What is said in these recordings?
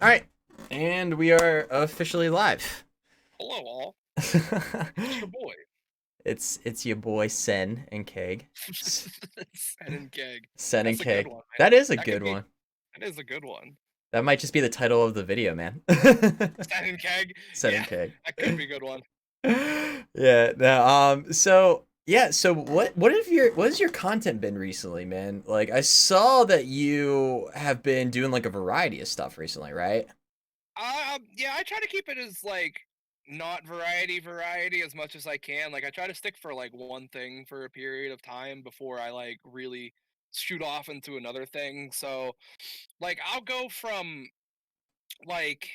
All right, and we are officially live. Hello, all. It's your boy, It's your boy Sen and Keg. Sen and Keg. Sen and That's a good Keg. one, man. That is a That could good be. one. That is a good one. That might just be the title of the video, man. Sen and Keg. Sen and Yeah, Keg. that could be a good one. Yeah. No, so yeah. So what has your content been recently, man? Like I saw that you have been doing like a variety of stuff recently, right? Yeah, I try to keep it as like not variety as much as I can. Like I try to stick for like one thing for a period of time before I like really shoot off into another thing. So like I'll go from like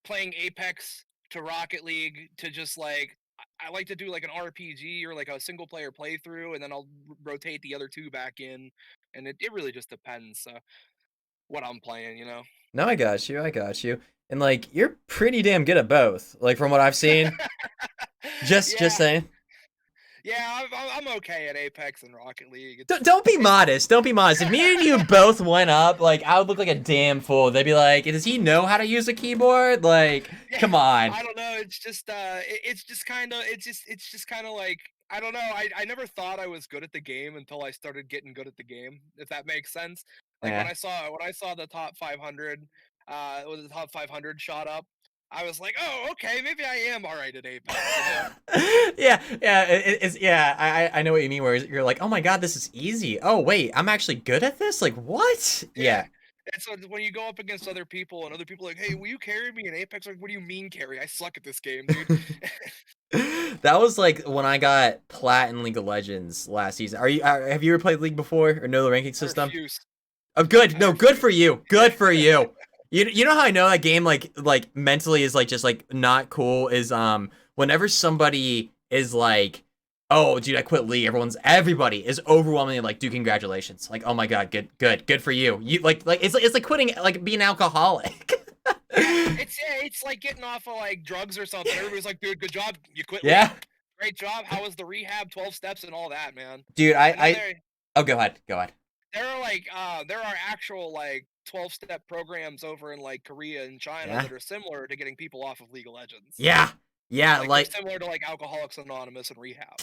playing Apex to Rocket League to just like I like to do like an RPG or like a single player playthrough, and then I'll rotate the other two back in, and it really just depends what I'm playing, you know. No, I got you. I got you. And like you're pretty damn good at both. Like from what I've seen. Just Yeah, saying. yeah, I'm okay at Apex and Rocket League. Don't be It's modest. Don't be modest. If me and you both went up, like I would look like a damn fool. They'd be like, "Does he know how to use a keyboard?" Like, yeah, come on. I don't know. It's just it's just kind of it's just kind of like I don't know. I never thought I was good at the game until I started getting good at the game. If that makes sense. Like Yeah. when I saw the top 500, was the top 500 shot up. I was like, oh, okay, maybe I am all right at Apex, you know? Yeah. It's yeah. I know what you mean. Where you're like, "Oh my god, this is easy." Oh wait, I'm actually good at this. Like what? Yeah. Yeah. And so when you go up against other people and other people are like, hey, will you carry me in Apex? Like, what do you mean carry? I suck at this game, dude. That was like when I got plat in League of Legends last season. Have you ever played League before or know the ranking I system? refuse. Oh, good. I No, good refuse. for you. Good for you. You know how I know that game like mentally is like just like not cool is whenever somebody is like, oh dude, I quit League. Everybody is overwhelmingly like, dude, congratulations. Like, oh my god, good for you. You like it's like quitting like being an alcoholic. Yeah, it's like getting off of like drugs or something. Everybody's like, dude, good job. You quit Yeah, League. Great job. How was the rehab, 12 steps and all that, man? dude. And then Oh, go ahead. Go ahead. there are actual like 12-step programs over in like Korea and China Yeah. that are similar to getting people off of League of Legends. Yeah. Yeah. Like they're Like similar to like Alcoholics Anonymous and rehab.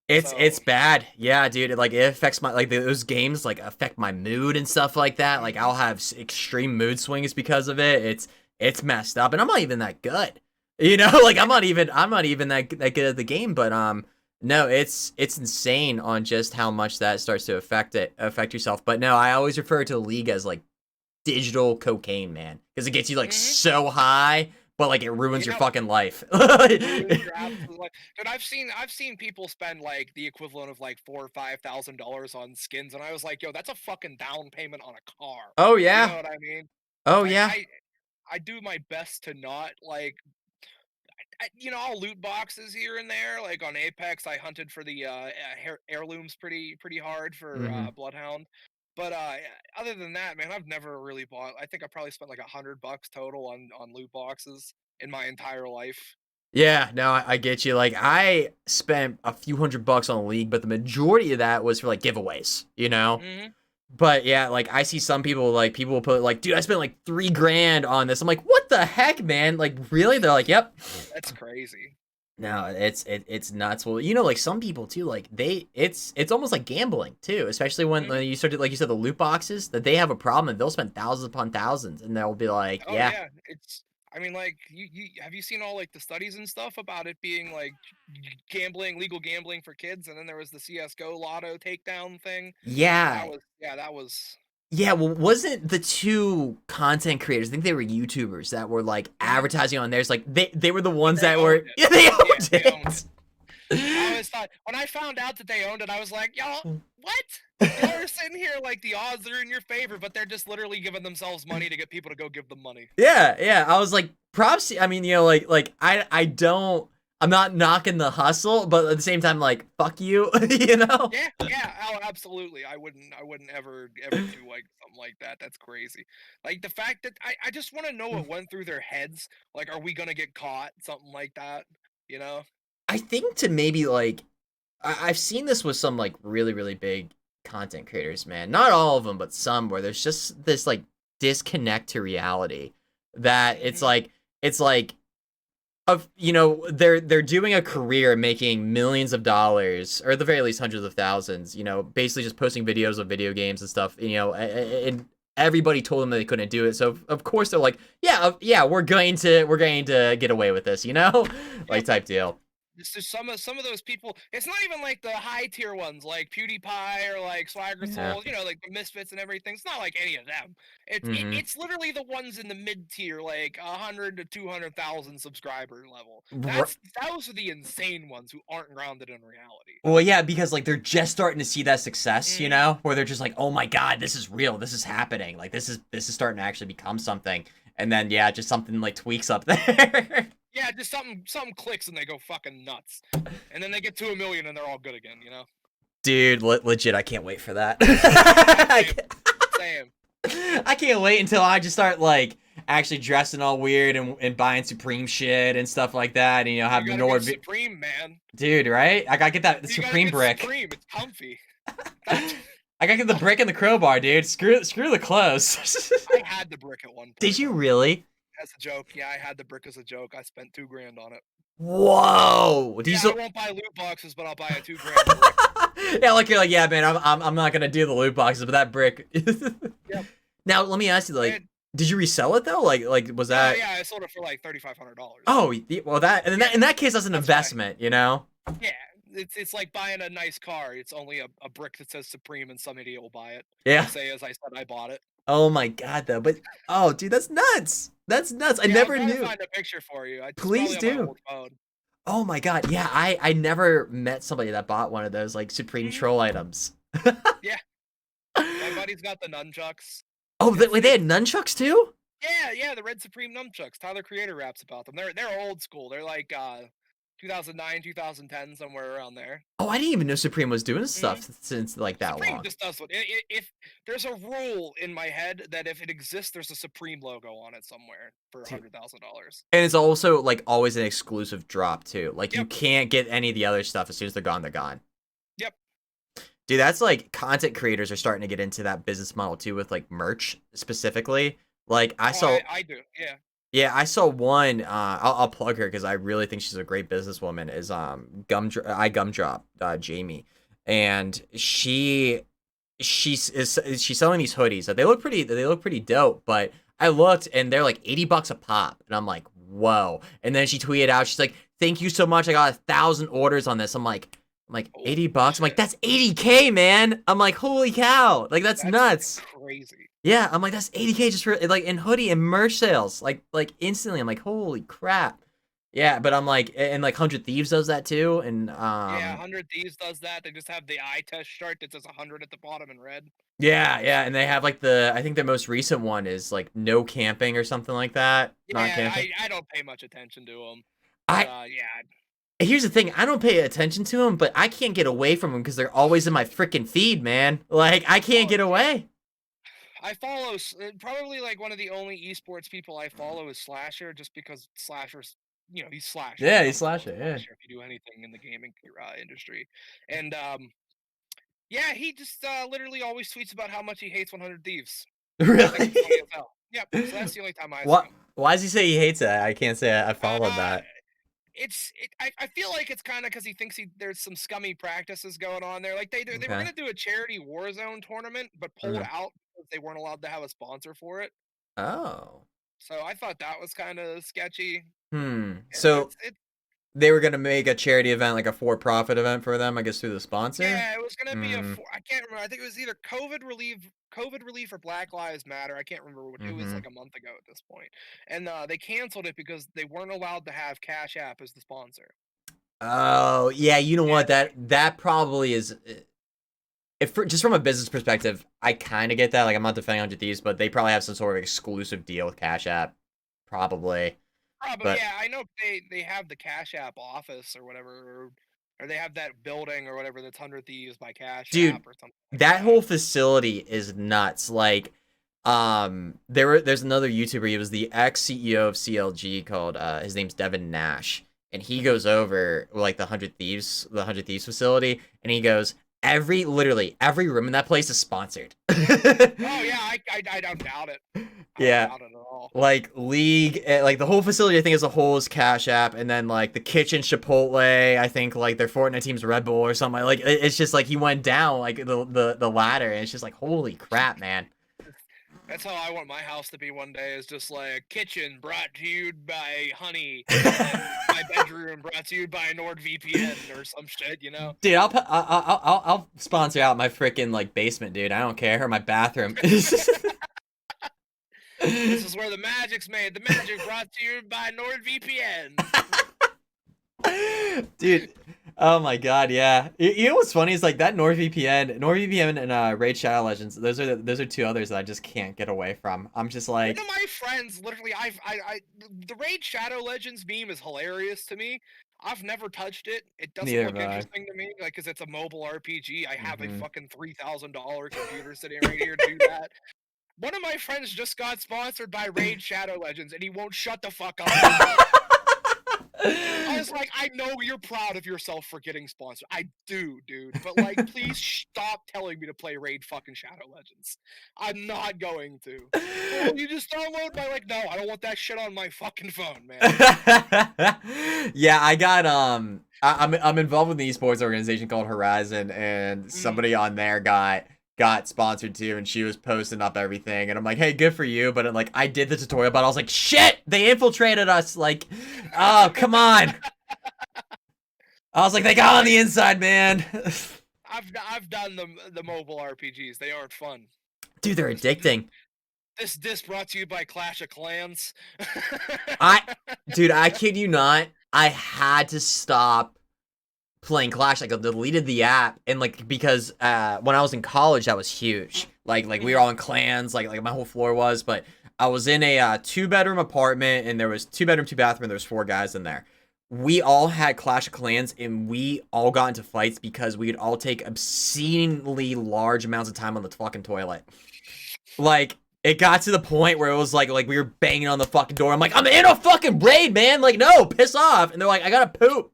it's So bad. Yeah, dude. It affects my like those games like affect my mood and stuff like that. Like mhm. I'll have extreme mood swings because of it. It's messed up, and I'm not even that good. You know, like I'm not even that good at the game. But no, it's insane on just how much that starts to affect yourself. But no, I always refer to the league as like digital cocaine, man, because it gets you like Mhm. so high, but like it ruins your Yep. fucking life. Ruins your absolute life. Dude, I've seen people spend like the equivalent of like $4,000 or $5,000 on skins, and I was like, yo, that's a fucking down payment on a car. Oh You yeah. know what I mean? Oh Like yeah. I do my best to not like I'll loot boxes here and there. Like on Apex, I hunted for the heirlooms pretty hard for Hmm. Bloodhound. But other than that, man, I've never really bought. I think I probably spent like $100 total on loot boxes in my entire life. Yeah, no, I get you. Like, I spent a few $100 on a league, but the majority of that was for like giveaways, you know? Hmm. But yeah, like I see some people like people will put like, dude, I spent like 3 grand on this. I'm like, what the heck, man? Like, really? They're like, yep. That's crazy. No, it's nuts. Well, you know, like some people too, like it's almost like gambling too, especially when Hmm. you started like you said the loot boxes that they have a problem and they'll spend thousands upon thousands and they'll be like, Oh yeah, yeah, it's. I mean, like, you have you seen all like the studies and stuff about it being like gambling, legal gambling for kids, and then there was the CS:GO Lotto takedown thing. yeah, That was. yeah. Well, wasn't the two content creators? I think they were YouTubers that were like Mhm. advertising on theirs. Like they were the ones They that owned were it. yeah they Yeah, owned they owned it. it. I always thought when I found out that they owned it, I was like, y'all, what? Y'all are sitting here like the odds are in your favor, but they're just literally giving themselves money to get people to go give them money. Yeah, yeah. I was like, props. I mean, you know, like I don't. I'm not knocking the hustle, but at the same time, like, fuck you, you know. Yeah, yeah, oh, absolutely. I wouldn't ever do like something like that. That's crazy. Like the fact that I just want to know what went through their heads. Like, are we gonna get caught? Something like that. You know? I think to maybe like I've seen this with some like really big content creators, man. Not all of them, but some where there's just this like disconnect to reality. that Hmm. it's like of they're doing a career making millions of dollars, or at the very least hundreds of thousands, basically just posting videos of video games and stuff, and everybody told them that they couldn't do it, so of course they're like, yeah, we're going to get away with this, like Yep. type deal. This is some of those people. It's not even like the high tier ones like PewDiePie or like Swagger Yeah. Souls, like the Misfits and everything. It's not like any of them. Hmm. It's literally the ones in the mid tier, like 100 to 200,000 subscriber level. R- Those are the insane ones who aren't grounded in reality. well, yeah, because like they're just starting to see that success, Hmm. where they're just like, oh my god, this is real, this is happening, like this is starting to actually become something, and then yeah, just something like tweaks up there. Yeah, just something clicks and they go fucking nuts, and then they get to 1 million and they're all good again. Dude, legit, I can't wait for that. Yeah, I same, can't, same. I can't wait until I just start like actually dressing all weird and buying Supreme shit and stuff like that, and You have gotta get Nord, Supreme, man. dude, right? I gotta get that You gotta Supreme get brick. Supreme. It's comfy. That's I gotta get the brick and the crowbar, dude. Screw the clothes. I had the brick at one Did point. you really? As a joke, yeah, I had the brick as a joke. I spent 2 grand on it. Whoa! Do you Yeah, I still? won't buy loot boxes, but I'll buy a 2 grand brick. Yeah, like you're like, yeah, man. I'm not gonna do the loot boxes, but that brick. Yep. Now let me ask you, like, And did you resell it though? Like was no, that? yeah, I sold it for like $3,500. Oh, well, that and in Yeah, that case, that's an that's why. investment, you know. Yeah, it's like buying a nice car. It's only a brick that says Supreme, and some idiot will buy it and Yeah. say, as I said, I bought it. Oh my god, though. But oh, dude, that's nuts. That's nuts. I Yeah, I'll never try to knew. find a picture for you. It's Please probably on my do. old phone. Oh my god, yeah. I never met somebody that bought one of those like Supreme Hmm. troll items. Yeah, my buddy's got the nunchucks. Oh, It's wait, they it's had nunchucks too? Yeah, the Red Supreme nunchucks. Tyler Creator raps about them. They're old school. They're like 2009, 2010, somewhere around there. Oh, I didn't even know Supreme was doing Hmm. stuff since like that Supreme long. just does what if there's a rule in my head that if it exists, there's a Supreme logo on it somewhere for Dude. $100,000. And it's also like always an exclusive drop too. Like you Yep, can't get any of the other stuff as soon as they're gone, they're gone. yep. Dude, that's like content creators are starting to get into that business model too with like merch specifically. Like I Oh, saw I do. Yeah. Yeah, I saw one. I'll plug her because I really think she's a great businesswoman. Is Gumdrop, Jamie, and she's selling these hoodies. They look pretty dope. But I looked and they're like $80 a pop, and I'm like, whoa. And then she tweeted out, she's like, thank you so much. I got 1,000 orders on this. I'm like Holy $80. I'm like, shit, that's 80K, man. I'm like, holy cow, like that's that's nuts. crazy. Yeah, I'm like, that's 80K just for like in hoodie and merch sales. Like instantly. I'm like, holy crap. Yeah, but I'm like, and like 100 Thieves does that too. And Yeah, 100 Thieves does that. They just have the eye test chart that says 100 at the bottom in red. yeah, and they have like I think the most recent one is like no camping or something like that. Not Yeah, camping. I don't pay much attention to them, but I yeah. Here's the thing, I don't pay attention to them, but I can't get away from them because they're always in my freaking feed, man. Like I can't Oh, get away. I follow probably like one of the only esports people I follow is Slasher, just because Slasher's, he's Slasher. Yeah, You you gotta follow slash it. Yeah. Slasher if you do anything in the gaming industry. And yeah, he just literally always tweets about how much he hates 100 Thieves. I think Really? it's funny as hell. Yep. So that's the only time I see What? him. Why does he say he hates it? I can't say I followed Uh, that. I feel like it's kind of because he thinks there's some scummy practices going on there. Like they were Okay. gonna do a charity Warzone tournament, but pulled Uh-huh. out because they weren't allowed to have a sponsor for it. Oh. So I thought that was kind of sketchy. So It they were gonna make a charity event, like a for-profit event for them, I guess through the sponsor. Yeah, it was gonna be Hmm. I can't remember. I think it was either COVID relief or Black Lives Matter. I can't remember which. It was Hmm. like a month ago at this point, and they canceled it because they weren't allowed to have Cash App as the sponsor. Oh yeah, you know what? And That probably is. If just from a business perspective, I kind of get that. Like I'm not defending 100 Thieves, but they probably have some sort of exclusive deal with Cash App, probably. probably, But yeah, I know they have the Cash App office or whatever, or they have that building or whatever that's 100 Thieves by Cash dude, App or something like that that. whole facility is nuts. Like, there's another YouTuber. He was the ex CEO of CLG called his name's Devin Nash, and he goes over like the 100 Thieves facility, and he goes, literally every room in that place is sponsored. Oh yeah, I don't doubt it. I don't Yeah, doubt it at all. like League, like the whole facility, I think as a whole is Cash App, and then like the kitchen Chipotle, I think like their Fortnite team's Red Bull or something. Like it's just like he went down like the ladder, and it's just like holy crap, man. That's how I want my house to be one day. Is just like kitchen brought to you by Honey, and my bedroom brought to you by NordVPN or some shit. You know. Dude, I'll sponsor out my freaking like basement, dude. I don't care. Or my bathroom. This is where the magic's made. The magic brought to you by NordVPN. Dude, oh my god, yeah. You know what's funny is like that NordVPN and Raid Shadow Legends. Those are two others that I just can't get away from. I'm just One like of my friends, literally, the Raid Shadow Legends meme is hilarious to me. I've never touched it. It doesn't neither look have I. interesting to me, like, cause it's a mobile RPG. I have a Hmm. fucking $3,000 computer sitting right here to do that. One of my friends just got sponsored by Raid Shadow Legends, and he won't shut the fuck up. I was like, I know you're proud of yourself for getting sponsored. I do, dude. But like, please stop telling me to play Raid fucking Shadow Legends. I'm not going to. Oh, you just download my like, no, I don't want that shit on my fucking phone, man. Yeah, I got I'm involved with an esports organization called Horizon, and somebody on there got sponsored too, and she was posting up everything, and I'm like, hey, good for you, but like I did the tutorial, but I was like, shit, they infiltrated us, like, oh come on. I was like, they got on the inside, man. I've done the mobile RPGs. They aren't fun. Dude, they're addicting. This disc brought to you by Clash of Clans. I Dude, I kid you not, I had to stop playing Clash. Like I deleted the app, and like because when I was in college that was huge. Like we were all in clans, like my whole floor was, but I was in a 2-bedroom apartment, and there was 2 bedroom, 2 bathroom, and there was 4 guys in there. We all had Clash of Clans, and we all got into fights because we'd all take obscenely large amounts of time on the fucking toilet. Like it got to the point where it was like we were banging on the fucking door. I'm like, I'm in a fucking raid, man. Like, no, piss off. And they're like, I gotta poop.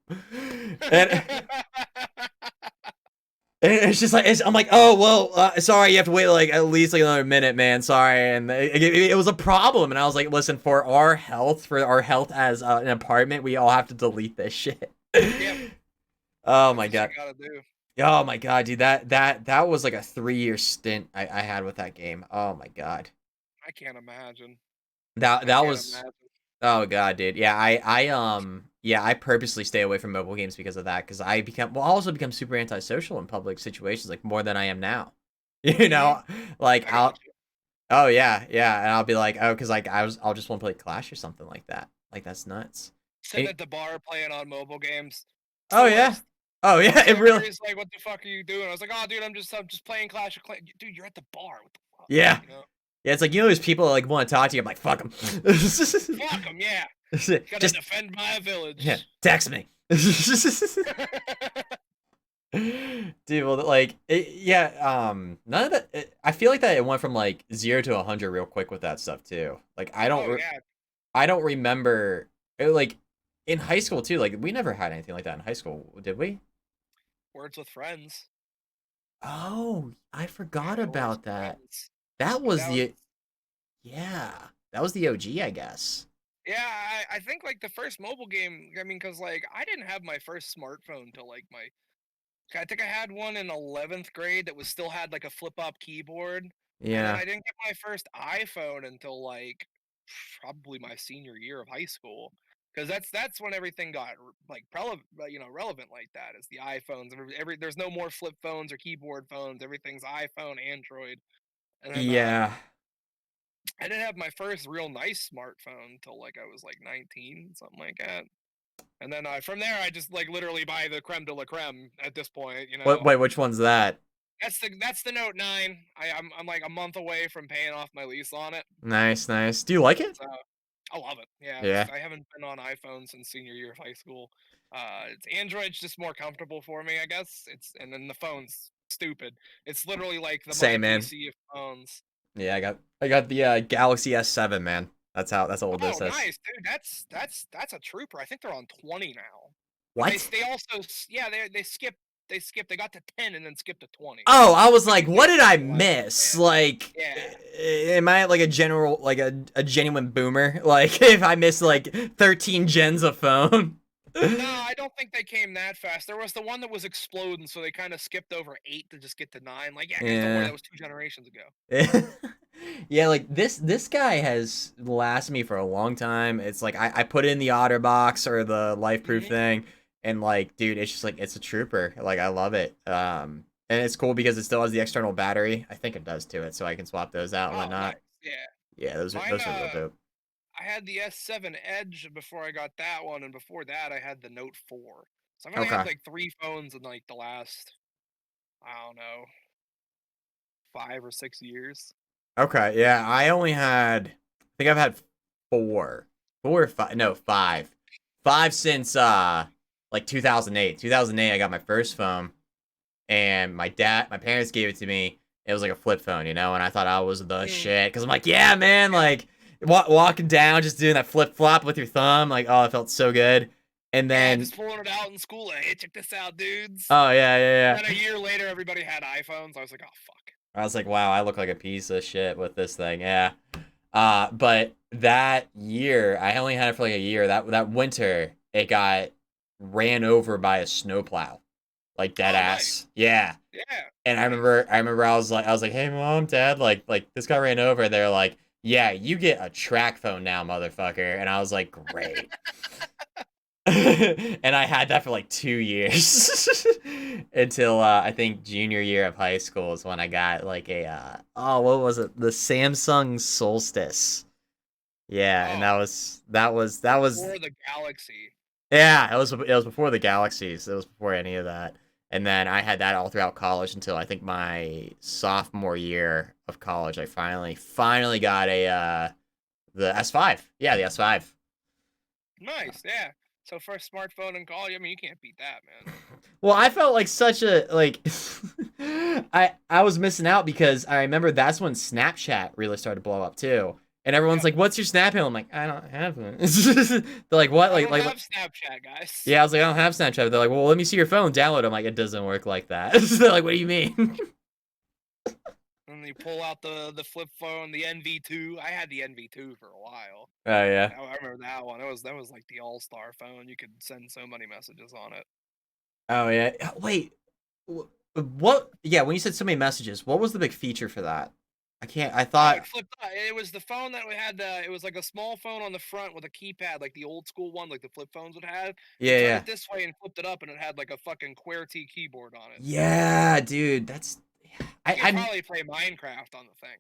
And it's just like I'm like, oh well, sorry, you have to wait like at least like another minute, man. Sorry, and it was a problem. And I was like, listen, for our health as an apartment, we all have to delete this shit. Yep. Oh my That's god. what you gotta do. Oh my god, dude, that was like a 3-year stint I had with that game. Oh my god. I can't imagine. That I that can't was imagine. Oh god, dude. Yeah, I purposely stay away from mobile games because of that, because I also become super antisocial in public situations, like more than I am now. You Mhm. know, like I got you. oh yeah, yeah, and I'll be like, oh, because like I'll just want to play Clash or something like that. Like that's nuts. Sitting And- at the bar playing on mobile games. It's the oh yeah, worst. oh yeah, it really, Everybody's like, "What the fuck are you doing?" I was like, "Oh, dude, I'm just playing Clash of Clans." Dude, you're at the bar. What the fuck? yeah, You know? yeah. It's like you know, there's people that like want to talk to you. I'm like, fuck them. Fuck them, yeah. Gotta Just defend my yeah, village. text me. Dude, well, like, yeah, none of that. I feel like that it went from like 0 to 100 real quick with that stuff too. Like, Oh yeah, I don't remember like in high school too. Like, we never had anything like that in high school, did we? Words with Friends. Oh, I We forgot had Words about with that. Friends. That But was that was yeah, that was the OG, I guess. yeah. I think like the first mobile game. I mean, cause like I didn't have my first smartphone till like my. I think I had one in 11th grade that was still had like a flip up keyboard, and then Yeah, I didn't get my first iPhone until like probably my senior year of high school. Because that's when everything got like relevant like that is the iPhones. There's no more flip phones or keyboard phones. Everything's iPhone, Android, and then yeah. I didn't have my first real nice smartphone until like I was like 19, something like that. And then from there, I just like literally buy the creme de la creme at this point. You What? know, Wait, which one's that? that's the Note 9. I'm like a month away from paying off my lease on it. Nice, nice. Do you like it? So I love it. Yeah, Yeah. I haven't been on iPhone since senior year of high school. It's Android's just more comfortable for me, I guess. And then the phone's stupid. It's literally like the my Same, man. PC of phones. Yeah, I got the Galaxy S7, man. That's how old Oh, this is. nice, dude. That's a trooper. I think they're on 20 now. But What? they also yeah they skip They got to 10 and then skipped to 20. Oh, I was I like, think what they did I skipped 11. miss? Like, Yeah. am I like a general, like a genuine boomer? Like, if I missed like 13 gens of phone? No, I don't think they came that fast. There was the one that was exploding, so they kind of skipped over 8 to just get to 9. Like, yeah, guys, don't worry, Yeah. that was 2 generations ago. Yeah, like this guy has lasted me for a long time. It's like I put it in the OtterBox or the life proof Mhm. thing, and like, dude, it's just like it's a trooper. Like I love it. And it's cool because it still has the external battery. I think it does to it, so I can swap those out and Oh, nice. whatnot. Yeah. Yeah, those are Mine, those are real dope. I had the S7 Edge before I got that one, and before that, I had the Note 4. So I've only had Okay. like 3 phones in like the last, I don't know, 5 or 6 years. Okay, yeah, I only had, I think I've had four or five, no, five since like 2008. 2008, I got my first phone, and my parents gave it to me. It was like a flip phone, you know, and I thought I was the Mm, shit because I'm like, yeah, man, yeah. like walking down, just doing that flip flop with your thumb, like, oh, it felt so good. And Yeah, then, just pulling it out in school. Like, hey, check this out, dudes. oh yeah, And then yeah, a yeah. year later, everybody had iPhones. I was like, oh fuck. I was like, wow, I look like a piece of shit with this thing, yeah. But that year, I only had it for like a year. That winter, it got ran over by a snowplow, like dead Oh, nice. ass. Yeah. Yeah, And nice. I remember I was like, hey mom, dad, like this guy ran over. They're like, yeah, you get a track phone now, motherfucker. And I was like, great. And I had that for like 2 years until I think junior year of high school is when I got like a oh, what was it, the Samsung Solstice. Yeah, and Oh, that was before the Galaxy. yeah, it was before the Galaxies. It was before any of that. And then I had that all throughout college until I think my sophomore year of college. I finally got a the S5. Yeah, the S5. Nice. Yeah. So first smartphone in college. I mean, you can't beat that, man. Well, I felt like such a like I was missing out because I remember that's when Snapchat really started to blow up too. And everyone's Yep. like, "What's your Snap handle?" I'm like, "I don't have one." They're like, "What?" I don't Like have Snapchat, guys. yeah, I was like, "I don't have Snapchat." They're like, "Well, let me see your phone. Download." I'm like, "It doesn't work like that." They're like, "What do you mean?" And you pull out the flip phone, the NV2. I had the NV2 for a while. Oh yeah. I remember that one. That was like the all-star phone. You could send so many messages on it. Oh yeah. Wait. What? Yeah, when you said so many messages, what was the big feature for that? I can't. I Oh, thought. it flipped. It was the phone that we had. It was like a small phone on the front with a keypad, like the old school one, like the flip phones would have. You Yeah, turned yeah. it this way and flipped it up, and it had like a fucking QWERTY keyboard on it. Yeah, dude. That's. You could I probably play Minecraft on the thing.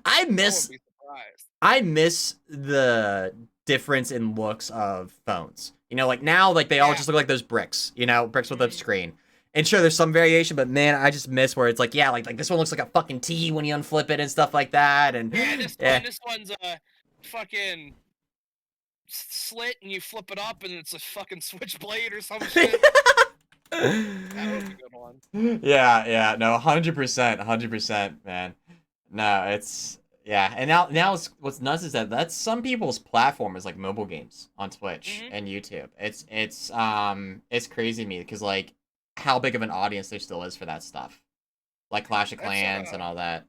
I I wouldn't miss be surprised. I miss the difference in looks of phones. You know, like now, like they all Yeah. just look like those bricks. You know, bricks with a Mhm. screen. And sure, there's some variation, but man, I just miss where it's like, yeah, like this one looks like a fucking T when you unflip it and stuff like that. And Yeah, yeah, this one's a fucking slit, and you flip it up, and it's a fucking switchblade or some shit. That was a good one. yeah, yeah, no, 100%, 100%, man. No, it's yeah, and now what's nuts is that that's some people's platform is like mobile games on Twitch Mhm. and YouTube. It's crazy to me because like how big of an audience there still is for that stuff, like Clash of That's Clans and all that.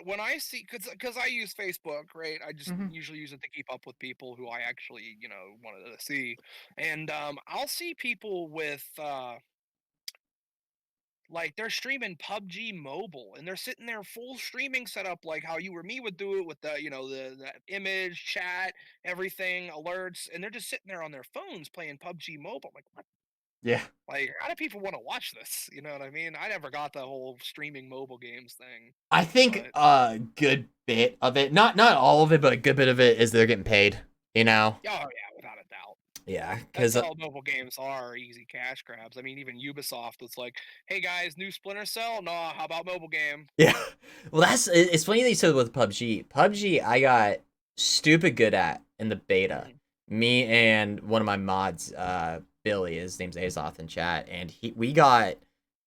when I see, because I use Facebook, right? I just Hmm. usually use it to keep up with people who I actually wanted to see, and I'll see people with like they're streaming PUBG Mobile, and they're sitting there full streaming setup, like how you or me would do it with the image, chat, everything, alerts, and they're just sitting there on their phones playing PUBG Mobile. I'm like, what? Yeah, Like, how do people want to watch this? You know what I mean? I never got the whole streaming mobile games thing, I think but a good bit of it, not all of it, but a good bit of it is they're getting paid. You know? oh yeah, without a doubt. Yeah, That's because all mobile games are, easy cash grabs. I mean, even Ubisoft was like, "Hey guys, new Splinter Cell? No, how about mobile game?" yeah. Well, it's funny that you said with PUBG. PUBG, I got stupid good at in the beta. Mhm. Me and one of my mods, Billy, his name's Azoth in chat, and we got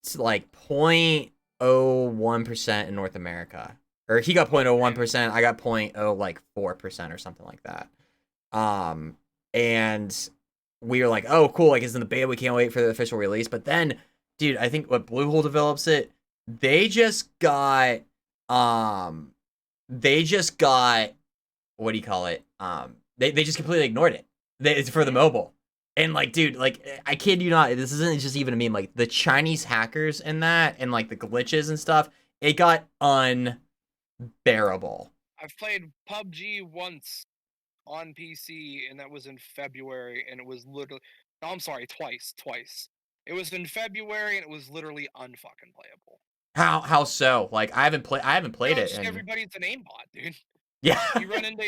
to like 0.01% in North America, or he got Oh damn. 0.01%. I got 0.0 like 4% or something like that. And we were like, oh, cool, like it's in the beta, we can't wait for the official release. But then, dude, I think what Bluehole develops it, they just got, um, they just got, what do you call it? They just completely ignored it. It's for the Mm. mobile. And like, dude, like I kid you not, this isn't just even a meme. Like the Chinese hackers in that, and like the glitches and stuff, it got unbearable. I've played PUBG once on PC, and that was in February, and it was literally. No, I'm sorry, twice. It was in February, and it was literally unfucking playable. How so? Like I haven't played No, it, just and everybody's an aimbot, dude. yeah. You run into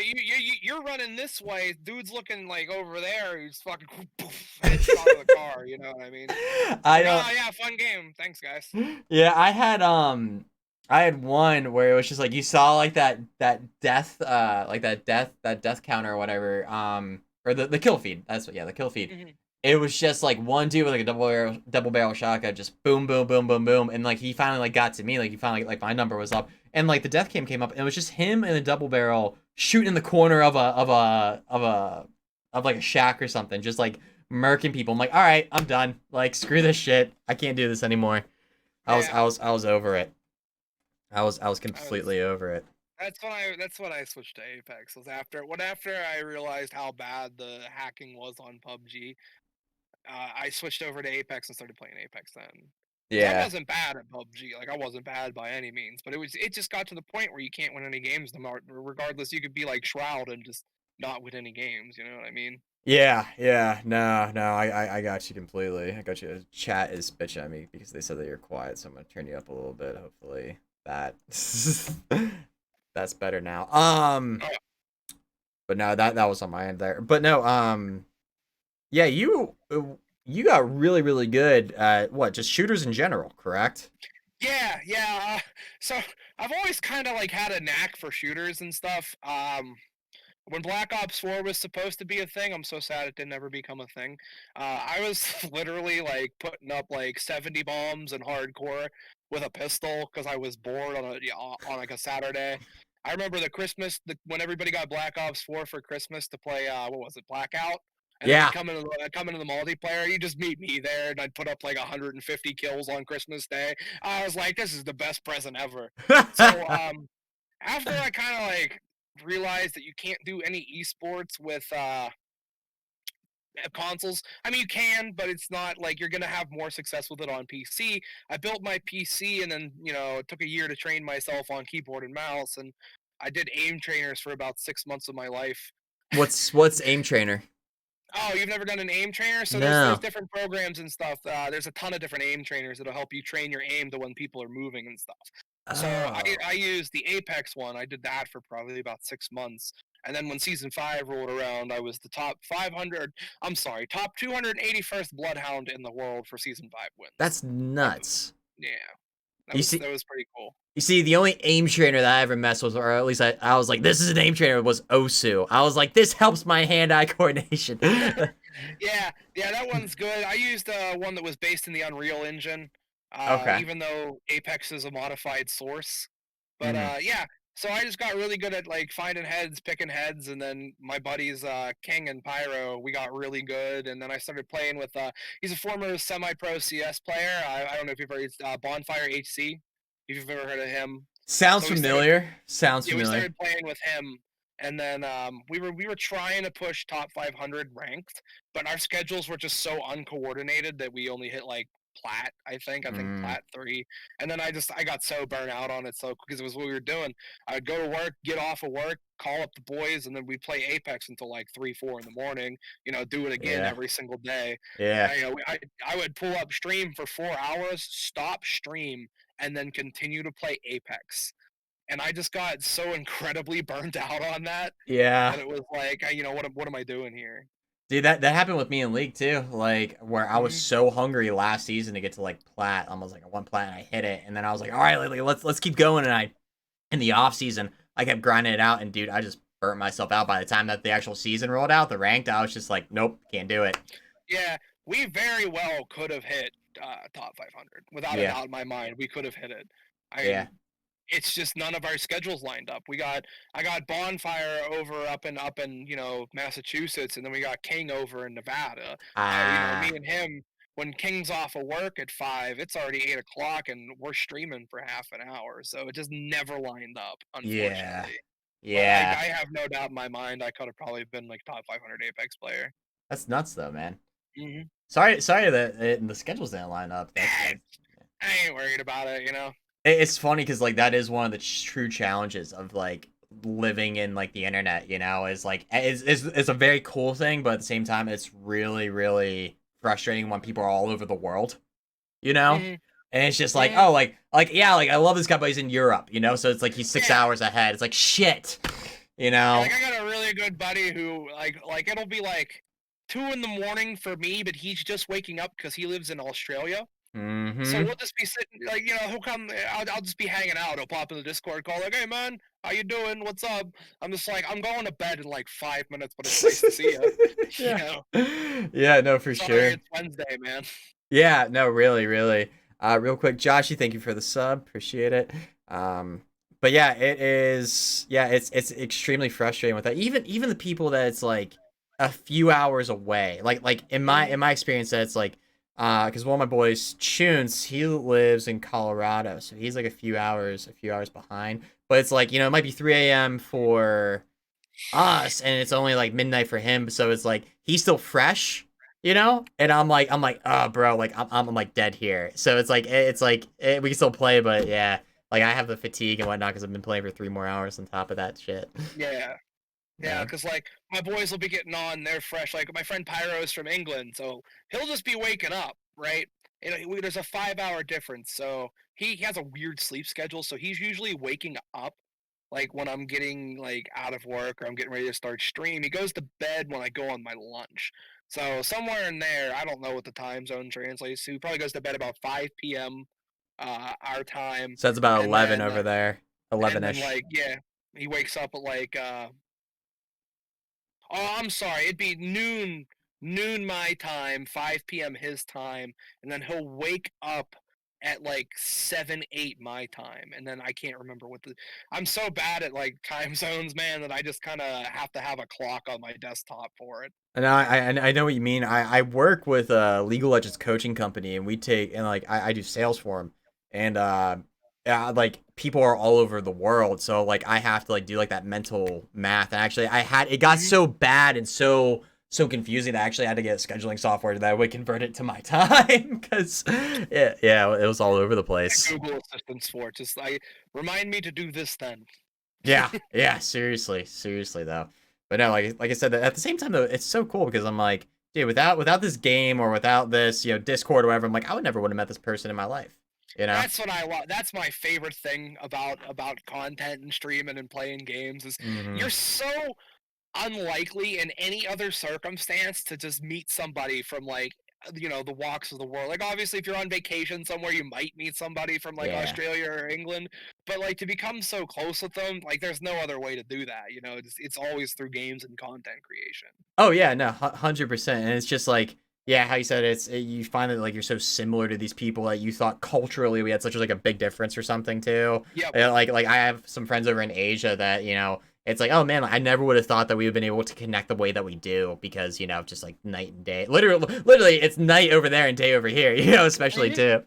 you're running this way, dude's looking like over there, who's fucking poof, headshot of the car. You know what I mean? It's I like, don't. oh yeah, fun game, thanks guys. Yeah, I had one where it was just like you saw like that death like that death counter or whatever, or the kill feed. That's what, yeah, the kill feed. Mhm. It was just like one dude with like a double barrel shotgun, just boom boom boom boom boom, and like he finally like got to me, like he finally like my number was up, and like the death cam came up, and it was just him and a double barrel shooting in the corner of like a shack or something, just like murking people. I'm like, all right, I'm done. Like screw this shit. I can't do this anymore. Yeah, I was over it. I was I was. completely over it. That's when I switched to Apex. Was after I realized how bad the hacking was on PUBG. I switched over to Apex and started playing Apex then. Because I Yeah. wasn't bad at PUBG, like I wasn't bad by any means, but it just got to the point where you can't win any games no matter regardless. You could be like Shroud and just not win any games. You know what I mean? Yeah, yeah, no, I got you completely. I got you. Chat is bitching at me because they said that you're quiet, so I'm gonna turn you up a little bit. Hopefully that that's better now. Oh, But no, that was on my end there. But no, yeah, you got really really good at what? Just shooters in general, correct? yeah. So I've always kind of like had a knack for shooters and stuff. When Black Ops 4 was supposed to be a thing, I'm so sad it didn't ever become a thing. I was literally like putting up like 70 bombs in hardcore with a pistol because I was bored on like a Saturday. I remember when everybody got Black Ops 4 for Christmas to play what was it, Blackout, and then you Yeah. come into the multiplayer. You just meet me there, and I'd put up like 150 kills on Christmas Day. I was like, this is the best present ever. So after I kind of like realized that you can't do any esports with consoles. I mean, you can, but it's not like you're gonna have more success with it on PC. I built my PC, and then it took a year to train myself on keyboard and mouse, and I did aim trainers for about 6 months of my life. What's aim trainer? Oh, you've never done an aim trainer? So there's No. different programs and stuff. There's a ton of different aim trainers that'll help you train your aim to when people are moving and stuff. So I Oh. used the Apex one. I did that for probably about 6 months. And then when season 5 rolled around, I was the top 500. I'm sorry, top 281st Bloodhound in the world for season 5 wins. That's That was, nuts. yeah, You see, that was pretty cool. You see, the only aim trainer that I ever messed with, or at least I was like, this is an aim trainer, was Osu. I was like, this helps my hand-eye coordination. Yeah, that one's good. I used one that was based in the Unreal Engine, Okay. even though Apex is a modified source. But Hmm. yeah, so I just got really good at like finding heads, picking heads, and then my buddies King and Pyro, we got really good, and then I started playing with. He's a former semi-pro CS player. I don't know if you've heard Bonfire HC. If you've ever heard of him. Sounds So we started familiar. Sounds yeah, we familiar. started playing with him, and then we were trying to push top 500 ranked, but our schedules were just so uncoordinated that we only hit like plat. I think Mm, plat 3, and then I got so burnt out on it, so because it was what we were doing. I'd go to work, get off of work, call up the boys, and then we'd play Apex until like 3, 4 in the morning. Do it again yeah. every single day. Yeah. I would pull up stream for 4 hours, stop stream, and then continue to play Apex, and I just got so incredibly burnt out on that Yeah. that it was like, what am I doing here? Dude, that happened with me in League too. Like where I was Hmm. so hungry last season to get to like plat, almost like a one plat, and I hit it, and then I was like, all right, like, let's keep going. And I in the off season, I kept grinding it out, and dude, I just burnt myself out. By the time that the actual season rolled out, the ranked, I was just like, nope, can't do it. Yeah, we very well could have hit top 500 without a Yeah, doubt in my mind. We could have hit it. I yeah. mean, it's just none of our schedules lined up. I got Bonfire over up in Massachusetts, and then we got King over in Nevada. Me Ah, and him, when King's off of work at 5, it's already 8 o'clock, and we're streaming for half an hour. So it just never lined up, yeah, unfortunately. But yeah. I have no doubt in my mind I could have probably been like top 500 Apex player. That's nuts though, man. Hmm. Sorry that the schedules didn't line up. That's I ain't worried about it, you know. it's funny because like that is one of the true challenges of like living in like the internet. Is like is a very cool thing, but at the same time, it's really frustrating when people are all over the world. You know, Hmm. and it's just like, Hmm. oh, like yeah, like I love this guy, but he's in Europe. So it's like he's six Yeah. hours ahead. It's like shit. You Yeah, know. like I got a really good buddy who it'll be like 2 in the morning for me, but he's just waking up because he lives in Australia. So Mm-hmm. we'll just be sitting like he'll come. I'll just be hanging out. He'll pop in the Discord call like, "Hey man, how you doing? What's up?" I'm just like, I'm going to bed in like 5 minutes, but it's nice to see you. You Yeah. know, Yeah. No, for sorry sure. it's Wednesday, man. Yeah, no, really. Real quick, Joshy, thank you for the sub. Appreciate it. Um, but yeah, it is. Yeah, it's extremely frustrating with that. Even the people that it's like a few hours away. Like in my Hmm. in my experience, that it's like, because one of my boys, Chunes, he lives in Colorado, so he's like a few hours behind. But it's like it might be 3 a.m. for us and it's only like midnight for him, so it's like he's still fresh, and I'm like oh bro, like I'm like dead here, so it's like we can still play, but yeah, like I have the fatigue and whatnot because I've been playing for 3 more hours on top of that shit. Yeah. Yeah, Yeah. because like my boys will be getting on, they're fresh. Like my friend Pyro is from England, so he'll just be waking up, right? There's a 5 hour difference, so he has a weird sleep schedule. So he's usually waking up like when I'm getting like out of work or I'm getting ready to start stream. He goes to bed when I go on my lunch. So somewhere in there, I don't know what the time zone translates to. He probably goes to bed about 5 p.m. Our time, So that's about and 11 then over there, and then 11ish. like yeah, he wakes up at like oh, I'm sorry. It'd be noon my time, 5 p.m. his time, and then he'll wake up at like 7, 8 my time, and then I can't remember what the. I'm so bad at like time zones, man, that I just kind of have to have a clock on my desktop for it. And I know what you mean. I work with a Legal Legends coaching company, and we take and like I do sales for them, and yeah, like people are all over the world, so like I have to like do like that mental math. And actually, it got Hmm. so bad and so confusing that I actually had to get scheduling software that would convert it to my time because yeah, it was all over the place. Google Assistant's for it. Just like remind me to do this then. Yeah, seriously though. But no, like I said, at the same time though, it's so cool because I'm like, dude, without this game or without this, Discord or whatever, I'm like, I would never would have met this person in my life, you know? That's what I love. That's my favorite thing about content and streaming and playing games is Mm-hmm. you're so unlikely in any other circumstance to just meet somebody from like the walks of the world. Like obviously if you're on vacation somewhere you might meet somebody from like Yeah. Australia or England, but like to become so close with them, like there's no other way to do that, it's always through games and content creation. Oh yeah, no, 100%. And it's just like, yeah, how you said you find that like you're so similar to these people that you thought culturally we had such like a big difference or something too. Yep. Like I have some friends over in Asia that it's like, oh man, I never would have thought that we would have been able to connect the way that we do because just like night and day. Literally, it's night over there and day over here. Especially Hmm. too.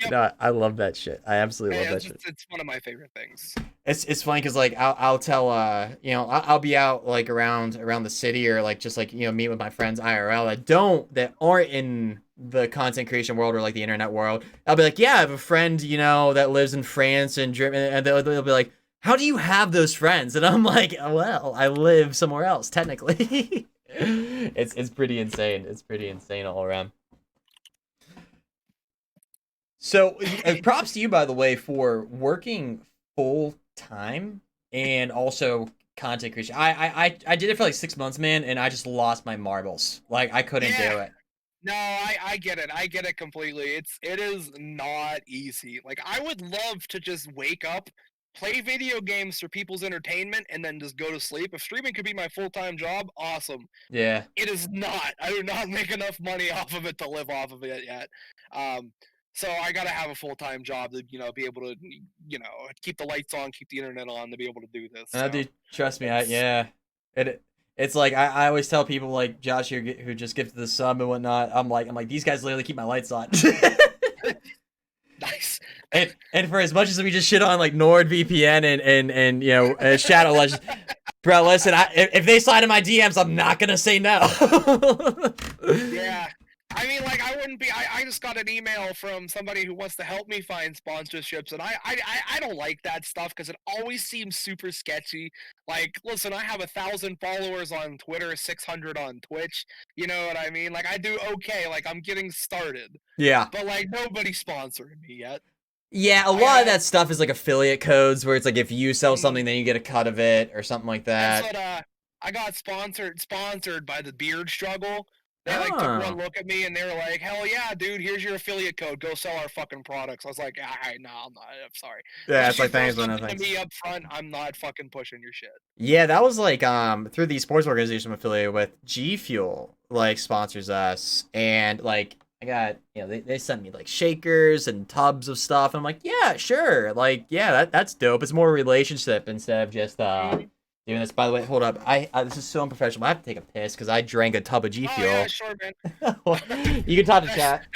Yep. No, I love that shit. I absolutely love Yeah, that shit. it's one of my favorite things. It's funny because like I'll tell I'll be out like around the city or like just like meet with my friends IRL that aren't in the content creation world or like the internet world. I'll be like, yeah, I have a friend that lives in France and Germany, and they'll be like, how do you have those friends? And I'm like, well, I live somewhere else technically. It's pretty insane. It's pretty insane all around. So, props to you, by the way, for working full time and also content creation. I did it for like 6 months, man, and I just lost my marbles. Like I couldn't Yeah. do it. No, I get it. I get it completely. It is not easy. Like I would love to just wake up, play video games for people's entertainment, and then just go to sleep. If streaming could be my full-time job, awesome. Yeah. It is not. I do not make enough money off of it to live off of it yet. Um, So I gotta have a full time job to be able to keep the lights on, keep the internet on to be able to do this. So Dude, trust me, it's yeah. It's like I always tell people like Josh here who just gifted the sub and whatnot. I'm like these guys literally keep my lights on. nice. And for as much as we just shit on like NordVPN and Shadow Legends, bro, listen, if they slide in my DMs, I'm not gonna say no. Yeah. I mean, like, I wouldn't be. I just got an email from somebody who wants to help me find sponsorships, and I don't like that stuff because it always seems super sketchy. Like, listen, I have 1,000 followers on Twitter, 600 on Twitch. You know what I mean? Like, I do okay. Like, I'm getting started, Yeah. but like, nobody's sponsoring me yet. Yeah, a I lot of got. that stuff is like affiliate codes where it's like if you sell mm, something, then you get a cut of it or something like That's that. what I got sponsored by the Beard Struggle. They like took one Oh. look at me and they were like, "Hell yeah, dude! Here's your affiliate code. Go sell our fucking products." I was like, "All right, no, I'm not. I'm sorry. Yeah, Unless it's you like throw thanks, but no something to thanks. me up front, I'm not fucking pushing your shit." Yeah, that was like through the sports organization I'm affiliated with, G Fuel like sponsors us and like I got they sent me like shakers and tubs of stuff. And I'm like, yeah, sure. Like, yeah, that's dope. It's more a relationship instead of just Mhm. doing this. By the way, hold up. I this is so unprofessional. I have to take a piss because I drank a tub of G Oh yeah, Fuel. sure, man. You can talk to that's chat.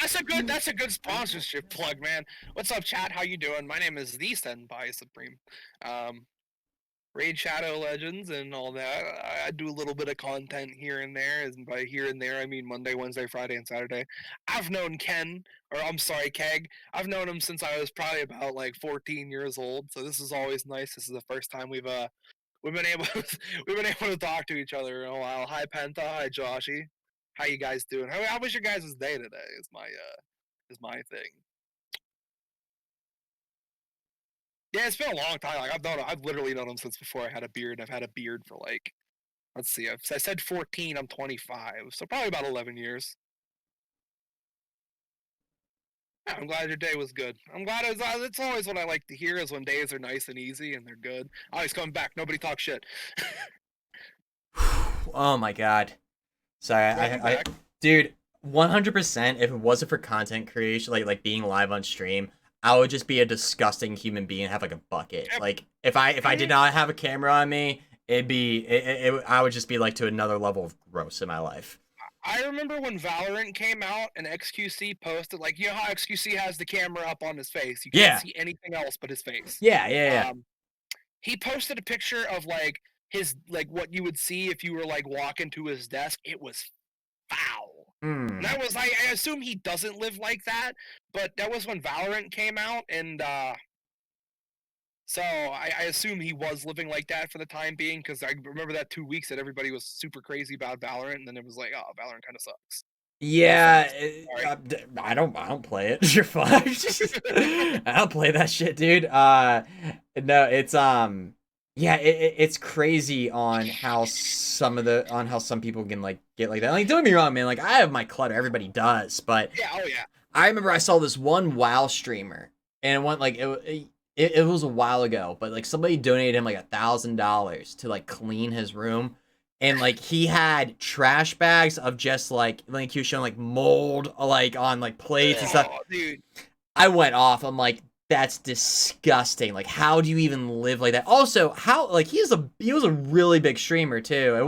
that's a good sponsorship plug, man. What's up, chat? How you doing? My name is the Senpai Supreme. Um, Raid Shadow Legends and all that. I do a little bit of content here and there, and by here and there I mean Monday, Wednesday, Friday, and Saturday. I've known Ken, or I'm sorry, Keg. I've known him since I was probably about like 14 years old. So this is always nice. This is the first time we've been able we've been able to talk to each other in a while. Hi Penta, hi Joshy. How you guys doing? How was your guys' day today? Is my thing. Yeah, it's been a long time. Like I've literally known him since before I had a beard. I've had a beard for like, let's see, I said 14, I'm 25, so probably about 11 years. Yeah, I'm glad your day was good. I'm glad it's always what I like to hear is when days are nice and easy and they're good. Always coming back. Nobody talk shit. Oh my god. Sorry, Welcome back. dude, 100%. If it wasn't for content creation, like being live on stream, I would just be a disgusting human being and have like a bucket. Yep. Like if I did not have a camera on me, I would just be like to another level of gross in my life. I remember when Valorant came out and XQC posted, like, you know how XQC has the camera up on his face? You can't Yeah, see anything else but his face. yeah, yeah, yeah. He posted a picture of like his like what you would see if you were like walking to his desk. It was foul. And Hmm. I was like, I assume he doesn't live like that, but that was when Valorant came out, and so I assume he was living like that for the time being, because I remember that 2 weeks that everybody was super crazy about Valorant, and then it was like, oh, Valorant kind of sucks. No Yeah, offense. Sorry. I don't play it. You're fine. I don't play that shit, dude. No, it's yeah, it's crazy on how some people can like get like that. Like, don't get me wrong, man. Like, I have my clutter. Everybody does, but Yeah. Oh yeah. I remember I saw this one WoW streamer, and it went like it was a while ago, but like somebody donated him like $1,000 to like clean his room, and like he had trash bags of just like he was showing like mold like on like plates and stuff. Oh, dude. I went off. I'm like, that's disgusting. Like, how do you even live like that? Also, how like he was a really big streamer too. It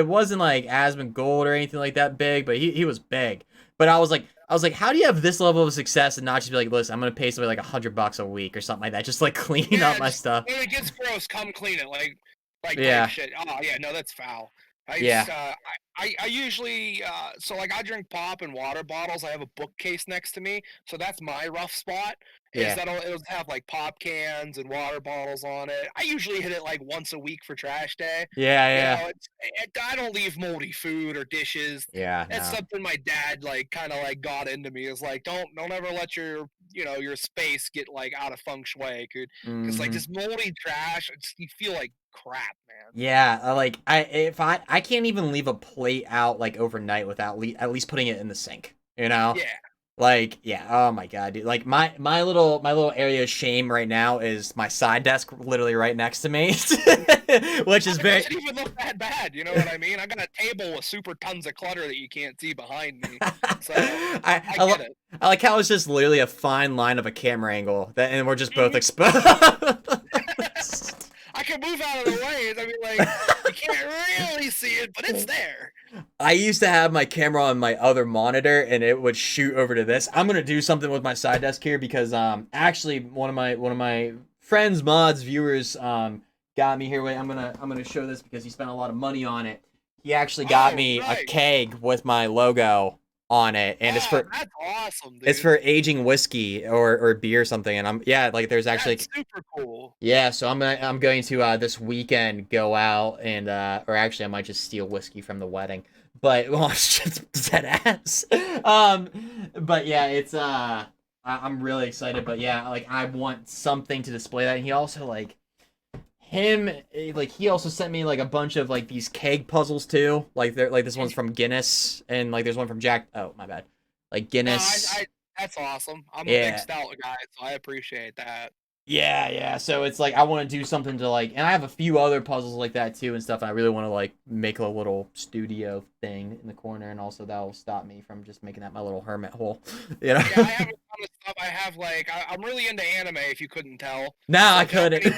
wasn't like Asmon Gold or anything like that big, but he was big. But I was like, how do you have this level of success and not just be like, listen, I'm gonna pay somebody like $100 a week or something like that, just like clean up Yeah, my just stuff. when it gets gross, come clean it, like type Yeah, shit. Oh yeah, no, that's foul. I just yeah, I usually so like I drink pop and water bottles. I have a bookcase next to me, so that's my rough spot. Is yeah, that it'll have like pop cans and water bottles on it. I usually hit it like once a week for trash day. yeah, You yeah, know, I don't leave moldy food or dishes. yeah. That's No. something my dad like kind of like got into me. Is like don't ever let your your space get like out of feng shui, because like Mm-hmm. this moldy trash, you feel like crap, man. Yeah, like I can't even leave a plate out like overnight without at least putting it in the sink. You know? Yeah. Like, yeah, oh my god, dude. Like my little area of shame right now is my side desk literally right next to me. Which is It very doesn't even look that bad, you know what I mean? I got a table with super tons of clutter that you can't see behind me, so I, I I, get li- it. I like how it's just literally a fine line of a camera angle that, and we're just both Mhm. exposed. I can move out of the way. I mean, like, you can't really see it, but it's there. I used to have my camera on my other monitor and it would shoot over to this. I'm gonna do something with my side desk here because actually one of my friends, mods, viewers got me here. Wait, I'm gonna show this because he spent a lot of money on it. He actually got Oh, me a nice. keg with my logo on it, and it's Oh, for that's awesome, it's dude. for aging whiskey or beer or something. And I'm yeah, like there's actually That's super cool. yeah, so I'm going to this weekend go out and or actually I might just steal whiskey from the wedding. But well, it's just dead ass. Um but yeah, it's I'm really excited, but yeah, like I want something to display that. And he also like he also sent me like a bunch of like these keg puzzles too. Like they're like this one's from Guinness and like there's one from Jack oh, my bad. Like No, Guinness. that's awesome. I'm a big Yeah. stout guy, so I appreciate that. Yeah, yeah. So it's like I want to do something to like, and I have a few other puzzles like that too and stuff. And I really want to like make a little studio thing in the corner, and also that will stop me from just making that my little hermit hole, you know. Yeah, I have a ton of stuff. I have like I'm really into anime, if you couldn't tell. No, So I if y'all couldn't. can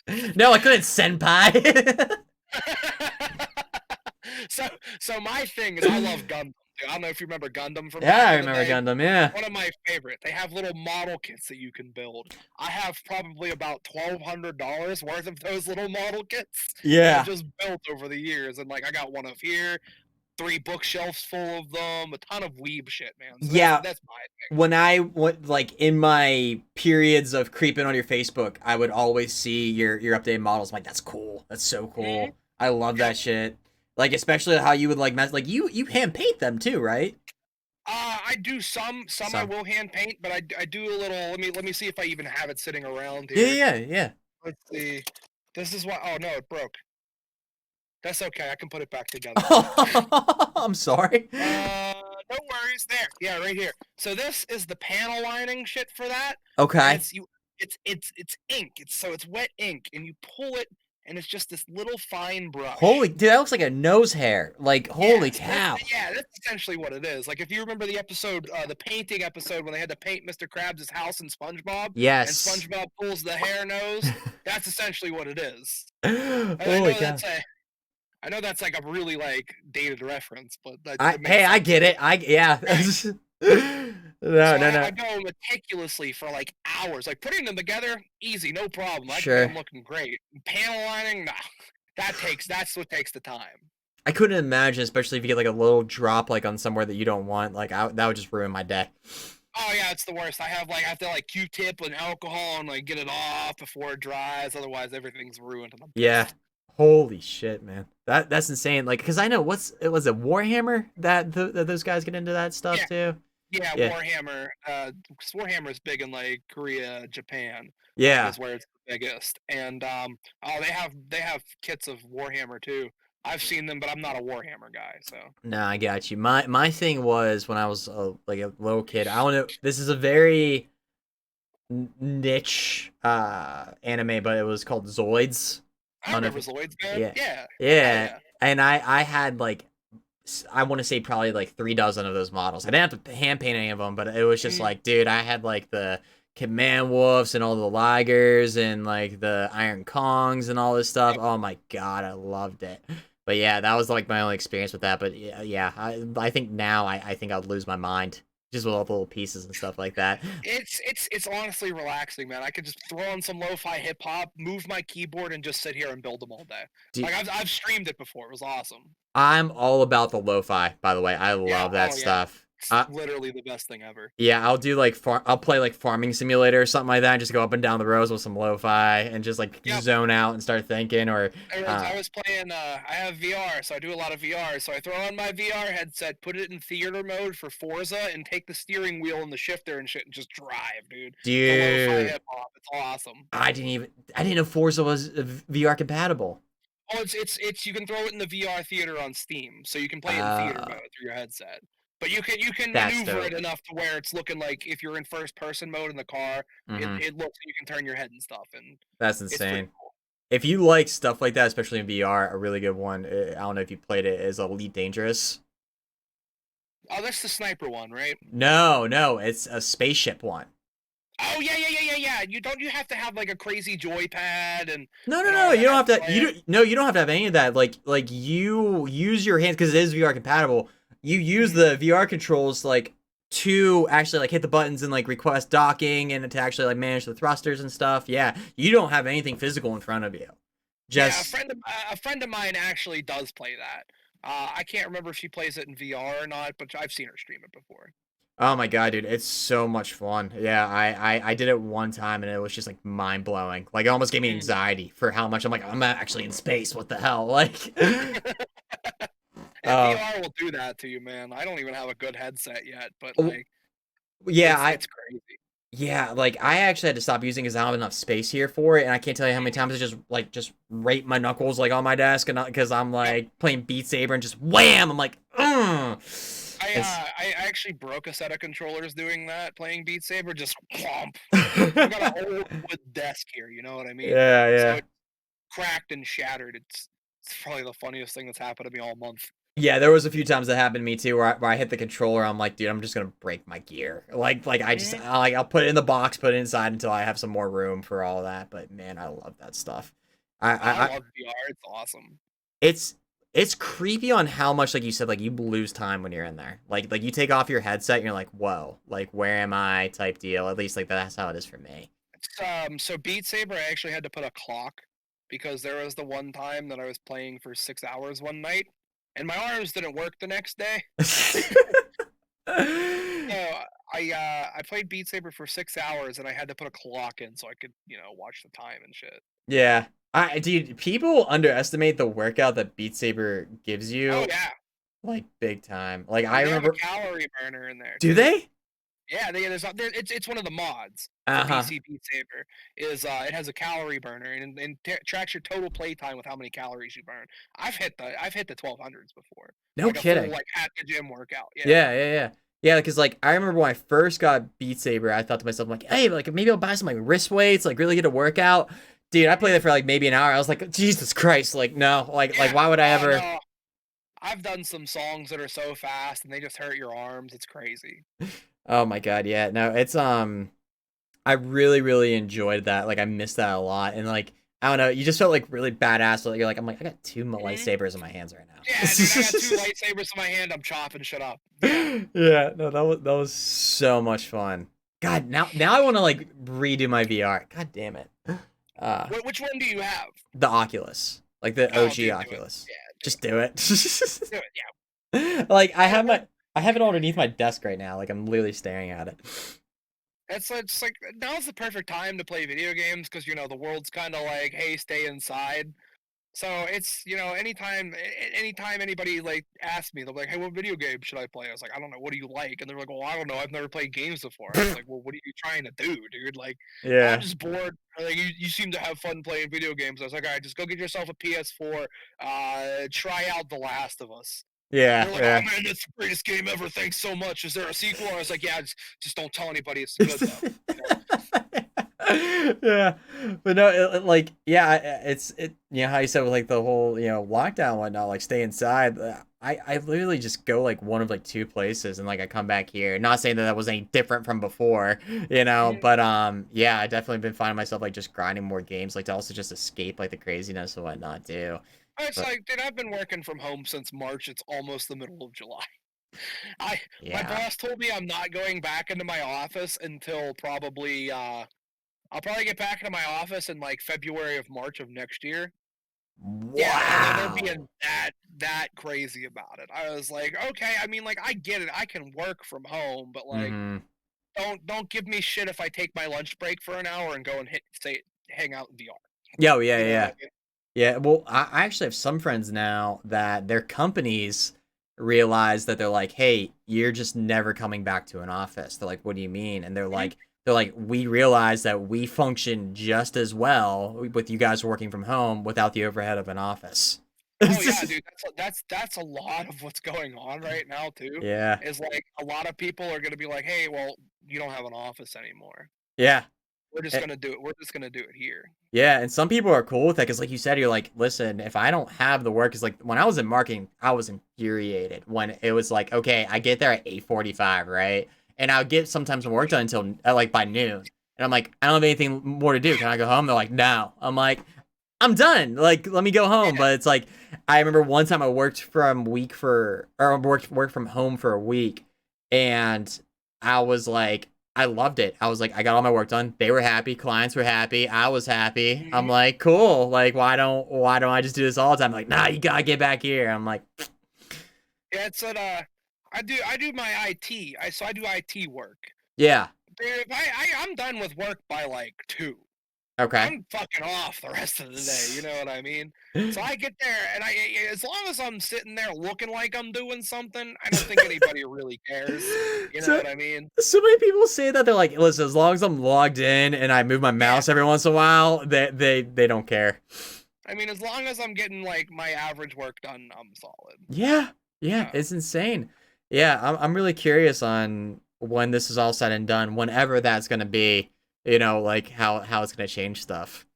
even tell No, I couldn't, senpai. so so my thing is I love Gundam. Dude. I don't know if you remember Gundam from Yeah, back I in the remember day. Gundam. Yeah, One of my favorite. They have little model kits that you can build. I have probably about $1,200 worth of those little model kits that I've yeah, just built over the years. And like I got one of here, 3 bookshelves full of them, a ton of weeb shit, man. So yeah. that's my thing. When I went like in my periods of creeping on your Facebook, I would always see your updated models. I'm like, that's cool. That's so Mhm. cool. I love Yep. that shit. Like especially how you would like mess like you hand paint them too, right? I do some I Some. will hand paint, but I do a little. Let me see if I even have it sitting around Yeah, here. yeah, yeah. Let's see. This is what. Oh no, it broke. That's okay. I can put it back together. I'm sorry. No worries. There. Yeah, right here. So this is the panel lining shit for that, and Okay. it's you. It's ink. It's wet ink, and you pull it, and it's just this little fine Holy, brush. dude, that looks like a nose hair. Like, holy Yes, that's cow. yeah, that's essentially what it is. Like if you remember the episode, the painting episode when they had to paint Mr. Krabs' house in SpongeBob, and Yes. SpongeBob pulls the hair nose. That's essentially what it is. And Holy cow. I know that's like a really like dated reference, but that Hey, makes I sense. get it. Yeah. Right. No, So no, I no. go meticulously for like hours. Like putting them together, easy, no problem. I can get Sure. them looking great. Panel lining, nah. That's what takes the time. I couldn't imagine, especially if you get like a little drop like on somewhere that you don't want. Like, that would just ruin my day. Oh yeah, it's the worst. I have to like Q-tip and alcohol and like get it off before it dries. Otherwise, everything's ruined and I'm Yeah. pissed. Holy shit, man. That's insane. Like, cause I know it was a Warhammer that those guys get into that stuff Yeah, too. yeah. Yeah. Warhammer. 'Cause Warhammer is big in like Korea, Japan. Like Yeah. is where it's the biggest. And oh, they have kits of Warhammer too. I've seen them, but I'm not a Warhammer guy. So No, I got you. My thing was when I was like a little kid. I don't know. This is a very niche anime, but it was called Zoids. I I don't know if remember Zoids, man. yeah, Yeah, hell yeah. yeah. And I had like I want to say probably like 3 dozen of those models. I didn't have to hand paint any of them, but it was just Mm, like, dude, I had like the Command Wolves and all the Ligers and like the Iron Kongs and all this stuff. yep. Oh my god, I loved it. But yeah, that was like my only experience with that. But yeah, yeah, I think now I think I'd lose my mind just with all the little pieces and stuff like that. It's honestly relaxing, man. I could just throw on some lo-fi hip hop, move my keyboard, and just sit here and build them all day. Dude, Like I've streamed it before. It was awesome. I'm all about the lo-fi, by the way. I Yeah. love that Oh yeah. stuff. It's literally the best thing ever. Yeah, I'll do like I'll play like Farming Simulator or something like that, and just go up and down the rows with some lo-fi and just like Yep. zone out and start thinking. Or I was playing. I have VR, so I do a lot of VR. So I throw on my VR headset, put it in theater mode for Forza, and take the steering wheel and the shifter and shit, and just drive, dude. The lo-fi dude, hip hop. It's awesome. I didn't know Forza was VR compatible. Oh, it's you can throw it in the VR theater on Steam, so you can play it in theater Uh, mode through your headset. But you can That's maneuver it dope. enough to where it's looking like if you're in first person mode in the car, it, Hmm. it looks like you can turn your head and stuff, and That's it's pretty insane. cool. If you like stuff like that, especially in VR, a really good one, I don't know if you played it, is Elite Dangerous. Oh, that's the sniper one, right? No, no, it's a spaceship one. Oh yeah, yeah, yeah, yeah, yeah. You have to have like a crazy joypad No, no, and no. all You don't that have to to. play it. No, you don't have to have any of that. Like you use your hands because it is VR compatible. You use Mhm. the VR controls like to actually like hit the buttons and like request docking and to actually like manage the thrusters and stuff. Yeah, you don't have anything physical in front of you. Yeah, Just a friend of mine actually does play that. I can't remember if she plays it in VR or not, but I've seen her stream it before. oh my god, dude, it's so much fun. Yeah, I did it one time and it was just like mind blowing. Like it almost gave me Mm. anxiety for how much I'm like I'm actually in space. What the hell? Like, Yeah, uh, VR will do that to you, man. I don't even have a good headset yet, but oh, like yeah, it's crazy. yeah, like I actually had to stop using because I don't have enough space here for it, and I can't tell you how many times I just rape my knuckles like on my desk, and because I'm Yep. like playing Beat Saber and just wham, I'm like, I it's actually broke a set of controllers doing that, playing Beat Saber, just whomp. I've got an old wood desk here, you know what I mean? yeah, So yeah, it cracked and shattered. It's probably the funniest thing that's happened to me all month. yeah. There was a few times that happened to me too, where I hit the controller, I'm like, dude, I'm just gonna break my gear. Like Mhm. I'll put it in the box, put it inside until I have some more room for all that. But man, I love that stuff. Oh, I I love VR. It's awesome. it's it's creepy on how much like you said like you lose time when you're in there like you take off your headset and you're like whoa like where am I type deal at least like that's how it is for me. So Beat Saber, I actually had to put a clock because there was the one time that I was playing for 6 hours one night, and my arms didn't work the next day. So I played Beat Saber for 6 hours, and I had to put a clock in so I could watch the time and shit. Yeah, I dude, people underestimate the workout that Beat Saber gives Oh you yeah, like big time. Like I dude, they have a remember, calorie burner in there do too. they? Yeah, it's one of the mods for Uh-huh. PC Beat Saber. Is it has a calorie burner and tracks your total play time with how many calories you burn. I've hit the 1200s before, No like a full kidding. like at the gym workout. Yeah. Yeah, yeah, yeah. Yeah, because like I remember when I first got Beat Saber, I thought to myself, like, hey, like maybe I'll buy some like wrist weights, like really get a workout. Dude, I played it Mhm. for like maybe an hour. I was like, Jesus Christ, like no, like Yeah. why would I Oh ever? no, I've done some songs that are so fast and they just hurt your arms. It's crazy. Oh my god, yeah. No, it's I really, really enjoyed that. Like I missed that a lot. And like, I don't know, you just felt like really badass. Like, you're like, I'm like, I got two Mhm. lightsabers in my hands right Yeah, dude, I got two now. lightsabers in my hand. I'm chopping shit up. Yeah. Yeah, no, that was so much fun. God, now I want to like redo my VR. God damn it. Uh, Which one do you have? the Oculus, like the Oh, OG dude, do it. Oculus. Yeah, do Just it. do it. Do it. Yeah. Like We're I have it underneath my desk right now. Like I'm literally staring at it. it's like now's the perfect time to play video games because the world's kind of like, hey, stay inside. So it's anytime anybody like asks me, they're like, hey, what video game should I play? I was like, I don't know, what do you like? And they're like, well, I don't know, I've never played games before. I was like, well, what are you trying to do, dude? Like, I'm Yeah. just bored. Like, you seem to have fun playing video games. I was like, all right, just go get yourself a PS4. Try out The Last of Us. And Yeah, they're like, oh yeah. man, that's the greatest game ever. Thanks so much. Is there a sequel? And I was like, yeah, just don't tell anybody. It's good though. Yeah, but no, like, yeah, you know how you said with like the whole lockdown and whatnot, like stay inside. I literally just go like one of like two places and like I come back here. Not saying that that was any different from before, Mhm. but yeah, I definitely been finding myself like just grinding more games, like to also just escape like the craziness and whatnot too. It's But like, dude, I've been working from home since March. It's almost the middle of July. I My yeah, boss told me I'm not going back into my office until probably I'll probably get back into my office in like February of March of next year. Yeah, and they're wow. being that crazy about it. I was like, okay, I mean, like, I get it. I can work from home, but like, Mm-hmm. don't give me shit if I take my lunch break for an hour and go and hang out in VR. Yeah, yeah, You know what I yeah. mean? Yeah, well, I actually have some friends now that their companies realize that they're like, "Hey, you're just never coming back to an office." They're like, "What do you mean?" And Mhm. they're like, "We realize that we function just as well with you guys working from home without the overhead of an office." Oh yeah, dude, that's a lot of what's going on right now too. Yeah. Is like a lot of people are gonna be like, hey, well, you don't have an office anymore. Yeah. We're just Eh, gonna do it. We're just gonna do it here. yeah, and some people are cool with that because, like you said, you're like, listen, if I don't have the work, because like when I was in marketing, I was infuriated when it was like, okay, I get there at 8:45, right, and I'll get sometimes my work done until like by noon, and I'm like, I don't have anything more to do. Can I go home? They're like, no. I'm like, I'm done. Like, let me go home. Yeah. But it's like, I remember one time I worked from week for, or worked from home for a week, and I was like, I loved it. I was like, I got all my work done. They were happy. Clients were happy. I was happy. I'm Mhm. like, cool. Like, why don't I just do this all the time? Like, nah, you gotta get back here. I'm like, Yeah, it's at I do my IT. I do IT work. yeah, Dude, if I'm done with work by like 2. okay. I'm fucking off the rest of the day, you know what I mean? So I get there and as long as I'm sitting there looking like I'm doing something, I don't think anybody really cares. You know So what I mean? so many people say that they're like, listen, as long as I'm logged in and I move my Yeah. mouse every once in a while, they don't care. I mean, as long as I'm getting like my average work done, I'm solid. Yeah, yeah, Uh, it's insane. Yeah, I'm really curious on when this is all said and done, whenever that's gonna be. Like how it's gonna change stuff.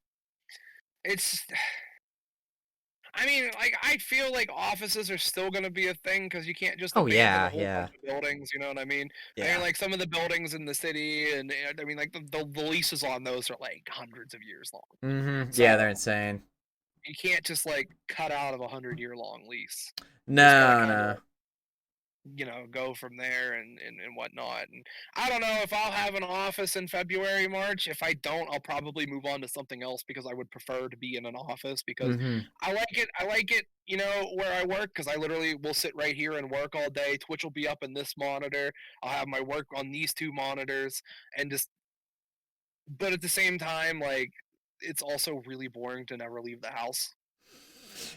it's I mean, like I feel like offices are still going to be a thing because you can't just Oh abandon a yeah, whole bunch yeah, of buildings. You know what I mean? I mean, yeah. like some of the buildings in the city, and I mean, like the leases on those are like hundreds of years long. Yeah, So they're insane. you can't just like cut out of a 100-year long lease. You just got to No, kind of no. go from there and whatnot. And I don't know if I'll have an office in February, March. If I don't, I'll probably move on to something else because I would prefer to be in an office because Mm-hmm. I like it. I like it, where I work because I literally will sit right here and work all day. Twitch will be up in this monitor. I'll have my work on these two monitors and just. But at the same time, like it's also really boring to never leave the house.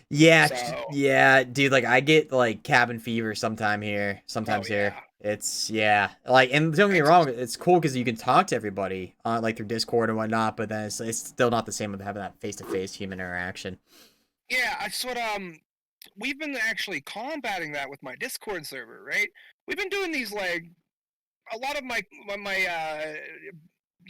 Yeah, So, yeah, dude. Like I get like cabin fever oh sometimes here. yeah, It's yeah, like and don't get me it's wrong, it's cool because you can talk to everybody on like through Discord and whatnot, but then it's still not the same with having that face to face human interaction. yeah. That's what we've been actually combating that with my Discord server, right? We've been doing these like a lot of my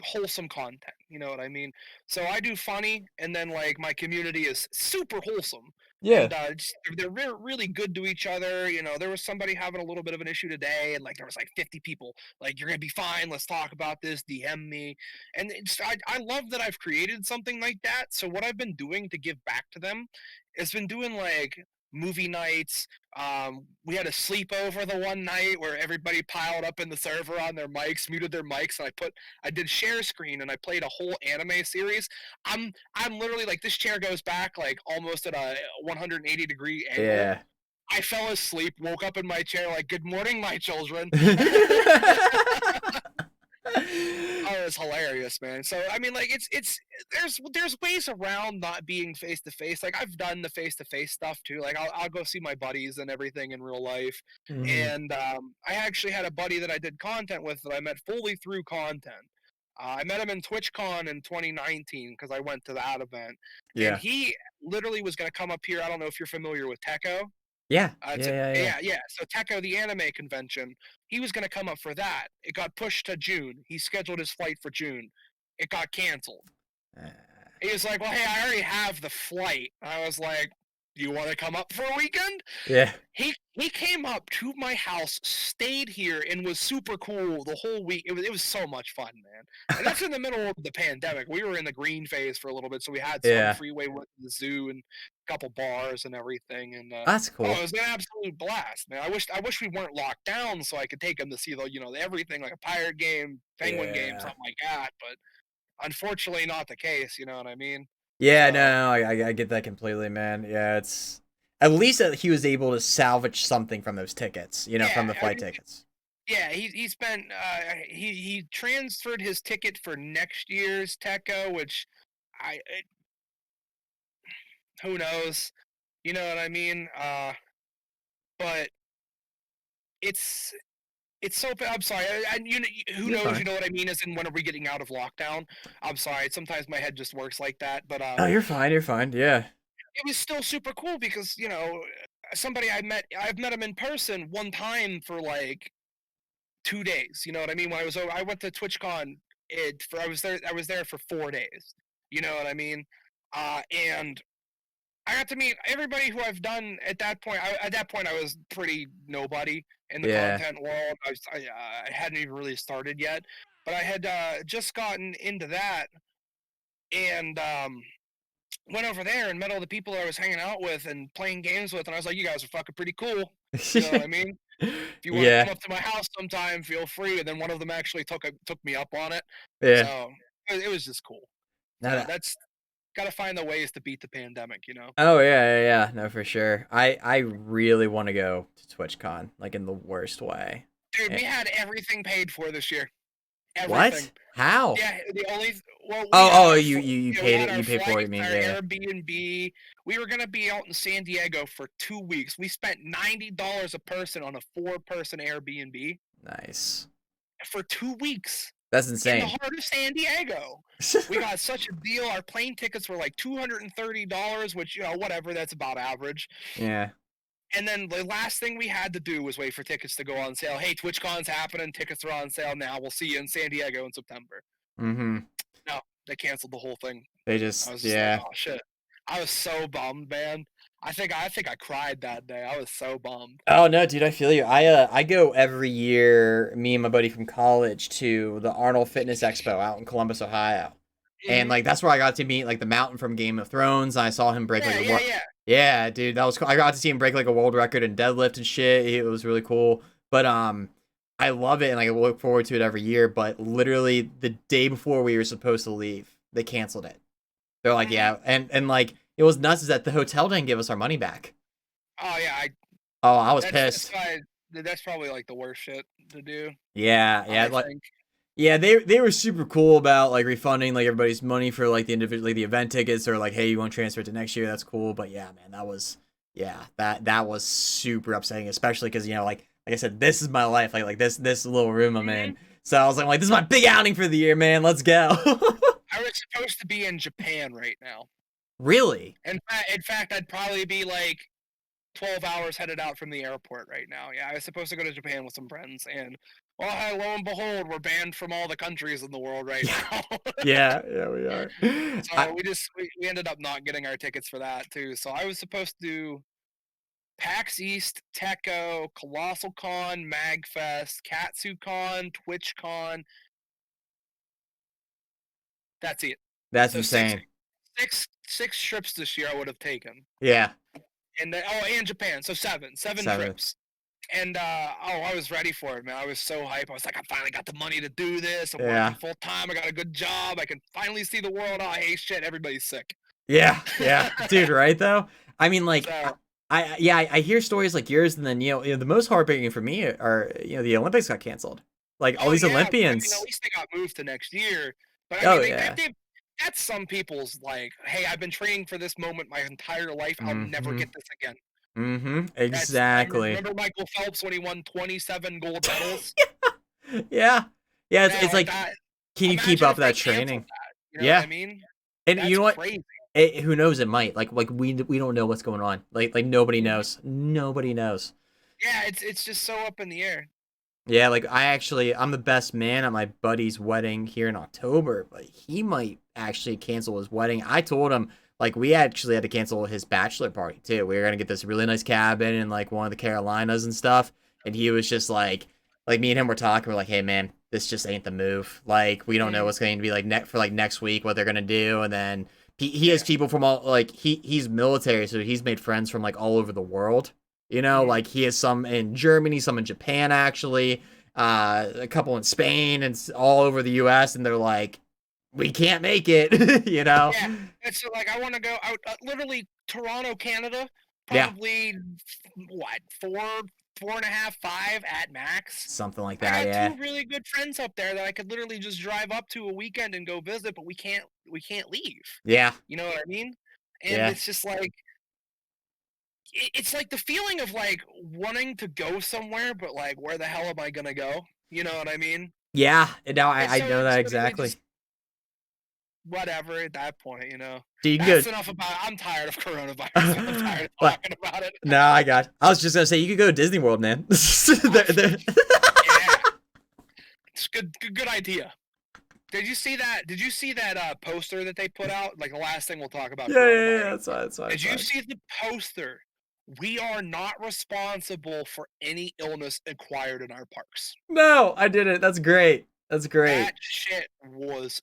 wholesome content. You know what I mean? So I do funny, and then like my community is super wholesome, Yeah. and they're really good to each other. There was somebody having a little bit of an issue today, and like there was like 50 people. Like you're gonna be fine. Let's talk about this. DM me, and I love that I've created something like that. So what I've been doing to give back to them has been doing like movie nights. We had a sleepover the one night where everybody piled up in the server on their mics, muted their mics, and I did share screen and I played a whole anime series. I'm literally like this chair goes back like almost at a 180-degree angle. Yeah. I fell asleep, woke up in my chair like, "Good morning, my children." Oh, it's hilarious, man. So I mean, like, it's there's ways around not being face to face. Like I've done the face to face stuff too. Like I'll go see my buddies and everything in real life. Mhm. And I actually had a buddy that I did content with that I met fully through content. I met him in TwitchCon in 2019 because I went to that event, and Yeah. he literally was going to come up here. I don't know if you're familiar with Techo. Yeah. It's Yeah. Yeah. Yeah. yeah. So Techo, the anime convention, he was going to come up for that. It got pushed to June. He scheduled his flight for June. It got canceled. Uh, He was like, "Well, hey, I already have the flight." I was like, "You want to come up for a weekend?" yeah. He came up to my house, stayed here, and was super cool the whole week. It was so much fun, man. And that's in the middle of the pandemic. We were in the green phase for a little bit, so we had some Yeah. freeway, went to the zoo and a couple bars and everything. And That's oh, it cool. was an absolute blast, man. I wish we weren't locked down so I could take him to see everything like a pirate game, penguin game, Yeah. something like that. But unfortunately, not the case. You know what I mean? Yeah, So no, I get that completely, man. Yeah, it's at least that he was able to salvage something from those tickets, yeah, from the I flight mean, tickets. yeah, he spent he transferred his ticket for next year's Techo, which who knows, you know what I mean? But it's it's so I'm sorry, who You're knows? fine. You know what I mean? As in, when are we getting out of lockdown? I'm sorry, sometimes my head just works like that. But Oh, you're fine. You're fine. Yeah. it was still super cool because, somebody I've met him in person one time for like 2 days, you know what I mean? When I went to TwitchCon, I was there for 4 days. You know what I mean? And I got to meet everybody who I've done at that point. At that point, I was pretty nobody in the Yeah. content world. I hadn't even really started yet, but I had just gotten into that and went over there and met all the people I was hanging out with and playing games with, and I was like, "You guys are fucking pretty cool." You know what I mean? If you want to Yeah. come up to my house sometime, feel free. And then one of them actually took me up on it, Yeah. so it was just cool. Now So that that's gotta find the ways to beat the pandemic, you know. Oh yeah, yeah, yeah. No, for sure. I really want to go to TwitchCon, like in the worst way. Dude, Eh, we had everything paid for this year. Everything. what? How? Yeah, the only well, we Oh, had oh, our you we paid had it. our You paid for it. flights, You mean? our Yeah. Airbnb. We were gonna be out in San Diego for 2 weeks. We spent $90 a person on a 4-person Airbnb Nice. for 2 weeks That's in the insane. heart of San Diego. We got such a deal. Our plane tickets were like $230, which whatever, that's about average. Yeah. And then the last thing we had to do was wait for tickets to go on sale. Hey, TwitchCon's happening. Tickets are on sale now. We'll see you in San Diego in September. Mm-hmm. No, they canceled the whole thing. They I just was just like, yeah. oh shit. I was so bummed, man. I think I cried that day. I was so bummed. Oh no, dude, I feel you. I go every year, me and my buddy from college, to the Arnold Fitness Expo out in Columbus, Ohio. And Hmm. like that's where I got to meet like the Mountain from Game of Thrones. I saw him break like Yeah, a yeah, world. yeah. Yeah, dude, that was cool. I got to see him break like a world record in deadlift and shit. It was really cool. But I love it and like I look forward to it every year. But literally the day before we were supposed to leave, they canceled it. They're like, Hmm. yeah, and like it was nuts is that the hotel didn't give us our money back. Oh yeah, Oh, I was that's pissed. why that's probably like the worst shit to do. Yeah, yeah, I like think. yeah, they were super cool about like refunding like everybody's money for like the individual like the event tickets or like hey you want to transfer it to next year, that's cool. But yeah, man, that was yeah that was super upsetting, especially because like I said, this is my life, like this little room I'm Hmm. in. So I was like this is my big outing for the year, man. Let's go. I was supposed to be in Japan right now. Really? In fact, I'd probably be like 12 hours headed out from the airport right now. Yeah, I was supposed to go to Japan with some friends, and well, hi, lo and behold, we're banned from all the countries in the world right Yeah, now. yeah, we are. I So we ended up not getting our tickets for that too. So I was supposed to do PAX East, Techo, Colossal Con, Magfest, KatsuCon, TwitchCon. That's it. that's So six insane. six six trips this year I would have taken, Yeah, and then, and Japan, so seven 7. trips. And I was ready for it, man. I was so hyped. I was like, I finally got the money to do this. I'm working Yeah, full time. I got a good job. I can finally see the world. Oh, hey, shit, everybody's sick. yeah, dude. Right though. I mean, like, So yeah, I hear stories like yours, and then the most heartbreaking for me are the Olympics got canceled. Like all oh these yeah, I mean, at Olympians. least they got moved to next year. But I Oh mean, yeah. that's some people's like, hey, I've been training for this moment my entire life. I'll never Mm-hmm. get this again. Mm-hmm. I Exactly. remember Michael Phelps when he won 27 gold medals. Yeah. Yeah. Yeah, It's like like, that. can you keep Imagine up if they that canceled training? that. You know what I Yeah. mean? And you That's know what? crazy. Who knows? It might. Like we don't know what's going on. Like nobody Mhm. knows. Nobody knows. Yeah, it's just so up in the air. Yeah, like I'm the best man at my buddy's wedding here in October, but he might actually cancel his wedding. I told him like we actually had to cancel his bachelor party too. We were gonna get this really nice cabin in like one of the Carolinas and stuff, and he was just like me and him were talking. We're like, hey man, this just ain't the move. Like we don't know Mm, what's going to be like for like next week what they're gonna do, and then he has yeah. people from all like he's military, so he's made friends from like all over the world. Mhm. Like he has some in Germany, some in Japan, actually, a couple in Spain, and all over the U.S. And they're like, we can't make it, you know? Yeah. And so like I want to go out literally Toronto, Canada, Yeah, probably what, 4.5, 5 at max. something like I that. got Yeah, two really good friends up there that I could literally just drive up to a weekend and go visit, but we can't leave. yeah, You know what I mean? And yeah, it's just like it's like the feeling of like wanting to go somewhere, but like where the hell am I gonna go? You know what I mean? yeah. And now And I so know that it's literally exactly. just whatever at that point, you know. Dude, you can That's go. enough about it. I'm tired of coronavirus. I'm tired of What? talking about it. No, I got. I was just gonna say you could go to Disney World, man. Yeah, it's good idea. Did you see that? Did you see that poster that they put out? Like the last thing we'll talk about Yeah. coronavirus. That's fine. That's fine. Did That's you fine. see the poster? We are not responsible for any illness acquired in our parks. No, I did it. That's great. That's great. That shit was.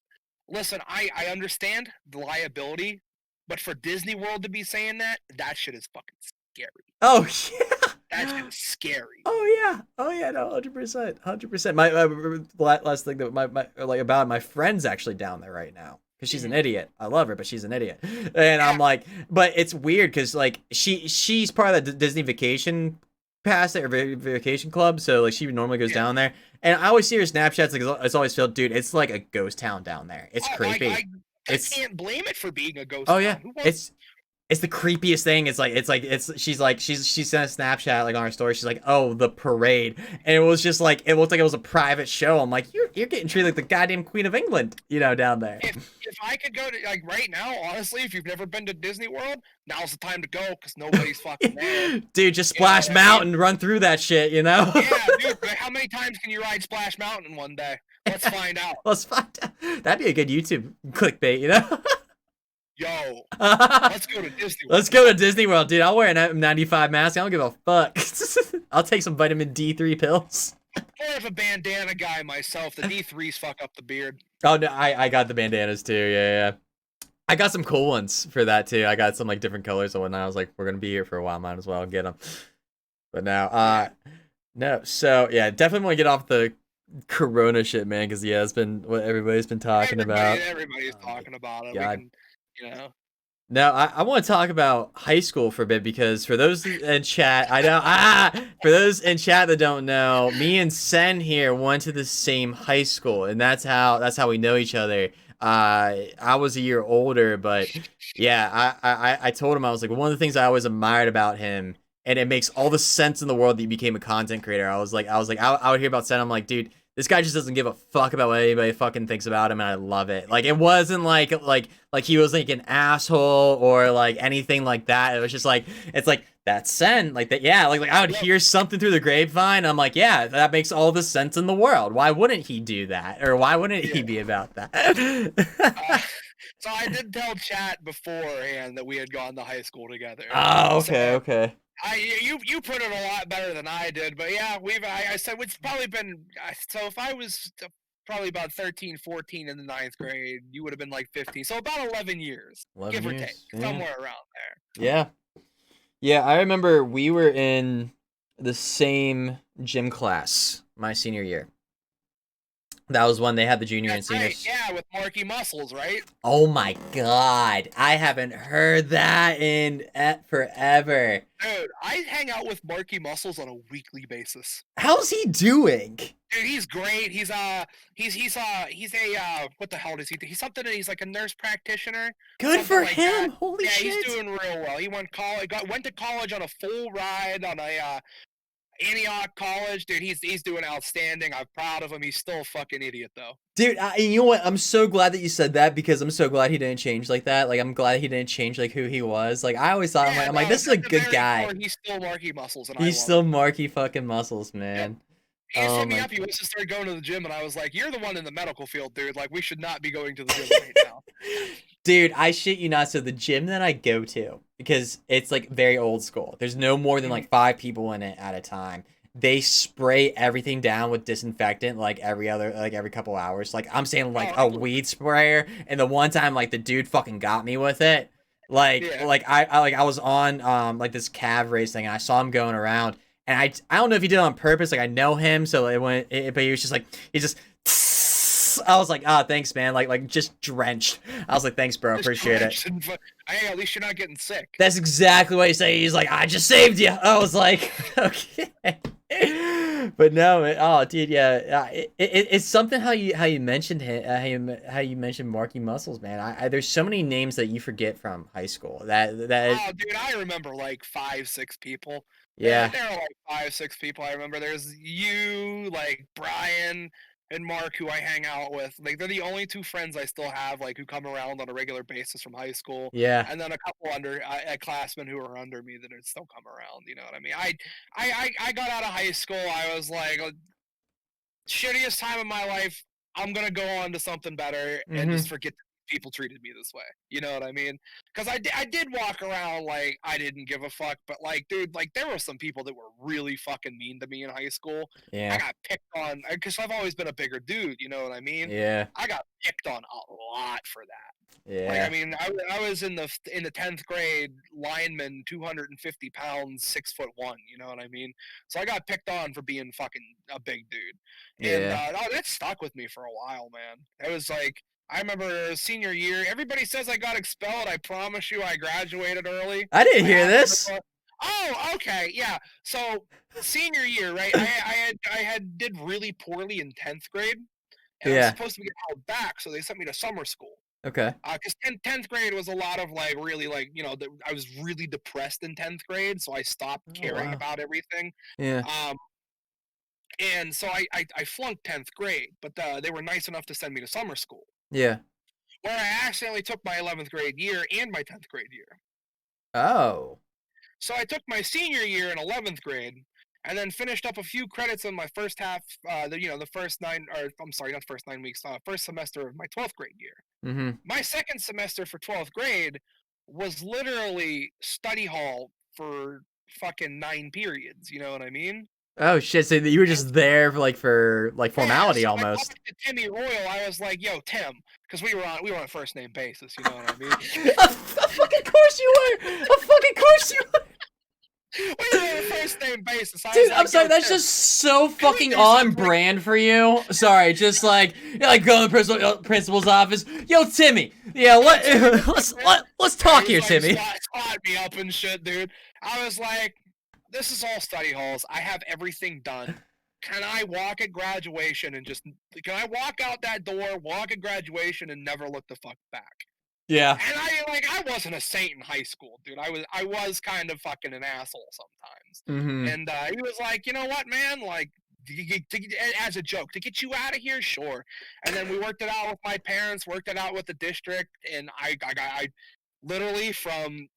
Listen, I understand the liability, but for Disney World to be saying that, that shit is fucking scary. Oh That shit yeah. is scary. Oh yeah. Oh yeah. No, 100%. 100%. My last thing that my like about my friend's actually down there right now because she's an idiot. I love her, but she's an idiot. And Yeah. I'm like, but it's weird because like she's part of the Disney Vacation Pass or Vacation Club, so like she normally goes down there. And I always see her Snapchats. Like it's always filled, dude. It's like a ghost town down there. It's Oh, creepy. I It's can't blame it for being a ghost oh yeah. town. Who wants? It's the creepiest thing. She sent a Snapchat like on her story. She's like, oh, the parade, and it was just like it looked like it was a private show. I'm like, you're getting treated like the goddamn Queen of England, down there. If I could go to like right now, honestly, if you've never been to Disney World, now's the time to go because nobody's fucking there. Dude, just Splash Mountain, run through that shit, Yeah, dude. How many times can you ride Splash Mountain in one day? Let's find out. Let's find out. That'd be a good YouTube clickbait, Yo, let's go to Disney World. Let's go to Disney World, dude. I'll wear an N95 mask. I don't give a fuck. I'll take some vitamin D3 pills. More of a bandana guy myself. The D3s fuck up the beard. Oh no, I got the bandanas too. Yeah. I got some cool ones for that too. I got some like different colors and whatnot. I was like, we're gonna be here for a while, might as well get them. But now, no. So yeah, definitely want to get off the Corona shit, man. Because yeah, it's been what everybody's been talking about. Everybody's talking about it. God. We can, Now, I want to talk about high school for a bit because for those in chat, for those in chat that don't know, me and Sen here went to the same high school, and that's how we know each other. I was a year older, but yeah, I told him I was like one of the things I always admired about him, and it makes all the sense in the world that you became a content creator. I would hear about Sen. I'm like, dude, this guy just doesn't give a fuck about what anybody fucking thinks about him, and I love it. Like, it wasn't like he was like an asshole or like anything like that. It was just like, it's like, that's Sen. Like that, yeah. Like I would hear something through the grapevine. I'm like, yeah, that makes all the sense in the world. Why wouldn't he do that? Or why wouldn't he be about that? So I did tell chat beforehand that we had gone to high school together. Oh, okay, so, okay. You put it a lot better than I did, but yeah, I said it's probably been, so if I was probably about 13, 14 in the 9th grade, you would have been like 15, so about 11 years, 11 give years, or take, yeah. somewhere around there. Yeah, I remember we were in the same gym class my senior year. That was when they had the junior and seniors. Right. Yeah, with Marky Muscles, right? Oh my god, I haven't heard that in forever. Dude, I hang out with Marky Muscles on a weekly basis. How's he doing? Dude, he's great. He's a what the hell does he do? He's something. He's like a nurse practitioner. Good for like him. That. Holy shit. Yeah, he's doing real well. He went to college on a full ride on a Antioch College. Dude, he's doing outstanding. I'm proud of him. He's still a fucking idiot though. Dude, you know what? I'm so glad that you said that because I'm so glad he didn't change like that. Like, I'm glad he didn't change like who he was. Like, I always thought, I'm like, this is a good guy. He's still Marky Muscles, and he's still Marky fucking Muscles, man. Yep. He just hit me up. He wants to start going to the gym, and I was like, "You're the one in the medical field, dude. Like, we should not be going to the gym right now." Dude, I shit you not. So the gym that I go to, because it's like very old school. There's no more than like 5 people in it at a time. They spray everything down with disinfectant like every couple hours. Like, I'm saying like a weed sprayer. And the one time like the dude fucking got me with it. Like I was on like this cav race thing, and I saw him going around, and I don't know if he did it on purpose. Like, I know him, so but he was just like, he just. I was like, thanks, man. Like just drenched. I was like, thanks, bro. Appreciate it. Hey, at least you're not getting sick. That's exactly what he said. He's like, I just saved you. I was like, okay. But no, dude, yeah. It's something how you mentioned him, how you mentioned Marky Muscles, man. There's so many names that you forget from high school. Oh, dude, I remember like 5, 6 people. Yeah. There are like 5, 6 people I remember. There's you, like Brian. and Mark, who I hang out with. Like they're the only two friends I still have, like who come around on a regular basis from high school. Yeah. And then a couple classmen who are under me that are still come around. You know what I mean? I got out of high school. I was like, shittiest time of my life. I'm gonna go on to something better and Mm-hmm. just forget that people treated me this way. You know what I mean? Because I did walk around like I didn't give a fuck, but like, dude, like there were some people that were really fucking mean to me in high school. I Yeah. got picked on because I've always been a bigger dude. You know what I mean? Yeah. I got picked on a lot for that. Like I Yeah. mean, I was in the 10th grade, lineman, 250 pounds, 6'1". You know what I mean? So I got picked on for being fucking a big dude, and Yeah. that stuck with me for a while, man. It was like I remember senior year. Everybody says I got expelled. I promise you, I graduated early. I didn't I hear asked this. oh, okay, yeah. So senior year, right? I had did really poorly in 10th grade, and I was Yeah. supposed to get held back, so they sent me to summer school. Okay. Because 10th grade was a lot of like really like I was really depressed in 10th grade, so I stopped Oh caring wow. about everything. Yeah. Um, and so I flunked 10th grade, but they were nice enough to send me to summer school, Yeah. where I accidentally took my 11th grade year and my 10th grade year. Oh. So I took my senior year in 11th grade, and then finished up a few credits on my first half, the first nine, or I'm sorry, not the first 9 weeks, first semester of my 12th grade year. Mm-hmm. My second semester for 12th grade was literally study hall for fucking 9 periods. You know what I mean? Oh shit! So you were just there for Yeah. formality So I almost. talked to Timmy Royal. I was like, "Yo, Tim," because we were on first name basis. You know what I mean? A fucking course you were. A fucking course you were. We were on a first name basis. I was Dude, I'm like, sorry. "Yo, That's Tim, just so can we fucking do on something?" brand for you. Sorry, just like go in the principal's office. Yo, Timmy. Yeah, Yo, Timmy, let's yeah, talk he was here, like Timmy. squat me up and shit, dude. I was like, "This is all study halls. I have everything done. Can I walk at graduation and just can I walk out that door, walk at graduation, and never look the fuck back?" Yeah. And I wasn't a saint in high school, dude. I was kind of fucking an asshole sometimes. Mm-hmm. And he was like, "You know what, man? Like, as a joke, to get you out of here, sure." And then we worked it out with my parents, worked it out with the district, and I literally from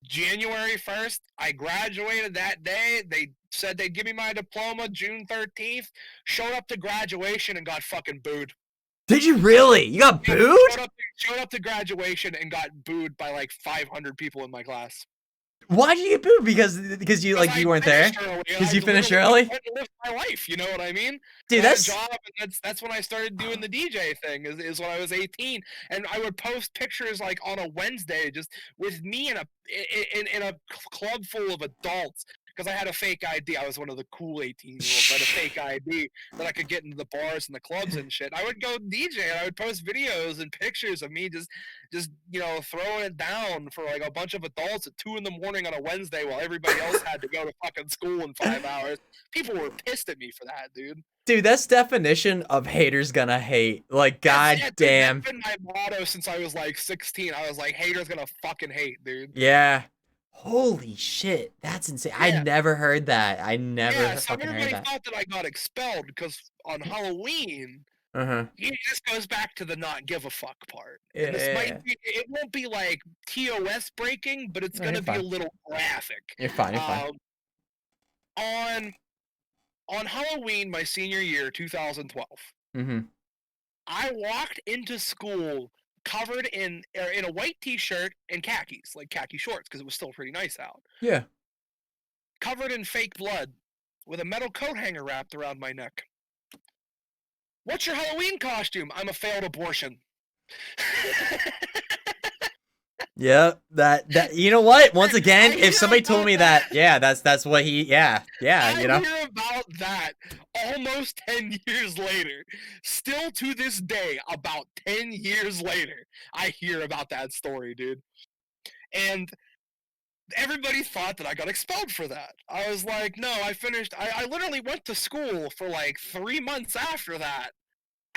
January 1st, I graduated that day. They said they'd give me my diploma June 13th. Showed up to graduation and got fucking booed. Did you really? You got Yeah, booed? showed up to graduation and got booed by like 500 people in my class. Why did you get booed? Because you Because you I weren't there? finished early and Because I you finished literally early? went to live my life. You know what I mean? Dude, Got a that's job, and that's when I started doing the DJ thing. Is when I was 18, and I would post pictures like on a Wednesday, just with me in a club full of adults. Because I had a fake ID. I was one of the cool 18-year-olds. I had a fake ID that I could get into the bars and the clubs and shit. I would go DJ and I would post videos and pictures of me just throwing it down for like a bunch of adults at 2 in the morning on a Wednesday while everybody else had to go to fucking school in 5 hours. People were pissed at me for that, dude. dude, that's definition of haters gonna hate. Like, That's god yeah, dude. That's damn. been my motto since I was like 16. I was like, haters gonna fucking hate, dude. Yeah. Holy shit. That's insane. I Yeah, never heard that. I yeah. never So fucking heard everybody that. thought that I got expelled because on Halloween, Uh-huh. this goes back to the not give a fuck part. Yeah, And this yeah, might yeah. be, it won't be like TOS breaking, but it's No, you're gonna be a fine. little graphic. You're fine, you're fine. Um, on on Halloween, my senior year, 2012, Mm-hmm. I walked into school covered in a white T-shirt and khakis, like khaki shorts, because it was still pretty nice out. Yeah. Covered in fake blood, with a metal coat hanger wrapped around my neck. What's your Halloween costume? I'm a failed abortion. Yeah, that you know what? Once again, I if hear somebody told about me that. that, yeah, that's what he yeah, I you know. hear about that almost 10 years later. Still to this day, about 10 years later, I hear about that story, dude. And everybody thought that I got expelled for that. I was like, no, I literally went to school for like 3 months after that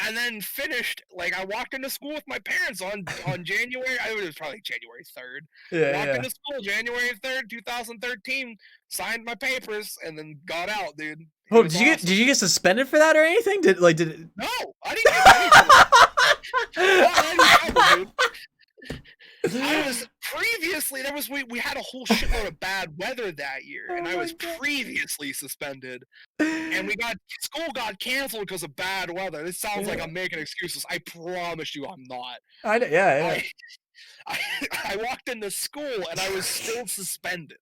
and then finished like I walked into school with my parents on January. I it was probably January 3rd. Yeah, Walked yeah. into school January 3rd, 2013. Signed my papers and then got out, dude. It Oh, was awesome. did you get suspended for that or anything? Did it? No, I didn't get any trouble. Not any trouble, dude. I was previously there was we had a whole shitload of bad weather that year, and Oh I my was previously suspended. And god. we got school got canceled because of bad weather. This sounds like Yeah. I'm making excuses. I promise you, I'm not. Yeah, yeah. I I, I walked into school and I was still suspended.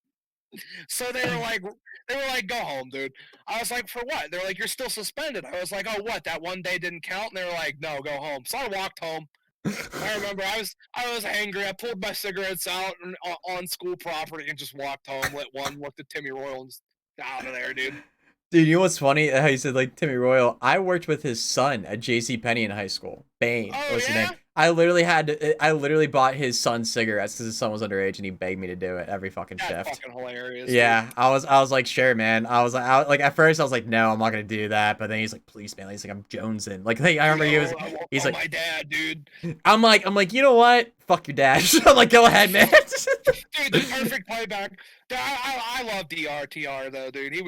So they were like, go home, dude. I was like, for what? They're like, you're still suspended. I was like, oh, what? That one day didn't count? And they were like, no, go home. So I walked home. I remember I was angry. I pulled my cigarettes out on school property and just walked home. Lit one, looked at Timmy Royal, and just out of there, dude. Dude, you know what's funny? How you said like Timmy Royal. I worked with his son at J.C. Penney in high school. Bane Oh was his name. yeah, I literally bought his son cigarettes because his son was underage and he begged me to do it every fucking that's shift. fucking hilarious, dude. Yeah, I was like, sure, man. Like at first I was like, no, I'm not gonna do that. But then he's like, please, man. He's like, I'm jonesing. Like, I remember I won't he's tell like, my dad, dude. I'm like, you know what? Fuck your dad. I'm like, go ahead, man. Dude, the perfect playback. Dude, I love DRTR though, dude. He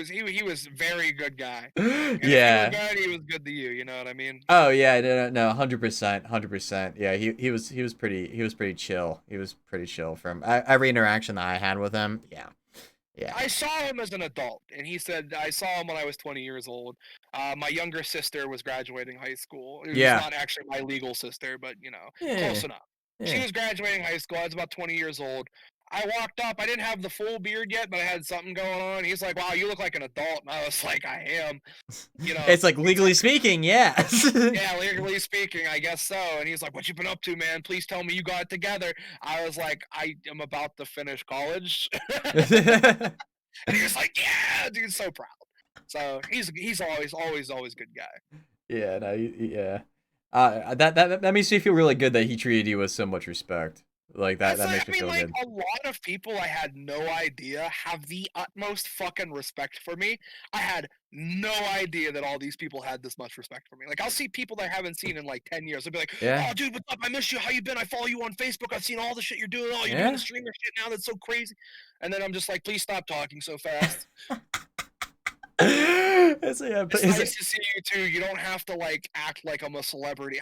was very good guy. And if you were Yeah. good, he was good to you. You know what I mean? Oh yeah, no, 100%, 100%. Yeah, he was pretty chill. He was pretty chill from every interaction that I had with him. Yeah, yeah, I saw him as an adult, and he said I saw him when I was 20 years old. My younger sister was graduating high school. It was yeah, not actually my legal sister, but yeah, close enough. She yeah. was graduating high school. I was about 20 years old. I walked up. I didn't have the full beard yet, but I had something going on. He's like, "Wow, you look like an adult," and I was like, "I am." You know, It's like he's legally like, speaking, yeah. "Yeah, legally speaking, I guess so." And he's like, "What you been up to, man? Please tell me you got it together." I was like, "I am about to finish college." And he was like, "Yeah, dude, so proud." So he's always good guy. Yeah, no, yeah. That makes me feel really good that he treated you with so much respect. Like That's that like, makes I me mean, feel like good. a lot of people I had no idea have the utmost fucking respect for me. I had no idea that all these people had this much respect for me. Like I'll see people that I haven't seen in like 10 years. I'll be like, Yeah, "Oh, dude, what's up? I miss you. How you been? I follow you on Facebook. I've seen all the shit you're doing. Oh, you're doing the yeah. streamer shit now. That's so crazy." And then I'm just like, "Please stop talking so fast." Yeah, but It's nice to see you too. You don't have to like act like I'm a celebrity.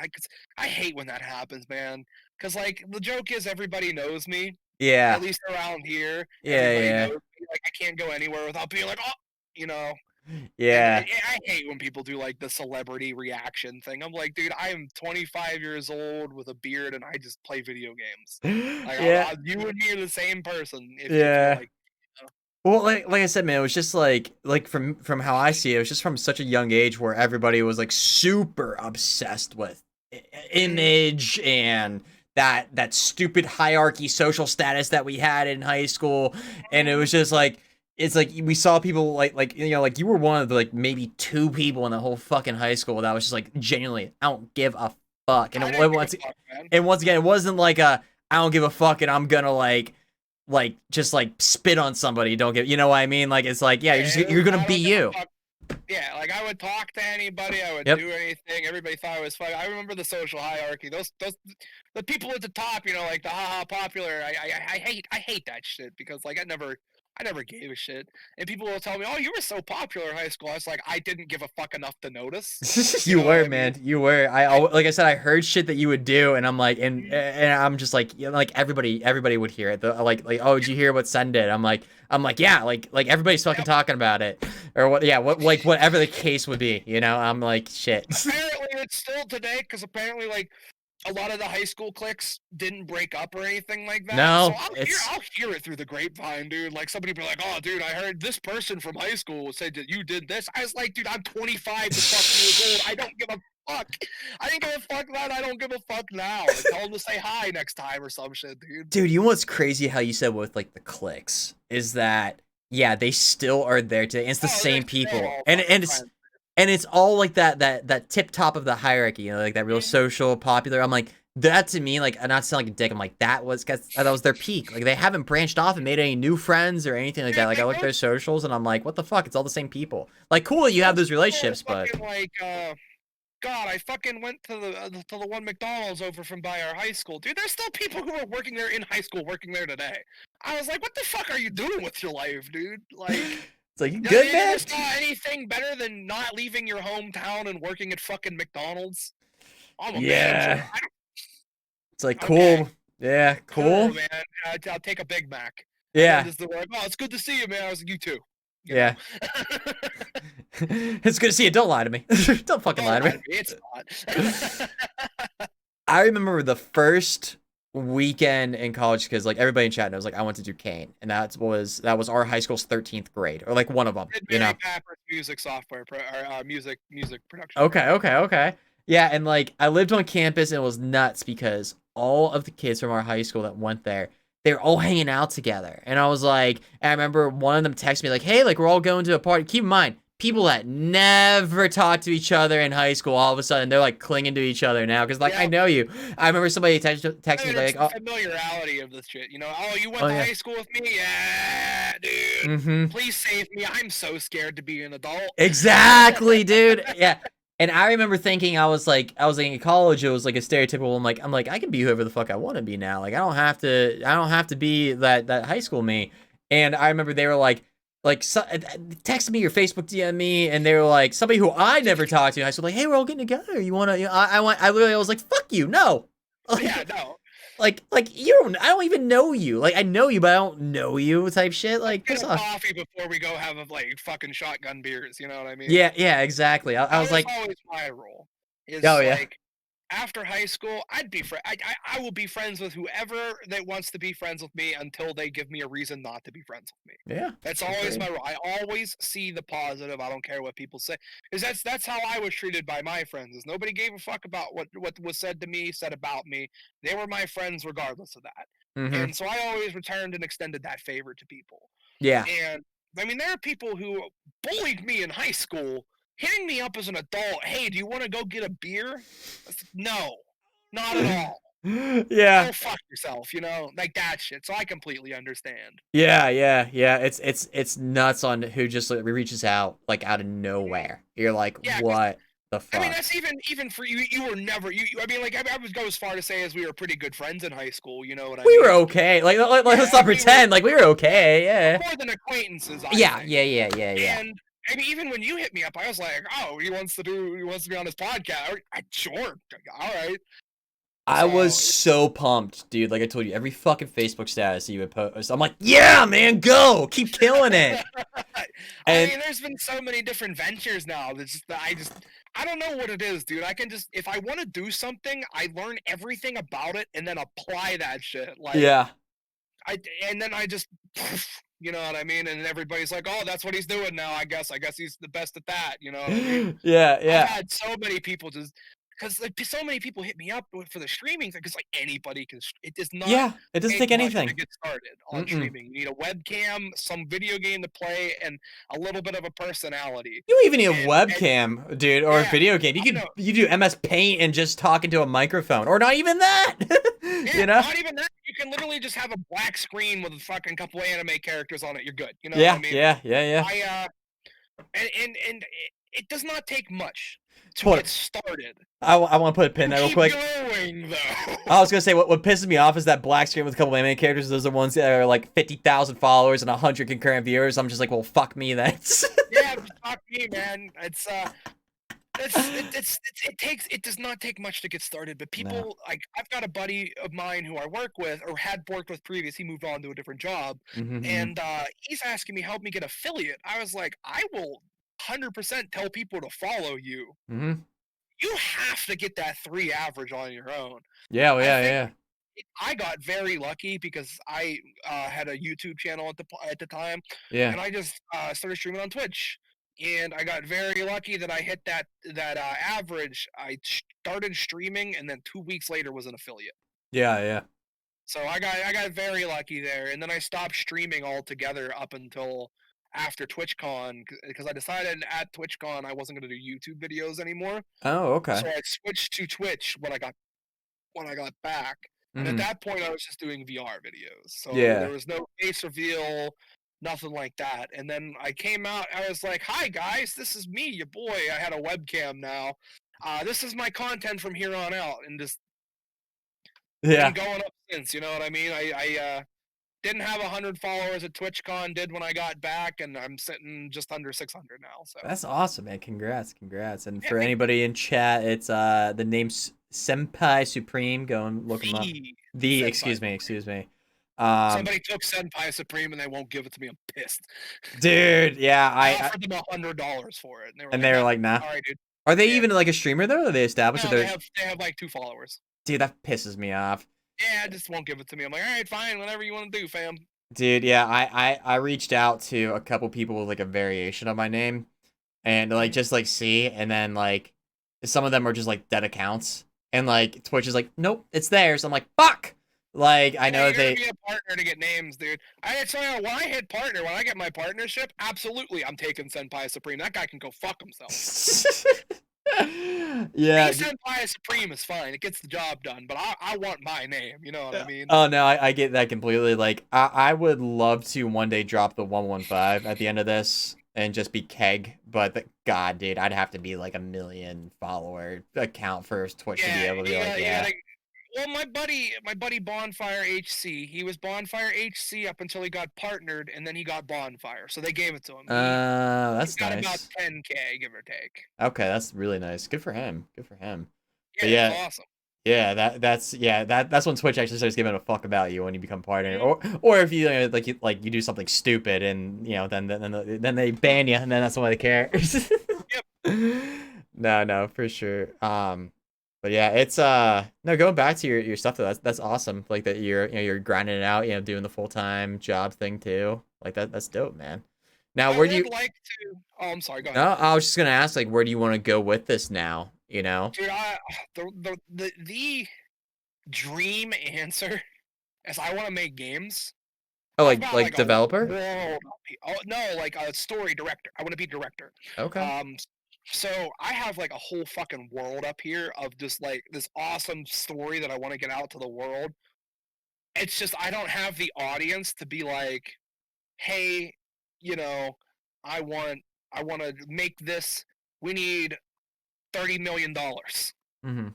I hate when that happens, man. Cause like the joke is everybody knows me. At yeah, least around here, yeah, everybody knows yeah, me. Like I can't go anywhere without being like, oh, you know. And yeah. I hate when people do like the celebrity reaction thing. I'm like, dude, I am 25 years old with a beard and I just play video games. Like Yeah, you and me are the same person if you're yeah. like, you know? Well, like I said, man, it was just like from how I see it, it was just from such a young age where everybody was like super obsessed with Mhm. image and that stupid hierarchy social status that we had in high school, and it was just like it's like we saw people like like you were one of the like maybe two people in the whole fucking high school that was just like genuinely I don't give a fuck, and I didn't give a once fuck, man. and once again it wasn't like a I don't give a fuck and I'm gonna like just like spit on somebody. Don't get you know what I mean? Like it's like yeah, Yeah, you're gonna I be don't give a you. fuck. Yeah, like I would talk to anybody, I would Yep. do anything. Everybody thought I was funny. I remember the social hierarchy. Those the people at the top, like the haha popular. I hate that shit because like I never gave a shit. And people will tell me, "Oh, you were so popular in high school." I was like, I didn't give a fuck enough to notice. You You know what were, I mean? man. You were. I Like I said, I heard shit that you would do, and I'm like, Mhm. and I'm just like, like everybody would hear it. Like, oh, did you hear what Sen did? I'm like, yeah, like everybody's fucking Yep. talking about it, or what? Yeah, what like whatever the case would be, I'm like, shit. Apparently, it's still today because apparently, like a lot of the high school cliques didn't break up or anything like that. So No, it's I'll hear it through the grapevine, dude. Like somebody be like, "Oh, dude, I heard this person from high school said that you did this." I was like, "Dude, I'm 25 the fucking years old. I don't give a fuck. I didn't give a fuck then. I don't give a fuck now. Like, tell them to say hi next time or some shit, dude." dude. You know what's crazy? How you said with like the clicks is that yeah, they still are there today. And it's the Oh, they're same still people, all fucking friends. and it's all like that tip top of the hierarchy, like that real Mhm. social, popular. I'm like that to me, like, I'm not sound like a dick. I'm like that was their peak. Like they haven't branched off and made any new friends or anything like that. Dude, Like I look at their socials and I'm like, what the fuck? It's all the same people. Like cool, you have those most people are relationships, but fucking like God, I fucking went to the one McDonald's over from by our high school, dude. There's still people who are working there in high school, working there today. I was like, what the fuck are you doing with your life, dude? Like, It's like, you you good, man? never saw anything better than not leaving your hometown and working at fucking McDonald's. I'm a manager. Yeah. It's like, Okay, cool. Yeah, cool, cool. man. I'll take a Big Mac. And then Yeah. just the like, oh, it's good to see you, man. I was like, you too. You know. Yeah. It's good to see you. Don't lie to me. Don't fucking Don't lie to lie me. to me. It's not. I remember the first weekend in college because like everybody in chat knows like I went to Duquesne and that was our high school's 13th grade or like one of them, Did you Mary know. Pappas music software or music production Okay, program. okay, okay. Yeah, and like I lived on campus and it was nuts because all of the kids from our high school that went there, they were all hanging out together. And I was like, and I remember one of them texted me like, "Hey, like we're all going to a party." Keep in mind, people that never talked to each other in high school, all of a sudden they're like clinging to each other now because like I Yeah, know you. I remember somebody text I me mean, it's like, the "Oh, familiarity of this shit. You know, oh, you went oh to yeah, high school with me? Yeah, dude. mm-hmm." Please save me. I'm so scared to be an adult. Exactly, dude. Yeah. And I remember thinking I was like in college, it was like a stereotypical I'm like I can be whoever the fuck I want to be now. Like I don't have to be that high school me. And I remember they were text me or Facebook DM me and they were like somebody who I never talked to in high school like, "Hey, we're all getting together. You want to I was like, "Fuck you. No." Yeah, Like no. like you don't I don't even know you. Like I know you but I don't know you type shit. Let's Like get piss a off. coffee before we go have a like fucking shotgun beers. You know what I mean? Yeah, yeah, exactly. I That was was like, always my rule. "Oh Is yeah." like after high school, I'd be I will be friends with whoever that wants to be friends with me until they give me a reason not to be friends with me. Yeah, That's always agreed. my rule. I always see the positive. I don't care what people say, because that's how I was treated by my friends. Is nobody gave a fuck about what was said to me, said about me. They were my friends regardless of that. Mhm. And so I always returned and extended that favor to people. Yeah. And I mean, there are people who bullied me in high school, hitting me up as an adult. Hey, do you want to go get a beer? No, not at all. Yeah. Go fuck yourself, you know, like that shit. So I completely understand. Yeah, yeah, yeah. It's nuts on who just like, reaches out like out of nowhere. You're like, Yeah, what the I mean, fuck? that's even for you. You were never I mean, like I would go as far to say as we were pretty good friends in high school. You know what I We were mean? okay. Let's Yeah, not pretend like we were okay. Yeah. more than acquaintances, I Yeah, think. yeah, yeah, yeah, yeah. And I mean, even when you hit me up, I was like, oh, he wants to be on his podcast. Sure, all right. I was So so pumped, dude. Like I told you, every fucking Facebook status you would post, I'm like, yeah, man, go, keep killing it. I And mean, there's been so many different ventures now. I don't know what it is, dude. I can just if I want to do something, I learn everything about it and then apply that shit. Like yeah, I and then I just you know what I mean? And everybody's like, "Oh, that's what he's doing now, I guess. I guess he's the best at that." You know what I mean? yeah, I've yeah, had so many people just because like so many people hit me up for the streaming thing because like anybody can. It does not yeah. It doesn't take take much to anything. get started on Mm-mm. streaming. You need a webcam, some video game to play, and a little bit of a personality. You don't even need a And webcam, dude, or a yeah, video game. I know. You do MS Paint and just talk into a microphone, or not even that. Yeah, You know? not even that. You can literally just have a black screen with a fucking couple anime characters on it. You're good. You know what I Yeah, mean? yeah, yeah, yeah. I and it does not take much to Hold get on. started. I want to put a pin You there real keep quick. going though. I was gonna say what pisses me off is that black screen with a couple anime characters. Those are ones that are like 50,000 followers and 100 concurrent viewers. I'm just like, well, fuck me, then. Yeah, fuck me, man. It does not take much to get started, but No. people like I've got a buddy of mine who I work with or had worked with previous. He moved on to a different job, Mm-hmm. and he's asking me help me get affiliate. I was like, I will 100% tell people to follow you. Mm-hmm. You have to get that 3 average on your own. Yeah, well, I yeah, think yeah, I got very lucky because I had a YouTube channel at the time, yeah, and I just started streaming on Twitch. And I got very lucky that I hit that average. I started streaming, and then 2 weeks later was an affiliate. yeah, yeah. So I got very lucky there, and then I stopped streaming altogether up until after TwitchCon because I decided at TwitchCon I wasn't going to do YouTube videos anymore. Oh, okay. So I switched to Twitch when I got back. And at Mm-hmm. that point, I was just doing VR videos. So there Yeah, was no face reveal, nothing like that. And then I came out, I was like, hi, guys, this is me, your boy. I had a webcam now. This is my content from here on out, and just been Yeah. going up since. You know what I mean? I didn't have 100 followers at TwitchCon, did when I got back, and I'm sitting just under 600 now. So That's awesome, man. Congrats, congrats. And yeah, for thank you. anybody in chat, it's the name's Senpai Supreme. Go and look him up. The The Senpai excuse me, Supreme. excuse me. Um, Somebody took Senpai Supreme and they won't give it to me. I'm pissed. dude, yeah, I I offered them $100 for it, and they were and like, they were "Nah, like, nah. all right, dude." Are they Yeah, even like a streamer though? Are they established? Or no, they're they have like 2 followers. dude, that pisses me off. Yeah, just won't give it to me. I'm like, all right, fine, whatever you want to do, fam. Dude, yeah, I reached out to a couple people with like a variation of my name and like Mhm. just like see, and then like some of them are just like dead accounts, and like Twitch is like, nope, it's theirs. I'm like, fuck. Like I Yeah, know you gotta they. be a partner to get names, dude. I tell you, when I hit partner, when I get my partnership, absolutely, I'm taking Senpai Supreme. That guy can go fuck himself. Yeah. Be Senpai Supreme is fine. It gets the job done, but I want my name. You know what I mean? Oh no, I get that completely. Like I would love to one day drop the 115 at the end of this and just be keg, but God, dude, I'd have to be like a million follower account for Twitch to be Yeah, able to be like, you yeah. gotta. Well, my buddy Bonfire HC, he was Bonfire HC up until he got partnered, and then he got Bonfire, so they gave it to him. He's That's got about nice. 10K, give or take. Okay, that's really nice. Good for him. Good for him. But Yeah, it's yeah, awesome. yeah, that's when Twitch actually starts giving a fuck about you when you become partner, Mhm. or if you like you do something stupid and then they ban you and then that's why they care. Yep. No, no, for sure. But yeah, it's no going back to your stuff though. That's awesome. Like that you're grinding it out, doing the full time job thing too. Like that's dope, man. Now, I where do would you? like to. Oh, I'm sorry. Go No, ahead, I was just gonna ask, like, where do you want to go with this now? You know? dude. The dream answer is I want to make games. Oh, I've like got like like a developer? world. Oh no, like a story director. I want to be director. Okay. Um, so I have like a whole fucking world up here of just like this awesome story that I want to get out to the world. It's just I don't have the audience to be like, hey, you know, I want I want to make this. We need $30 million. Mm-hmm.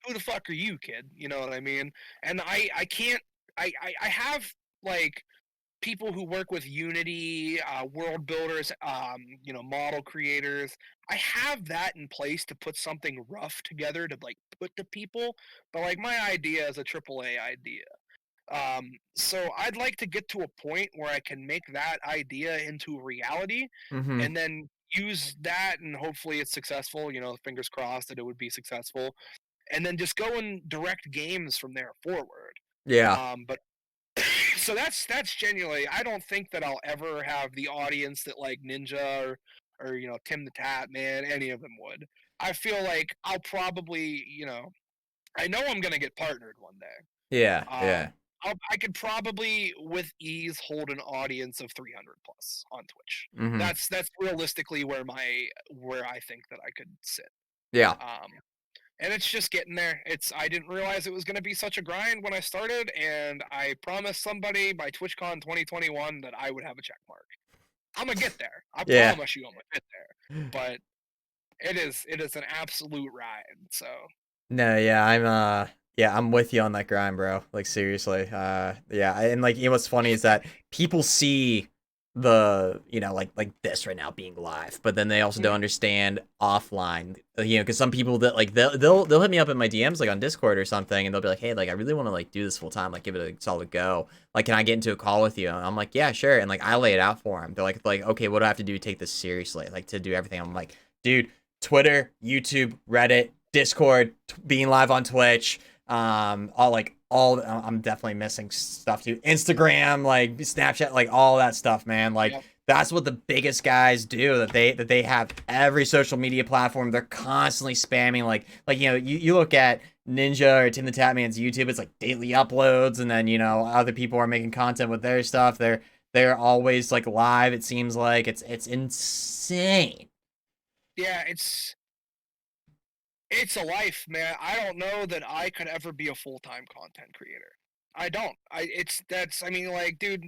Who the fuck are you, kid? You know what I mean? And I can't. I have like people who work with Unity, world builders, model creators. I have that in place to put something rough together to like put to people, but like my idea is a AAA idea. So I'd like to get to a point where I can make that idea into reality, Mm-hmm. and then use that, and hopefully it's successful. You know, fingers crossed that it would be successful, and then just go and direct games from there forward. Yeah. But so that's genuinely. I don't think that I'll ever have the audience that like Ninja or Tim the Tat Man, any of them would. I feel like I'll probably I know I'm gonna get partnered one day. Yeah. Yeah. I could probably with ease hold an audience of 300 plus on Twitch. Mm-hmm. That's realistically where I think that I could sit. Yeah. Um, and it's just getting there. I didn't realize it was going to be such a grind when I started, and I promised somebody by TwitchCon 2021 that I would have a check mark. I'm gonna get there. I Yeah. promise you, I'm gonna get there. But it is an absolute ride. So No, yeah, I'm with you on that grind, bro. Like seriously. Yeah, and like what's funny is that people see the, like this right now being live, but then they also don't mhm. understand offline. Because some people that like they'll hit me up in my DMs like on Discord or something, and they'll be like, "Hey, like I really want to like do this full time, like give it a solid go. Like, can I get into a call with you?" And I'm like, "Yeah, sure." And like I lay it out for them. They're like, "Okay, what do I have to do to take this seriously? Like to do everything?" I'm like, "Dude, Twitter, YouTube, Reddit, Discord, being live on Twitch, all I'm definitely missing stuff too. Instagram, like Snapchat, like all that stuff, man. Like Yep. that's what the biggest guys do. That they have every social media platform. They're constantly spamming. You look at Ninja or Tim the Tatman's YouTube. It's like daily uploads, and then other people are making content with their stuff. They're always like live. It seems like it's insane. Yeah, it's a life, man. I don't know that I could ever be a full time content creator. I don't. I it's that's I mean, like, dude,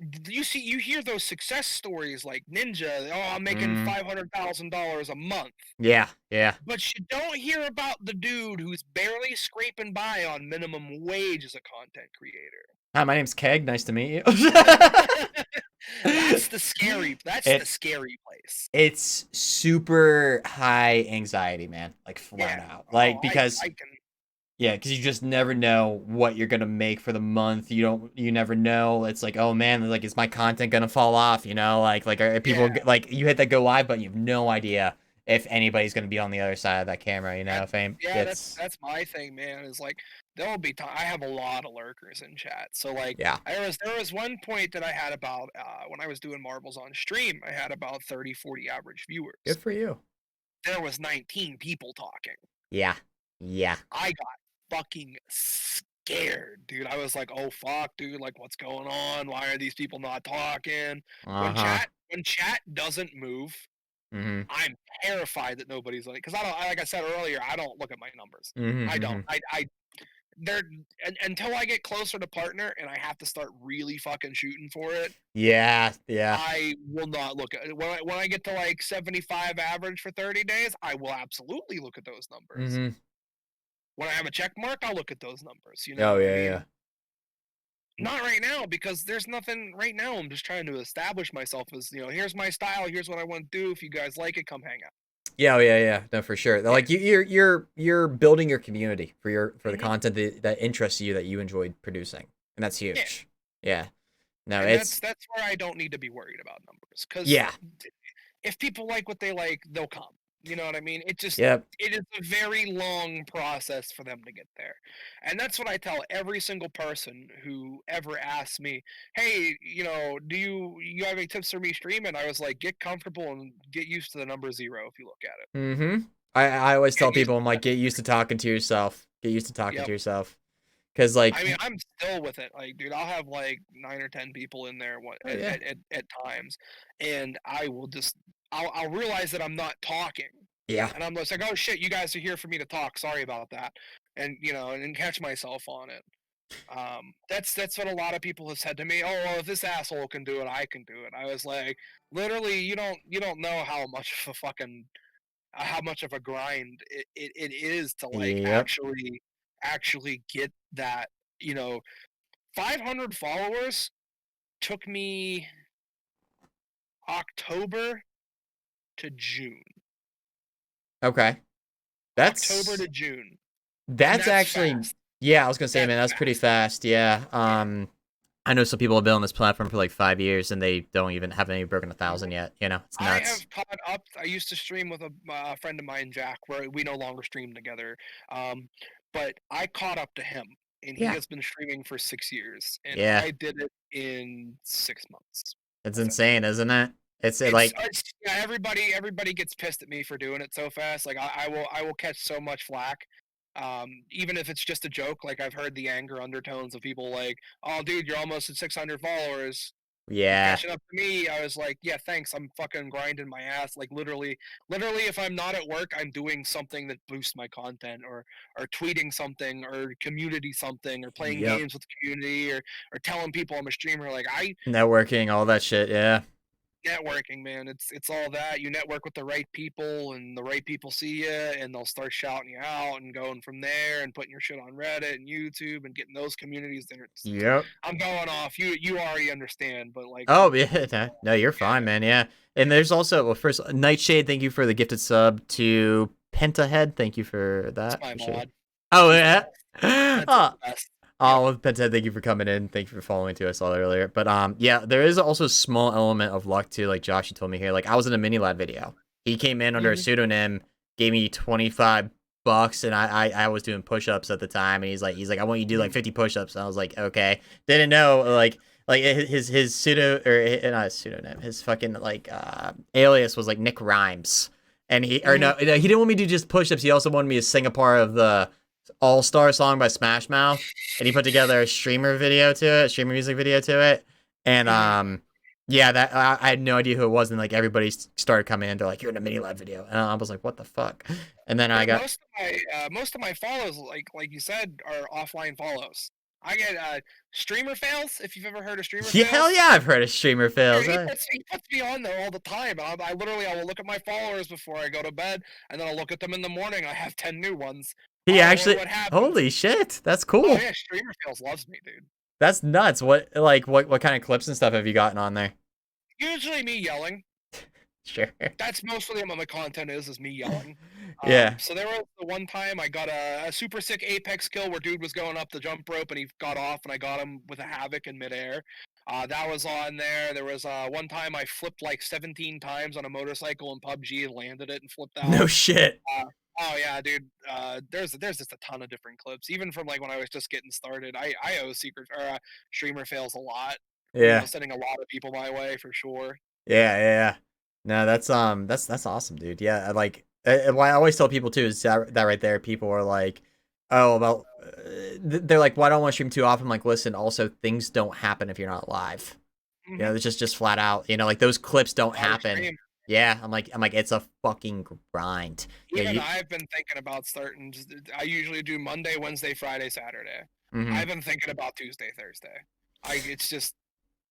you hear those success stories like Ninja, oh, I'm making Mm. $500,000 a month. Yeah, yeah. But you don't hear about the dude who's barely scraping by on minimum wage as a content creator. Hi, my name's Keg. Nice to meet you. That's the it scary place. it's super high anxiety, man. Like Yeah. flat out. Oh, Like I because can. yeah, because you just never know what you're gonna make for the month. You never know. It's like, oh man, like is my content gonna fall off? Like are Yeah. people like you hit that go live button, you have no idea if anybody's gonna be on the other side of that camera. That If I'm, yeah, it's that's my thing, man. Is like there'll be time. I have a lot of lurkers in chat, so like yeah, there was one point that I had about when I was doing marbles on stream, I had about 30, 40 average viewers. good for you. There was 19 people talking. Yeah, yeah. I got fucking scared, dude. I was like, "Oh fuck, dude! Like, what's going on? Why are these people not talking?" Uh huh. When chat doesn't move, Mhm. I'm terrified that nobody's like, because I don't. Like I said earlier, I don't look at my numbers. Mhm. I don't. Mhm. I they're until I get closer to partner and I have to start really fucking shooting for it. Yeah. Yeah. I will not look at when I get to like 75 average for 30 days. I will absolutely look at those numbers. Mhm. When I have a check mark, I'll look at those numbers. You know Oh what I yeah. mean? Yeah. Not right now because there's nothing right now. I'm just trying to establish myself as, here's my style, here's what I want to do. If you guys like it, come hang out. Yeah, oh, yeah, yeah. No, for sure. Yeah. Like you're building your community for the Hmm. content that interests you that you enjoyed producing, and that's Yeah. huge. Yeah. No, And it's that's where I don't need to be worried about numbers because yeah. if people like what they like, they'll come. You know what I mean? Yep. It is a very long process for them to get there. And that's what I tell every single person who ever asks me, "Hey, do you have any tips for me streaming?" I was like, "Get comfortable and get used to the number 0 if you look at it." Mm-hmm. I always tell Get used people I'm to like that. get used to talking to yourself. Get used to talking Yep. to yourself. Cause like I mean, I'm still with it. Like, dude, I'll have like 9 or 10 people in there oh yeah. at times, and I'll realize that I'm not talking, Yeah. and I'm just like, oh shit, you guys are here for me to talk. Sorry about that, and and catch myself on it. That's what a lot of people have said to me. Oh, well, if this asshole can do it, I can do it. I was like, literally, you don't know how much of a grind it is to like Yep. actually get that, you know 500 followers took me October to June. Okay. October That's to June. And that's that's actually fast. yeah, I was gonna say, That's man, that's pretty fast. fast. Yeah. Yeah. I know some people have been on this platform for like 5 years and they don't even have any broken 1,000 Mhm. yet. It's I nuts. have caught up. I used to stream with a friend of mine, Jack, where we no longer stream together. Um, but I caught up to him, and he Yeah. has been streaming for 6 years, and Yeah. I did it in 6 months, It's essentially. insane, isn't it? It's like Yeah, everybody gets pissed at me for doing it so fast. Like I will catch so much flack, even if it's just a joke. Like I've heard the anger undertones of people like, "Oh, dude, you're almost at 600 followers. You're yeah. catching up to me." I was like, "Yeah, thanks. I'm fucking grinding my ass. Like literally, if I'm not at work, I'm doing something that boosts my content, or tweeting something, or community something, or playing Yep. games with the community, or telling people I'm a streamer. Like I Networking, all that shit. Yeah. networking, man. It's all that. You network with the right people, and the right people see you, and they'll start shouting you out, and going from there, and putting your shit on Reddit and YouTube, and getting those communities. Then Yep. I'm going off. You already understand, but like Oh for yeah, no, you're yeah, fine, man. Yeah, and there's also well, first Nightshade. Thank you for the gifted sub to Pentahead. Thank you for it's that. my Appreciate it. mod. Oh He's the yeah. best. Penta's the best. Yep. Oh, Pentahead. Thank you for coming in. Thank you for following too. I saw that earlier. But yeah, there is also a small element of luck too. Like Josh, you told me here. Like I was in a mini lad video. He came in under a Hmm. pseudonym, gave me $25, and I was doing push-ups at the time, and he's like I want you to do like Hmm. 50 push-ups, and I was like okay. Didn't know like his pseudo or not his pseudonym, his fucking like alias was like Nick Rhymes, and he or Hmm. no, he didn't want me to do just push-ups. He also wanted me to sing a part of the All Star song by Smash Mouth, and he put together a streamer music video to it, and Hmm. yeah, that I had no idea who it was, and like everybody started coming in, they're like you're in a mini lab video, and I was like what the fuck, and then I Yeah, got most of my follows, like you said, are offline follows. I get streamer fails. If you've ever heard of streamer Yeah, hell fails, yeah, I've heard of streamer dude, fails. he puts me on there all the time. I will look at my followers before I go to bed, and then I'll look at them in the morning. I have 10 new ones. He Oh, actually, what happened? holy shit, that's Oh cool. yeah, streamer fails loves me, dude. That's nuts. What kind of clips and stuff have you gotten on there? Usually me yelling. Sure. That's mostly what my content is me yelling. Yeah. So there was the one time I got a super sick apex kill where dude was going up the jump rope and he got off and I got him with a havoc in midair. That was on there. There was one time I flipped like 17 times on a motorcycle in PUBG and landed it and flipped No out. shit. Uh, oh yeah, dude. There's just a ton of different clips, even from like when I was just getting started. I owe secret or streamer fails a lot. You know, Yeah. sending a lot of people my way for sure. Yeah. No, that's awesome, dude. Yeah, what I always tell people too is that right there, people are like, oh, well, they're like, why don't I want to stream too often? I'm like, listen, also things don't happen if you're not live. You know, Mm-hmm. it's just flat out. You know, like those clips don't Live happen. stream. Yeah, I'm like, it's a fucking grind. Yeah, Even you. I've been thinking about starting. I usually do Monday, Wednesday, Friday, Saturday. Hmm. I've been thinking about Tuesday, Thursday. It's just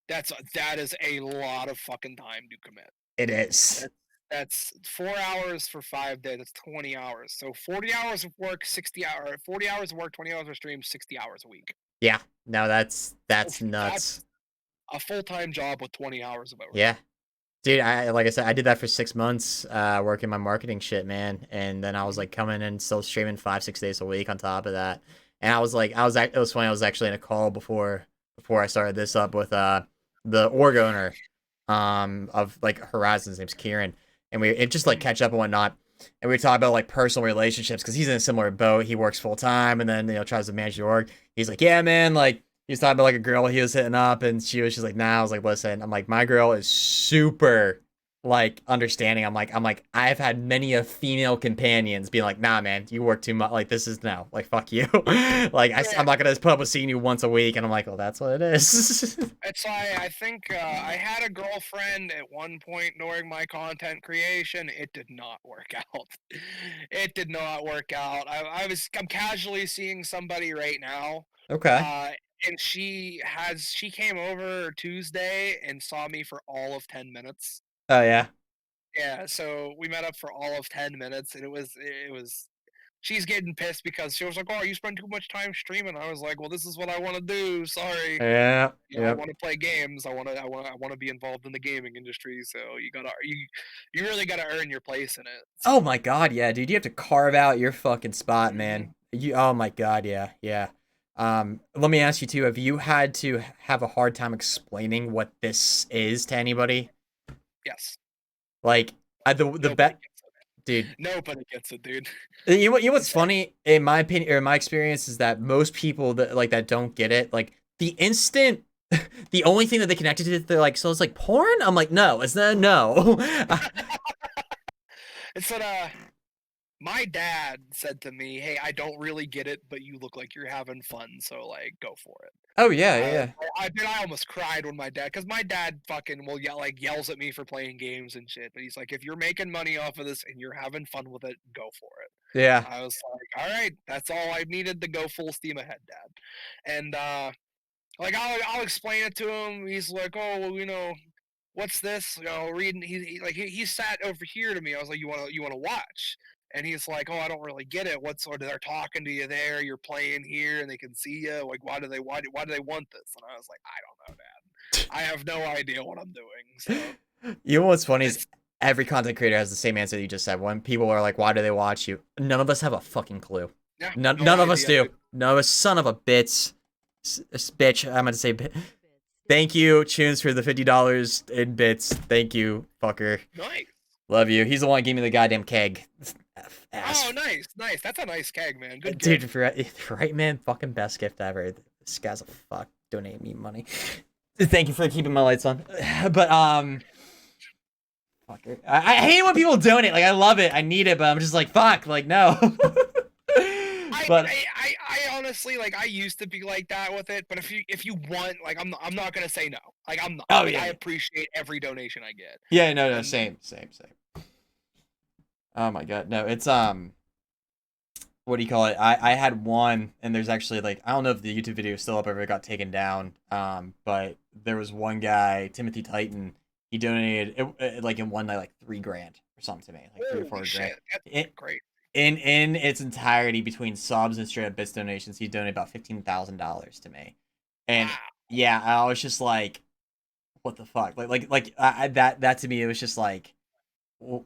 that is a lot of fucking time to commit. It is. That's 4 hours for 5 days. That's 20 hours. So 40 hours of work, 60 hours. 40 hours of work, 20 hours of stream, 60 hours a week. Yeah. No, that's nuts. That's a full time job with 20 hours of Yeah. overtime. Dude, I like I said, I did that for 6 months, working my marketing shit, man. And then I was Mhm. like coming and still streaming 5, 6 days a week on top of that. And I was like, it was funny. I was actually in a call before I started this up with the org owner of like Horizon's name's Kieran, and we it just like Mhm. catch up and whatnot. And we talk about like personal relationships because he's in a similar boat. He works full time and then tries to manage the org. He's like, yeah, man, like he was talking about like a girl he was hitting up, and she's like, nah. I was like, listen, I'm like, my girl is super like understanding. I'm like, I've had many of female companions being like, nah, man, you work too much. Like, this is no, like, fuck you. Like, Yeah, I'm not gonna put up with seeing you once a week, and I'm like, well, that's what it is. it's why I think I had a girlfriend at one point during my content creation. It did not work out. It did not work out. I'm casually seeing somebody right now, Okay. uh, and she came over Tuesday and saw me for all of 10 minutes. Oh yeah. Yeah, so we met up for all of 10 minutes, and it was she's getting pissed because she was like, "Oh, you spend too much time streaming." I was like, "Well, this is what I want to do. Sorry." Yeah. You know, I Yep. want to play games. I want to be involved in the gaming industry. So you really gotta earn your place in it. So, Oh my god, yeah, dude. You have to carve out your fucking spot, man. mhm. Oh my god, yeah, yeah. Let me ask you too, have you had to have a hard time explaining what this is to anybody? Yes, Like, the nobody bet, gets it. dude. Nobody gets it, dude. You know what's It's like, funny in my opinion or in my experience is that most people that don't get it, like the instant the only thing that they connected to, they're like, so it's like porn? I'm like, no, it's not, no. it's that my dad said to me, "Hey, I don't really get it, but you look like you're having fun, so like go for it." Oh yeah, I yeah. I almost cried when because my dad fucking will yells at me for playing games and shit. But he's like, if you're making money off of this and you're having fun with it, go for it. Yeah. I was like, all right, that's all I needed to go full steam ahead, Dad. And like I'll explain it to him. He's like, oh well, what's this? Reading. He sat over here to me. I was like, you want to watch? And he's like, oh, I don't really get it. What sort of they're talking to you there? You're playing here, and they can see you. Like, why do they want this? And I was like, I don't know, Dad. I have no idea what I'm doing. So You know what's funny is it's every content creator has the same answer that you just said. When people are like, "Why do they watch you?" None of us have a fucking clue. yeah, None, no none of us idea, do. dude. No, a son of a bitch, bitch. I'm gonna say, thank you, Tunes, for the $50 in bits. Thank you, fucker. Nice. Love you. He's the one who gave me the goddamn keg. Oh, Ass, nice, nice. That's a nice keg, man. Good dude. gift. Right, man. Fucking best gift ever. This guy's a fuck. Donate me money. Thank you for keeping my lights on. But fucker. I hate when people donate. Like I love it. I need it, but I'm just like fuck. Like no. I, But I, I, I honestly like. I used to be like that with it, but if you want, like, I'm not gonna say no. Like, I'm not. oh Like, yeah, I yeah, appreciate every donation I get, yeah. No. and Same. Oh my god. No, it's what do you call it? I had one, and there's actually like I don't know if the YouTube video is still up or if it got taken down. But there was one guy, Timothy Titan. He donated like in one night like 3 grand or something to me, like three or Holy four grand. shit, that's It, great. in its entirety between subs and straight up bits donations, he donated about $15,000 to me. And Wow. yeah, I was just like, what the fuck? That to me, it was just like,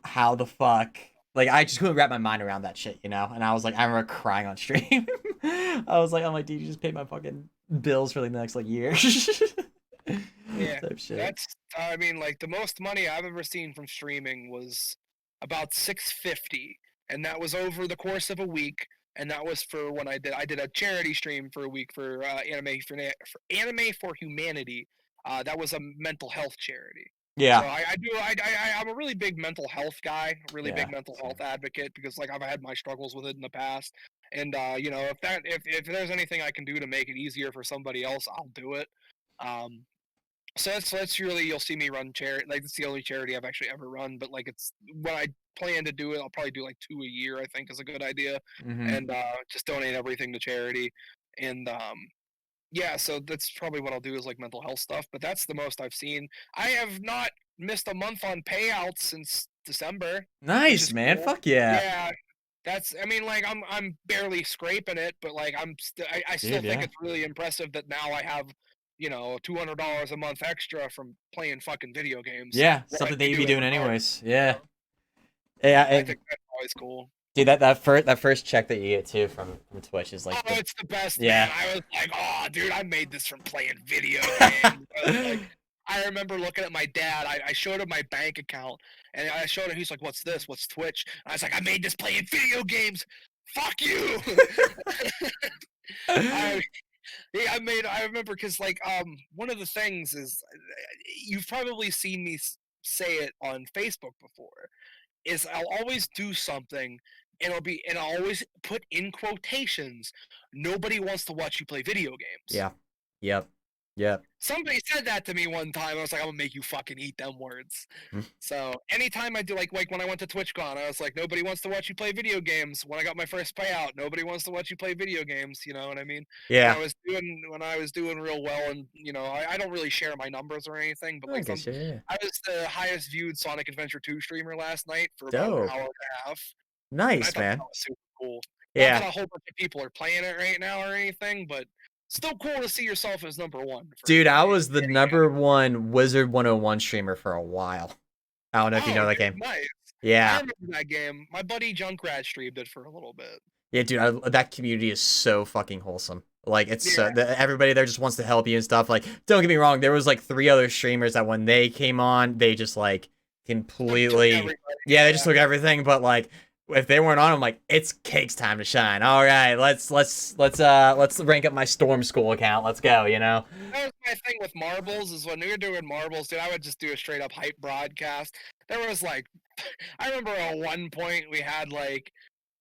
how the fuck? Like I just couldn't wrap my mind around that shit, you know. And I was like, I remember crying on stream. I was like, I'm like, dude, you just paid my fucking bills for like the next like year. Yeah, Type shit. that's I mean, like the most money I've ever seen from streaming was about 650, and that was over the course of a week. And that was for when I did a charity stream for a week for Anime for Humanity. That was a mental health charity. So Yeah, I'm a really big mental health guy, a really big yeah, mental same. health advocate because like I've had my struggles with it in the past. And you know, if there's anything I can do to make it easier for somebody else, I'll do it. Um, so that's really you'll see me run charity. Like it's the only charity I've actually ever run. But like it's when I plan to do it, I'll probably do like 2 a year. I think is a good idea, Mm-hmm. and just donate everything to charity. And yeah, so that's probably what I'll do is like mental health stuff. But that's the most I've seen. I have not missed a month on payouts since December, which Nice, is man. cool. Fuck yeah, Yeah, that's I mean like I'm barely scraping it, but like I still dude. think Yeah, it's really impressive that now I have, you know, $200 a month extra from playing fucking video games yeah. when I'd Something that be you'd be doing doing art, anyways. you Yeah, know? yeah. I think that's always cool. Dude, that first check that you get too from Twitch is Oh, like the it's the best, man. yeah. I was like, "Oh, dude, I made this from playing video games." I was like, I remember looking at my dad. I showed him my bank account, and I showed him. He's like, "What's this? What's Twitch?" And I was like, "I made this playing video games. Fuck you." I yeah, I remember because like one of the things is you've probably seen me say it on Facebook before is I'll always do something and I'll always put in quotations nobody wants to watch you play video games. Yeah. Yep. Yep. Somebody said that to me one time. I was like, I'm gonna make you fucking eat them words. So anytime I do like when I went to TwitchCon, I was like, nobody wants to watch you play video games. When I got my first payout, nobody wants to watch you play video games. You know what I mean? Yeah. When I was doing real well, and you know, I don't really share my numbers or anything, but I like guess yeah. I was the highest viewed Sonic Adventure 2 streamer last night for about an Dope. hour and a half, and I Nice, thought that man. was super cool. Not that Yeah. a whole bunch of people are playing it right now or anything, but still cool to see yourself as number one Dude, for I any was the number one Wizard 101 streamer for a while. I don't know if you know Oh, that dude, game. nice. I Yeah. remember that game. My buddy Junkrat streamed it for a little bit. Yeah, dude, that community is so fucking wholesome. Like, it's Yeah, everybody there just wants to help you and stuff. Like, don't get me wrong, there was like 3 other streamers that when they came on, they just like took completely, everybody. yeah, they just Yeah, took everything. But like, if they weren't on, I'm like, it's Cake's time to shine. All right, let's rank up my Storm School account. Let's go. You know? that was my thing with marbles. Is when we were doing marbles, dude. I would just do a straight up hype broadcast. There was like, I remember at one point we had like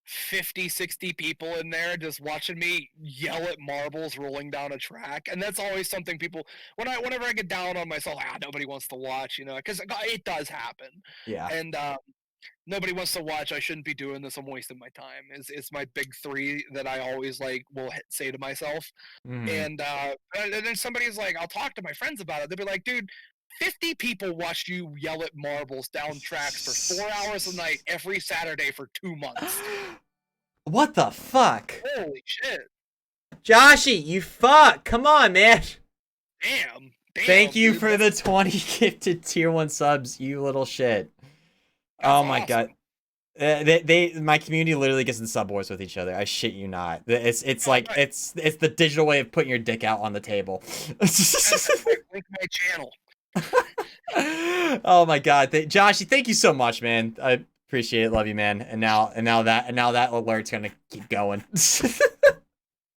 50, 60 people in there just watching me yell at marbles rolling down a track, and that's always something people whenever I get down on myself, nobody wants to watch, you know, because it does happen, Yeah. and nobody wants to watch. I shouldn't be doing this. I'm wasting my time. It's my big three that I always like will say to myself. Hmm. And then somebody's like, I'll talk to my friends about it. They'll be like, dude, 50 people watched you yell at marbles down tracks for 4 hours a night every Saturday for 2 months. What the fuck? Holy shit. Joshy, you fuck. Come on, man. Thank Damn, you dude. for the 20 gifted tier 1 subs, you little shit. That's Oh my awesome. god. My community literally gets in sub wars with each other. I shit you not. It's Oh, like nice. it's the digital way of putting your dick out on the table. Link my channel. Oh my god, Joshy, thank you so much, man. I appreciate it. Love you, man. And now that alert's gonna keep going.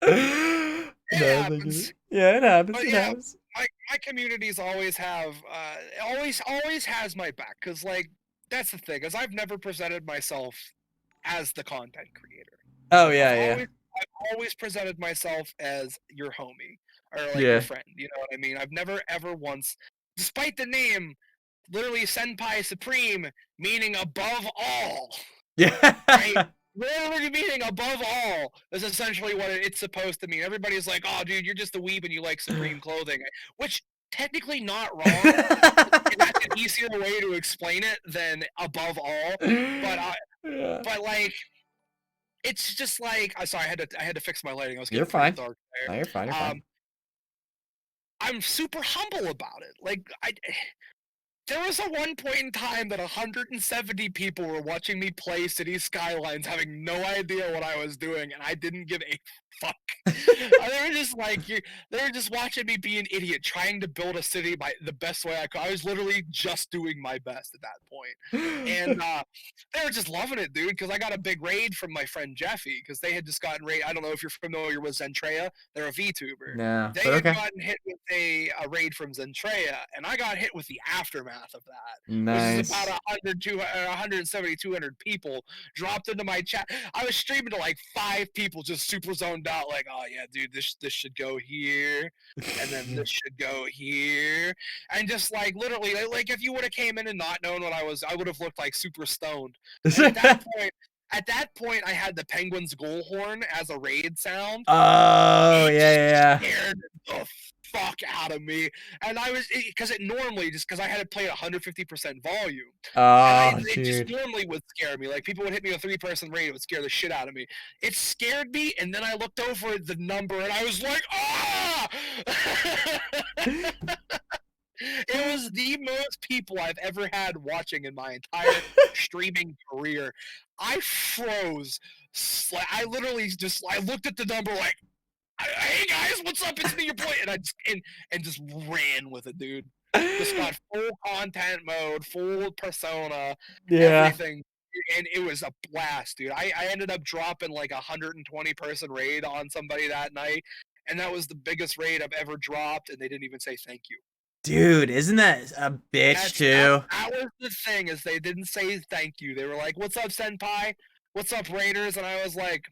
It No, thank you. happens. Yeah, it happens. But It yeah, happens. my communities always have always has my back, because like that's the thing, is I've never presented myself as the content creator. Oh I've yeah, yeah, always I've always presented myself as your homie, or like your yeah. friend, you know what I mean? I've never ever once, despite the name, literally Senpai Supreme, meaning above all, Yeah. right? literally meaning above all is essentially what it's supposed to mean. Everybody's like, "Oh, dude, you're just a weeb and you like Supreme clothing," which technically not wrong, and that's an easier way to explain it than above all. But Yeah. but like, it's just like, I'm sorry, I had to fix my lighting. I was You're getting pretty fine. dark No, you're fine. You're there. fine. I'm super humble about it. Like, there was a one point in time that 170 people were watching me play City Skylines, having no idea what I was doing, and I didn't give a fuck. They were just like, they were just watching me be an idiot, trying to build a city by the best way I could. I was literally just doing my best at that point, and they were just loving it, dude. Because I got a big raid from my friend Jeffy, because they had just gotten raid. I don't know if you're familiar with Zentrea. They're a VTuber. No, They but had okay. gotten hit with a raid from Zentrea, and I got hit with the aftermath of that, which is about Nice. 100, 200, 170, 200 people dropped into my chat. I was streaming to like 5 people, just super zoned out, like, oh yeah, dude, this should go here, and then this should go here, and just like literally, like if you would have came in and not known what I would have looked like super stoned. And at that point, I had the Penguin's goal horn as a raid sound. Oh, yeah, It yeah, yeah. scared the fuck out of me, and I was because it normally, just because I had it played 150% volume, and Oh, it just dude. normally would scare me. Like people would hit me with 3-person raid, it would scare the shit out of me. It scared me, and then I looked over at the number, and I was like, ah! It was the most people I've ever had watching in my entire streaming career. I froze. I literally just I looked at the number like, "Hey guys, what's up? It's me, your boy," and I just and just ran with it, dude. Just got full content mode, full persona, Yeah. everything, and it was a blast, dude. I ended up dropping like 120-person raid on somebody that night, and that was the biggest raid I've ever dropped, and they didn't even say thank you. Dude, isn't that a bitch That's that too? that was the thing, is they didn't say thank you. They were like, "What's up, Senpai? What's up, Raiders?" And I was like,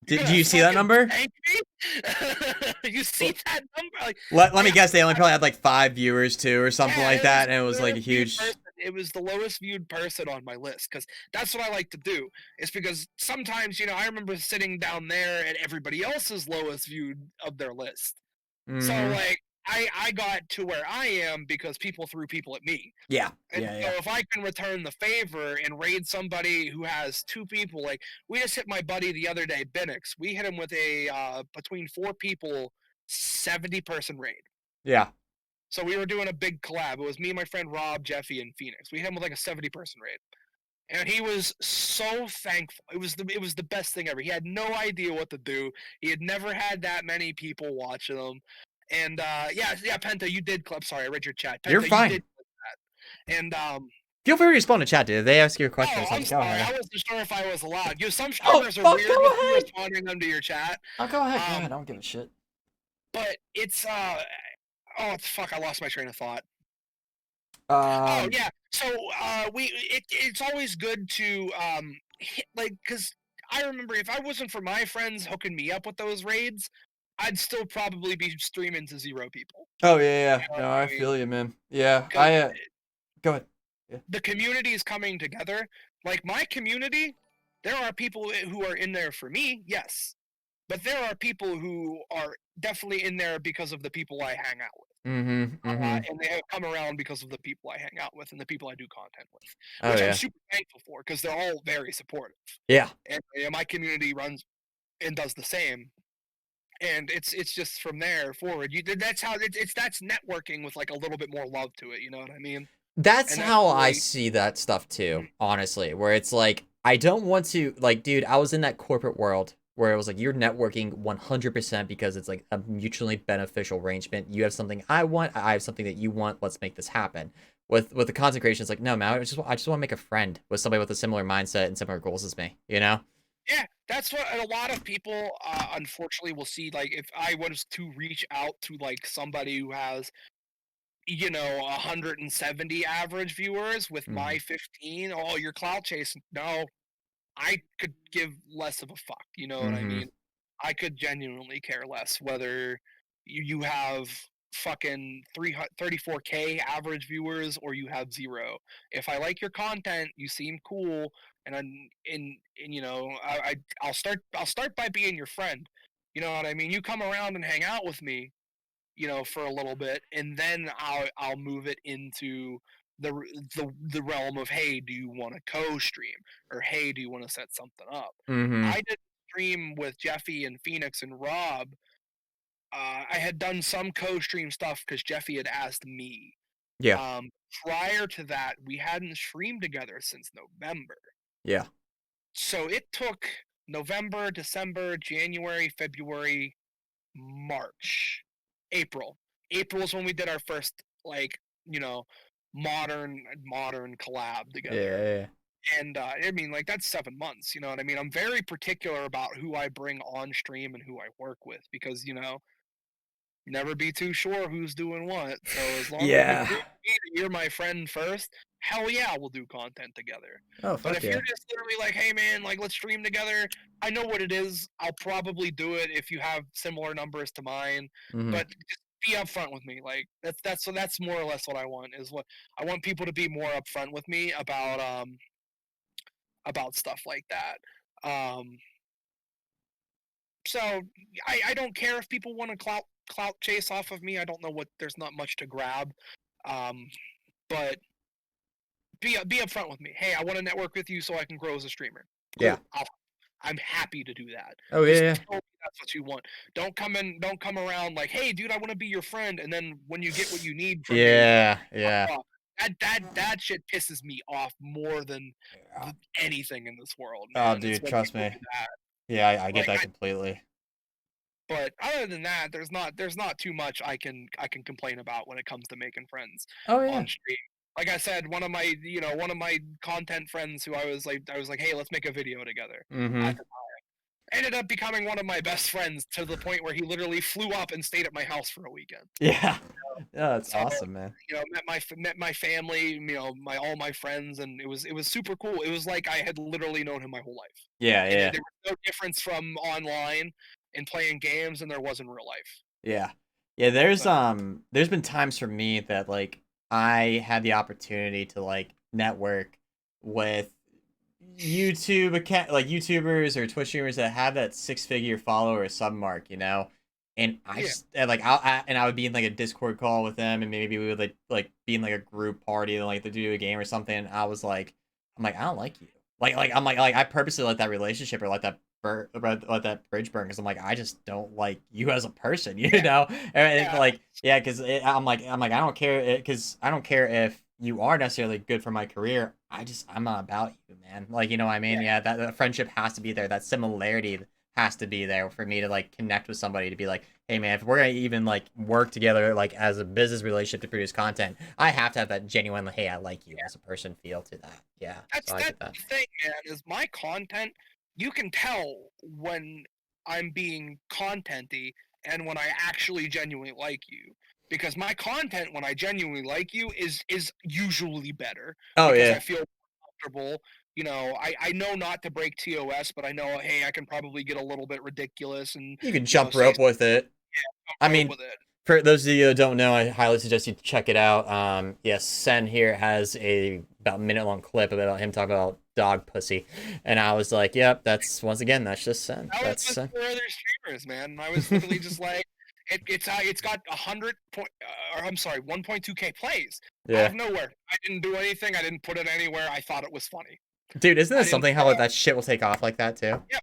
"You're Do gonna you see that fucking number? thank me?" You see that number? Let Like me guess, they only probably had like 5 viewers too, or something yeah, like it was that, and it the was like a lowest viewed huge. person. It was the lowest viewed person on my list, because that's what I like to do. It's because sometimes, I remember sitting down there at everybody else's lowest viewed of their list. So Mm-hmm. like I got to where I am because people threw people at me. Yeah, And yeah, so yeah. if I can return the favor and raid somebody who has 2 people, like we just hit my buddy the other day, Benix. We hit him with a between 4 people, 70-person raid. Yeah. So we were doing a big collab. It was me, my friend Rob, Jeffy, and Phoenix. We hit him with like a 70-person raid. And he was so thankful. It was the best thing ever. He had no idea what to do. He had never had that many people watching him. And yeah, Penta, you did clip. Sorry, I read your chat. You're Penta, you fine. did clip that. And Feel free to respond to chat, dude. If they ask you a question or oh, I'm something, go sorry. ahead. I wasn't sure if I was allowed. Some Oh, streamers are fuck, weird with you go ahead. responding them to your chat. Oh, go ahead. Go ahead. I Um, don't give a shit. but it's oh fuck, I lost my train of thought. Oh Um, yeah. So it's always good to hit, like, because I remember if I wasn't for my friends hooking me up with those raids, I'd still probably be streaming to 0 people. oh yeah, You yeah. know No, what I I mean? feel you, man. Yeah, Because go ahead. Yeah. the community is coming together. Like my community, there are people who are in there for me, yes, but there are people who are definitely in there because of the people I hang out with. Mm-hmm. Mm-hmm. And they have come around because of the people I hang out with and the people I do content with, Oh which I'm yeah. super thankful for, because they're all very supportive. Yeah. And my community runs and does the same. And it's just from there forward. That's how that's networking with like a little bit more love to it. You know what I mean? That's And that's how I really see that stuff too, mm, honestly, where it's like I don't want to like dude, I was in that corporate world where it was like you're networking 100% because it's like a mutually beneficial arrangement. You have something I want, I have something that you want, let's make this happen. With the content creation, it's like no man, I just want to make a friend with somebody with a similar mindset and similar goals as me, you know? yeah. That's what a lot of people unfortunately will see. Like if I was to reach out to like somebody who has 170 average viewers with Hmm. my 15. Oh, you're clout chasing. No, I could give less of a fuck. You know what I Hmm. mean? I could genuinely care less whether you have fucking 34K average viewers or you have zero. If I like your content, you seem cool, and and you know, I'll start by being your friend. You know what I mean? You come around and hang out with me, you know, for a little bit, and then I'll move it into the realm of, hey, do you want to co-stream, or hey, do you want to set something up? I Mhm. did a stream with Jeffy and Phoenix and Rob. I had done some co-stream stuff because Jeffy had asked me. Yeah. Um, Prior to that, we hadn't streamed together since November. Yeah. So it took November, December, January, February, March, April. April is when we did our first, like, you know, modern collab together. Yeah. And I mean, like, that's 7 months. You know what I mean? I'm very particular about who I bring on stream and who I work with because, you know, never be too sure who's doing what. So as long as you Yeah. prove to me that you're my friend first, hell yeah, we'll do content together. Oh, But fuck if you're yeah. just literally like, hey man, like let's stream together, I know what it is. I'll probably do it if you have similar numbers to mine. Mhm. But just be upfront with me. Like that's more or less what I want is what I want people to be more upfront with me about stuff like that. Um, so I don't care if people want to clout chase off of me. I don't know what there's not much to grab. Um, but be upfront with me. Hey, I want to network with you so I can grow as a streamer. Yeah. Cool. I'm happy to do that. Oh, yeah, Just yeah. tell me that's what you want. Don't come around like, hey, dude, I want to be your friend, and then when you get what you need from me, Yeah, yeah. fuck off. That shit pisses me off more than Yeah. anything in this world, Oh, man. It's dude, when trust people me. do that. Yeah, I get Like that completely. but other than that, there's not too much I can complain about when it comes to making friends Oh, yeah. on stream. Like I said, one of my content friends who I was like, hey, let's make a video together. At Mhm. the ended up becoming one of my best friends to the point where he literally flew up and stayed at my house for a weekend. Yeah. Yeah, that's So awesome, man. you know, met my family, you know, my all my friends, and it was super cool. It was like I had literally known him my whole life. Yeah, yeah. There was no difference from online and playing games than there was in real life. Yeah. Yeah, So there's been times for me that like I had the opportunity to like network with YouTube account like YouTubers or Twitch streamers that have that six-figure follower or sub mark, you know. And I yeah, just and, like I would be in like a Discord call with them, and maybe we would like be in like a group party and like to do a game or something. And I'm like I don't like you. I'm like I purposely let that relationship or let that bridge burn because I'm like I just don't like you as a person, you yeah, know. And yeah, like yeah, because I'm like I don't care because I don't care if you are necessarily good for my career. I'm not about you, man. Like you know what I mean? yeah. Yeah, that friendship has to be there. That similarity has to be there for me to like connect with somebody to be like, hey man, if we're gonna even like work together like as a business relationship to produce content, I have to have that genuine like, hey, I like you as a person feel to that. Yeah, so I That's get that. the thing, man. Is my content? You can tell when I'm being contenty and when I actually genuinely like you. Because my content, when I genuinely like you, is usually better Oh because yeah, I feel comfortable. You know, I know not to break TOS, but I know, hey, I can probably get a little bit ridiculous and you can you know jump say rope with it. some I rope mean, with it. for those of you who don't know, I highly suggest you check it out. Yes, Sen here has a about minute long clip about him talking about dog pussy, and I was like, "Yep, that's once again, that's just Sen. That was That's just Sen." for other streamers, man. I was literally just like, it's got 1.2K plays out Yeah, of nowhere. I didn't do anything. I didn't put it anywhere. I thought it was funny. dude, isn't I this didn't. something how that shit will take off like that too? Yep.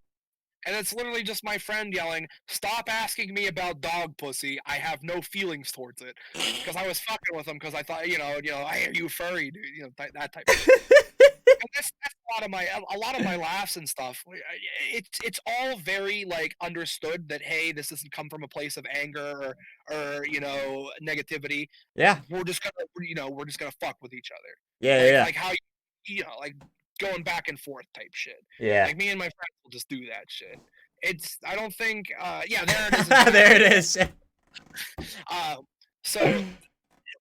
And it's literally just my friend yelling, "Stop asking me about dog pussy. I have no feelings towards it." Because I was fucking with him because I thought, I are you furry, dude? You know, that type of shit. And that's a lot of my laughs and stuff. It's all very like understood that hey, this doesn't come from a place of anger or negativity. Yeah, We're just gonna fuck with each other, yeah, yeah, like how like going back and forth type shit. yeah. Like me and my friends will just do that shit. It's I don't think yeah, there it is in Yeah. chat. There it is. Uh, so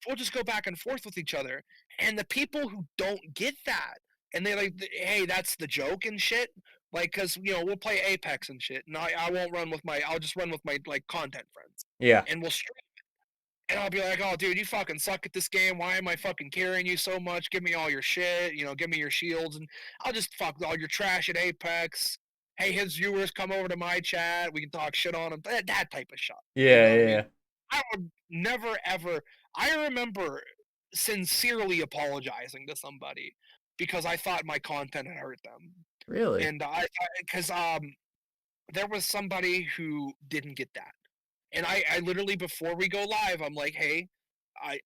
we'll just go back and forth with each other. And the people who don't get that, and they like, hey, that's the joke and shit. Like, cause we'll play Apex and shit, and I won't run with I'll just run with my like content friends, Yeah, and we'll stream. And I'll be like, oh, dude, you fucking suck at this game. Why am I fucking carrying you so much? Give me all your shit. Give me your shields. And I'll just fuck all your trash at Apex. Hey, his viewers come over to my chat. We can talk shit on them. That type of shit. You Yeah, know what I yeah, mean? yeah. I would never, ever. I remember sincerely apologizing to somebody because I thought my content had hurt them. Really? And because there was somebody who didn't get that. And I literally, before we go live, I'm like, hey,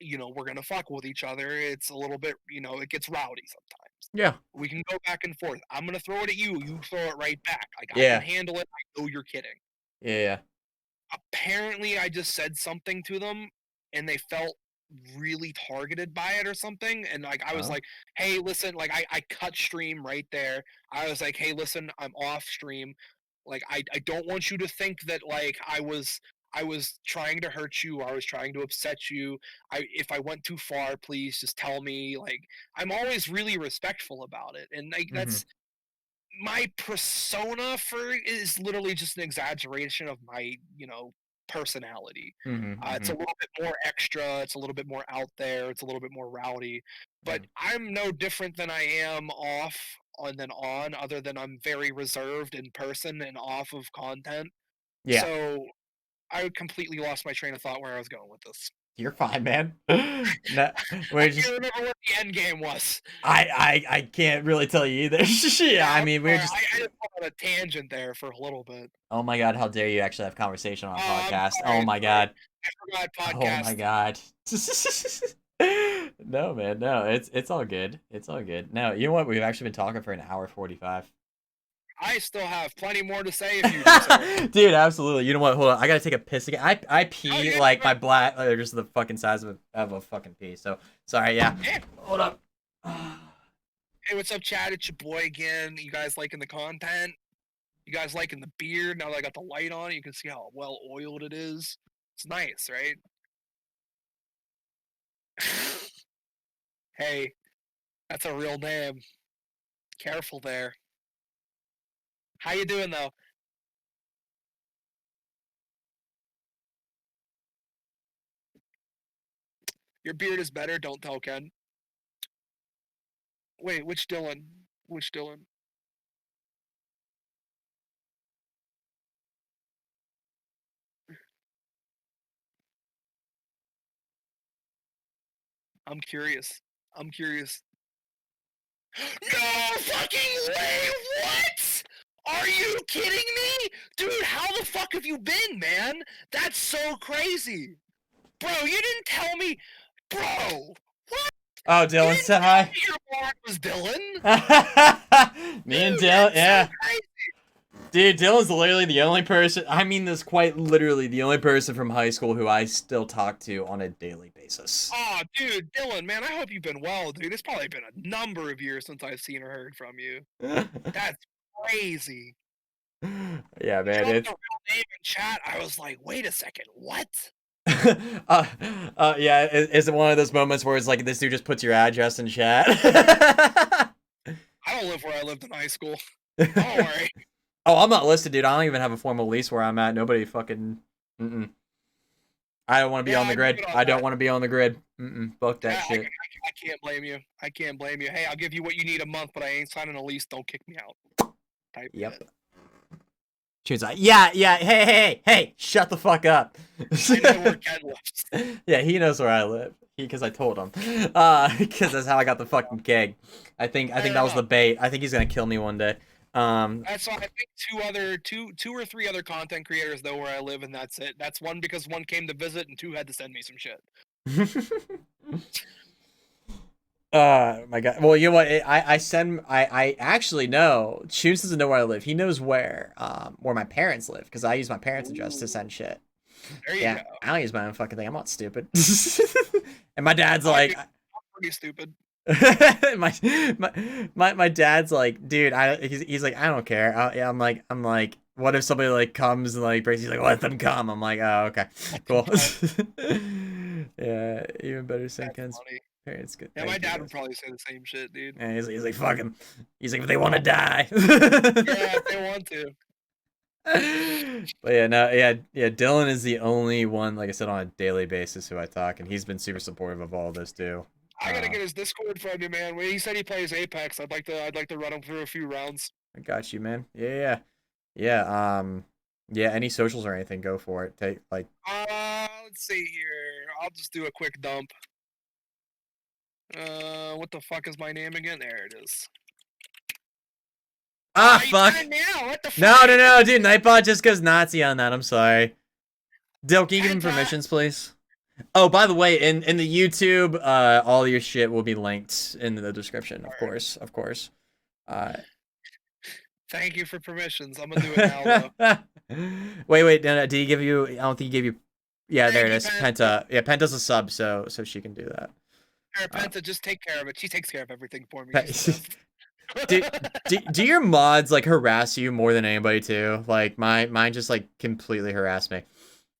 we're gonna fuck with each other. It's a little bit, it gets rowdy sometimes. Yeah. We can go back and forth. I'm gonna throw it at you. You throw it right back. Like I can Yeah. handle it. I know you're kidding. Yeah, yeah. Apparently, I just said something to them, and they felt really targeted by it or something. And like I was Huh? like, hey, listen, like I cut stream right there. I was like, hey, listen, I'm off stream. Like I don't want you to think that like I was trying to hurt you, or I was trying to upset you. If I went too far, please just tell me. Like I'm always really respectful about it, and like Mhm. that's my persona for is literally just an exaggeration of my personality. Mhm. It's a Mhm. little bit more extra. It's a little bit more out there. It's a little bit more rowdy. But Mhm. I'm no different than I am off and then on, other than I'm very reserved in person and off of content. Yeah. So I completely lost my train of thought where I was going with this. You're fine, man. No, I we're just can't remember what the end game was. I can't really tell you either. Yeah, Yeah, I I'm mean, we're sorry. just I just went on a tangent there for a little bit. oh my god, how dare you actually have conversation on a Oh, I'm podcast. Oh sorry. my Sorry. god. I forgot Oh my podcast. god. No, man, no. It's all good. It's all good. No, you know what? We've actually been talking for an hour 45. I still have plenty more to say if you do, sir. Dude, absolutely. You know what? Hold on. I gotta take a piss again. I Oh pee yeah, like no, my black, just the fucking size of a fucking pee. So sorry. Yeah. yeah. Hold up. Hey, what's up, Chad? It's your boy again. You guys liking the content? You guys liking the beard? Now that I got the light on, you can see how well oiled it is. It's nice, right? Hey, that's a real name. Careful there. How you doing though? Your beard is better. Don't tell Ken. Wait, which Dylan? Which Dylan? I'm curious. I'm curious. No fucking way! What? Are you kidding me? Dude, how the fuck have you been, man? That's so crazy. Bro, you didn't tell me. Bro, what? Oh, You Dylan didn't said tell hi. me your boss was Dylan? Me and Dude, Dylan, that's so yeah. crazy. Dude, Dylan's literally the only person, I mean this quite literally, the only person from high school who I still talk to on a daily basis. Oh, dude, Dylan, man, I hope you've been well, dude. It's probably been a number of years since I've seen or heard from you. That's crazy. Yeah, When you man, wrote it's the real name in chat, I was like, wait a second, what? uh, yeah, is it one of those moments where it's like this dude just puts your address in chat? I don't live where I lived in high school. Don't worry. Oh, I'm not listed, dude. I don't even have a formal lease where I'm at. Nobody fucking. Mm-mm. I don't want to be Yeah, on the I'm grid. good on I don't that. want to be on the grid. Mm-mm. Fuck Yeah, that shit. I can't blame you. I can't blame you. Hey, I'll give you what you need a month, but I ain't signing a lease. Don't kick me out. Type Yep. shit. She was like, yeah, yeah, hey, shut the fuck up. I know where Ken lives. Yeah, he knows where I live. Because I told him. Because that's how I got the fucking keg. I think Fair that was the enough. bait. I think he's gonna kill me one day. That's why I think two or three other content creators know where I live, and that's it. That's one because one came to visit, and two had to send me some shit. My god. Well, you know what? I actually know. Choose doesn't know where I live. He knows where my parents live because I use my parents' address to Ooh, send shit. there you Yeah, go. I don't use my own fucking thing. I'm not stupid. And my dad's I do. like, I'm pretty stupid. my dad's like, dude, he's like, I don't care. Yeah, I'm like, what if somebody like comes and like breaks? He's like, let them come. I'm like, oh, okay, cool. Yeah, even better. St. That's Ken's funny. parents. Good, Yeah, my thank you dad would guys. probably say the same shit, dude. And he's like, fuck him. He's like, if they want to die. Yeah, if they want to. But yeah, no, yeah. Dylan is the only one, like I said, on a daily basis who I talk, and he's been super supportive of all this too. I gotta get his Discord from you, man. When he said he plays Apex, I'd like to run him through a few rounds. I got you, man. Yeah. Any socials or anything, go for it. Take like Let's see here. I'll just do a quick dump. What the fuck is my name again? There it is. You fuck. done it now. What the No, fuck? no, no, dude. Nightbot just goes Nazi on that. I'm sorry. Dill, can you give him Penta. permissions, please? Oh, by the way, in the YouTube, all your shit will be linked in the description, of course, of course. Thank you for permissions. I'm gonna do it now though. Wait. No, did he give you? I don't think he gave you. Yeah, there Thank it you, is. Penta. Penta. Yeah, Penta's a sub, so she can do that. Penta, just take care of it. She takes care of everything for me. Uh, She's the best. do your mods like harass you more than anybody too? Like mine just like completely harass me.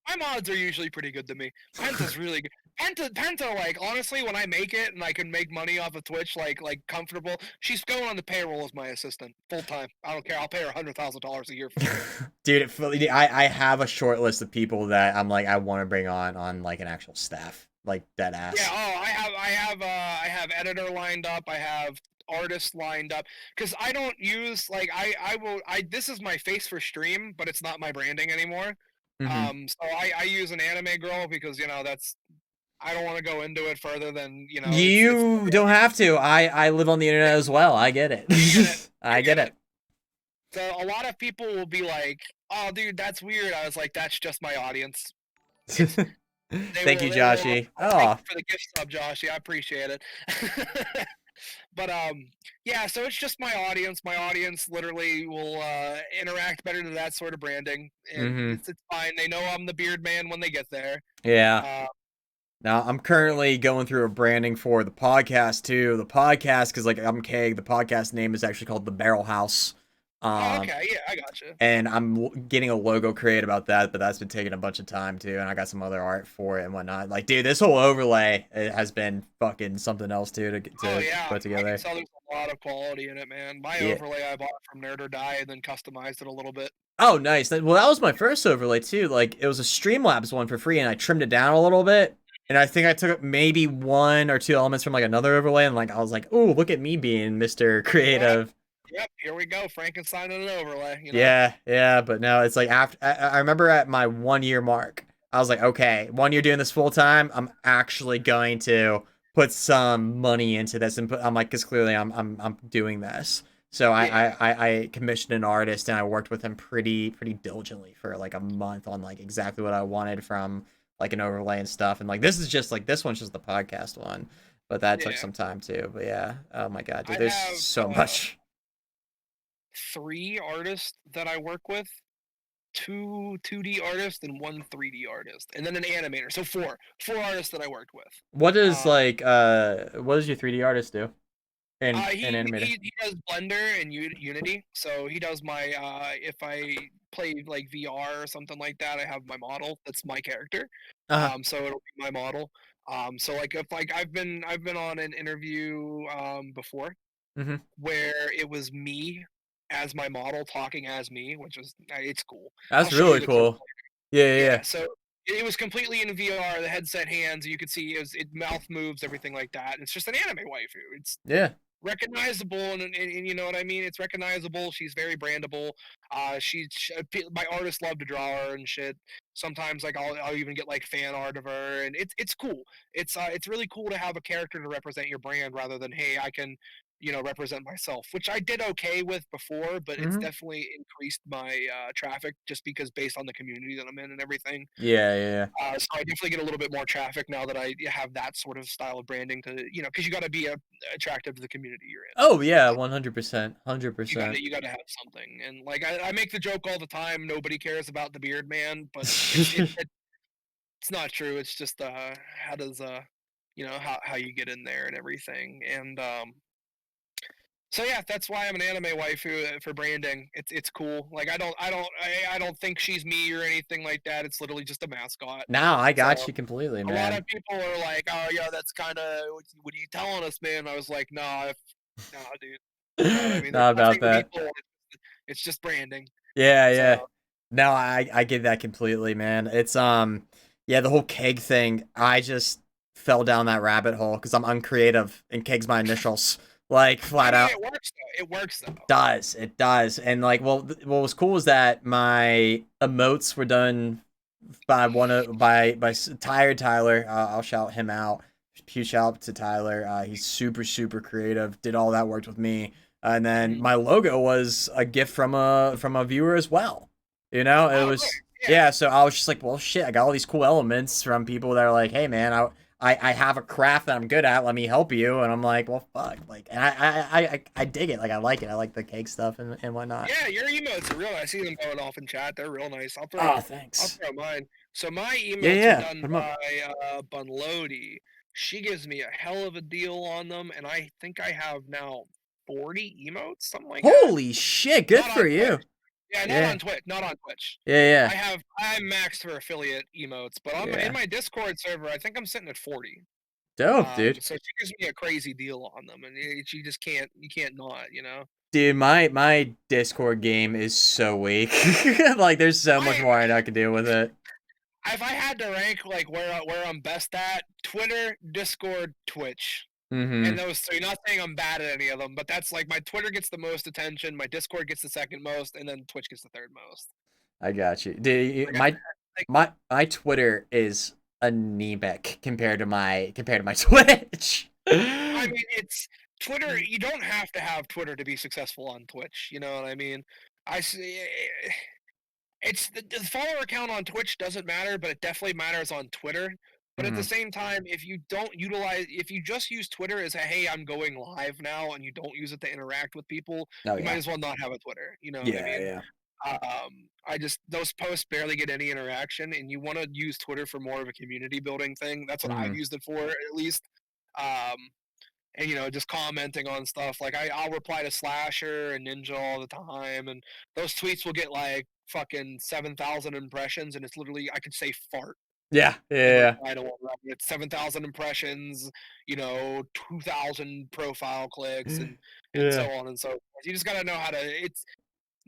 My mods are usually pretty good to me. Penta's really good. Penta, like honestly, when I make it and I can make money off of Twitch, like comfortable, she's going on the payroll as my assistant full time. I don't care. I'll pay her $100,000 a year for it. Dude, I have a short list of people that I'm like I want to bring on like an actual staff, like dead Yeah. ass. Oh, I have editor lined up. I have artists lined up because I don't use like I will I this is my face for stream, but it's not my branding anymore. Mm-hmm. So I use an anime girl because that's I don't want to go into it further than it's You don't have to. I live on the internet as well. I get it. I get it. I I get get it. it. So a lot of people will be like, "Oh, dude, that's weird." I was like, "That's just my audience." It's Thank you, they will. Joshy. Thank Oh. you for the gift sub, Joshy. I appreciate it. But yeah. So it's just my audience. My audience literally will interact better to that sort of branding, and Mm-hmm. it's fine. They know I'm the beard man when they get there. Yeah. Uh, Now I'm currently going through a branding for the podcast too. The podcast, because like I'm Keg, the podcast name is actually called the Barrel House. oh, Um, okay. Yeah, I gotcha. and getting a logo created about that, but that's been taking a bunch of time too. And I got some other art for it and whatnot. Like, dude, this whole overlay it has been fucking something else too Oh to yeah, put I can together. tell there's a lot of quality in it, man. My Yeah. overlay I bought from Nerd or Die and then customized it a little bit. Oh, nice. Well, that was my first overlay too. Like, it was a Streamlabs one for free, and I trimmed it down a little bit. And I think I took maybe one or two elements from like another overlay, and like I was like, "Ooh, look at me being Mr. Yep, Creative." yep. Here we go, Frankenstein and an overlay. Yeah. But no, it's like after I remember at my 1 year mark, I was like, okay, 1 year doing this full time, I'm actually going to put some money into this, and I'm like, because clearly I'm doing this. So Yeah, I commissioned an artist, and I worked with him pretty diligently for like a month on like exactly what I wanted from like an overlay and stuff. And like this one's just the podcast one, but that took yeah. some time too. But yeah, oh my god, I dude, there's have so much. 3 artists that I work with, two 2D artists and one 3D artist, and then an animator. So four artists that I worked with. What does Uh, like what does your 3D artist do? And animator. he does Blender and Unity. So he does my if I play like VR or something like that, I have my model. That's my character. Uh-huh. So it'll be my model. So like if like I've been on an interview before Mhm. where it was me as my model talking as me, which is it's cool. I'll That's show you really the clip. cool. Yeah. Yeah, so it was completely in VR. The headset hands, you could see it mouth moves, everything like that. And it's just an anime waifu. It's Yeah. recognizable, and you know what I mean. It's recognizable. She's very brandable. My artists love to draw her and shit. Sometimes like I'll even get like fan art of her, and it's cool. It's really cool to have a character to represent your brand rather than hey I can represent myself, which I did okay with before, but it's Mhm. definitely increased my traffic just because based on the community that I'm in and everything. Yeah. So I definitely get a little bit more traffic now that I have that sort of style of branding to, because you got to be attractive to the community you're in. Oh yeah, 100%. You got to have something, and like I make the joke all the time. Nobody cares about the beard man, but it's not true. It's just how does how you get in there and everything, and so yeah, that's why I'm an anime waifu for branding. It's cool. Like I don't think she's me or anything like that. It's literally just a mascot. Now I So got you completely, a lot man. of people are like, "Oh, yeah, that's kind of what are you telling us, man?" I was like, "Nah, nah, dude. You know what I mean? There's Not nothing about to be that. told. It's just branding." So Yeah. No, I get that completely, man. It's yeah, the whole keg thing. I just fell down that rabbit hole because I'm uncreative and keg's my initials, like I flat mean, out. it works though. It works though. It does, and like, well, what was cool is that my emotes were done by one of by Tired Tyler. I'll shout him out. Huge shout out to Tyler. He's super creative. Did all that worked with me, and then Mhm. my logo was a gift from a viewer as well. You know, it Oh, was really? Yeah. yeah. So I was just like, well, shit. I got all these cool elements from people that are like, hey, man, I have a craft that I'm good at. Let me help you. And I'm like, well, fuck. Like, and I dig it. Like, I like it. I like the cake stuff and whatnot. Yeah, your emotes are real. I see them going off in chat. They're real nice. Oh, I'll thanks. throw mine. So my Yeah, emotes are yeah. done Put 'em up. by Bunlodi. She gives me a hell of a deal on them, and I think I have now 40 emotes, something like that. Holy shit. Good Not for on Twitch. you. Yeah, not Yeah. on Twitch. Not on Twitch. Yeah, I'm maxed for affiliate emotes, but yeah. I'm in Yeah. my Discord server. I think I'm sitting at 40. Dope, dude. So she gives me a crazy deal on them, and you just can't not, you know. Dude, my Discord game is so weak. Like, there's so much I more I can do with it. if I had to rank like where I'm best at, Twitter, Discord, Twitch. And Mm-hmm. those three. Not saying I'm bad at any of them, but that's like my Twitter gets the most attention, my Discord gets the second most, and then Twitch gets the third most. I got you. Dude, Like like my Twitter is anemic compared to my Twitch. I mean, it's Twitter. You don't have to have Twitter to be successful on Twitch. You know what I mean? I see. It's the follower count on Twitch doesn't matter, but it definitely matters on Twitter. But at the Hmm. same time, if you just use Twitter as a hey, I'm going live now, and you don't use it to interact with people, Oh you might yeah. as well not have a Twitter. You know what I Yeah, mean? yeah. I just those posts barely get any interaction, and you want to use Twitter for more of a community building thing. That's what I've Hmm. used it for, at least. Um, and just commenting on stuff. Like I'll reply to Slasher and Ninja all the time, and those tweets will get like fucking 7,000 impressions, and it's literally I could say fart Yeah, and yeah, reply to one of them. It's 7,000 impressions, 2,000 profile clicks, yeah. and so Yeah. on and so forth. You just gotta know how to. It's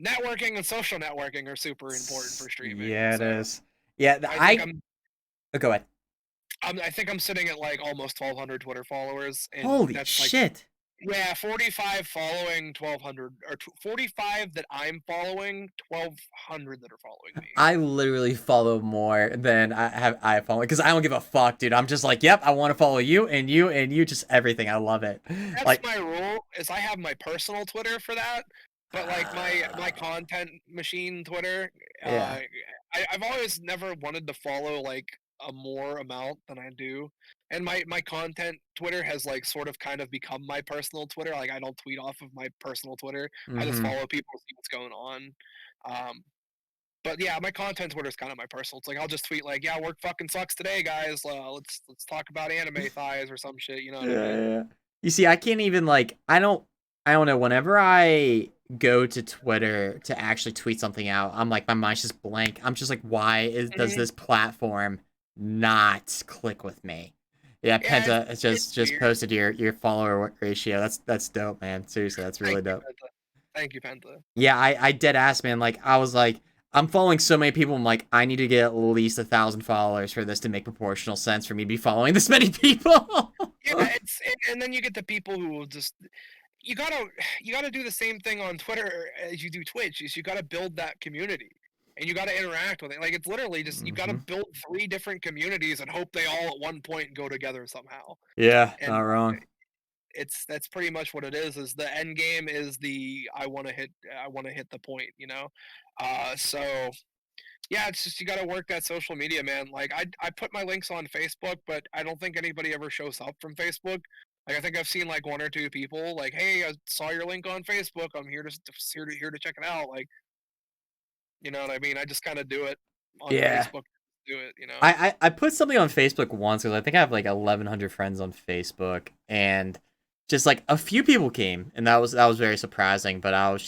networking and social networking are super important for streaming. Yeah, it So is. Yeah, I think go ahead. I think I'm sitting at like almost 1,200 Twitter followers, and Holy that's like shit. yeah, 45 following 1,200, or 45 that I'm following, 1,200 that are following me. I literally follow more than I follow because I don't give a fuck, dude. I'm just like, yep, I want to follow you and you, just everything. I love it. That's Like, my rule. Is I have my personal Twitter for that, but like my content machine Twitter, yeah. uh, I've always never wanted to follow like a more amount than I do, and my content Twitter has like sort of kind of become my personal Twitter. Like I don't tweet off of my personal Twitter. I just Mm-hmm. follow people, see what's going on. Um, But yeah, my content Twitter is kind of my personal. It's like I'll just tweet like, "Yeah, work fucking sucks today, guys. Let's talk about anime thighs or some shit." You know what I mean? Yeah. You see, I can't even like I don't know, whenever I go to Twitter to actually tweet something out, I'm like my mind's just blank. I'm just like, does Mhm. this platform not click with me? Yeah, Yeah, Penta has it's just weird. posted your follower ratio. That's dope, man. Seriously, that's Thank really you, dope. Penta. Thank you, Penta. Yeah, I dead ass, man. Like, I was like, I'm following so many people. I'm like, I need to get at least 1,000 followers for this to make proportional sense for me to be following this many people. Yeah, and then you get the people who will just you gotta you gotta do the same thing on Twitter as you do Twitch. Is you gotta build that community. And you got to interact with it. Like it's literally just you got to Hmm. build three different communities and hope they all at one point go together somehow. Yeah, And not wrong. that's pretty much what it is the end game is the I want to hit the point, so yeah, it's just you got to work that social media, man. Like I put my links on Facebook, but I don't think anybody ever shows up from Facebook. Like I think I've seen like one or two people like, hey, I saw your link on Facebook, I'm here to check it out. Like, you know what I mean? I just kind of do it on Yeah. Facebook. Do it, I put something on Facebook once because I think I have like 1,100 friends on Facebook, and just like a few people came, and that was very surprising. But I was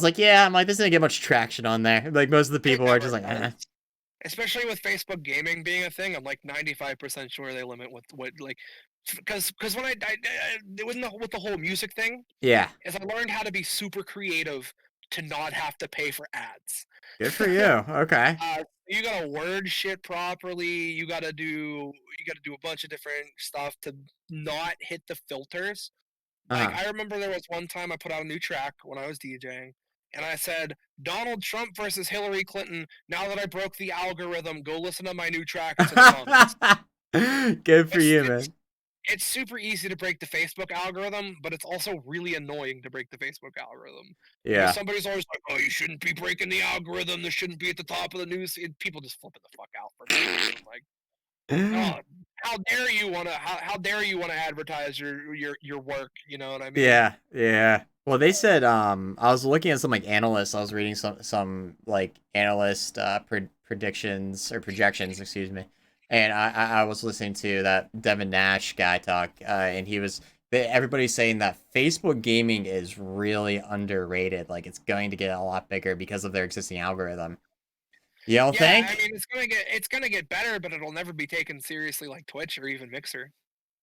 like, yeah, I'm like, this didn't get much traction on there. Like, most of the it people are never just like, does. Especially with Facebook gaming being a thing, I'm like 95% sure they limit what like because when with the whole music thing yeah, is I learned how to be super creative to not have to pay for ads. Good for you. Okay. You gotta word shit properly. You gotta do a bunch of different stuff to not hit the filters. Like Uh-huh. I remember there was one time I put out a new track when I was DJing, and I said Donald Trump versus Hillary Clinton. Now that I broke the algorithm, go listen to my new track. It's in the comments. Good for It's you, it's man. it's super easy to break the Facebook algorithm, but it's also really annoying to break the Facebook algorithm because Yeah. somebody's always like, "Oh, you shouldn't be breaking the algorithm. This shouldn't be at the top of the news." And people just flipping the fuck out for no reason. I'm like, "Oh, how dare you wanna advertise your work?" You know what I mean? Yeah, yeah. Well, they said I was looking at some like analysts. I was reading some like analyst predictions or projections, excuse me. And I was listening to that Devin Nash guy talk, and everybody's saying that Facebook gaming is really underrated. Like it's going to get a lot bigger because of their existing algorithm. You don't Yeah, I think? mean, it's gonna get better, but it'll never be taken seriously like Twitch or even Mixer.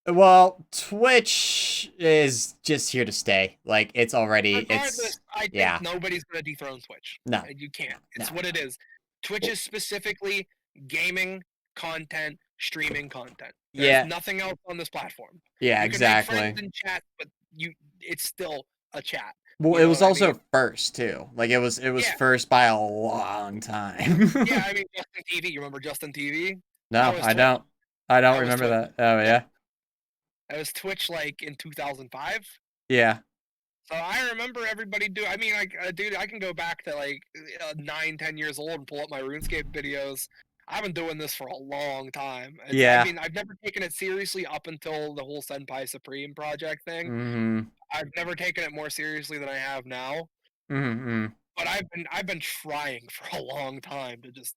Well, Twitch is just here to stay. Like Regardless, it's I think yeah. nobody's gonna dethrone Twitch. No, You no, can't. no, It's what it no. is. Twitch Well, is specifically gaming content, streaming content. There's yeah, nothing else on this platform. yeah, You can make friends exactly. in chat, but it's still a chat. Well, You it know was what I mean? also first too. Like it was Yeah, first by a long yeah. time. I mean, Justin TV. You remember Justin TV? That No, was I Twitch. don't. I don't That was remember Twitch. that. Oh Yeah, yeah, that was Twitch like in 2005. yeah, So I remember everybody do. I mean, like, dude, I can go back to like 9, 10 years old and pull up my RuneScape videos. I've been doing this for a long time. I yeah. mean, I've never taken it seriously up until the whole Senpai Supreme project thing. Mm-hmm. I've never taken it more seriously than I have now. Mm-hmm. But I've been trying for a long time to just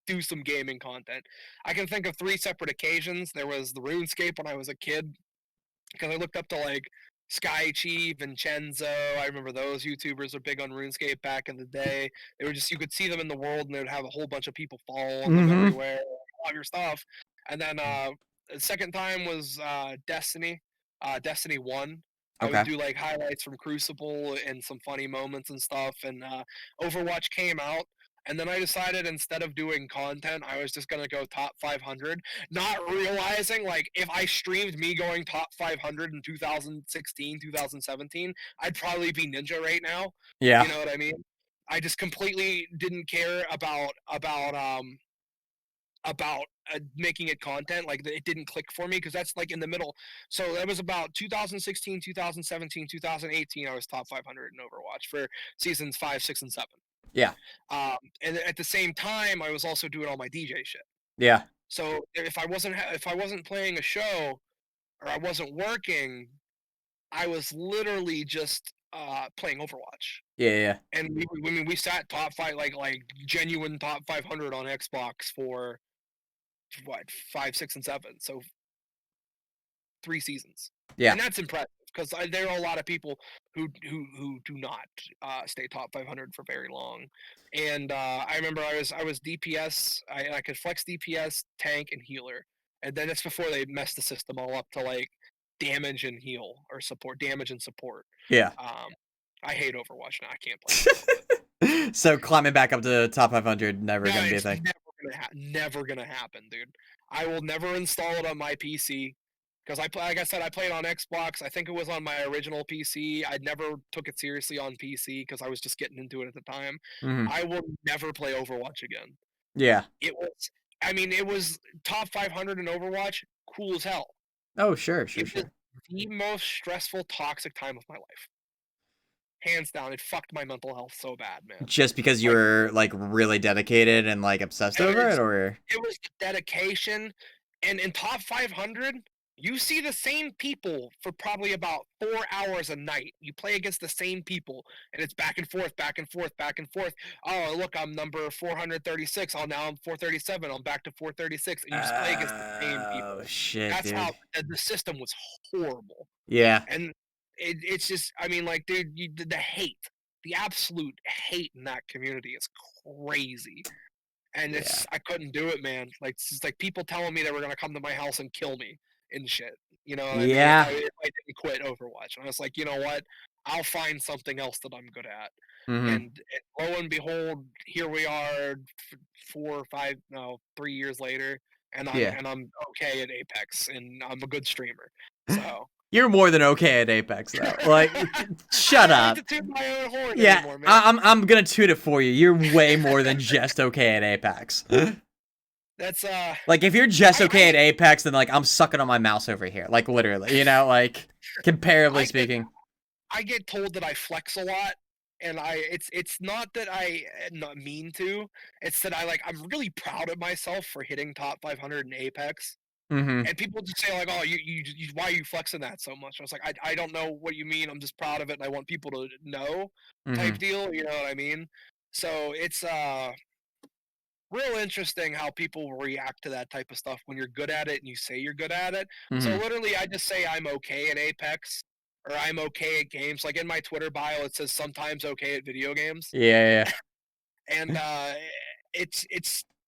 do some gaming content. I can think of three separate occasions. There was the RuneScape when I was a kid because I looked up to like Sky Chi, Vincenzo. I remember those YouTubers were big on RuneScape back in the day. They were just you could see them in the world and they would have a whole bunch of people following them Mm-hmm. everywhere, all of your stuff. And then the second time was Destiny, Destiny One. I would Okay. do like highlights from Crucible and some funny moments and stuff. And Overwatch came out, and then I decided instead of doing content, I was just gonna go top 500, not realizing like if I streamed me going top 500 in 2016, 2017, I'd probably be Ninja right now. Yeah. You know what I mean? I just completely didn't care about making it content. Like it didn't click for me because that's like in the middle. So that was about 2016, 2017, 2018. I was top 500 in Overwatch for seasons 5, 6, and 7. Yeah. And at the same time, I was also doing all my DJ shit. Yeah. So if I wasn't playing a show or I wasn't working, I was literally just playing Overwatch. Yeah. Yeah. And we sat top five like genuine top 500 on Xbox for what 5, 6, and 7. So 3 seasons, Yeah. and that's impressive because there are a lot of people who do not stay top 500 for very long. And I remember I was DPS. I could flex DPS, tank, and healer, and then it's before they messed the system all up to like damage and heal or support, damage and support. Yeah. Um, I hate Overwatch now. I can't play it for the life of me. So climbing back up to the top 500 never No, gonna be a it's thing. never gonna happen, dude. I will never install it on my PC because like I said, I played on Xbox. I think it was on my original PC. I never took it seriously on PC because I was just getting into it at the time. Mm-hmm. I will never play Overwatch again. Yeah. It was, I mean, it was top 500 in Overwatch, cool as hell. Oh, sure, sure, It was sure. the most stressful, toxic time of my life, hands down. It fucked my mental health so bad, man. Just because you Like were like really dedicated and like obsessed over it, it's or it was dedication, and in top 500 you see the same people for probably about 4 hours a night. You play against the same people and it's back and forth, back and forth, back and forth. Oh look, I'm number 436. Oh, now I'm 437. I'm back to 436, and you just play against the same oh people. shit, That's how dude. the system was horrible. Yeah, And it's just, I mean, like, dude, the hate, the absolute hate in that community is crazy. And yeah, I couldn't do it, man. Like it's just like people telling me they were gonna come to my house and kill me and shit. You know what I mean? If I yeah. if I didn't quit Overwatch, and I was like, you know what? I'll find something else that I'm good at. Mm-hmm. And lo and behold, here we are, 4 or 5, no, 3 years later, and I'm Yeah. and I'm okay at Apex, and I'm a good streamer. So You're more than okay at Apex though. Like, I shut don't like up. to toot my own horn Yeah, anymore, man. I'm gonna toot it for you. You're way more than just okay at Apex. That's Like, if you're just okay I at Apex, then like I'm sucking on my mouse over here. Like literally, like I comparably get speaking. I get told that I flex a lot, and it's not that I not mean to. It's that I'm really proud of myself for hitting top 500 in Apex. Mm-hmm. And people just say like, "Oh, you why are you flexing that so much?" I was like, I don't know what you mean. I'm just proud of it, and I want people to know, type Mm-hmm. deal. You know what I mean? So it's real interesting how people react to that type of stuff when you're good at it and you say you're good at it. So Mm-hmm. literally, I just say I'm okay at Apex or I'm okay at games. Like in my Twitter bio, it says sometimes okay at video games, Yeah, and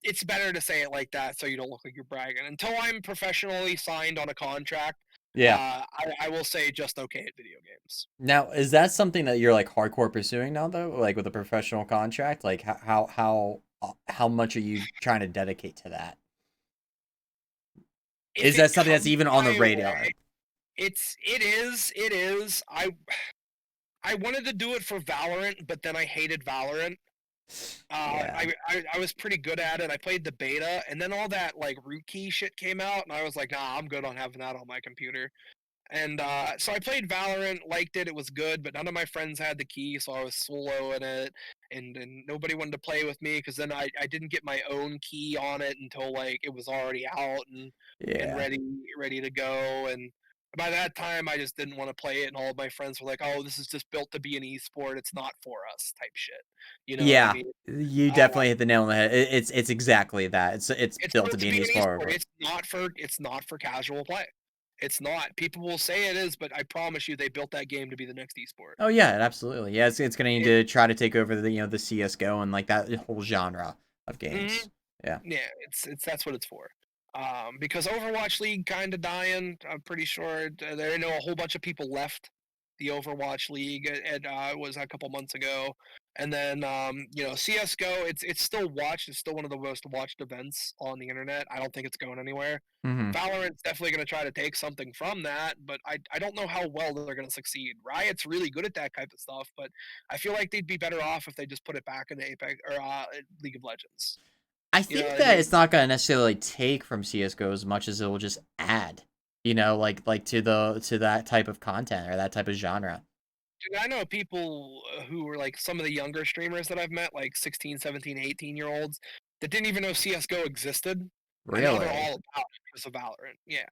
it's better to say it like that so you don't look like you're bragging. Until I'm professionally signed on a contract, yeah. I will say just okay at video games. Now, is that something that you're like hardcore pursuing now though? Like with a professional contract? Like how much are you trying to dedicate to that? If Is that it something that's comes even on the my radar? way, it is. I wanted to do it for Valorant, but then I hated Valorant. Yeah. I was pretty good at it. I played the beta, and then all that root key shit came out, and I was like, nah, I'm good on having that on my computer. And so I played Valorant, liked it, it was good, but none of my friends had the key, so I was solo in it, and nobody wanted to play with me because then I didn't get my own key on it until it was already out and Yeah. ready to go. And by that time, I just didn't want to play it, and all of my friends were like, "Oh, this is just built to be an esport. It's not for us," type shit. You know what I Yeah. mean? You Uh, definitely hit the nail on the head. It's exactly that. It's it's built to built to be an be an esport. esport. It's not for casual play. It's not. People will say it is, but I promise you, they built that game to be the next esport. Oh yeah, absolutely. Yeah, it's gonna need It, to try to take over the the CS:GO and like that whole genre of mhm. games. Yeah. Yeah, it's that's what it's for. Because Overwatch League kind of dying. I'm pretty sure there I know a whole bunch of people left the Overwatch League. It was a couple months ago, and then CS:GO. It's still watched. It's still one of the most watched events on the internet. I don't think it's going anywhere. Mm-hmm. Valorant's definitely going to try to take something from that, but I don't know how well they're going to succeed. Riot's really good at that type of stuff, but I feel like they'd be better off if they just put it back into Apex or League of Legends. I You know think what I that mean? it's not gonna necessarily take from CS:GO as much as it will just add, like to that type of content or that type of genre. Dude, I know people who were some of the younger streamers that I've met, like 16, 17, 18-year-olds that didn't even know CS:GO existed, and now they're Really? all about it because of Valorant. Yeah.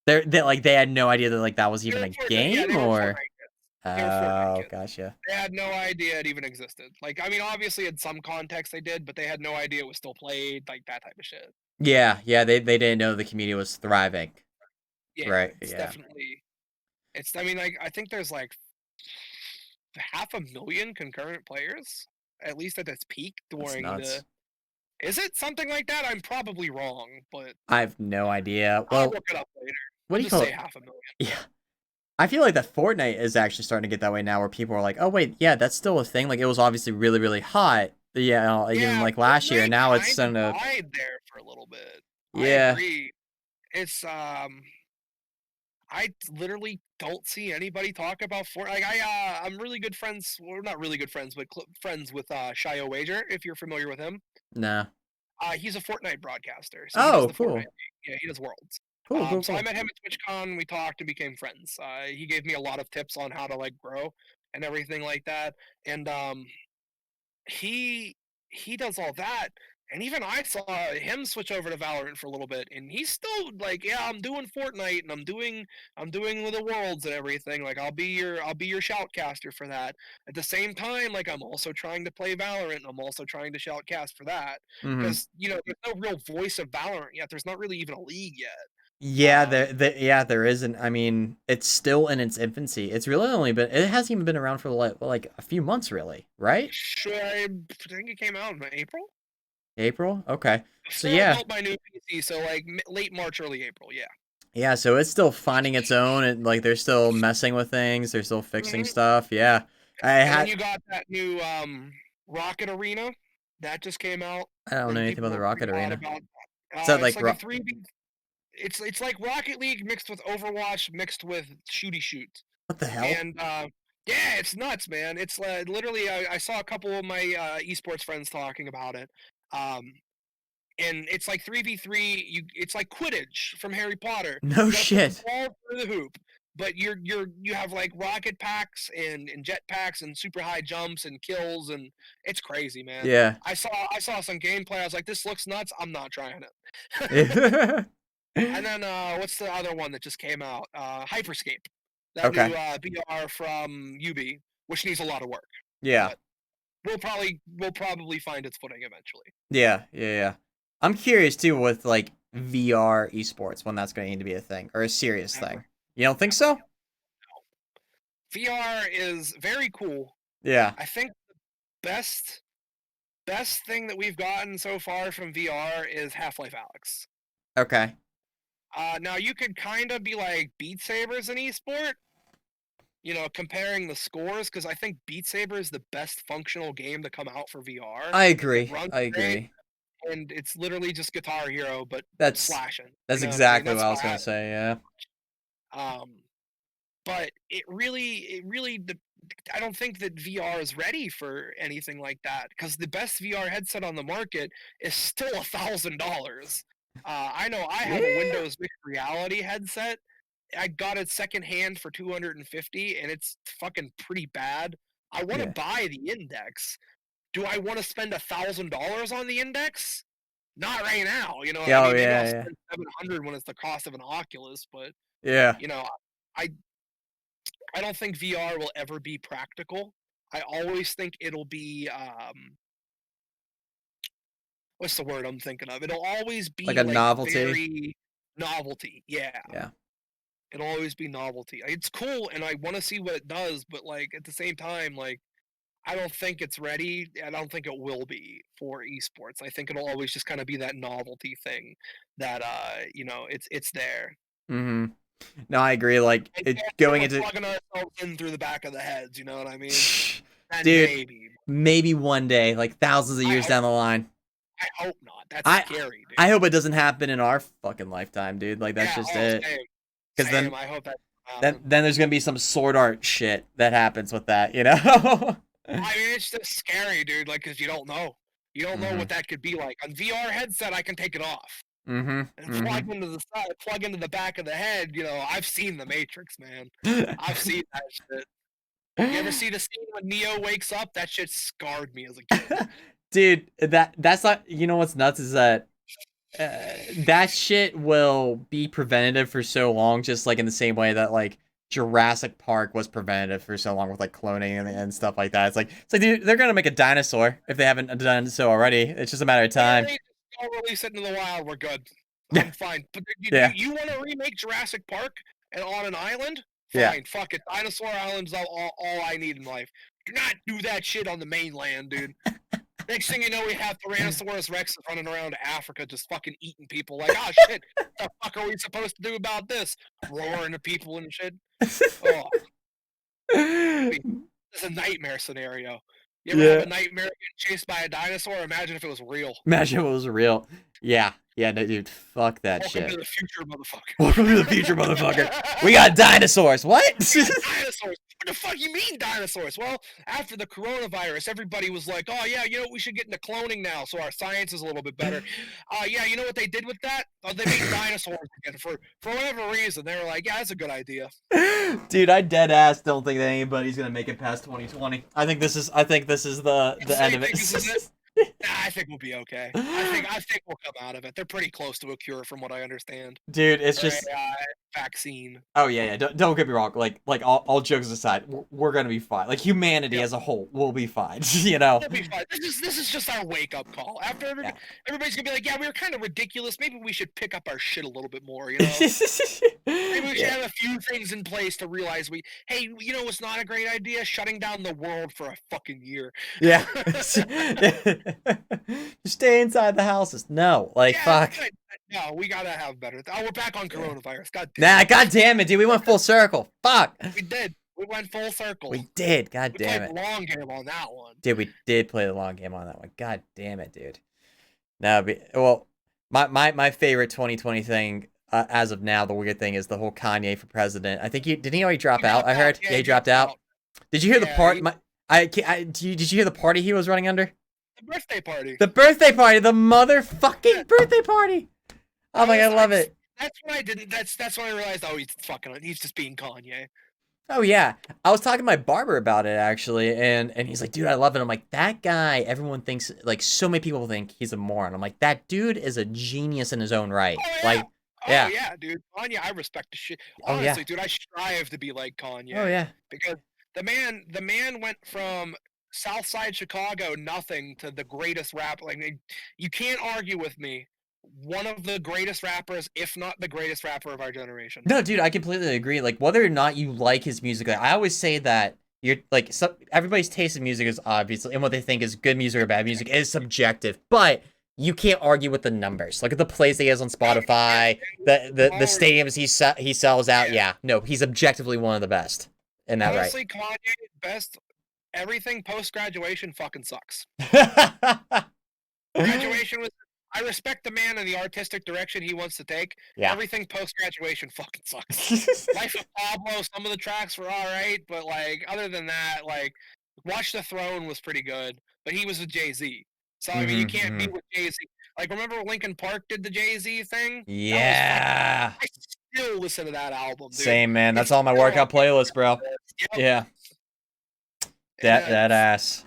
They had no idea that like that was They even were a Fortnite. Yeah, game they were or Fortnite kids. They were Fortnite oh kids. gotcha. They had no idea it even existed. I mean, obviously in some context they did, but they had no idea it was still played, like that type of shit. Yeah, they didn't know the community was thriving. Yeah, Right, it's yeah. definitely I mean, I think there's half a million concurrent players, at least at its peak That's during the. nuts. Is it something like that? I'm probably wrong, but I have no idea. I'll Well, look it up later. what I'll do you just call say it? half a million. Yeah. I feel like that Fortnite is actually starting to get that way now where people are like, "Oh wait, yeah, that's still a thing." Like it was obviously really really hot. Yeah, even Yeah, like last year, and Fortnite now it's kind of starting to died there for a little bit. I yeah. agree. It's I literally don't see anybody talk about Fortnite. I'm really good friends. Well, not really good friends, but friends with Shio Wager. If you're familiar with him, No. he's a Fortnite broadcaster, so he does Oh, the Fortnite cool. league. Yeah, he does Worlds. So I Cool. met him at TwitchCon. We talked and became friends. He gave me a lot of tips on how to grow and everything like that. And he he does all that, and even I saw him switch over to Valorant for a little bit, and he's still like, yeah, I'm doing Fortnite and I'm doing with the worlds and everything. Like I'll be your shoutcaster for that. At the same time, I'm also trying to play Valorant and I'm also trying to shoutcast for that Mhm. because there's no real voice of Valorant yet. There's not really even a league yet. Yeah, Um, yeah, there isn't. I mean, it's still in its infancy. It's really only been it hasn't even been around for like a few months really, right? should I think it came out in April April? Okay. So before I yeah. built my new PC, so late March, early April. Yeah. Yeah, so it's still finding its own, and like they're still messing with things, they're still fixing Hmm. stuff. Yeah, I And then had you got that new Rocket Arena that just came out, I don't know and anything people about the are Rocket freaking out Arena. about. Is that It's like like a 3D. It's like Rocket League mixed with Overwatch mixed with shooty shoot. what the hell? And yeah, it's nuts, man. It's literally I saw a couple of my esports friends talking about it. Um, and it's like 3v3. It's like Quidditch from Harry Potter. No You got to put the shit. ball through the hoop, but you have like rocket packs and jet packs and super high jumps and kills, and it's crazy, man. Yeah. I saw some gameplay. I was like, this looks nuts. I'm not trying it. Yeah. And then what's the other one that just came out? Hyperscape, that new Okay. VR from UB, which needs a lot of work, Yeah. but will probably find its footing eventually. Yeah. Yeah. Yeah. I'm curious too with like VR esports when that's going to need to be a thing or a serious Never, thing. You don't think never. so? VR is very cool. Yeah. I think best thing that we've gotten so far from VR is Half-Life Alex. Okay. Now you could kind of be like Beat Saber's an esport, comparing the scores, because I think Beat Saber is the best functional game to come out for VR. I It agree. runs I great, agree. and it's literally just Guitar Hero, but That's slashing. that's You know what I mean? exactly what That's I why was I going have to say. Yeah. it. But I don't think that VR is ready for anything like that, because the best VR headset on the market is still $1,000. I know I have a Yeah. Windows mixed reality headset. I got it secondhand for 250, and it's fucking pretty bad. I want to Yeah. buy the Index. Do I want to spend $1,000 on the Index? Not right now. You know what I Yeah. Oh mean? Maybe I'll yeah. Yeah. spend 700 when it's the cost of an Oculus, but Yeah. you know, I I don't think VR will ever be practical. I always think it'll be what's the word I'm thinking of? It'll always Like be a like novelty. very novelty. Yeah. Yeah. It'll always be novelty. It's cool and I want to see what it does, but like at the same time, like I don't think it's ready. I don't think it will be for esports. I think it'll always just kind of be that novelty thing that it's there. Mhm. No, I agree. Like And it after going we're into plugging ourselves in through the back of the heads, you know what I mean? Then dude, maybe. maybe one day, like thousands of I years hope down the line. I hope not. That's I scary, dude. I hope it doesn't happen in our fucking lifetime, dude. Like that's Yeah, just oh, it. same. Because Same. I hope that doesn't then happen. then there's gonna be some sword art shit that happens with that, you know? I mean, it's just scary, dude, like, 'cause you don't know. You don't know what Mhm. that could be like. On VR headset, I can take it off Mhm. and plug Mhm. into the side, plug into the back of the head, I've seen The Matrix, man. I've seen that shit. You ever see the scene when Neo wakes up? That shit scarred me as a kid. Dude, that's not. You know what's nuts is that that shit will be preventative for so long, just like in the same way that like Jurassic Park was preventative for so long with like cloning and stuff like that. It's like dude, they're gonna make a dinosaur if they haven't done so already. It's just a matter of time. Literally, just don't release it into the wild, we're good. Yeah, I'm fine. But you you, yeah, you want to remake Jurassic Park and on an island? yeah. Fine, fuck it. Dinosaur Island's all I need in life. Do not do that shit on the mainland, dude. Next thing you know, we have Tyrannosaurus Rex running around Africa just fucking eating people. Like, oh shit, what the fuck are we supposed to do about this? Roaring at people and shit. Oh, this is a nightmare scenario. You ever have a Yeah. nightmare getting chased by a dinosaur? Imagine if it was real. Imagine if it was real. Yeah, yeah, no, dude. Fuck that Welcome to shit. the future, motherfucker. Welcome to the future, motherfucker. We got dinosaurs. What? We got dinosaurs. What the fuck you mean dinosaurs? Well, after the coronavirus, everybody was like, "Oh yeah, we should get into cloning now, so our science is a little bit better." Yeah, you know what they did with that? Oh, they made dinosaurs again for whatever reason. They were like, "Yeah, that's a good idea." Dude, I dead ass don't think that anybody's gonna make it past 2020. I think this is the So end you of think this is it? it. Nah, I think we'll be okay. I think we'll come out of it. They're pretty close to a cure, from what I understand, Dude, it's or a just vaccine. oh yeah, yeah. Don't get me wrong. Like all jokes aside, we're gonna be fine. Like humanity Yep. as a whole will be fine. You know? We'll be fine. This is just our wake up call. After Yeah. everybody's gonna be like, yeah, we were kind of ridiculous. Maybe we should pick up our shit a little bit more. Maybe we should Yeah. have a few things in place to realize hey, what's not a great idea? Shutting down the world for a fucking year. Yeah. Stay inside the houses. No, like Yeah, fuck. good. No, we gotta have better. Oh, we're back on Yeah. coronavirus. God damn Nah, it. god damn it, dude. We went full circle. Fuck. We did. We went full circle. We did. God We damn played the it. long game on that one. Dude, we did play the long game on that one. God damn it, dude. No, well, my favorite 2020 thing as of now, the weird thing is the whole Kanye for president. I think didn't he already drop He out? dropped I out. heard. Yeah, Yeah, he he dropped dropped out. out. Did you hear the Yeah, part? Did you hear the party he was running under? the birthday party. The birthday party, the Yeah, motherfucking birthday party. Oh my god, I love it. that's when I didn't. That's when I realized. Oh, he's just being Kanye. Oh yeah, I was talking to my barber about it actually, and he's like, dude, I love it. I'm like, that guy. Everyone thinks like so many people think he's a moron. I'm like, that dude is a genius in his own right. Oh yeah. Like, Oh yeah, yeah, dude. Kanye, I respect the shit. oh yeah, Honestly, dude, I strive to be like oh Kanye yeah. because the man went from Southside Chicago nothing to the greatest rapper. Like, you can't argue with me. One of the greatest rappers, if not the greatest rapper of our generation. No, dude, I completely agree. Like, whether or not you like his music, like, I always say that you're like everybody's taste in music is obviously, and what they think is good music or bad music is subjective. But you can't argue with the numbers. Look at the plays that he has on Spotify, the stadiums he sells out. Yeah. Yeah, no, he's objectively one of the best in that Honestly, Kanye best. Everything post graduation fucking sucks. right. Graduation was. I respect the man and the artistic direction he wants to take. Yeah. Everything post graduation fucking sucks. Life of Pablo, some of the tracks were all right, but like other than that, like Watch the Throne was pretty good, but he was with Jay Z, so I mean you can't be with Jay Z. Like remember when Linkin Park did the Jay Z thing? Yeah. I still listen to that album, dude. Same, man. That's It's on my still workout playlist, bro. Yep. Yeah. And, That ass.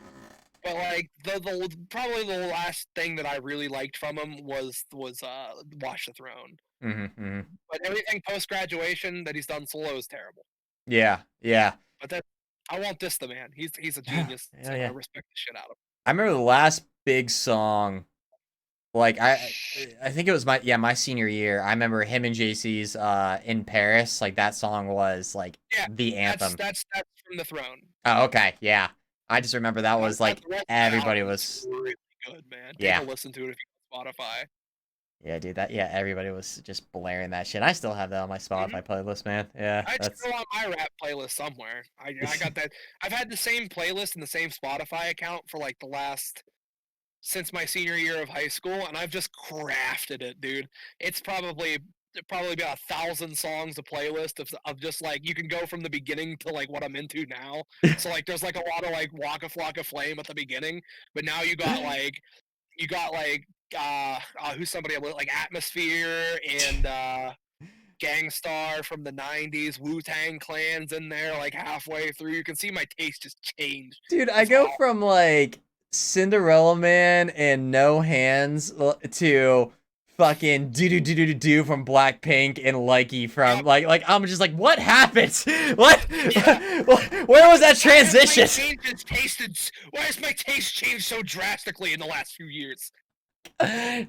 But like the probably the last thing that I really liked from him was Watch the Throne. Mm-hmm. But everything post graduation that he's done solo is terrible. Yeah. Yeah. But that I won't diss the man. He's a genius. Yeah, So yeah. I respect the shit out of him. I remember the last big song. Like I think it was my senior year. I remember him and JC's in Paris. Like that song was like Yeah, the anthem. that's from the Throne. Oh, okay, yeah. I just remember that was like The rest of that everybody album was is really good, man. yeah. Take a listen to it if you have Spotify. Yeah, dude, everybody was just blaring that shit. I still have that on my Spotify playlist, man. Yeah, It's still on my rap playlist somewhere. I got that. I've had the same playlist and the same Spotify account for like the last since my senior year of high school, and I've just crafted it, dude. It's probably about 1,000 songs, a playlist of just like you can go from the beginning to like what I'm into now. So like there's like a lot of like Waka Flocka Flame at the beginning, but now you got like who's somebody like Atmosphere and Gangstar from the 90s, Wu-Tang Clan's in there like halfway through. You can see my taste just changed. dude, I go from like Cinderella Man and No Hands to fucking do from Blackpink and Likey from like I'm just like what happened? What? Yeah. Where was that transition? Why has my taste changed so drastically in the last few years?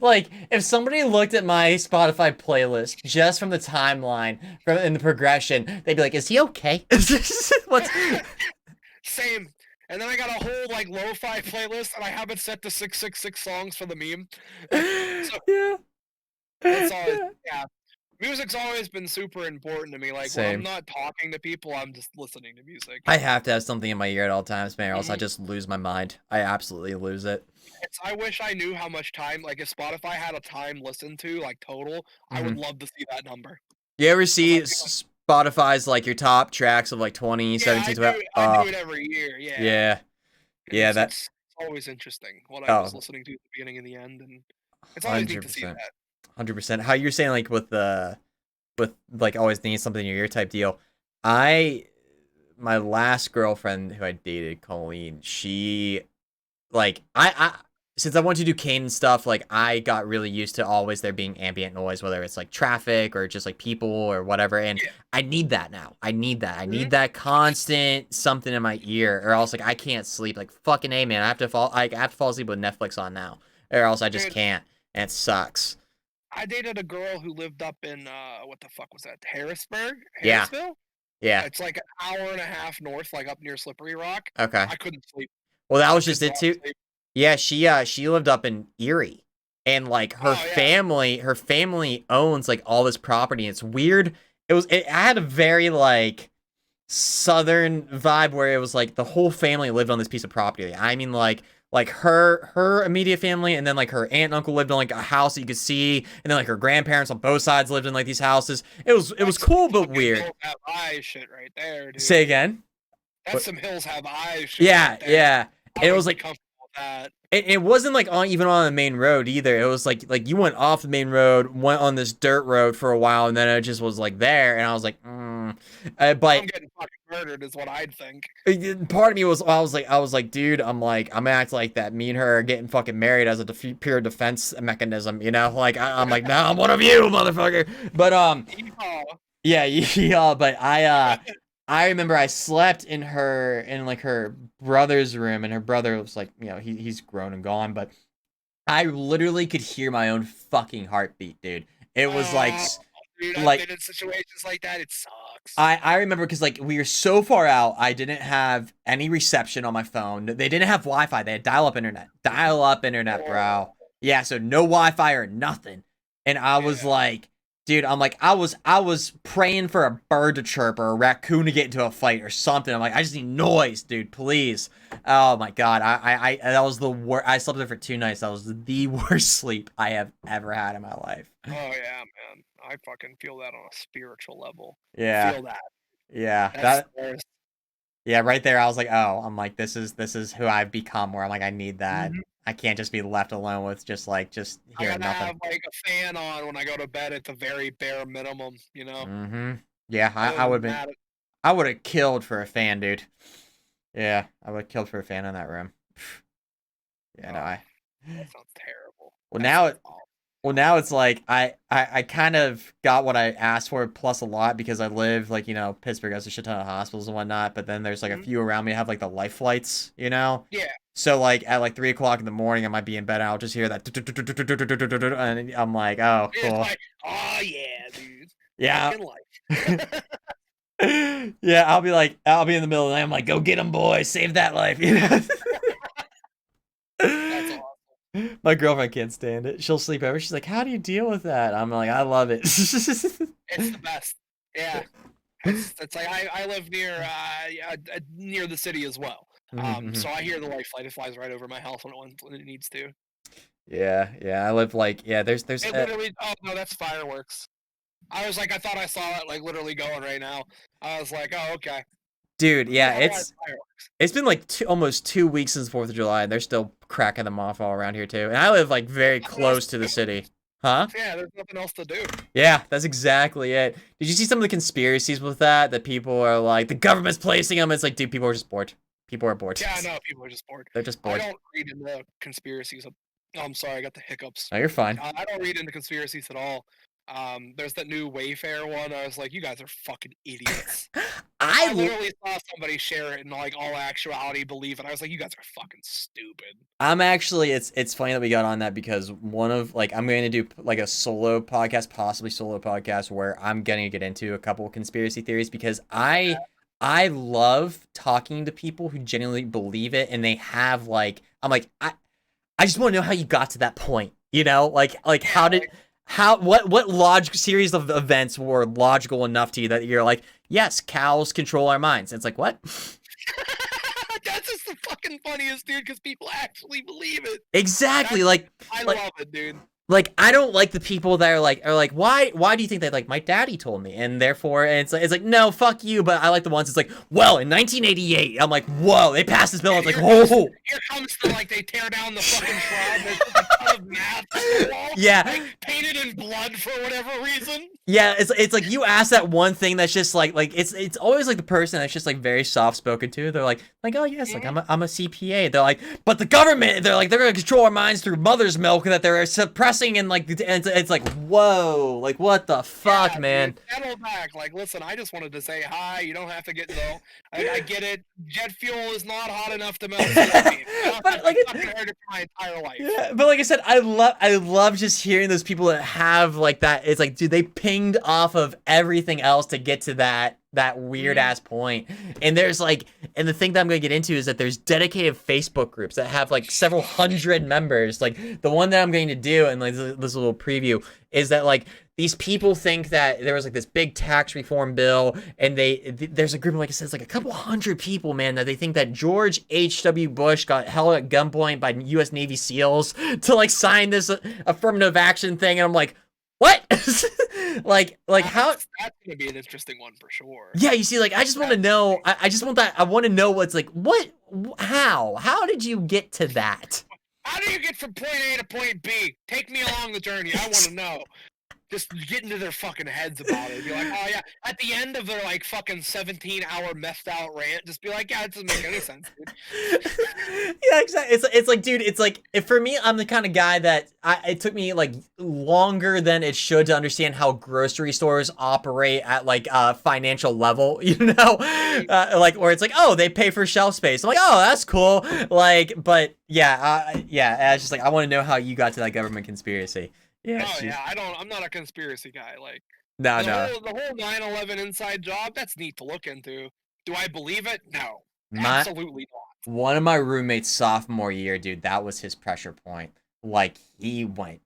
Like if somebody looked at my Spotify playlist just from the timeline from in the progression, they'd be like, "Is he okay?" What's Same. And then I got a whole like lo-fi playlist, and I have it set to 666 songs for the meme. So, yeah. That's always, yeah. Music's always been super important to me. Like Same. when I'm not talking to people, I'm just listening to music. I have to have something in my ear at all times, man, or else I just lose my mind. I absolutely lose it. I wish I knew how much time, like if Spotify had a time listened to, like total, I would love to see that number. You ever see Spotify's like your top tracks of like 2017? I do it every year, yeah. Yeah, that's always interesting what I was listening to at the beginning and the end, and it's always neat to see that. 100%. How you're saying like with like always needing something in your ear type deal. My last girlfriend who I dated, Colleen, she like I since I wanted to do Kane stuff, like I got really used to always there being ambient noise, whether it's like traffic or just like people or whatever. And I need that now. I need that. I need that constant something in my ear, or else like I can't sleep. Like fucking A, man. I have to fall asleep with Netflix on now, or else I just can't. And it sucks. I dated a girl who lived up in what the fuck was that? Harrisville? Yeah. It's like an hour and a half north, like up near Slippery Rock. Okay. I couldn't sleep. Well, that was just it too. Yeah, she lived up in Erie. and like Oh yeah. her family owns like all this property. And it's weird. It had a very like southern vibe where it was like the whole family lived on this piece of property. I mean, like her immediate family, and then like her aunt and uncle lived in like a house that you could see, and then like her grandparents on both sides lived in like these houses. It was That's some cool but fucking weird. hills have eyes shit right there, Say dude. again. That's What? some hills have eyes shit Yeah, right there. yeah. I And it was wouldn't be like comfortable with that. it wasn't like on even on the main road either. It was like you went off the main road, went on this dirt road for a while, and then it just was like there, and I was like, I'm but getting fucking murdered, is what I'd think. part of me was I was like, dude, I'm gonna act like that. Me and her are getting fucking married as a pure defense mechanism, you know? Like I'm like, nah, I'm one of you, motherfucker. But Yeehaw. yeah, yeah. But I remember I slept in like her brother's room, and her brother was like, he's grown and gone, but I literally could hear my own fucking heartbeat, dude. It was Oh, dude, I've like been in situations like that. It sucks. I remember because like we were so far out, I didn't have any reception on my phone. They didn't have Wi-Fi. They had dial-up internet, bro. Oh, Yeah, so no Wi-Fi or nothing. And I was yeah. like, dude, I'm like, I was praying for a bird to chirp or a raccoon to get into a fight or something. I'm like, I just need noise, dude, please. Oh my god, I that was the worst. I slept there for 2 nights. That was the worst sleep I have ever had in my life. Oh yeah, man. I fucking feel that on a spiritual level. Yeah, Feel that. yeah, That's the worst. yeah, right there. I was like, oh, I'm like, this is who I've become. Where I'm like, I need that. Mhm. I can't just be left alone with just I hearing gotta nothing. have like a fan on when I go to bed at the very bare minimum, you know? Mm-hmm. Yeah, I Other would than been. that, I would have killed for a fan, dude. Yeah, I would have killed for a fan in that room. Yeah, no, oh, I. that sounds terrible. Well, That now sounds it. awful. Well, now it's like I kind of got what I asked for plus a lot because I live like Pittsburgh has a shit ton of hospitals and whatnot, but then there's like a Mhm. few around me that have like the life flights, you know. Yeah. So like at like 3 o'clock in the morning, I might be in bed and I'll just hear that, and I'm like, oh, It's cool. like, oh yeah, dude. Yeah, Fucking life. yeah. I'll be in the middle of the night. I'm like, go get him, boy, save that life. That's awesome. My girlfriend can't stand it. She'll sleep over. She's like, how do you deal with that? I'm like, I love it. It's the best. Yeah. It's like I live near the city as well. So I hear the light flight. It flies right over my house when it needs to. Yeah, yeah. I live like there's It literally. Oh no, that's fireworks. I was like, I thought I saw it like literally going right now. I was like, oh okay. dude, yeah, Yeah, fireworks. it's been like almost 2 weeks since 4th of July, and they're still cracking them off all around here too. And I live like very close to the city. Huh? Yeah, there's nothing else to do. Yeah, that's exactly it. Did you see some of the conspiracies with that? That people are like, the government's placing them. It's like, dude, people are just bored. People are bored. Yeah, I know people are just bored. They're just I bored. don't read into conspiracies. Oh, I'm sorry, I got the hiccups. No, you're fine. I don't read into conspiracies at all. There's that new Wayfair one. I was like, you guys are fucking idiots. I I literally saw somebody share it and like all actuality believe it. I was like, you guys are fucking stupid. I'm actually it's funny that we got on that because one of like I'm going to do like a solo podcast, possibly solo podcast where I'm going to get into a couple of conspiracy theories because I love talking to people who genuinely believe it and they have like I'm like I just want to know how you got to that point, like how Yeah, did like, how what logic series of events were logical enough to you that you're like, yes, cows control our minds. It's like, what? that's just the fucking funniest, dude, because people actually believe it. Exactly. That's, I Like love it, dude. like I don't like the people that are like why do you think that like my daddy told me and therefore and it's like no fuck you, but I like the ones it's like, well, in 1988 I'm like, whoa, they passed this bill. I was like, whoa. Here comes the like they tear down the fucking shroud. There's just a ton of math on the wall, Yeah, like painted in blood for whatever reason. yeah, it's like you ask that one thing that's just like it's always like the person that's just like very soft spoken to. They're like oh yes, like I'm a CPA. They're like, but the government, they're gonna control our minds through mother's milk that they're suppressing and like and it's like, whoa, like what the fuck, Yeah, man. dude, settle back. Like, listen, I just wanted to say hi. You don't have to get no. I get it. Jet fuel is not hot enough to melt soybeans. But like I've fucking heard it for my entire life. yeah, but like I said, I love just hearing those people that have like that. It's like, dude, they pinged off of everything else to get to that weird ass point. And there's like, and the thing that I'm gonna get into is that there's dedicated Facebook groups that have like several hundred members. Like the one that I'm going to do, and like this little preview is that like these people think that there was like this big tax reform bill, and there's a group of, like it says, like a couple hundred people, man, that they think that George H.W. Bush got held at gunpoint by U.S. Navy SEALs to like sign this affirmative action thing, and I'm like, what? like how? That's gonna be an interesting one for sure. Yeah, you see, like I just want to know. I just want that. I want to know what's like. What? How did you get to that? How do you get from point A to point B? Take me along the journey. I want to know. Just get into their fucking heads about it. Be like, oh yeah. At the end of their like fucking 17-hour methed out rant, just be like, yeah, it doesn't make any sense, dude. Yeah, exactly. It's like, dude, it's like for me, I'm the kind of guy that it took me like longer than it should to understand how grocery stores operate at like financial level, you know, like where it's like, oh, they pay for shelf space. I'm like, oh, that's cool. Like, but yeah, yeah. It's just like I want to know how you got to that government conspiracy. Yeah. Oh yeah, I'm not a conspiracy guy. Like no. The whole 9/11 inside job, that's neat to look into. Do I believe it? No. My, absolutely not. One of my roommates sophomore year, dude, that was his pressure point. Like he went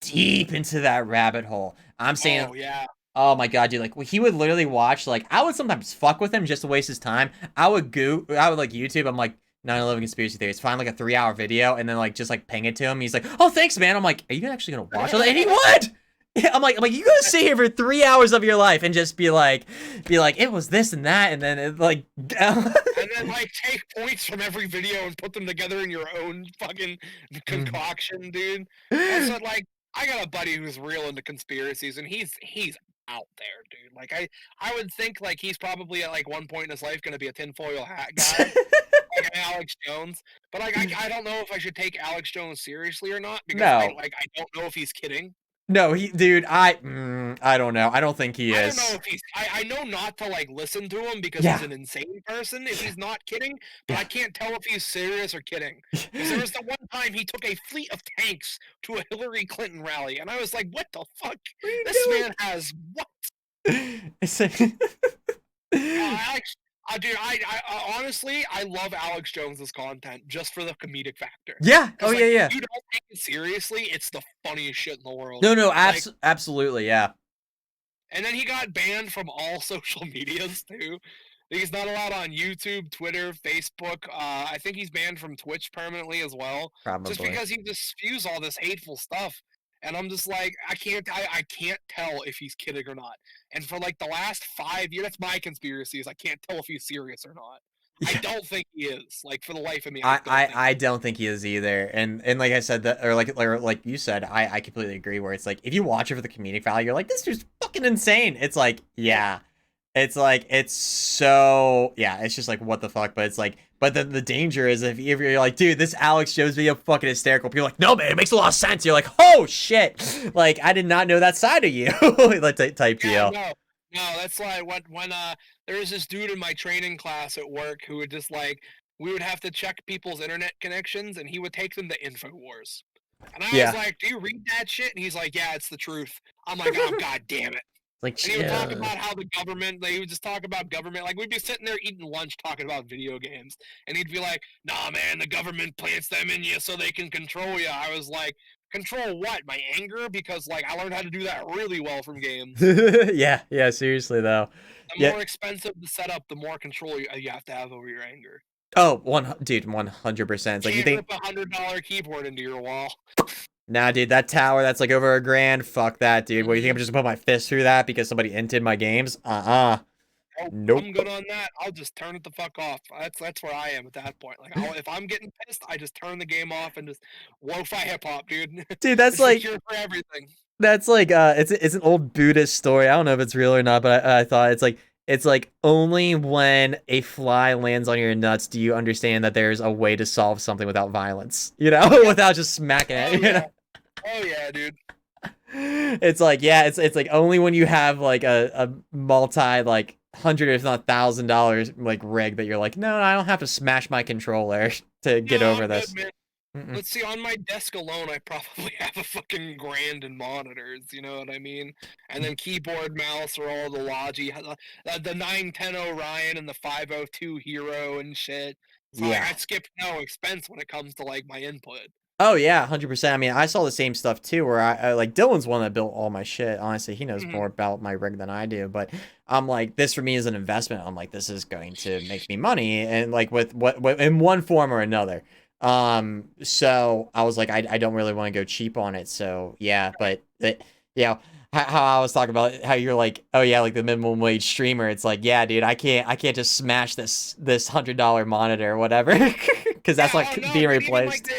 deep into that rabbit hole. I'm saying, oh yeah. Oh my god, dude! Like he would literally watch. Like I would sometimes fuck with him just to waste his time. I would like YouTube. I'm like 9/11 conspiracy theories. Find like a 3-hour video and then like just like ping it to him. He's like, "Oh, thanks, man." I'm like, "Are you actually gonna watch it?" And he would. Yeah, I'm like, you gonna sit here for 3 hours of your life and just be like, it was this and that, and then it like, and then like take points from every video and put them together in your own fucking concoction, dude. Also, like, I got a buddy who's real into conspiracies, and he's out there, dude. Like, I would think like he's probably at like one point in his life gonna be a tinfoil hat guy. Like Alex Jones, but like I don't know if I should take Alex Jones seriously or not because I don't know if he's kidding. No, dude, I don't know. I don't think he is. I don't know if he's. I know not to like listen to him because he's an insane person if he's not kidding. But I can't tell if he's serious or kidding. Because there was the one time he took a fleet of tanks to a Hillary Clinton rally, and I was like, "What the fuck? This man has what?" Alex, dude, I honestly, I love Alex Jones's content just for the comedic factor. Yeah. Oh like, yeah. If you don't take it seriously, it's the funniest shit in the world. No, absolutely, yeah. And then he got banned from all social medias too. He's not allowed on YouTube, Twitter, Facebook. I think he's banned from Twitch permanently as well. Probably. Just because he just spews all this hateful stuff. And I'm just like, I can't tell if he's kidding or not. And for like the last 5 years, that's my conspiracy, is I can't tell if he's serious or not. Yeah. I don't think he is. Like for the life of me, I don't think he is either. And like I said, that or like you said, I completely agree. Where it's like if you watch it for the comedic value, you're like, this dude's fucking insane. It's like, yeah. It's like, it's so, yeah, it's just like, what the fuck? But it's like, but the danger is if you're like, dude, this Alex Jones video fucking hysterical. People are like, no, man, it makes a lot of sense. You're like, oh, shit. Like, I did not know that side of you. Like, type deal. No, that's like when there was this dude in my training class at work who would just like, we would have to check people's internet connections and he would take them to InfoWars. And I was like, do you read that shit? And he's like, yeah, it's the truth. I'm like, oh, god damn it. Like, and he would talk about how the government, he would just talk about government. Like, we'd be sitting there eating lunch talking about video games. And he'd be like, nah, man, the government plants them in you so they can control you. I was like, control what? My anger? Because, like, I learned how to do that really well from games. Yeah, seriously, though. The more expensive the setup, the more control you have to have over your anger. Oh, 100%. Like, you think rip a $100 keyboard into your wall. Nah, dude, that tower that's like over $1,000, fuck that, dude. What, you think I'm just gonna put my fist through that because somebody inted my games? Nope. I'm good on that. I'll just turn it the fuck off. That's where I am at that point. Like, if I'm getting pissed, I just turn the game off and just lo-fi hip hop, dude. Dude, that's like cure for everything. That's like it's an old Buddhist story. I don't know if it's real or not, but I thought it's like only when a fly lands on your nuts do you understand that there's a way to solve something without violence, you know, without just smacking it. You know? Oh yeah, dude. It's like, yeah, it's like only when you have like a multi like $100 if not $1,000 like rig that you're like, no, I don't have to smash my controller to get over this. Good, Mm-mm. Let's see, on my desk alone, I probably have a fucking grand in monitors, you know what I mean? And then keyboard, mouse, are all the Logi, the 910 Orion and the 502 Hero and shit. So like, Yeah. I skip no expense when it comes to like my input. Oh yeah, 100%. I mean, I saw the same stuff too. Where I like Dylan's one that built all my shit. Honestly, he knows more Mhm. about my rig than I do. But I'm like, this for me is an investment. I'm like, this is going to make me money, and like with what in one form or another. So I was like, I don't really want to go cheap on it. So yeah, but yeah, how I was talking about how you're like, oh yeah, like the minimum wage streamer. It's like, yeah, dude, I can't just smash this $100 monitor or whatever, because that's Yeah, not oh no, being dude, even like replaced. the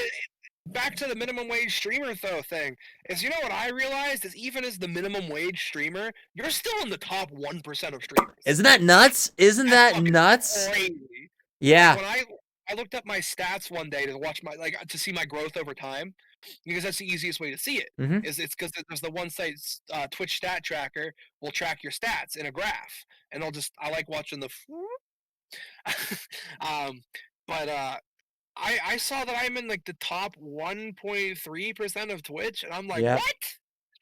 back to the minimum wage streamer though thing is, you know what I realized is, even as the minimum wage streamer, you're still in the top 1% of streamers. Isn't that nuts? Isn't That's that fucking nuts? crazy. Like Yeah. when I looked up my stats one day to watch my like to see my growth over time, because that's the easiest way to see it. Mm-hmm. Is it's because there's the one site, Twitch stat tracker will track your stats in a graph, and I like watching the um, but I saw that I'm in like the top 1.3% of Twitch, and I'm like, Yeah. what?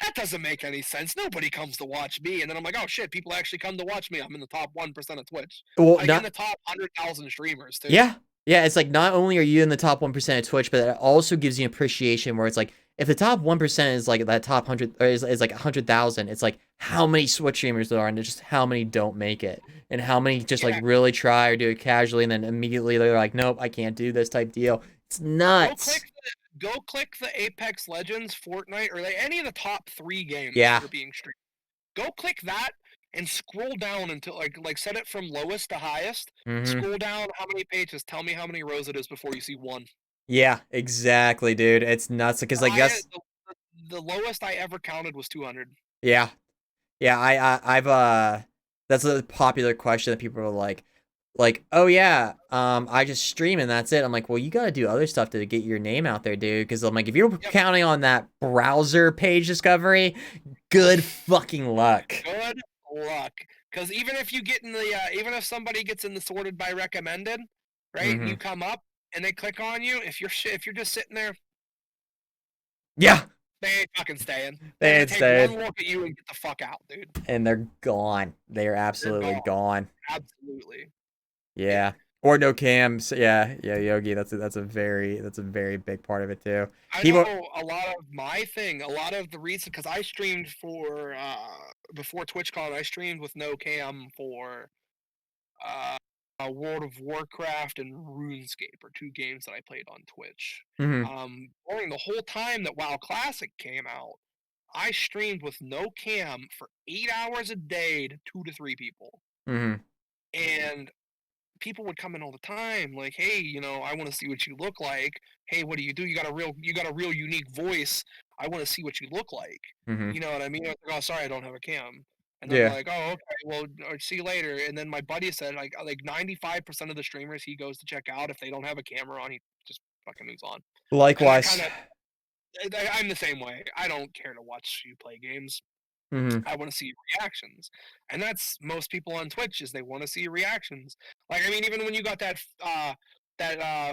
That doesn't make any sense. Nobody comes to watch me. And then I'm like, oh shit, people actually come to watch me. I'm in the top 1% of Twitch. Well, Like in not the top 100,000 streamers too. yeah. Yeah, it's like not only are you in the top 1% of Twitch, but it also gives you appreciation where it's like if the top 1% is like that top 100 or is like 100,000, it's like how many Twitch streamers there are and just how many don't make it and how many just like Yeah, really try or do it casually and then immediately they're like, nope, I can't do this type deal. It's go click nuts. go click the Apex Legends, Fortnite, or like any of the top 3 games Yeah. that are being streamed. Go click that and scroll down until set it from lowest to highest. Mm-hmm. Scroll down how many pages. Tell me how many rows it is before you see one. Yeah, exactly, dude. It's nuts because like that's The lowest I ever counted was 200. yeah. Yeah, I've that's a popular question that people are like, oh yeah, I just stream and that's it. I'm like, well, you gotta do other stuff to get your name out there, dude. Because I'm like, if you're Yep. counting on that browser page discovery, good fucking luck. Good luck. Because even if you get in the, even if somebody gets in the sorted by recommended, right, and you Mm-hmm. come up and they click on you, if you're just sitting there, Yeah, they ain't fucking staying. They're they gonna had take one stayed, look at you and get the fuck out, dude. and they're gone. They are They're absolutely gone. gone. Absolutely. Yeah. Yeah, or no cams. Yeah, yeah, Yogi. That's a very big part of it too. I People. know a lot of my thing, a lot of the reason, because I streamed for before TwitchCon, I streamed with no cam for uh, World of Warcraft and RuneScape are 2 games that I played on Twitch. Mm-hmm. During the whole time that WoW Classic came out, I streamed with no cam for 8 hours a day to 2 to 3 people, Mm-hmm. and people would come in all the time, like, hey, I want to see what you look like. Hey, what do? You got a real unique voice. I want to see what you look like. Mm-hmm. You know what I mean? I was like, oh, sorry, I don't have a cam. And then they're Yeah. like, oh, okay, well, see you later. And then my buddy said, like 95% of the streamers he goes to check out, if they don't have a camera on, he just fucking moves on. And I Likewise. kind of, I'm the same way. I don't care to watch you play games. Mm-hmm. I want to see reactions, and that's most people on Twitch, is they want to see reactions. Like, I mean, even when you got that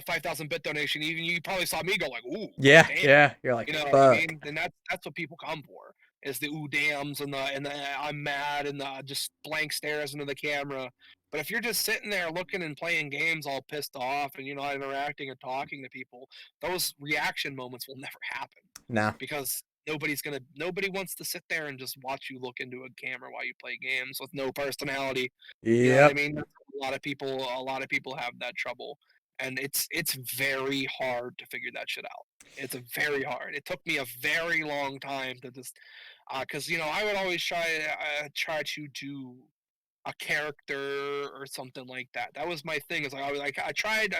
5,000 bit donation, even you probably saw me go like, "Ooh, Yeah, damn," yeah. You're like, you know what I fuck. mean? And that's what people come for, is the "ooh, dams" and the "I'm mad" and the just blank stares into the camera. But if you're just sitting there looking and playing games all pissed off and you're not interacting and talking to people, those reaction moments will never happen, No. because nobody wants to sit there and just watch you look into a camera while you play games with no personality. You know what I Yep. mean? A lot of people have that trouble, and it's very hard to figure that shit out. It's a very hard. It took me a very long time to just, because I would always try to do a character or something like that. That was my thing. Is like I tried,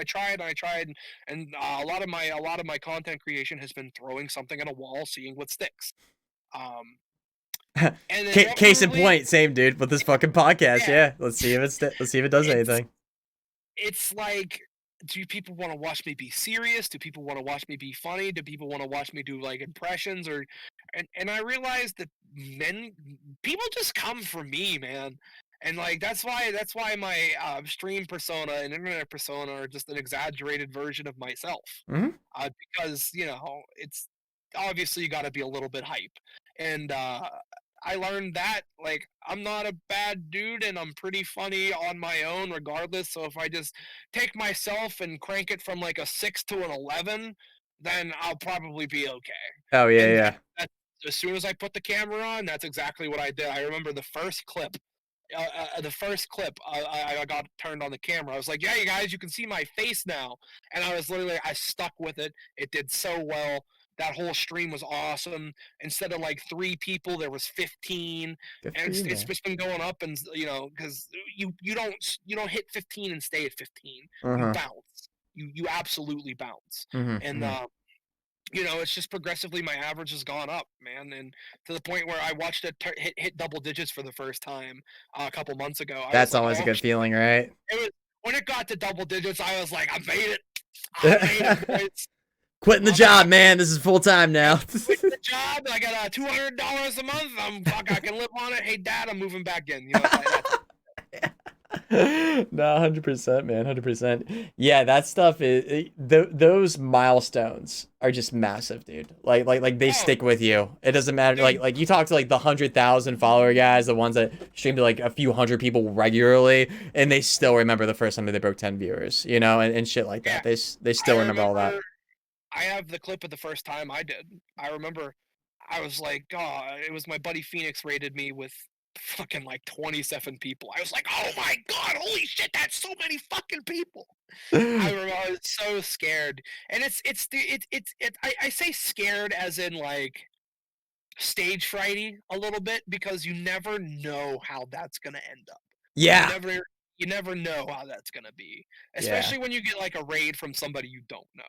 and a lot of my content creation has been throwing something at a wall, seeing what sticks. Um, and Case in inevitably, point, same dude with this fucking podcast. yeah, Yeah, let's see if it does it's anything. it's like, do people want to watch me be serious? Do people want to watch me be funny? Do people want to watch me do like impressions? And I realized that men people just come for me, man. And like that's why my stream persona and internet persona are just an exaggerated version of myself. Hmm. Because it's obviously you got to be a little bit hype, and I learned that like I'm not a bad dude and I'm pretty funny on my own regardless. So if I just take myself and crank it from like a 6 to an 11, then I'll probably be okay. Oh yeah, And yeah. as soon as I put the camera on, that's exactly what I did. I remember the first clip I got turned on the camera. I was like, "Yeah, you guys, you can see my face now," and I stuck with it. It did so well. That whole stream was awesome. Instead of like 3 people, there was 15, Good for and you, it's man. just been going up. And because you don't hit 15 and stay at 15. You Uh-huh. bounce. You absolutely bounce. Hmm. And Hmm. it's just progressively my average has gone up, man, and to the point where I watched it hit double digits for the first time a couple months ago. I was That's like, always a oh, good feeling, right? it was when it got to double digits. I was like, I made it, boys. Quitting the I'm job, happy. man. This is full time I now. quit the job. I got $200 a month. I can live on it. Hey, Dad, I'm moving back in. That's No, 100%, man, 100%. Yeah, that stuff those milestones are just massive, dude. Like they oh, stick with you. It doesn't matter. dude. Like you talk to like the 100,000 follower guys, the ones that stream to like a few hundred people regularly, and they still remember the first time that they broke 10 viewers, and shit like Yeah, that. They I still remember all that. remember. I have the clip of the first time I did. I remember I was like, oh, it was my buddy Phoenix rated me with fucking like 27 people. I was like, oh my god, holy shit, that's so many fucking people. I remember I was so scared, and I say scared as in like stage frighty a little bit because you never know how that's gonna end up. You Yeah, never you never know how that's gonna be, yeah, especially when you get like a raid from somebody you don't know.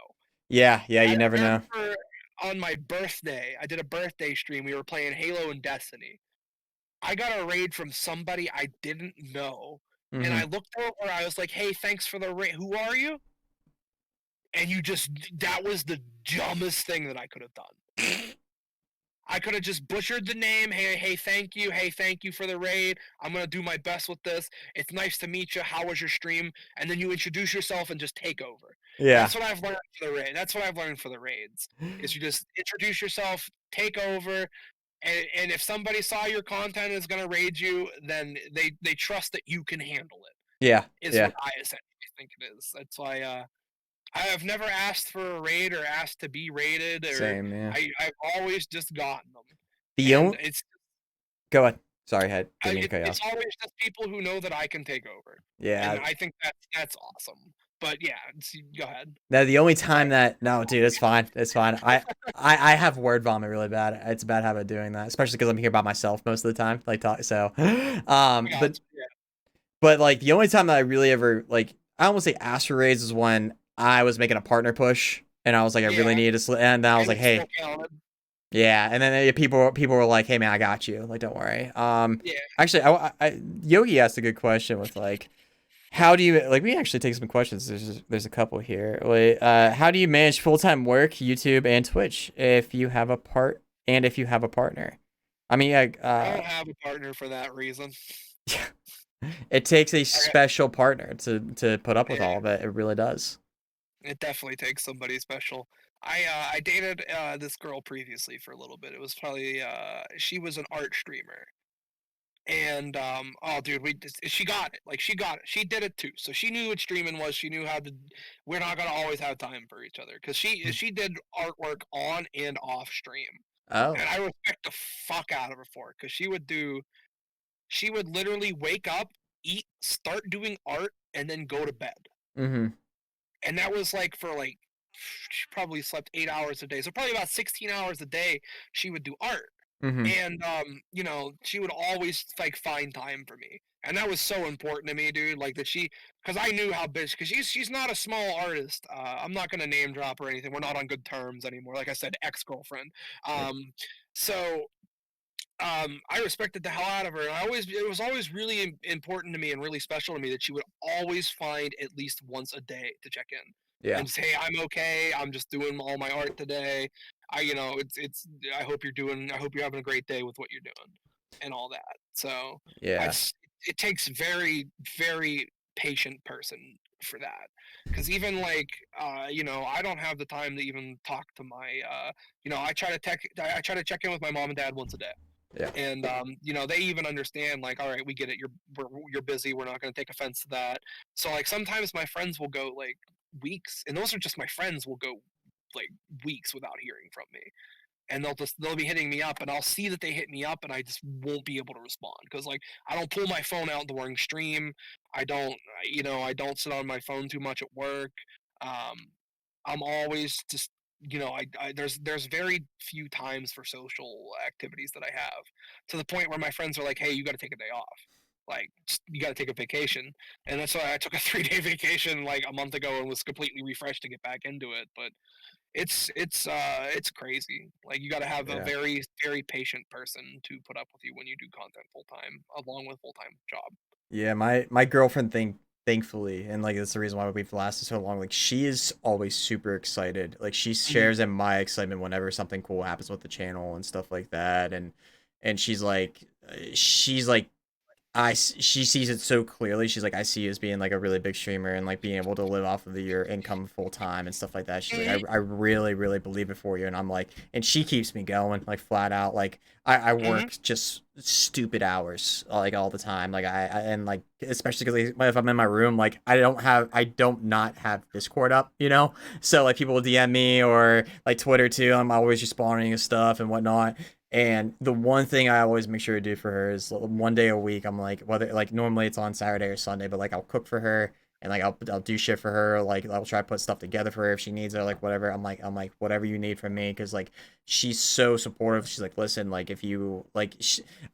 yeah, yeah. I You never know. remember on my birthday, I did a birthday stream. We were playing Halo and Destiny. I got a raid from somebody I didn't know, and I Hmm. looked over. I was like, "Hey, thanks for the raid. Who are you?" And that was the dumbest thing that I could have done. I could have just butchered the name. Hey, thank you. Hey, thank you for the raid. I'm gonna do my best with this. It's nice to meet you. How was your stream? And then you introduce yourself and just take over. Yeah, That's what I've learned for the raid. That's what I've learned for the raids. Is you just introduce yourself, take over, and if somebody saw your content and is gonna raid you, then they trust that you can handle yeah, it. Is yeah. what I essentially think it is. That's why I have never asked for a raid or asked to be raided, or Same, yeah. I've always just gotten them, The and only Go ahead. Sorry, I didn't mean to cut you it's off. always just people who know that I can take over, and Yeah. I think that's awesome. But yeah, go ahead. No, the only Sorry. time that no, dude, it's fine. It's fine. I have word vomit really bad. It's a bad habit doing that, especially because I'm here by myself most of the time. Like talk, so, I got but you. Yeah. like the only time that I really ever like I almost say asked for raids is when I was making a partner push and I was like I really Yeah, needed to, and then I was and like, it still hey, counted. yeah, and then people were like, hey man, I got you. Like, don't worry. Yeah. Actually, Yogi asked a good question with like how do you like? We actually take some questions. There's a couple here. Wait, how do you manage full time work, YouTube, and Twitch if you have a partner? I mean, yeah, I don't have a partner for that reason. it takes a I got, special partner to put up with yeah, all of it. It really does. it definitely takes somebody special. I dated this girl previously for a little bit. It was probably she was an art streamer. And oh dude, she got it. Like she got it. She did it too. So she knew what streaming was. She knew how to we're not gonna always have time for each other. Cause she did artwork on and off stream. Oh. And I respect the fuck out of her for it. Cause she would literally wake up, eat, start doing art, and then go to bed. Mm-hmm. And that was like for like she probably slept 8 hours a day. So probably about 16 hours a day she would do art. Mm-hmm. And she would always like find time for me. And that was so important to me, dude. Like that because I knew how big, because she's not a small artist. I'm not gonna name drop or anything. We're not on good terms anymore. Like I said, ex-girlfriend. Yeah. So I respected the hell out of her. And it was always really important to me and really special to me that she would always find at least once a day to check in Yeah. and say, I'm okay. I'm just doing all my art today. I hope you're having a great day with what you're doing and all that. So I Yeah. it takes very patient person for that. Because even like I don't have the time to even talk to my I try to check in with my mom and dad once a day. Yeah. And they even understand, like, all right, we get it, you're busy, we're not going to take offense to that. So like sometimes my friends will go like weeks, and those are just my friends, will go like weeks without hearing from me, and they'll be hitting me up, and I'll see that they hit me up, and I just won't be able to respond because like I don't pull my phone out during stream. I don't sit on my phone too much at work. um I'm always just there's very few times for social activities that I have, to the point where my friends are like, hey, you got to take a day off, like you got to take a vacation. And that's why I took a 3-day vacation like a month ago and was completely refreshed to get back into it. But it's crazy. Like you got to have a Yeah. very patient person to put up with you when you do content full time, along with full time job. Yeah, my girlfriend thankfully, and like that's the reason why we've lasted so long. Like she is always super excited. Like she Hmm. shares in my excitement whenever something cool happens with the channel and stuff like that. And she's like she sees it so clearly. She's like, I see you as being like a really big streamer and like being able to live off of your income full time and stuff like that. She's like, Hmm. I really, really believe it for you. And I'm like, and she keeps me going like flat out. Like I Hmm. work just stupid hours like all the time. Like and like, especially because if I'm in my room, like I don't not have Discord up, you know? So like people will DM me or like Twitter too. I'm always responding to stuff and whatnot. And the one thing I always make sure to do for her is one day a week. I'm like, whether like normally it's on Saturday or Sunday, but like I'll cook for her and like I'll do shit for her. Like I'll try to put stuff together for her if she needs it, or like whatever. I'm like whatever you need from me, because like she's so supportive. She's like, listen, like if you like,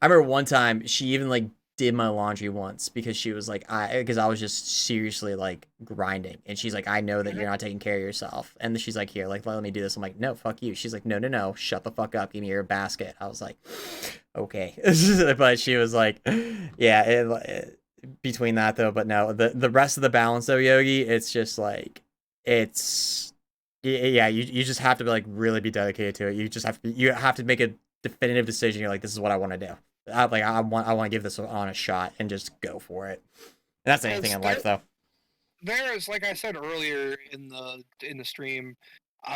I remember one time she even like did my laundry once because she was like because I was just seriously like grinding, and she's like, I know that Hmm. you're not taking care of yourself, and she's like, here, like let me do this. I'm like, no, fuck you. She's like, no, shut the fuck up, give me your basket. I was like, okay. But she was like, yeah, between that though. But no, the rest of the balance though, Yogi, it's just like it's yeah, you just have to like really be dedicated to it. You have to make a definitive decision. You're like, this is what I want to do. I want to give this on a shot and just go for it. And that's anything Because in life though. there is, like I said earlier in the stream,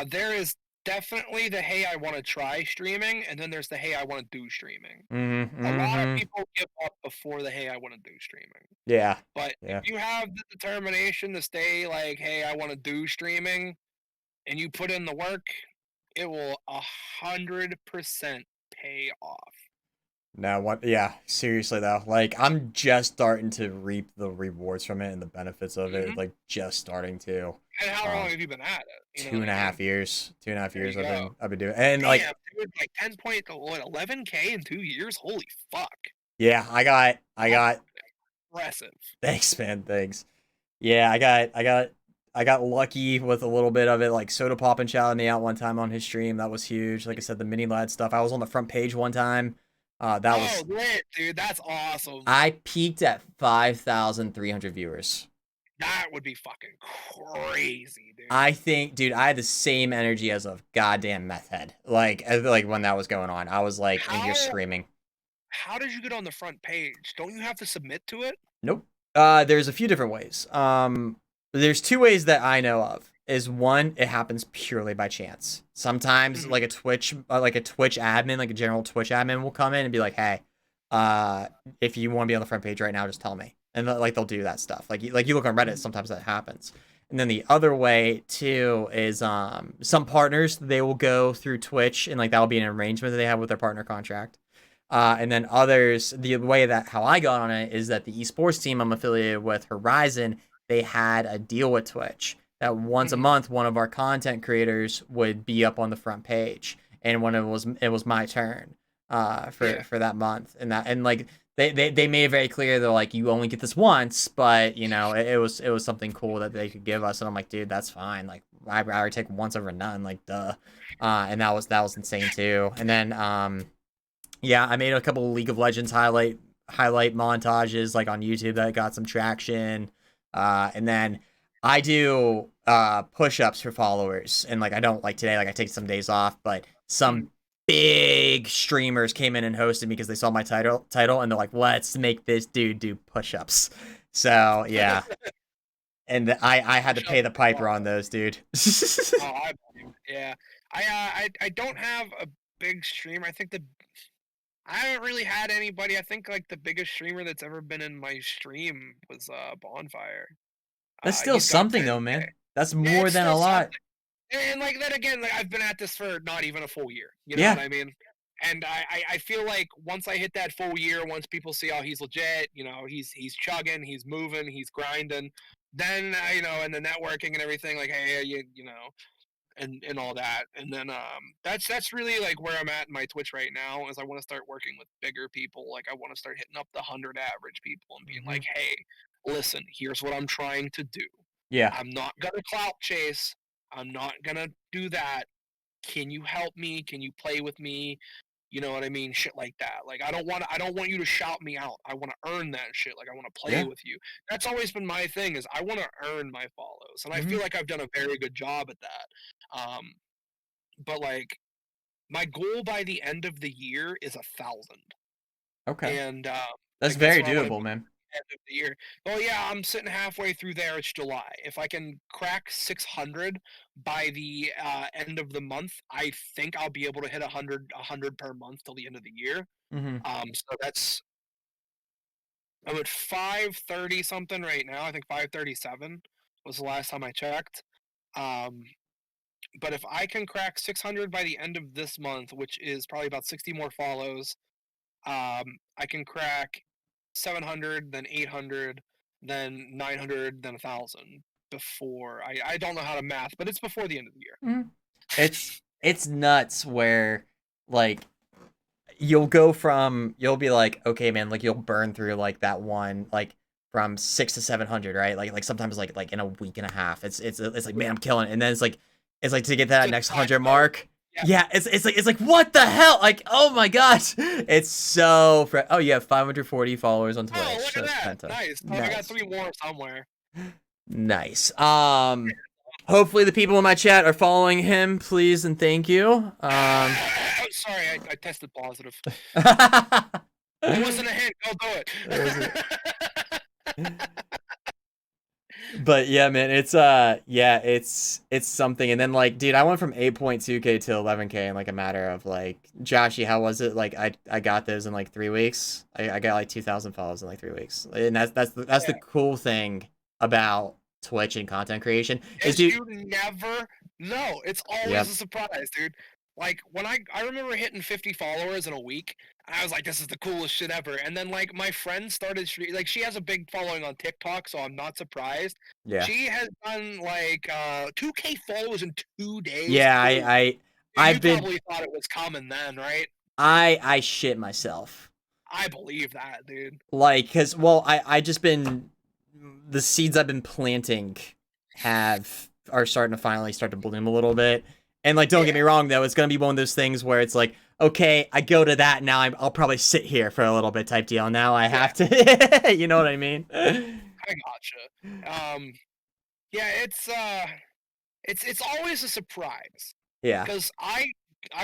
there is definitely the hey, I want to try streaming, and then there's the hey, I want to do streaming. Mm-hmm. A lot of Mm-hmm. people give up before the hey, I want to do streaming. Yeah. But if Yeah. you have the determination to stay like, hey, I want to do streaming, and you put in the work, it will 100% pay off. No, what? Yeah, seriously though, like I'm just starting to reap the rewards from it and the benefits of it. Hmm. Like just starting to. And how long Um, have you been at it? You know two what and I a half mean? years. 2.5 years. There you I've go. been doing, and like Damn, dude, like 11K in 2 years. Holy fuck! yeah, That's impressive. thanks, man, thanks. Yeah, I got lucky with a little bit of it. Like Soda Poppin shouted me out one time on his stream. That was huge. Like I said, the mini lad stuff. I was on the front page one time. That Oh, was lit, dude. That's awesome. I peaked at 5,300 viewers. That would be fucking crazy, dude. I think, dude, I had the same energy as a goddamn meth head. Like when that was going on, I was like in here How screaming. how did you get on the front page? Don't you have to submit to it? Nope. There's a few different ways. There's two ways that I know of. Is one, it happens purely by chance. Sometimes, Hmm. like a Twitch admin, like a general Twitch admin, will come in and be like, "Hey, uh, if you want to be on the front page right now, just tell me." And like they'll do that stuff. Like you look on Reddit, sometimes that happens. And then the other way too is some partners, they will go through Twitch, and like that will be an arrangement that they have with their partner contract. And then others, the way that how I got on it is that the esports team I'm affiliated with, Horizon, they had a deal with Twitch that once a Hmm. month one of our content creators would be up on the front page, and when it was my turn, Yeah. for that month, and like they made it very clear they're like, you only get this once, but it was something cool that they could give us, and I'm like, dude, that's fine. Like I'd rather take once over none, like duh. And that was insane too. And then yeah, I made a couple of League of Legends highlight montages like on YouTube that got some traction. And then I do push-ups for followers, and like I don't like today, like I take some days off, but Hmm. big streamers came in and hosted me because they saw my title and they're like, let's make this dude do push-ups. So yeah, and I had to Push-ups pay the are piper hard. on those, dude. Oh, I believe it. Yeah. I don't have a big streamer. I haven't really had anybody. I think like the biggest streamer that's ever been in my stream was Bonfire. That's still He's got something good. though, man. That's Yeah, more it's than still a lot. something. And like then again, like I've been at this for not even a full year. You know what Yeah. I mean? And I feel like once I hit that full year, once people see, oh, he's legit, he's chugging, he's moving, he's grinding, then and the networking and everything, like, hey, and all that. And then that's really like where I'm at in my Twitch right now is I want to start working with bigger people. Like I want to start hitting up the 100 average people and being Hmm. like, hey, listen, here's what I'm trying to do. Yeah. I'm not gonna clout chase. I'm not gonna do that. Can you help me? Can you play with me? You know what I mean? Shit like that. Like I don't want you to shout me out. I want to earn that shit. Like I want to play Yeah. with you. That's always been my thing is I want to earn my follows. And I Hmm. feel like I've done a very good job at that. But like my goal by the end of the year is 1,000. Okay. And That's like that's very where I want to doable, be man. end of the year. Oh yeah, I'm sitting halfway through there. It's July. If I can crack 600 by the end of the month, I think I'll be able to hit 100 per month till the end of the year. Hmm. So I'm at 530 something right now. I think 537 was the last time I checked. Um, but if I can crack 600 by the end of this month, which is probably about 60 more follows, I can crack 700, then 800, then 900, then 1,000 before I don't know how to math, but it's before the end of the year. Hmm. It's nuts where like you'll be like, okay, man, like you'll burn through like that one like from 6 to 700, right? Like sometimes like in a week and a half. It's like, man, I'm killing it. And then it's like to get that Just next 100 plateau. mark. Yeah. Yeah, it's like what the hell? Like, oh my gosh. It's so oh, you have 540 followers on Oh, Twitch. look at That's that! penta. Nice. So I got Nice. 3 more somewhere. Nice. Hopefully the people in my chat are following him, please and thank you. Oh, sorry, I tested positive. It wasn't a hint. I'll do It wasn't. it. But yeah, man, yeah, it's something. And then like, dude, I went from 8.2K to 11K in like a matter of like, Joshy, how was it? Like I got those in like 3 weeks. I got like 2,000 follows in like 3 weeks. And that's the Yeah. cool thing about Twitch and content creation is, Is dude. you never know. It's always Yep. a surprise, dude. Like when I remember hitting 50 followers in a week, and I was like, this is the coolest shit ever. And then like my friend started like she has a big following on TikTok, so I'm not surprised. Yeah. She has done like 2K followers in 2 days. Yeah, Dude, I've you been probably thought it was coming then, right? I shit myself. I believe that, dude. Like, cause well, I just been the seeds I've been planting are starting to finally start to bloom a little bit. And like, don't get Yeah, me wrong though, it's gonna be one of those things where it's like, okay, I go to that now. I'll probably sit here for a little bit type deal. Now I yeah, have to, you know what I mean? I gotcha. Yeah, it's always a surprise. Yeah, Because I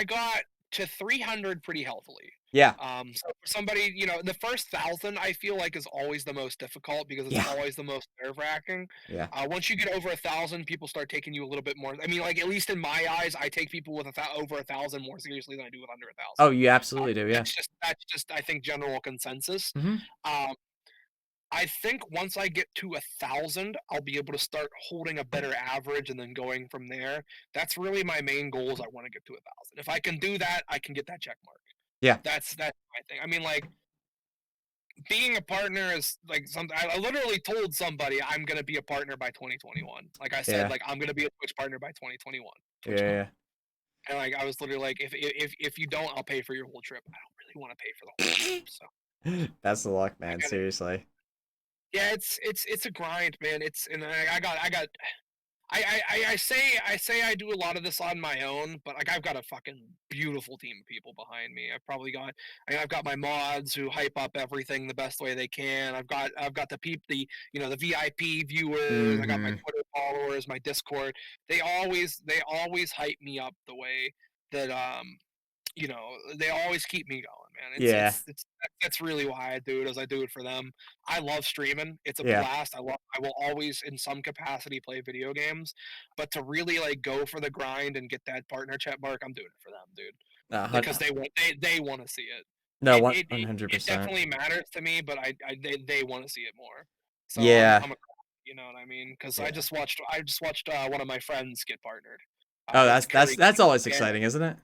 got to 300 pretty healthily. yeah, So for somebody, the first 1,000 I feel like is always the most difficult because it's yeah, always the most nerve wracking. yeah. Once you get over 1,000, people start taking you a little bit more. I mean, like at least in my eyes, I take people with over 1,000 more seriously than I do with under 1,000. Oh, you absolutely do. Yeah. That's just I think general consensus. Hmm. Um, I think once I get to 1,000, I'll be able to start holding a better average and then going from there. That's really my main goal is I want to get to 1,000. If I can do that, I can get that check mark. Yeah, That's my thing. I mean, like being a partner is like something. I literally told somebody I'm gonna be a partner by 2021. Like I said, yeah, like I'm gonna be a Twitch partner by 2021. Twitch partner. yeah, And like I was literally like, if you don't, I'll pay for your whole trip. I don't really want to pay for the whole trip, so yeah. That's the luck, I man. gotta. Seriously. Yeah, it's a grind, man. It's and I got I say I do a lot of this on my own, but like I've got a fucking beautiful team of people behind me. I've got my mods who hype up everything the best way they can. I've got the VIP viewers. I got my Hmm. Twitter followers, my Discord. They always hype me up the way that you know, they always keep me going, man. Yeah. That's really why I do it, as I do it for them. I love streaming. It's a Yeah. blast. I will always in some capacity play video games, but to really like go for the grind and get that partner check mark, I'm doing it for them, dude. Because they want to see it. No, one hundred It percent. definitely matters to me, but they want to see it more. So Yeah. I'm a you know what I mean? Because Yeah. I just watched one of my friends get partnered. Oh, With Curry. that's always exciting, isn't it?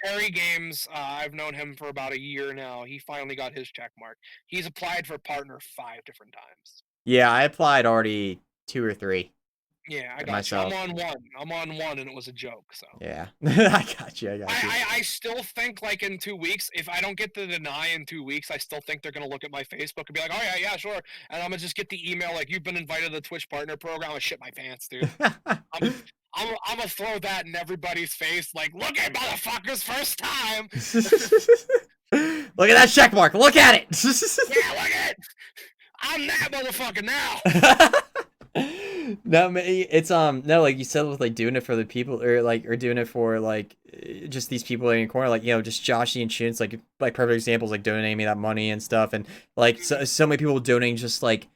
Perry Games, I've known him for about a year now. He finally got his check mark. He's applied for partner 5 different times. Yeah, I applied already 2 or 3 Yeah, I got you. myself. I'm on one, and it was a joke. So Yeah. I got you, I got you. I still think like in 2 weeks, if I don't get the deny in 2 weeks, I still think they're gonna look at my Facebook and be like, oh yeah, yeah, sure, and I'm gonna just get the email like you've been invited to the Twitch partner program. I'm gonna shit my pants, dude. I'm I'm gonna throw that in everybody's face, like, look at motherfuckers, first time. Look at that check mark. Look at it. Yeah, look at it. I'm that motherfucker now. No, it's no, like you said, with like doing it for the people, or like, or doing it for like just these people in your corner, like, you know, just Joshy and Shun's like perfect examples, like donating me that money and stuff, and like so many people donating just like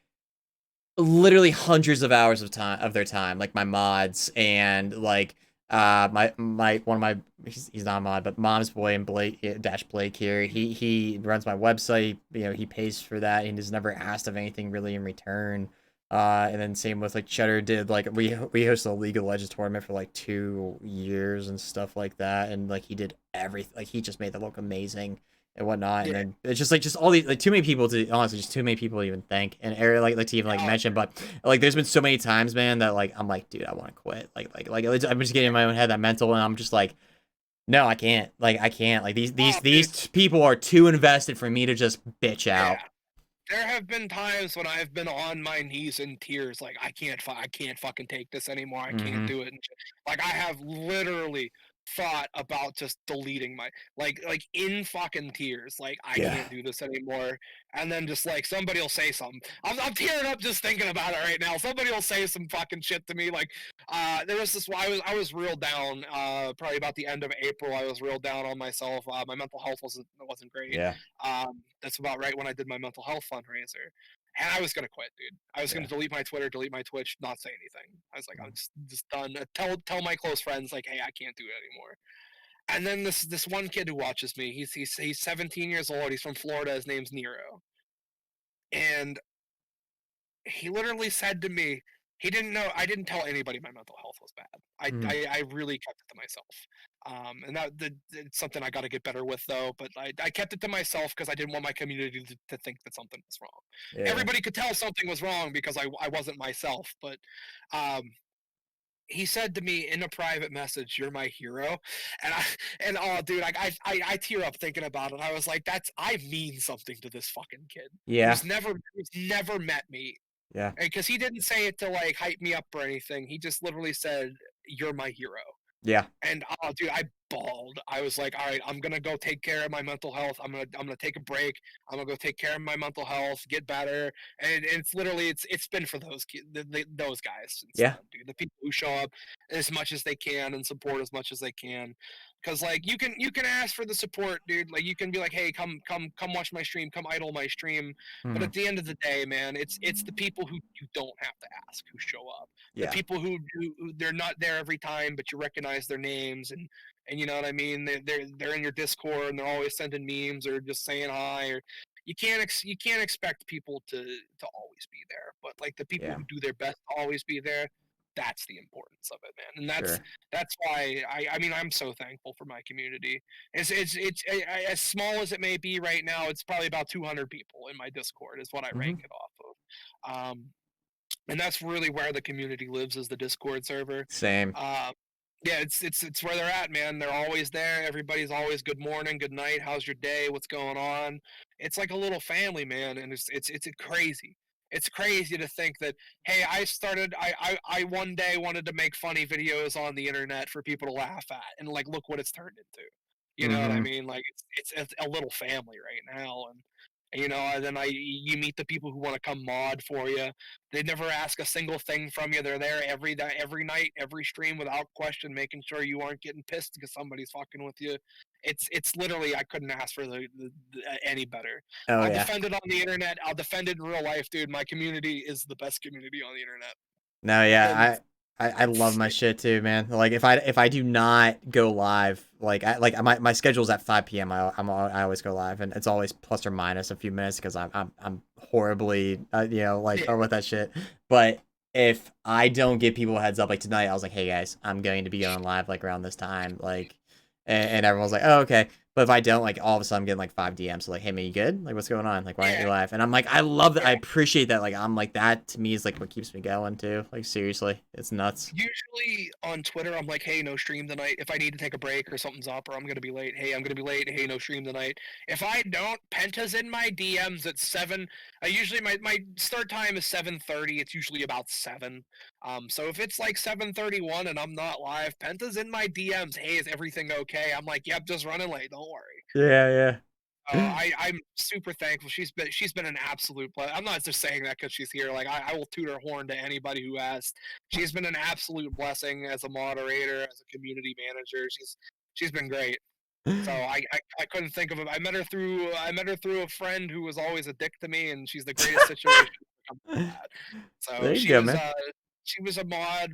literally hundreds of hours of time of their time, like my mods and like my one of my he's not a mod, but mom's boy and Blake dash Blake here, he runs my website, you know, he pays for that and has never asked of anything really in return. And then same with like Cheddar did, like we hosted a League of Legends tournament for like 2 years and stuff like that, and like he did everything, like he just made that look amazing and whatnot. And Yeah. then it's just like just all these, like, too many people to honestly, just too many people to even thank and area like to even like Oh, mention. But like there's been so many times, man, that like I'm like, dude, I want to quit. I'm just getting in my own head, that mental, and I'm just like, no, I can't. Like I can't. Like dude. these people are too invested for me to just bitch Yeah. out. There have been times when I've been on my knees in tears, like I can't fucking take this anymore. I can't Mm-hmm. do it. And like I have literally thought about just deleting my like in fucking tears. Like I Yeah. can't do this anymore. And then just like somebody will say something. I'm tearing up just thinking about it right now. Somebody will say some fucking shit to me. Like there was this. I was real down. Probably about the end of April, I was real down on myself. My mental health wasn't great. Yeah. That's about right when I did my mental health fundraiser. And I was gonna quit, dude. I was gonna Yeah. delete my Twitter, delete my Twitch, not say anything. I was like, I'm just done. Tell my close friends like, hey, I can't do it anymore. And then this one kid who watches me, he's 17 years old. He's from Florida. His name's Nero, and he literally said to me, he didn't know. I didn't tell anybody my mental health was bad. Mm. I really kept it to myself. And it's something I got to get better with though. But I kept it to myself because I didn't want my community to think that something was wrong. Yeah. Everybody could tell something was wrong because I wasn't myself. But um, he said to me in a private message, "You're my hero," and oh, dude, I tear up thinking about it. I was like, I mean something to this fucking kid Yeah. who's never met me, Yeah. because he didn't say it to like hype me up or anything. He just literally said, "You're my hero." Yeah. And oh, dude, I bawled. I was like, "All right, I'm gonna go take care of my mental health. I'm gonna take a break. I'm gonna go take care of my mental health, get better." And it's literally it's been for those guys since Yeah. then, dude. The people who show up as much as they can and support as much as they can. Because like you can ask for the support, dude. Like you can be like, "Hey, come watch my stream, come idle my stream." But Mm. at the end of the day, man, it's the people who you don't have to ask who show up, the Yeah. people who they're not there every time, but you recognize their names, and you know what I mean. They're in your Discord and they're always sending memes or just saying hi. Or you can't expect people to always be there, but like the people Yeah. who do their best to always be there. That's the importance of it, man, and Sure. that's why I mean I'm so thankful for my community. As small as it may be right now. It's probably about 200 people in my Discord is what I Mm-hmm. rank it off of. And that's really where the community lives, is the Discord server. Same. Uh, yeah, it's where they're at, man. They're always there. Everybody's always good morning, good night, how's your day, what's going on. It's like a little family, man, and it's crazy. It's crazy to think that, hey, I one day wanted to make funny videos on the internet for people to laugh at, and like look what it's turned into. You know what I Mm-hmm. mean? Like it's a little family right now, and You know, and then you meet the people who want to come mod for you. They never ask a single thing from you. They're there every night, every stream without question, making sure you aren't getting pissed because somebody's fucking with you. It's literally I couldn't ask for any better. Oh I'll yeah. defend it on the internet. I'll defend it in real life, dude. My community is the best community on the internet, No, and yeah, I love it's my shit too, man. Like if I do not go live, my schedule's at 5 p.m. I always go live, and it's always plus or minus a few minutes because I'm horribly yeah, with that shit. But if I don't give people a heads up, like tonight, I was like, hey guys, I'm going to be going live like around this time, like, and everyone's like, oh okay. But if I don't, like, all of a sudden I'm getting like 5 DMs, so like, hey man, you good? Like, what's going on? Like, why aren't you yeah. live? And I'm like, I love that. Yeah. I appreciate that. Like, I'm like, that to me is like what keeps me going too. Like, seriously, it's nuts. Usually on Twitter, I'm like, "Hey, no stream tonight." If I need to take a break or something's up, or I'm gonna be late. Hey, I'm gonna be late. Hey, no stream tonight. If I don't, Penta's in my DMs at 7. I usually my start time is 7:30. It's usually about 7. So if it's like 7:31 and I'm not live, Penta's in my DMs. Hey, is everything okay? I'm like, "Yep, just running late. Don't worry." Yeah, yeah. I'm super thankful. She's been an absolute pleasure. I'm not just saying that because she's here. Like I will toot her horn to anybody who asks. She's been an absolute blessing as a moderator, as a community manager. She's been great. So I couldn't think of it. I met her through a friend who was always a dick to me, and she's the greatest situation to come from that. So There you go, man. she was a mod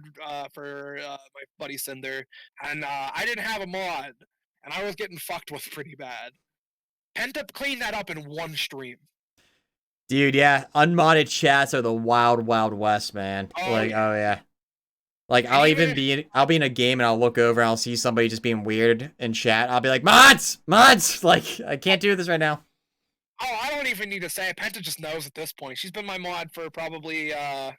for my buddy Cinder, and I didn't have a mod, and I was getting fucked with pretty bad. Pent cleaned that up in one stream. Dude, yeah, unmodded chats are the wild, wild west, man. Oh Like, yeah, oh yeah. Like, and even if I'll be in a game and I'll look over and I'll see somebody just being weird in chat. I'll be like, mods, mods. Like, I can't do this right now. I don't even need to say it. Penta just knows at this point. She's been my mod for probably oh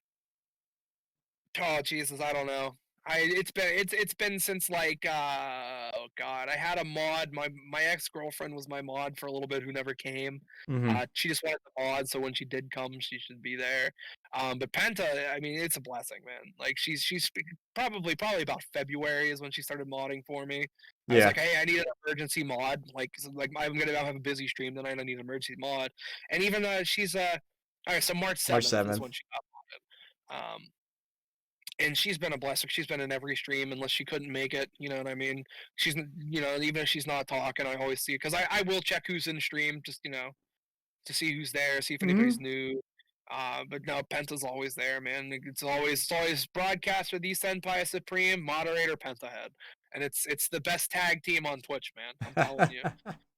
Jesus, I don't know. It's been since like oh god, I had a mod. My ex girlfriend was my mod for a little bit who never came. Hmm. She just wanted the mod, so when she did come, she should be there. But Penta, I mean, it's a blessing, man. Like she's probably about February is when she started modding for me. I was Yeah, like, hey, I need an emergency mod. Like I'm gonna have a busy stream tonight. I need an emergency mod. And even she's all right. So March March 7th is 7th. when she got modded. And she's been a blessing. She's been in every stream unless she couldn't make it. You know what I mean? She's even if she's not talking, I always see it because I will check who's in stream just to see who's there, see if anybody's Hmm. new. But no, Penta's always there, man. It's always broadcaster the Senpai Supreme, moderator Pentahead, and it's the best tag team on Twitch, man. I'm telling you.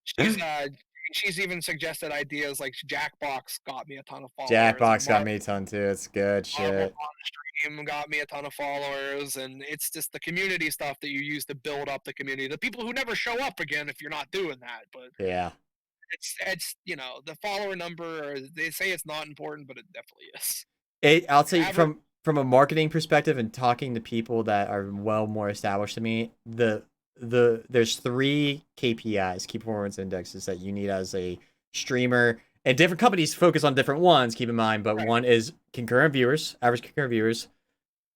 She's uh she's even suggested ideas like Jackbox got me a ton of followers and Jackbox got me a ton too. It's good Marvel shit. on stream got me a ton of followers, and it's just the community stuff that you use to build up the community. The people who never show up again if you're not doing that, but Yeah. it's the follower number. They say it's not important, but it definitely is. I'll tell you Average. from a marketing perspective and talking to people that are well more established than me, there's three KPIs, key performance indexes that you need as a streamer. And different companies focus on different ones, keep in mind, but Right. one is concurrent viewers, average concurrent viewers,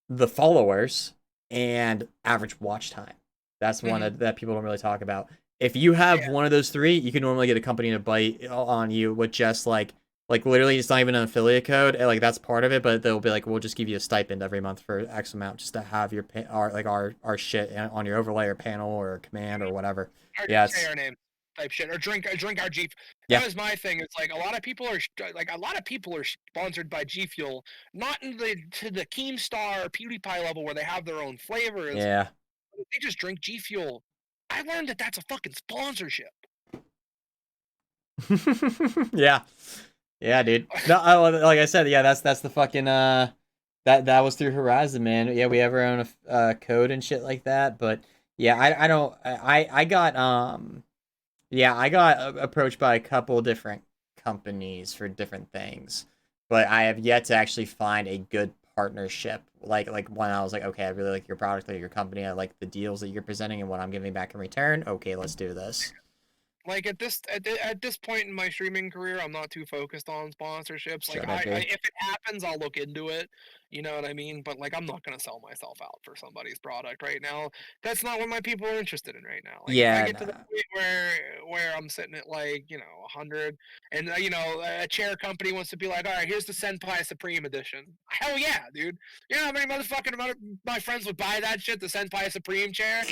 the followers, and average watch time. That's one Mm-hmm. that people don't really talk about. If you have Yeah. one of those three, you can normally get a company to bite on you with just like literally it's not even an affiliate code. And, like that's part of it, but they'll be like, we'll just give you a stipend every month for X amount just to have your our shit on your overlay or panel or command or whatever. Or Yeah, just say it's our name type shit, or drink our G. yeah, That was my thing. It's like a lot of people are sponsored by G Fuel, not to the Keemstar or PewDiePie level where they have their own flavors. yeah, They just drink G Fuel. I learned that that's a fucking sponsorship. yeah. Yeah, dude. No, like I said, yeah, that's the fucking that was through Horizon, man. Yeah, we have our own code and shit like that, but yeah, I don't I got yeah, I got approached by a couple different companies for different things, but I have yet to actually find a good partnership. Like when I was like, okay, I really like your product or your company. I like the deals that you're presenting and what I'm giving back in return. Okay, let's do this. like at this point in my streaming career, I'm not too focused on sponsorships. Like Shut up, dude. if it happens, I'll look into it. You know what I mean? But like, I'm not gonna sell myself out for somebody's product right now. That's not what my people are interested in right now. Like, if I Yeah, get to the nah. point where I'm sitting at like 100, and a chair company wants to be like, all right, here's the Senpai Supreme edition. Hell yeah, dude. You know how many motherfucking amount of my friends would buy that shit, the Senpai Supreme chair?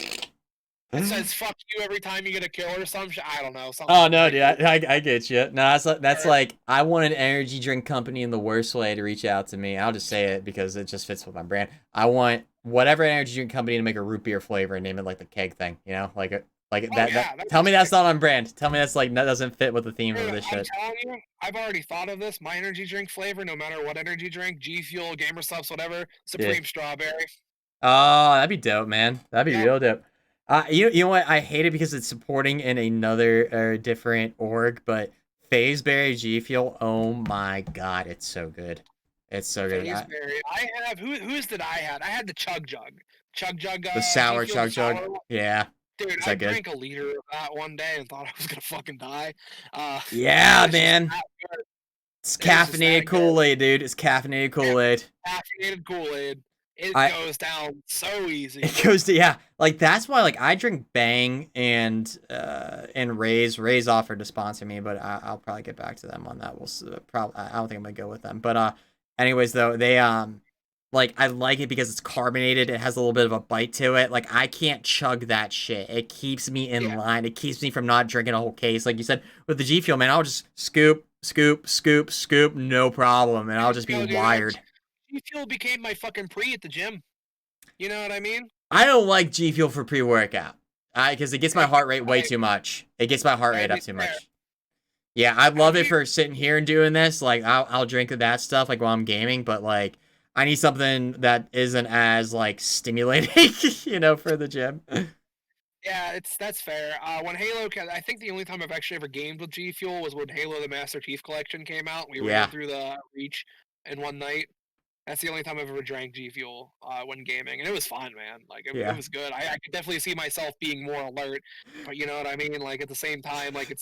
It says "fuck you" every time you get a kill or some shit. I don't know, Oh something no, dude, ridiculous. I get you. No, that's Or, like I want an energy drink company in the worst way to reach out to me. I'll just say it because it just fits with my brand. I want whatever energy drink company to make a root beer flavor and name it like the keg thing. You know, like oh that. yeah, that'd Tell be me that's sick. not on brand. Tell me that's like that doesn't fit with the theme of Dude, this I'm shit. telling you, I've already thought of this. My energy drink flavor, no matter what energy drink, G Fuel, Gamer Subs, whatever, Yeah. Supreme Strawberry. Oh, that'd be dope, man. That'd be Yep. real dope. You know what? I hate it because it's supporting in another different org, but Phaseberry G Fuel. Oh my god, it's so good. It's so good. Fazeberry. I have whose did I had? I had the Chug Jug. Chug Jug The G sour Fuel, the chug jug. sour one. Yeah. Dude, Is I that good? drank a liter of that one day and thought I was gonna fucking die. It Yeah, was just man. that good. It's It was just caffeinated that good. Kool-Aid, dude. It's caffeinated Yep. Kool-Aid. Caffeinated Kool-Aid. It I goes down so easy. it goes to yeah, like that's why like I drink Bang and Raise offered to sponsor me, but I'll probably get back to them on that. Probably I don't think I'm gonna go with them, but anyways though they like I like it because it's carbonated. It has a little bit of a bite to it. Like I can't chug that shit. It keeps me in Yeah. line. It keeps me from not drinking a whole case. Like you said with the G Fuel, man, I'll just scoop, no problem, and I'll just be Yo, dude, wired. G Fuel became my fucking pre at the gym. You know what I mean? I don't like G Fuel for pre-workout. Because it gets my heart rate way I, too much. It gets my heart I rate up mean, too fair. much. Yeah, I Have love it you? for sitting here and doing this. Like I'll drink that stuff like while I'm gaming, but like I need something that isn't as like stimulating, for the gym. Yeah, that's fair. When I think the only time I've actually ever gamed with G Fuel was when Halo: The Master Chief Collection came out. We ran Yeah, through the Reach in one night. That's the only time I've ever drank G Fuel when gaming, and it was fun, man. Like it yeah, was good. I could definitely see myself being more alert, but you know what I mean. Like at the same time, like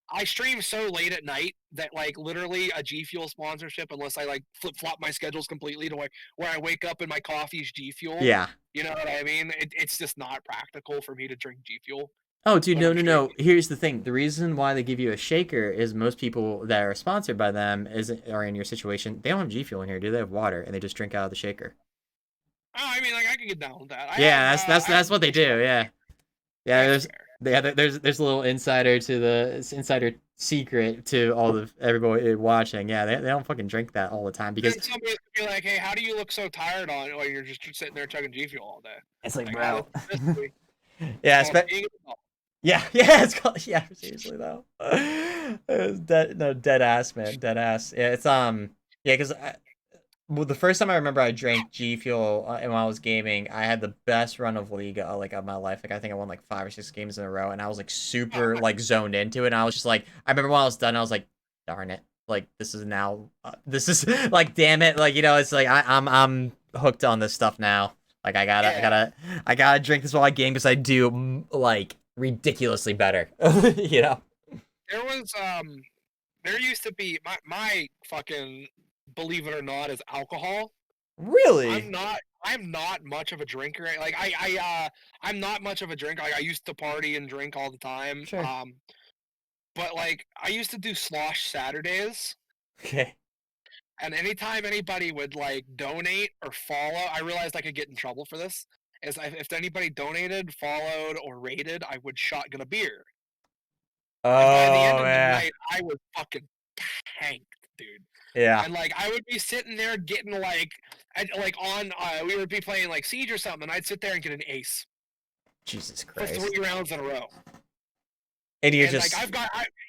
I stream so late at night that like literally a G Fuel sponsorship, unless I like flip flop my schedules completely to where I wake up and my coffee's G Fuel. yeah. You know what I mean? It's just not practical for me to drink G Fuel Oh, dude, when no, I'm no, streaming. no. Here's the thing. The reason why they give you a shaker is most people that are sponsored by them are in your situation. They don't have G Fuel in here, do they? Have water, and they just drink out of the shaker. Oh, I mean, like I can get down with that. Yeah, that's I have that's what they do. Nitro. Yeah. Yeah, That's fair. there's a little insider secret to all the everybody watching. Yeah, they don't fucking drink that all the time And because then somebody could be like, "Hey, how do you look so tired on while you're just sitting there chugging G Fuel all day?" it's like, Like, bro. that's basically it's Yeah, called being an adult. yeah, it's called yeah, seriously though. It's dead no dead ass, man, dead ass. Yeah, it's yeah, because well, the first time I remember I drank G Fuel and when I was gaming, I had the best run of League like of my life. Like I think I won like 5 or 6 games in a row, and I was like Oh, super nice. like zoned into it. And I was just like, I remember when I was done, I was like, darn it, like this is now, this is like, damn it, like it's like I'm hooked on this stuff now. Like Yeah, I gotta drink this while I game because I do like ridiculously better. you know? there was there used to be my fucking, believe it or not, is alcohol. Really? I'm not much of a drinker. Like I'm not much of a drinker. Like I used to party and drink all the time. Sure. But like I used to do slosh Saturdays. Okay. And anytime anybody would like donate or follow, I realized I could get in trouble for this. If anybody donated, followed, or rated, I would shotgun a beer. And by the end Oh of the yeah. night, I was fucking tanked, dude. Yeah. And like I would be sitting there getting like on we would be playing like Siege or something, and I'd sit there and get an ace Jesus for Christ. 3 rounds in a row. And you're And like just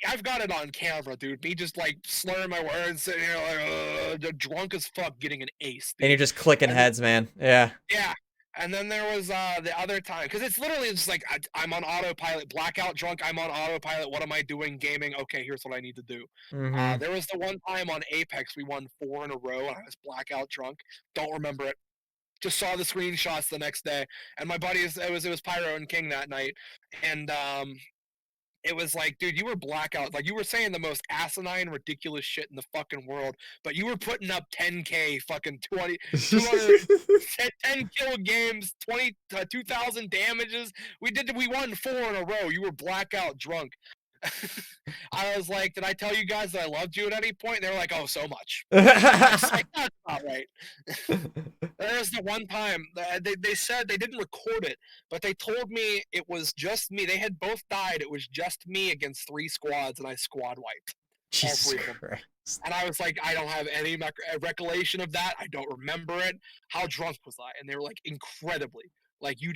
I've got it on camera, dude. Me just like slurring my words, sitting here like drunk as fuck, getting an ace, and you're dude. just clicking And heads, man. Yeah. yeah. And then there was the other time, because it's literally just like I'm on autopilot, blackout drunk. I'm on autopilot. What am I doing? Gaming. Okay, here's what I need to do. Mm-hmm. There was the one time on Apex we won 4 in a row, and I was blackout drunk. Don't remember it. Just saw the screenshots the next day. And my buddies, it was Pyro and King that night, and It was like, dude, you were blackout. Like you were saying the most asinine, ridiculous shit in the fucking world, but you were putting up 10K, fucking 20, 200, 10 kill games, 2,000 damages. We won 4 in a row. You were blackout drunk. I was like, did I tell you guys that I loved you at any point? They were like, oh, so much. I was like, that's not right. There was the one time they said they didn't record it, but they told me it was just me. They had both died. It was just me against 3 squads, and I squad wiped all Jesus 3 of them. Christ. And I was like, I don't have any recollection of that. I don't remember it. How drunk was I? And they were like, incredibly. Like you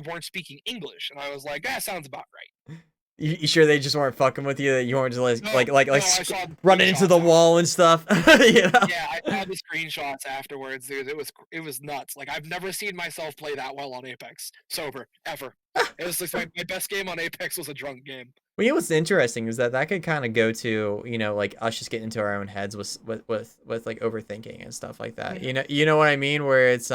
weren't speaking English. And I was like, that sounds about right. You sure they just weren't fucking with you? That you weren't just No, no, I saw the running into screenshots the after. wall and stuff? You know? Yeah, I saw the screenshots afterwards, dude. It was nuts. Like I've never seen myself play that well on Apex sober ever. It was like my best game on Apex was a drunk game. Well, you know what's interesting is that could kind of go to, you know, like us just getting into our own heads with like overthinking and stuff like that. Mhm. You know what I mean? Where it's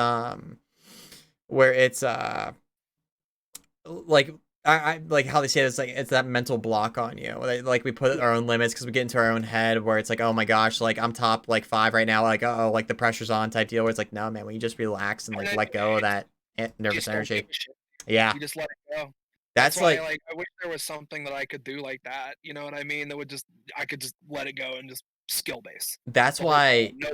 like I like how they say it's like it's that mental block on you. Like we put Yeah, our own limits because we get into our own head where it's like, oh my gosh, like I'm top like 5 right now, like oh like the pressure's on type deal. Where it's like, no man, when you just relax and and like then let go of that you nervous just don't give energy. a shit. Yeah, You just let it go. That's that's why, like like, I wish there was something that I could do like that. You know what I mean? That would just I could just let it go and just skill base that's the whole time. why. No.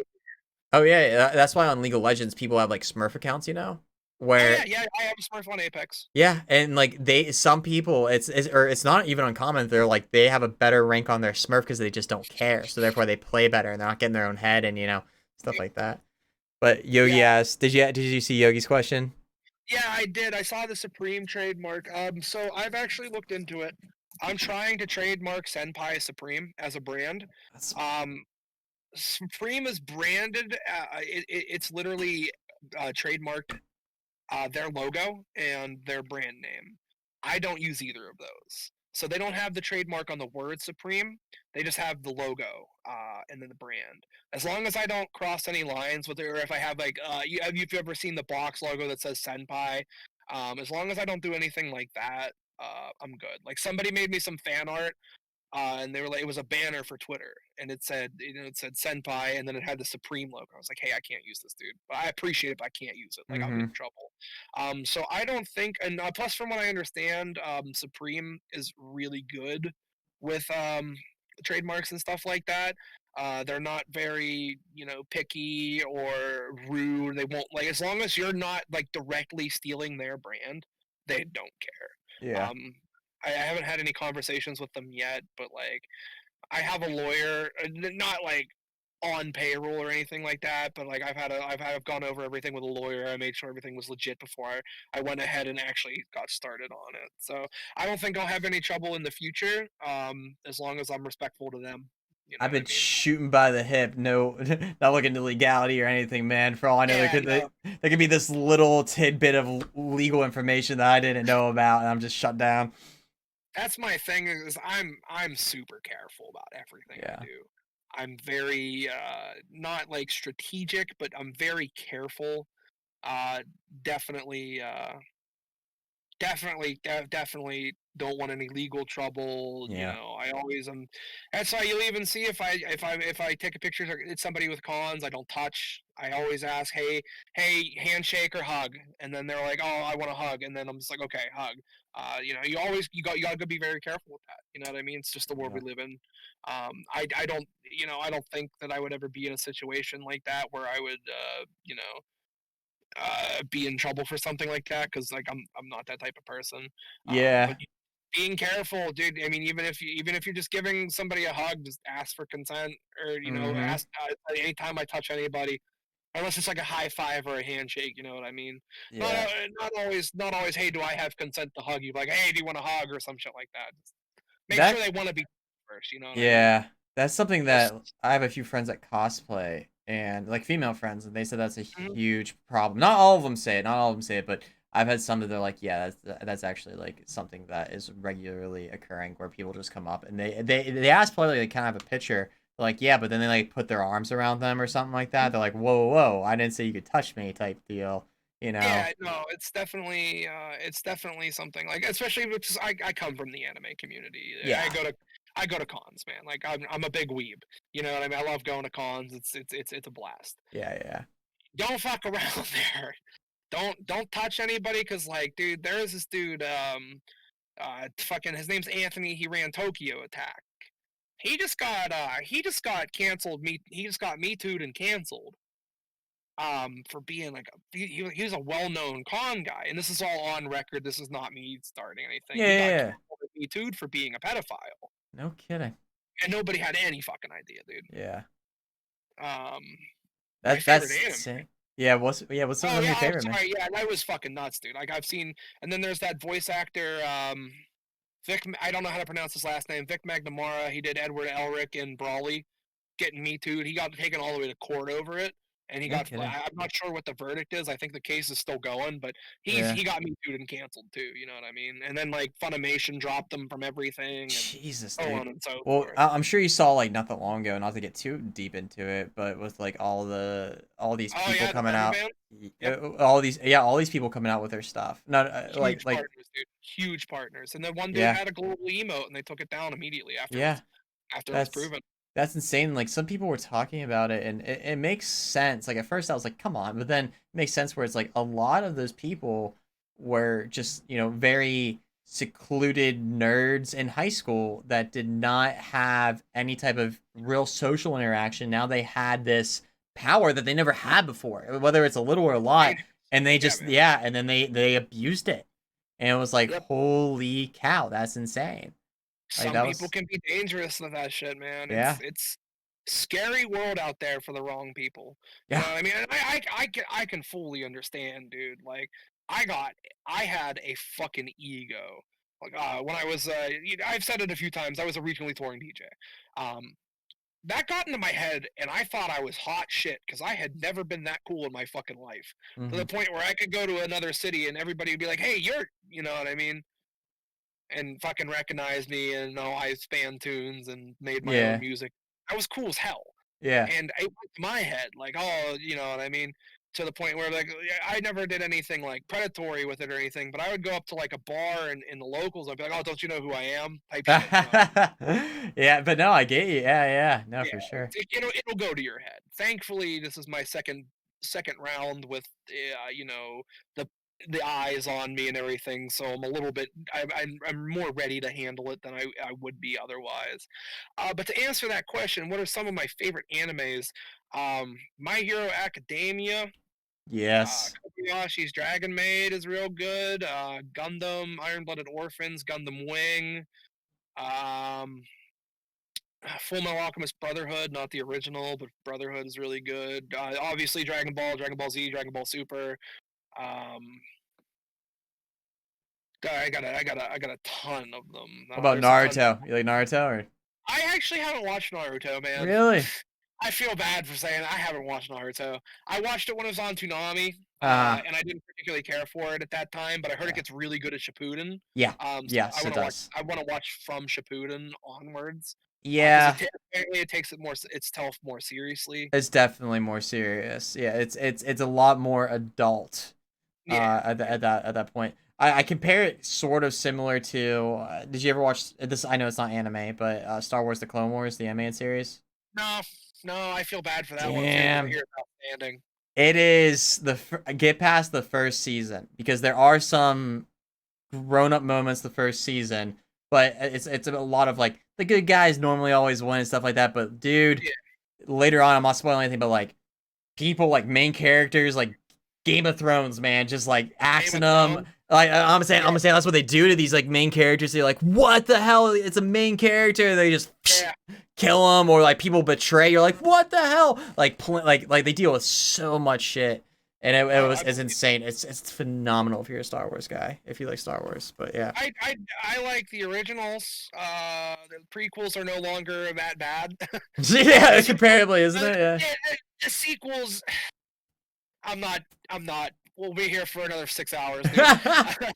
Oh yeah, that's why on League of Legends people have like Smurf accounts, you know, Oh where yeah, yeah. I have a Smurf on Apex. yeah, and like some people, it's not even uncommon. They're like they have a better rank on their Smurf because they just don't care, so therefore they play better and they're not getting their own head and you know stuff Yep. like that. But Yogi Yeah, asked, did you see Yogi's question? yeah. I did. I saw the Supreme trademark. So I've actually looked into it. I'm trying to trademark Senpai Supreme as a brand. That's Um, Supreme is branded. It's literally trademarked their logo and their brand name. I don't use either of those. So they don't have the trademark on the word Supreme. They just have the logo and then the brand. As long as I don't cross any lines with it, or if I have like, have you ever seen the box logo that says Senpai? As long as I don't do anything like that, I'm good. Like somebody made me some fan art and they were like, it was a banner for Twitter, and it said, it said Senpai, and then it had the Supreme logo. I was like, hey, I can't use this, dude. But I appreciate it, but I can't use it. Like, I'll get mm-hmm. in trouble. So I don't think, and plus, from what I understand, Supreme is really good with trademarks and stuff like that. They're not very, picky or rude. They won't like as long as you're not like directly stealing their brand, they don't care. Yeah. I haven't had any conversations with them yet, but like I have a lawyer, not like on payroll or anything like that, but like I've gone over everything with a lawyer. I made sure everything was legit before I went ahead and actually got started on it. So I don't think I'll have any trouble in the future, as long as I'm respectful to them. You know I've what I been mean? shooting by the hip, no, not looking into legality or anything, man. For all I know, Yeah, no, there could be this little tidbit of legal information that I didn't know about, and I'm just shut down. that's my thing is I'm super careful about everything I Yeah. do. I'm very not like strategic, but I'm very careful. Uh, definitely, definitely don't want any legal trouble. Yeah. I always am. That's why you'll even see if I take a picture, it's somebody with cons, I don't touch. I always ask, hey, handshake or hug, and then they're like, oh, I want a hug, and then I'm just like, okay, hug. You got to be very careful with that. You know what I mean? It's just the world Yeah. we live in. I don't I don't think that I would ever be in a situation like that where I would be in trouble for something like that because like I'm not that type of person. But Yeah. being careful, dude. I mean, even if you're just giving somebody a hug, just ask for consent or Mm-hmm. ask anytime I touch anybody, unless it's like a high five or a handshake. You know what I mean? Not Yeah. not always. Hey, do I have consent to hug you? Like, hey, do you want a hug or some shit like that? Just make sure That they want to be first. You know what I mean? Yeah, that's something That's that I have a few friends that cosplay and like female friends, and they said that's a mhm. huge problem. Not all of them say it, not all of them say it, but I've had some that they're like, yeah, that's actually like something that is regularly occurring where people just come up and they ask politely, they kind of have a picture, they're like, yeah, but then they like put their arms around them or something like that. They're like, whoa, whoa, I didn't say you could touch me type deal. you know? Yeah, no, it's definitely something like, especially because I come from the anime community. Yeah. I go to cons, man. Like I'm a big weeb. You know what I mean? I love going to cons. It's a blast. Yeah, yeah. Don't fuck around there. Don't touch anybody, because like, dude, there is this dude, fucking, his name's Anthony. He ran Tokyo Attack. He just got canceled. He just got me too'd and canceled. For being like he was a well-known con guy, and this is all on record. This is not me starting anything. Yeah, He yeah, got yeah. canceled and me too'd for being a pedophile, No kidding. and nobody had any fucking idea, dude. Yeah. Um, my favorite That's anime. insane. What's some Oh of yeah, your I'm favorite, man? sorry. Yeah, that was fucking nuts, dude. Like I've seen, and then there's that voice actor, Vic. I don't know how to pronounce his last name. Vic McNamara. He did Edward Elric in Brawley, getting me too. He got taken all the way to court over it, and he No got. kidding. I'm not sure what the verdict is. I think the case is still going, but Yeah. he got me too and canceled too. You know what I mean? And then like Funimation dropped him from everything, and Jesus, so dude. on and so Well, forth. I'm sure you saw like not that long ago, not to get too deep into it, but with like all these Oh people yeah, the coming rubber out, band. Yep. all these people coming out with their stuff. Not Huge like partners, dude. Huge partners. And then one dude yeah, had a global emote, and they took it down immediately yeah. after it was That's proven. that's insane. Like some people were talking about it, and it makes sense. Like at first I was like, come on, but then it makes sense where it's like a lot of those people were just very secluded nerds in high school that did not have any type of real social interaction. Now they had this power that they never had before, whether it's a little or a lot, Dangerous. and they Yeah, just man. and then they abused it, and it was like, Yep. holy cow, that's insane. Like Some that people was can be dangerous with that shit, man. yeah, It's scary world out there for the wrong people. You know yeah. what I mean? And I can fully understand, dude. Like I got I had a fucking ego. Like when I was I've said it a few times. I was a regionally touring DJ. Um, that got into my head, and I thought I was hot shit because I had never been that cool in my fucking life. To Hmm. the point where I could go to another city and everybody would be like, "Hey, you know what I mean?" And fucking recognize me and know I span tunes and made my own Yeah. music. I was cool as hell. Yeah. And it went to my head, like, oh, you know what I mean? To the point where, like, yeah, I never did anything like predatory with it or anything, but I would go up to like a bar and in the locals, I'd be like, oh, don't you know who I am? Type shit, you know? Yeah, but no, I get you. Yeah, yeah. No, Yeah, for sure. it'll go to your head. Thankfully, this is my second round with the the eyes on me and everything, so I'm a little bit I'm more ready to handle it than I would be otherwise. But to answer that question, what are some of my favorite animes? My Hero Academia, Yes. Kobayashi's Dragon Maid is real good. Gundam, Iron Blooded Orphans, Gundam Wing. Um, Full Metal Alchemist Brotherhood, not the original, but Brotherhood is really good. Obviously, Dragon Ball, Dragon Ball Z, Dragon Ball Super. Um, I got a ton of them. What about There's a ton. Naruto? You like Naruto or I actually haven't watched Naruto, man. really? I feel bad for saying I haven't watched Naruto. I watched it when it was on Toonami, Uh-huh. and I didn't particularly care for it at that time. But I heard it Yeah. gets really good at Shippuden. Yeah. So Yes, it does. I want to watch from Shippuden onwards, because Yeah, apparently it takes itself more seriously. it's definitely more serious. Yeah, it's a lot more adult Yeah, yeah. at that point. I compare it sort of similar to did you ever watch this? I know it's not anime, but Star Wars: The Clone Wars, the animated series. No, no, I feel bad for that one too because I Damn. hear it's outstanding. It is get past the first season because there are some grown up moments the first season, but it's a lot of like the good guys normally always win and stuff like that. But dude, Yeah, later on, I'm not spoiling anything, but like people like main characters like Game of Thrones, man, just like Game axing of them. Thrones. Like I'm Yeah, gonna say that's what they do to these like main characters. They're like, what the hell? It's a main character. They just yeah. kill them, or like people betray. You're like, what the hell? Like like they deal with so much shit, and I it's believe. insane. It's phenomenal if you're a Star Wars guy, if you like Star Wars. But yeah, I like the originals. The prequels are no longer that bad. yeah, The sequels, comparably, isn't it? Yeah. the sequels. I'm not. I'm not. We'll be here for another 6 hours, dude.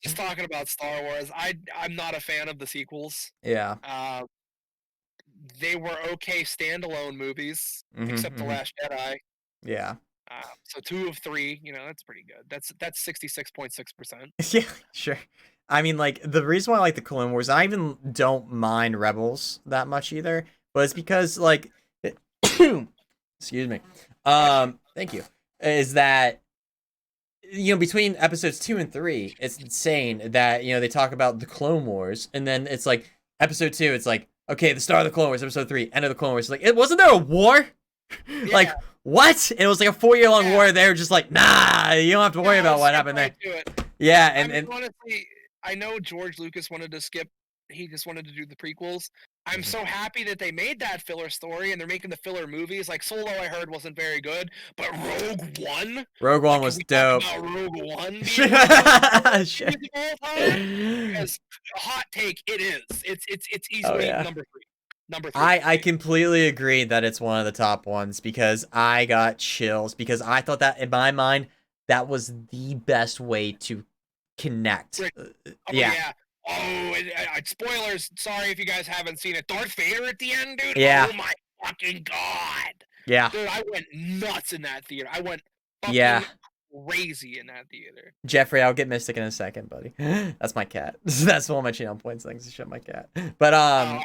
Just talking about Star Wars. I'm not a fan of the sequels. Yeah. Uh, they were okay standalone movies, Mhm. except the Mhm. Last Jedi. Yeah. So 2 of 3, that's pretty good. That's 66.6%. Yeah, sure. I mean, like the reason why I like the Clone Wars, I even don't mind Rebels that much either, but it's because like, excuse me. Bless you. Thank you. Is that between episodes 2 and 3, it's insane that they talk about the Clone Wars, and then it's like episode 2, it's like okay, the start of the Clone Wars. Episode 3, end of the Clone Wars. Like, it wasn't there a war? Yeah, Like what? It was like a 4 year long yeah. war. They were just like, nah, you don't have to worry No, about what skip happened there. right to it. Yeah, I and mean, and honestly, I know George Lucas wanted to skip. He just wanted to do the prequels. I'm Mhm. so happy that they made that filler story and they're making the filler movies. Like Solo, I heard wasn't very good, but Rogue One. Rogue One Like, can was we talk dope. about Rogue One Sure. being one of the best Star Wars movies of all time? Because hot take, it is. It's Oh easily yeah. number three. Number three for I me. completely agree that it's one of the top ones because I got chills because I thought that in my mind that was the best way to connect. Great. Oh Yeah. yeah. Oh, spoilers. Sorry if you guys haven't seen it. Darth Vader at the end, dude. Yeah. Oh my fucking god, Yeah. dude! I went nuts in that theater. I went Yeah. fucking crazy in that theater. Jeffrey, I'll get Mystic in a second, buddy. That's my cat. That's one of my channel points things to show my cat. But Oh,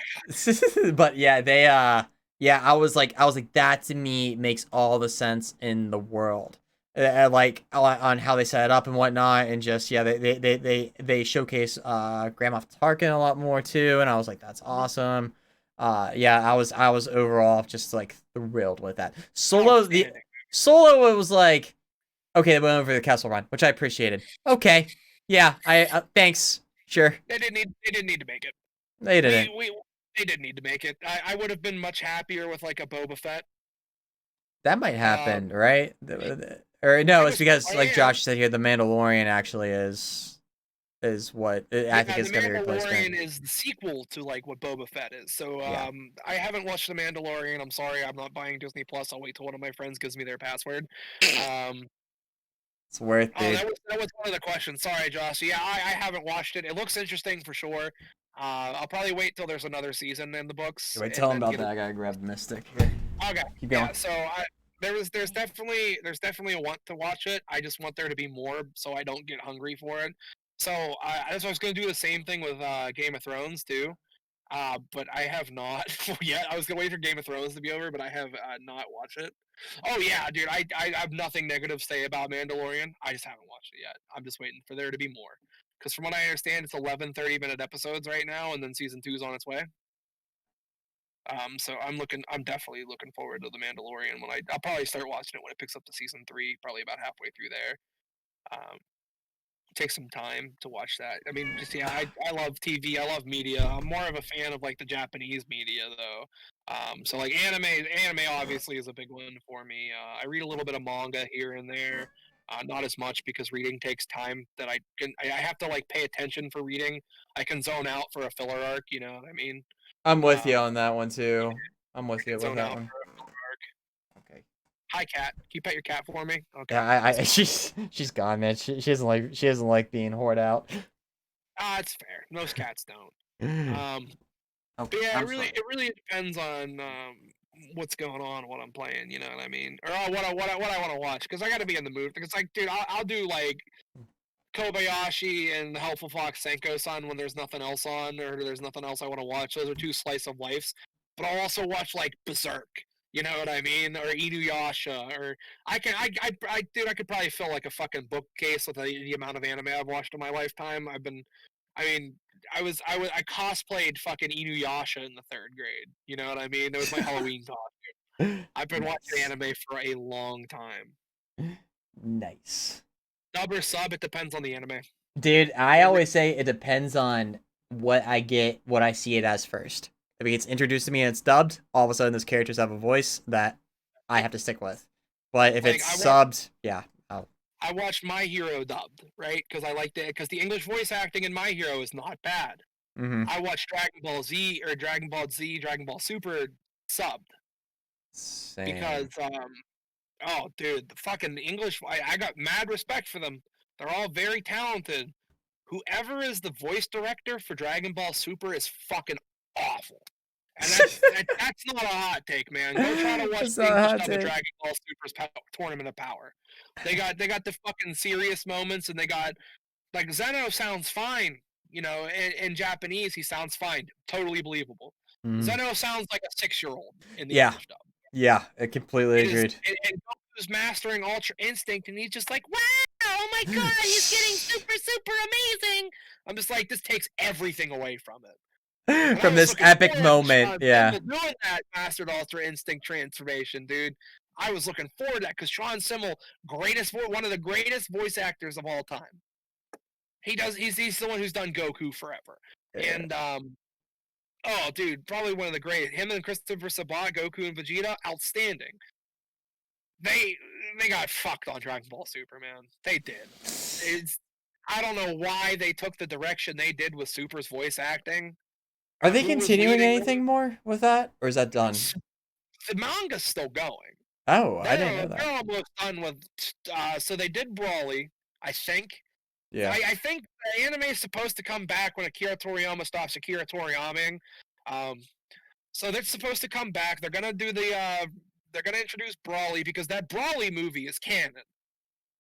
but yeah, they yeah, I was like that to me makes all the sense in the world. Like on how they set it up and whatnot, and just yeah, they showcase Grandma Tarkin a lot more too, and I was like, that's awesome. Yeah, I was overall just like thrilled with that. outstanding. Solo, it was like okay, they went over the Castle Run, which I appreciated. Okay, yeah, I thanks. Sure, They didn't need. They didn't need to make it. they We didn't. we. They didn't need to make it. I would have been much happier with like a Boba Fett. That might Um, happen, right? Or no, I it's was. because I like am. Josh said here, the Mandalorian actually is what I think Yeah, is The gonna be a replacement. Mandalorian is the sequel to like what Boba Fett is. So Yeah, I haven't watched The Mandalorian. I'm sorry, I'm not buying Disney Plus. I'll wait till one of my friends gives me their password. Um, it's worth, oh, dude. that was one of the questions. Sorry, Josh. Yeah, I haven't watched it. It looks interesting for sure. I'll probably wait till there's another season in the books Wait, and tell him then about get that. it. I gotta grab Mystic. Here. Okay, Keep going. yeah. So there's definitely a want to watch it. I just want there to be more so I don't get hungry for it. So that's why I was gonna do the same thing with Game of Thrones too. But I have not yet. I was gonna wait for Game of Thrones to be over, but I have not watched it. Oh yeah, dude. I have nothing negative to say about Mandalorian. I just haven't watched it yet. I'm just waiting for there to be more. Because from what I understand, it's 11 30-minute episodes right now, and then season 2 is on its way. So I'm definitely looking forward to the Mandalorian when I'll probably start watching it when it picks up to season 3, probably about halfway through there. Um, take some time to watch that. I mean, just yeah, I love TV. I love media. I'm more of a fan of like the Japanese media though. So like anime obviously is a big one for me. I read a little bit of manga here and there. Not as much because reading takes time that I have to like pay attention for reading. I can zone out for a filler arc, you know what I mean? I'm with you Um, on that one too. I'm I with you can with zone that out one. for a filler arc. Okay. Hi cat, can you pet your cat for me? Okay, Yeah, that's fine. she's gone, man. She doesn't like being hoard out. It's fair. Most cats don't. Um, Okay, But yeah, I'm sorry. it really depends on what's going on, what I'm playing. You know what I mean, or what I want to watch. Because I got to be in the mood. Because like, dude, I'll do like Kobayashi and the Helpful Fox Senko-san when there's nothing else on, or there's nothing else I want to watch. Those are two slice of lives. But I'll also watch like Berserk. You know what I mean? Or Inuyasha. Or dude, I could probably fill like a fucking bookcase with the amount of anime I've watched in my lifetime. I mean, I cosplayed fucking Inuyasha in the third grade. You know what I mean? That was my Halloween costume. I've been watching Nice. anime for a long time. Nice. Dub or sub, it depends on the anime. Dude, I It re- always say it depends on what I get, what I see it as first. If it gets introduced to me and it's dubbed, all of a sudden those characters have a voice that I have to stick with. But if like it's subbed, yeah. Oh. I watched My Hero dubbed, right? Because I liked it because the English voice acting in My Hero is not bad. Mm-hmm. I watched Dragon Ball Z or Dragon Ball Z, Dragon Ball Super subbed because Same. oh dude, the fucking English I got mad respect for them. They're all very talented. Whoever is the voice director for Dragon Ball Super is fucking awful. And that's not a hot take, man. Go try to watch It's the not a English hot dub of take. Dragon Ball Super's Tournament of Power. They got the fucking serious moments, and they got like Zeno sounds fine. In Japanese he sounds fine, totally believable. Mm. Zeno sounds like a 6-year-old in the Yeah, English dub. yeah, I completely It is, agreed. and Goku's mastering Ultra Instinct, and he's just like, wow, oh my god, he's getting super, super amazing. I'm just like, this takes everything away from it. And I From was this looking epic forward to moment, Sean yeah. Symbol doing that Mastered Ultra Instinct transformation, dude. I was looking forward to that because Sean Symbol, one of the greatest voice actors of all time. He's the one who's done Goku forever. Yeah. And oh, dude, probably one of the great. Him and Christopher Sabat, Goku and Vegeta, outstanding. They they got fucked on Dragon Ball Super, man. They did. It's I don't know why they took the direction they did with Super's voice acting. Are they Who was continuing leading them? anything more with that, or is that done? The manga's still going. Oh, I didn't They're know that. they're almost done with. So they did Brawly, I think. Yeah. I think the anime is supposed to come back when Akira Toriyama stops Akira Toriyamming. Um, so they're supposed to come back. They're gonna do the. They're gonna introduce Brawly because that Brawly movie is canon.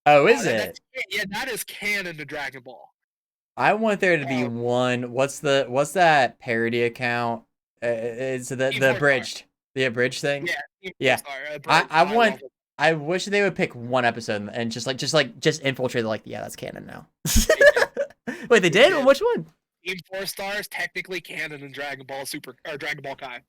Oh, is That's it? yeah, that is canon to Dragon Ball. I want there to be Uh, one. What's that parody account? It's Team the Four Star. abridged thing. Yeah, Team Four Yeah, Star. I I love want. it. I wish they would pick one episode and just infiltrate. Like, yeah, that's canon now. They did. Wait, they They did? did. Which one? Team Four Star is technically canon in Dragon Ball Super or Dragon Ball Kai.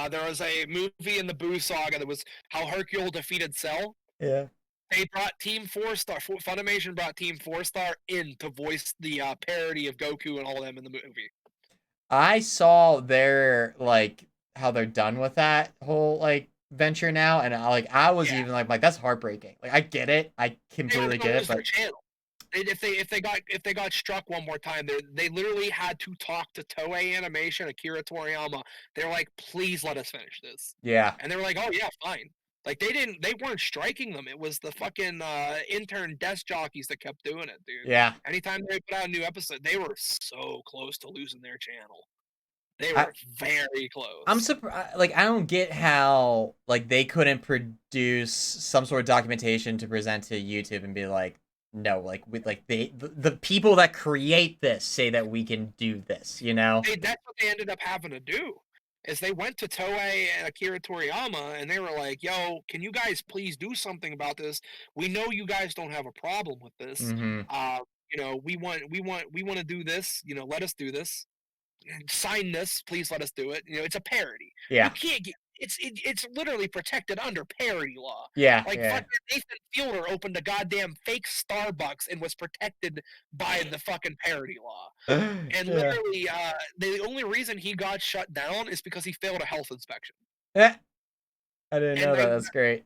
There was a movie in the Buu saga that was how Hercule defeated Cell. Yeah. They brought Team Four Star. Funimation brought Team Four Star in to voice the parody of Goku and all them in the movie. I saw their like how they're done with that whole like venture now, and I was Yeah, even like that's heartbreaking. Like I get it, I they were completely gonna get it, lose their but channel. If they got struck one more time, they literally had to talk to Toei Animation, Akira Toriyama. They're like, please let us finish this, yeah, and they were like, oh yeah, fine. Like they weren't striking them. It was the fucking intern desk jockeys that kept doing it, dude. yeah. Anytime they put out a new episode, they were so close to losing their channel. They I were very I'm close. surprised. Like I don't get how like they couldn't produce some sort of documentation to present to YouTube and be like, no, like with like the people that create this say that we can do this, you know? That's what they ended up having to do. Is they went to Toei and Akira Toriyama and they were like, "Yo, can you guys please do something about this? We know you guys don't have a problem with this. Mm-hmm. Uh, we want to do this. Let us do this. Sign this, please let us do it. It's a parody. You Yeah, can't get it's literally protected under parody law. yeah, Like yeah. fucking Nathan Fielder opened a goddamn fake Starbucks and was protected by the fucking parody law. And Yeah. literally, the only reason he got shut down is because he failed a health inspection. Eh, I didn't And know that. That's great.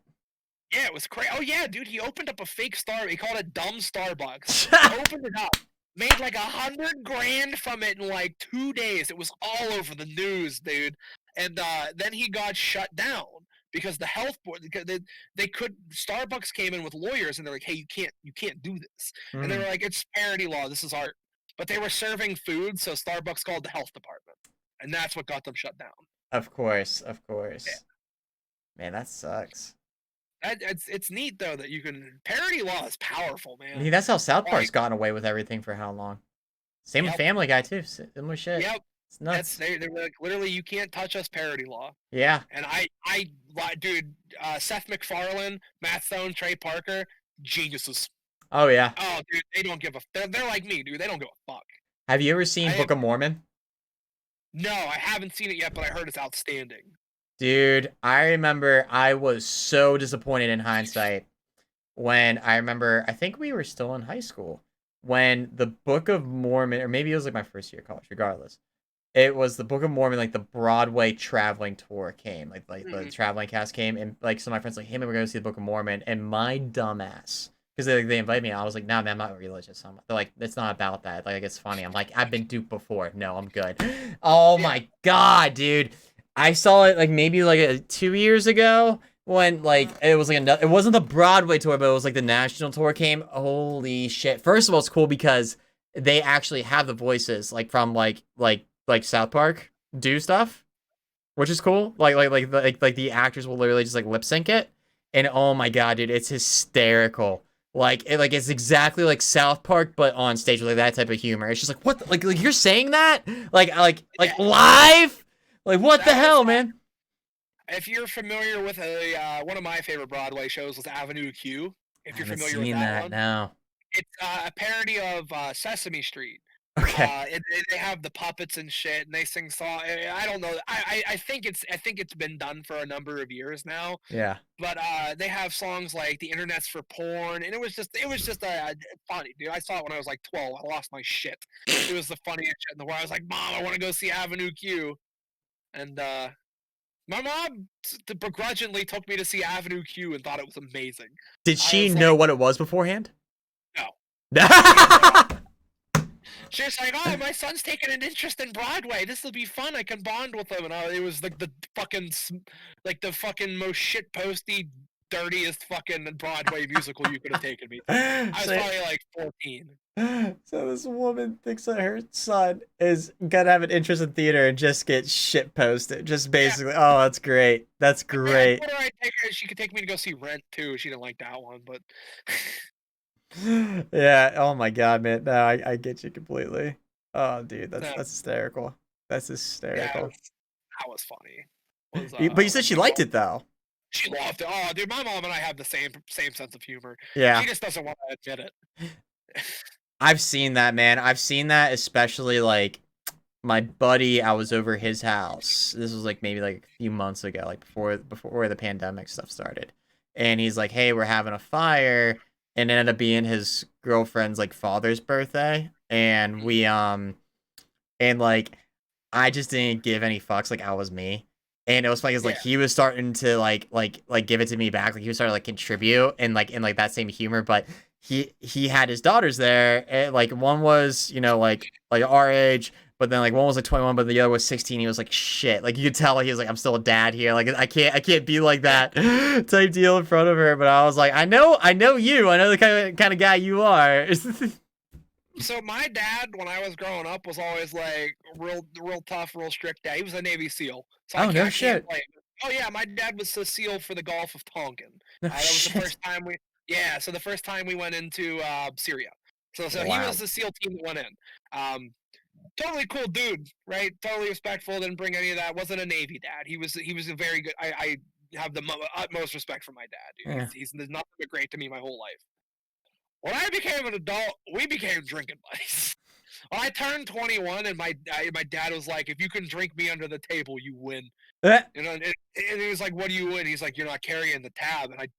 yeah, it was crazy. Oh yeah, dude, he opened up a fake Star. He called it Dumb Starbucks. Opened it up, made like 100 grand from it in like 2 days. It was all over the news, dude. And then he got shut down because the health board, because they could. Starbucks came in with lawyers and they're like, hey, you can't do this. And they Mhm. were like, it's parody law. This is art. But they were serving food, so Starbucks called the health department, and that's what got them shut down. Of course, of Yeah. course. Man, that sucks. It's neat though that you can parody law is powerful, I mean, man. that's how South Like, Park's gotten away with everything for how long. Same with yep, Family Guy too. Similar shit. yep. It's That's nuts. they were like literally you can't touch us parody law. Yeah. And dude, Seth MacFarlane, Matt Stone, Trey Parker, geniuses. Oh yeah. Oh, dude, they don't give a. They're like me, dude. They don't give a fuck. Have you ever I seen have Book of Mormon? no, I haven't seen it yet, but I heard it's outstanding. Dude, I remember I was so disappointed in hindsight when I think we were still in high school when the Book of Mormon, or maybe it was like my first year of college, regardless. It was the Book of Mormon, like the Broadway traveling tour came, like the Mhm. traveling cast came, and like some of my friends like, hey man, we're going to see the Book of Mormon, and my dumbass, because they invited me, I was like, nah man, I'm not religious. They're like, it's not about that. Like it's funny. I'm like, I've been duped before. No, I'm good. Oh Yeah, my god, dude, I saw it like maybe like 2 years ago when like it was like another. It wasn't the Broadway tour, but it was like the national tour came. Holy shit! First of all, it's cool because they actually have the voices like from like South Park do stuff. which is cool. Like the actors will literally just like lip sync it, and oh my god, dude, it's hysterical. It's exactly like South Park, but on stage with like that type of humor. It's just like what, like you're saying that, Yeah, live, like what the that was hell, man? if you're familiar with a one of my favorite Broadway shows was Avenue Q. I If you're haven't familiar with seen that that. one, No. it's a parody of Sesame Street. Okay. They have the puppets and shit, and they sing song. I don't know. I think it's been done for a number of years now. Yeah. But they have songs like "The Internet's for Porn," and it was just funny, dude. I saw it when I was like 12. I lost my shit. It was the funniest shit in the world. I was like, "Mom, I want to go see Avenue Q," and my mom begrudgingly took me to see Avenue Q and thought it was amazing. Did I she was know like, what it was beforehand? "No." She had no. That's She was like, "Oh, my son's taking an interest in Broadway. This will be fun. I can bond with him." And it was like like the fucking most shit posty, dirtiest fucking Broadway musical you could have taken me to. I was so, probably like 14. so this woman thinks that her son is gonna have an interest in theater and just get shit posted. Just Yeah, basically, oh, that's great. That's I great. told her I'd take her. She could take me to go see Rent too. She didn't like that one, but Yeah. Oh my god, man. No, I get you completely. Oh, dude, that's no, that's hysterical. That's yeah, hysterical. that was funny. Was But you said she my mom? liked it though. She loved it. Oh, dude, my mom and I have the same sense of humor. She Yeah. just doesn't want to admit it. I've seen that, man. I've seen that, especially like my buddy. I was over his house. This was like maybe like a few months ago, like before the pandemic stuff started. And he's like, "Hey, we're having a fire," and it ended up being his girlfriend's like father's birthday, and Mm, like I just didn't give any fucks. Like I was me. And it was funny because like yeah, he was starting to give it to me back. Like he was starting to like contribute and like in like that same humor. But he had his daughters there. And, like one was like our age, but then like one was like 21, but the other was 16. He was like shit. Like you could tell he was like I'm still a dad here. Like I can't be like yeah. that type deal in front of her. But I was like I know you. I know the kind of guy you are. So my dad, when I was growing up, was always like real tough, real strict dad. He was a Navy SEAL, so Oh no I can't shit. blame him. Oh yeah, my dad was a SEAL for the Gulf of Tonkin. No That was the shit. first time we. Yeah, so the first time we went into Syria. So he was Wow. the SEAL team that went in. Um, totally cool dude, right? Totally respectful. Didn't bring any of that. Wasn't a Navy dad. He was a very good. I have the utmost respect for my dad, dude. Yeah. He's nothing but great to me my whole life. When I became an adult, we became drinking buddies. When I turned 21, and my dad was like, "If you can drink me under the table, you win." You know, and he was like, "What do you win?" He's like, "You're not carrying the tab." And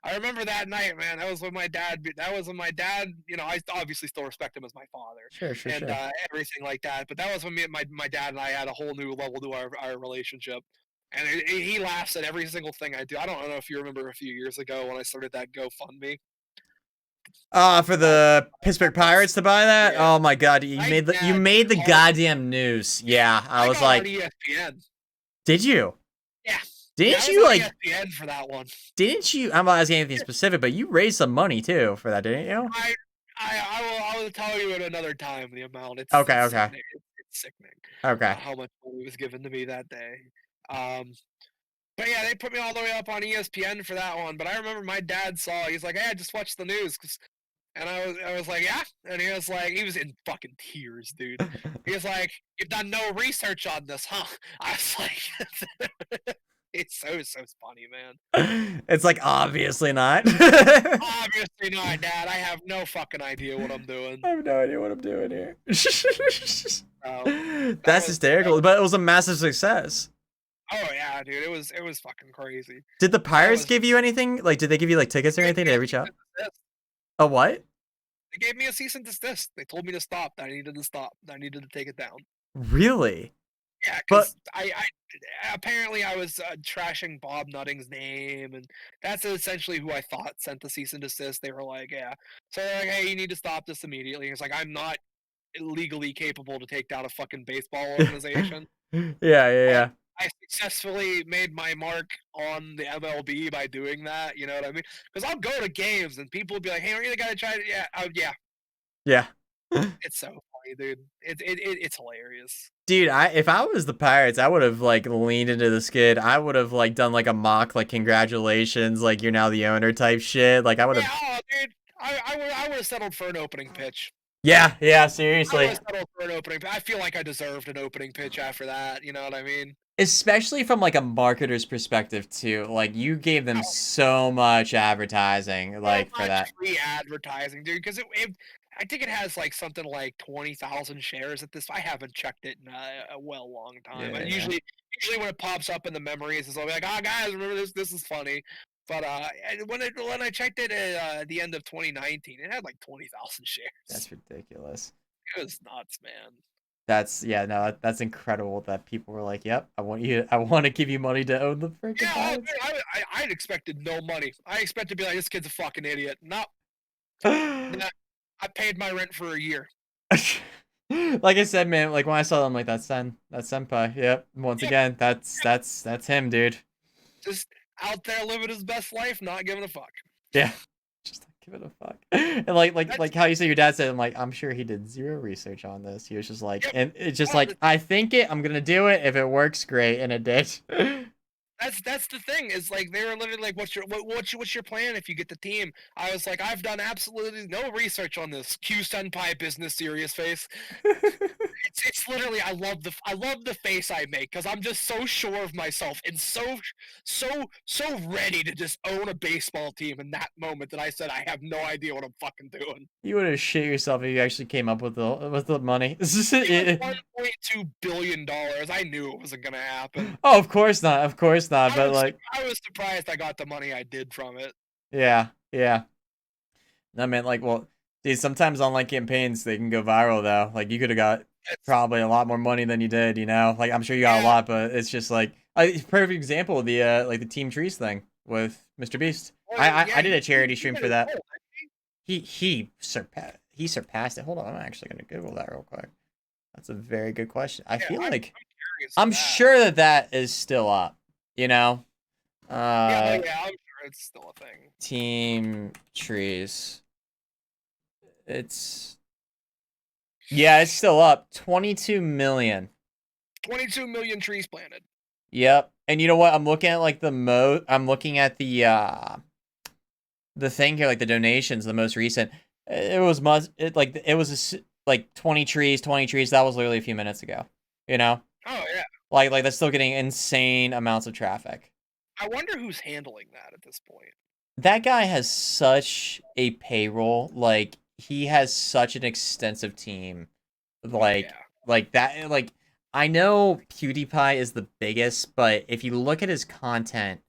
I remember that night, man. That was when my dad. That was when my dad. You know, I obviously still respect him as my father Sure, sure, and sure. everything like that. But that was when my dad and I had a whole new level to our relationship. And he laughs at every single thing I do. I don't know if you remember a few years ago when I started that GoFundMe. For Uh, the Pittsburgh Pirates to buy that? yeah, Oh my god, my you dad made the called. goddamn news. Yeah, I I was got on like, ESPN. did you? Yeah, yeah, I Didn't was you on like ESPN for that one. didn't you I'm not asking anything specific, but you raised some money too for that, didn't you? I I will tell you at another time the amount. Okay, It's okay. sickening. It's sickening Okay. how much money was given to me that day. Um, but yeah, they put me all the way up on ESPN for that one. But I remember my dad saw. He's like, "Hey, I just watched the news," and I was like, "Yeah," and he was like, he was in fucking tears, dude. He was like, "You've done no research on this, huh?" I was like, "It's so funny, man." It's like obviously not. Obviously not, Dad. I have no fucking idea what I'm I doing. have no idea what I'm doing here. So that That's was that hysterical, was but it was a massive success. oh yeah, dude. It was fucking crazy. Did the That Pirates was give you anything? Like, did they give you like tickets or they gave anything? me Did a they reach cease out? and desist. A what? They gave me a cease and desist. They told me to stop. That I needed to stop. That I needed to take it down. Really? Yeah, But because I apparently I was trashing Bob Nutting's name, and that's essentially who I thought sent the cease and desist. They were like, yeah. So they're like, hey, you need to stop this immediately. It's like I'm not legally capable to take down a fucking baseball organization. yeah, yeah, And yeah. I successfully made my mark on the MLB by doing that. You know what I mean? Because I'll go to games and people will be like, "Hey, aren't you the guy to try to?" Yeah, yeah. Yeah. It's so funny, dude. It's hilarious. Dude, if I was the Pirates, I would have like leaned into the skid. I would have like done like a mock like congratulations, like you're now the owner type shit. Like I would Yeah, have. oh, dude, I would have settled for an opening pitch. Yeah, yeah, I would seriously. have settled for an opening. I feel like I deserved an opening pitch after that. You know what I mean? Especially from like a marketer's perspective too. Like you gave them Oh, so much advertising, so like for much that. free advertising, dude. Because I think it has like something like 20,000 shares at this. I haven't checked it in a well long time. I Yeah. usually when it pops up in the memories, it's always like, oh guys, remember this? This is funny. But when I checked it at the end of 2019, it had like 20,000 shares. That's ridiculous. It was nuts, man. That's yeah, no, that's incredible that people were like, "Yep, I want to give you money to own the freaking Yeah, oh, Pirates." dude, I expected no money. I expected to be like, this kid's a fucking idiot. No, nah, I paid my rent for a year. Like I said, man, like when I saw them, like that's Senpai. Yep, once Yep, again, yep. that's him, dude. Just out there living his best life, not giving a fuck. Yeah, just like, give it a fuck. And like That's like how you say your dad said, I'm like, I'm sure he did zero research on this. He was just like, yep. and it's just Oh, like, I think I'm gonna do it. If it works, great, and it did. that's the thing is like they were literally like, what's your plan if you get the team? I was like, I've done absolutely no research on this. Q Senpai business serious face. It's literally I love the face I make because I'm just so sure of myself and so ready to just own a baseball team in that moment that I said I have no idea what I'm fucking doing. You would have shit yourself if you actually came up with the money. Even $1.2 billion, I knew it wasn't gonna happen. Oh, of course not. But like, I was surprised I got the money I did from it. yeah, yeah. I mean, like, well, dude, sometimes online campaigns they can go viral though. Like, you could have got It's probably a lot more money than you did. You know, like I'm sure you got a yeah, lot, but it's just like it's a perfect example of the like the Team Trees thing with Mr. Beast. well, yeah, I did a charity he stream hit for his that. goal. He surpassed it. Hold on, I'm actually gonna Google that real quick. That's a very good question. I Yeah, feel like I'm curious of I'm that. sure that that is still up. You know, Yeah, oh uh, yeah, I'm sure it's still a thing. Team Trees. It's yeah, it's still up. 22 million. 22 million trees planted. Yep. And you know what? I'm looking at like I'm looking at the thing here, like the donations, the most recent. It was like 20 trees, 20 trees. That was literally a few minutes ago. You know? Oh yeah. Like that's still getting insane amounts of traffic. I wonder who's handling that at this point. That guy has such a payroll. Like he has such an extensive team. Oh Like yeah. like that like I know PewDiePie is the biggest, but if you look at his content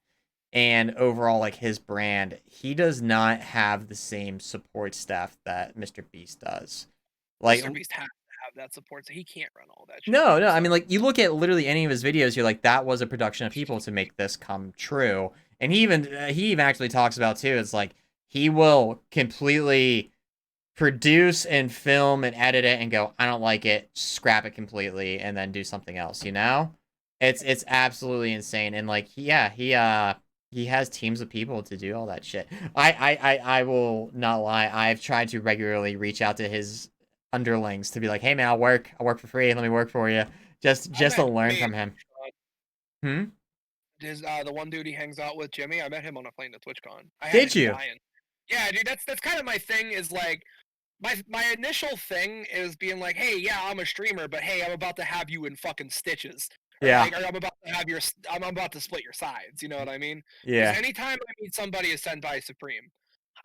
and overall like his brand, he does not have the same support staff that Mr. Beast does. Like Mr. Beast has to have that support, so he can't run all that shit by no, I himself. mean like you look at literally any of his videos, you're like that was a production of people to make this come true. And he even actually talks about too. It's like he will completely produce and film and edit it and go, I don't like it, scrap it completely, and then do something else. You know, it's absolutely insane. And like, yeah, he has teams of people to do all that shit. I will not lie. I've tried to regularly reach out to his underlings to be like, hey man, I work for free. Let me work for you. I Just to met learn Jimmy from him. at Hmm. the one dude he hangs out with, Jimmy. I met him on a plane to TwitchCon. I had Did him you? dying. Yeah, dude, that's kind of my thing. Is like my initial thing is being like, hey, yeah, I'm a streamer, but hey, I'm about to have you in fucking stitches, or Yeah. like, or I'm about to split your sides. You know what I mean? Because Yeah. anytime I meet somebody as Senpai Supreme,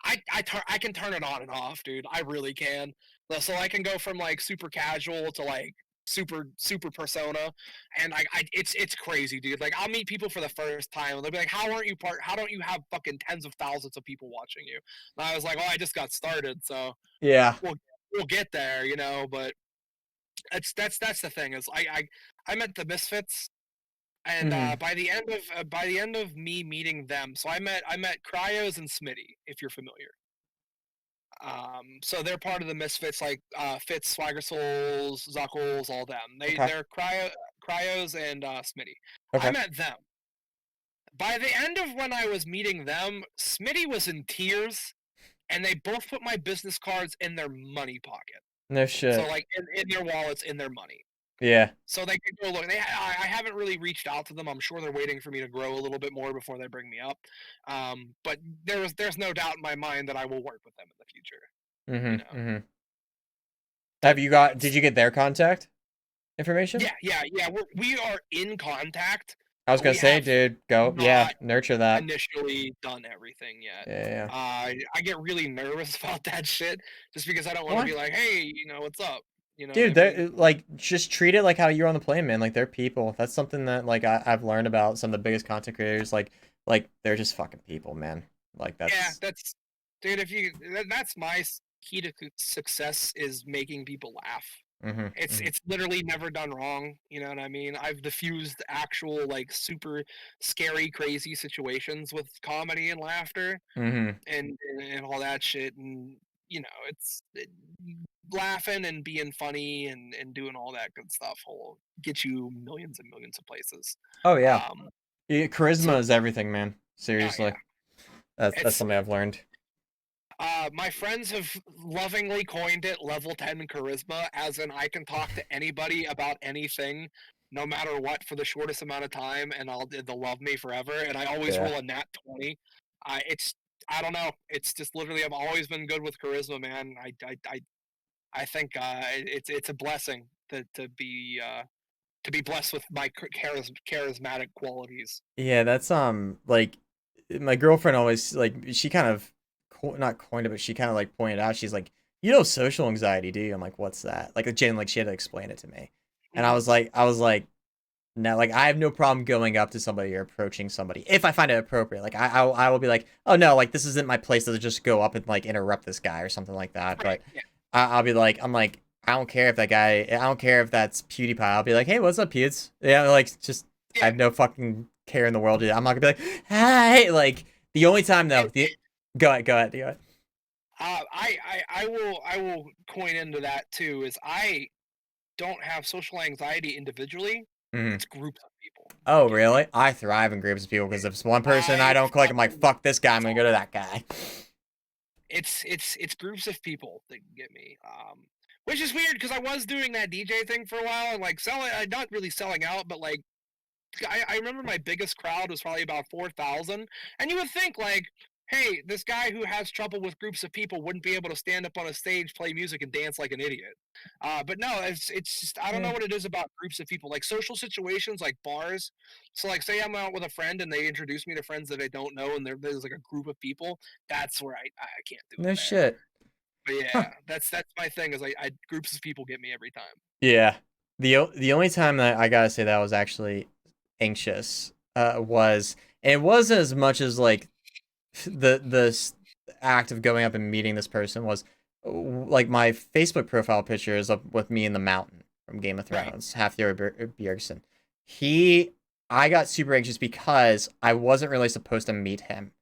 I can turn it on and off, dude. I really can. So I can go from like super casual to like super persona, and it's crazy, dude. Like I'll meet people for the first time, and they'll be like, How don't you have fucking tens of thousands of people watching you?" And I was like, "Oh, I just got started, so Yeah. we'll we'll get there, you know." But that's the thing is I met the Misfits, and Hmm. by the end of me meeting them, so I met Cryos and Smitty, if you're familiar. So they're part of the Misfits, like Fitz, Swagger Souls, Zuckles, all them. Okay. They're Cryos and Smitty. I Okay. met them. By the end of when I was meeting them, Smitty was in tears, and they both put my business cards in their money pocket. No So shit. like in their wallets, in their money. Yeah. So they can go look. I haven't really reached out to them. I'm sure they're waiting for me to grow a little bit more before they bring me up. But there's no doubt in my mind that I will work with them in the future. You Mm-hmm. know, Mm-hmm. but Have you yeah, got? Did you get their contact information? yeah. We are in contact, I was but gonna we say, have dude, go. Yeah, not nurture that. initially done everything yet. Yeah. Yeah. I get really nervous about that shit just because I don't want to What? be like, hey, what's up? You know what I Dude, mean? they're like just treat it like how you're on the plane, man. Like they're people. That's something that like I've learned about some of the biggest content creators. Like they're just fucking people, man. Like Yeah, that's that's dude. If you that's my key to success is making people laugh. mm-hmm, mm-hmm, It's literally never done wrong. You know what I mean? I've diffused actual like super scary, crazy situations with comedy and laughter mm-hmm. and all that shit. And laughing and being funny and doing all that good stuff will get you millions and millions of places. Oh yeah. Um, so Charisma is everything, man. yeah, Seriously. yeah. That's It's something I've learned. My friends have lovingly coined it level 10 charisma, as in I can talk to anybody about anything, no matter what, for the shortest amount of time, and they'll love me forever. And I always Yeah. roll a nat 20. It's I don't know. It's just literally I've always been good with charisma, man. I think it's a blessing to be blessed with my charismatic qualities. Yeah, that's like my girlfriend always like she kind of not coined it, but she kind of like pointed out. She's like, you know, social anxiety, do you? I'm like, what's that? Like, Jen, like she had to explain it to me, and Hmm. I was like, no, like I have no problem going up to somebody or approaching somebody if I find it appropriate. Like I will be like, oh no, like this isn't my place to just go up and like interrupt this guy or something like that. Right. But Yeah. I'll be like, I'm like, I don't care if that guy, I don't care if that's PewDiePie. I'll be like, hey, what's up, Pewds? Yeah, like just I Yeah. have no fucking care in the world. Dude. I'm not gonna be like, hi. Like the only time though, And, go ahead, go ahead. I will coin into that too. Is I don't have social anxiety individually. Mhm. It's groups of people that Oh, get me. really? I thrive in groups of people because if it's one person I I don't click, I'm like, fucking fuck this guy. I'm gonna go to that guy. it's groups of people that get me. Which is weird because I was doing that DJ thing for a while and like selling. Not really selling out, but like I remember my biggest crowd was probably about 4,000. And you would think, like, hey, this guy who has trouble with groups of people wouldn't be able to stand up on a stage, play music, and dance like an idiot. But no, it's just, I don't know Yeah. what it is about groups of people. Like social situations, like bars. So, like, say I'm out with a friend and they introduce me to friends that I don't know, and there's like a group of people. That's where I can't do it No there. shit. But Huh. yeah, that's my thing. Is like groups of people get me every time. Yeah. The only time that I gotta say that I was actually anxious was and it wasn't as much as like the act of going up and meeting this person was like my Facebook profile picture is up with me in the mountain from Game of Right. Thrones, Halfdir Bjergsen. He I got super anxious because I wasn't really supposed to meet him.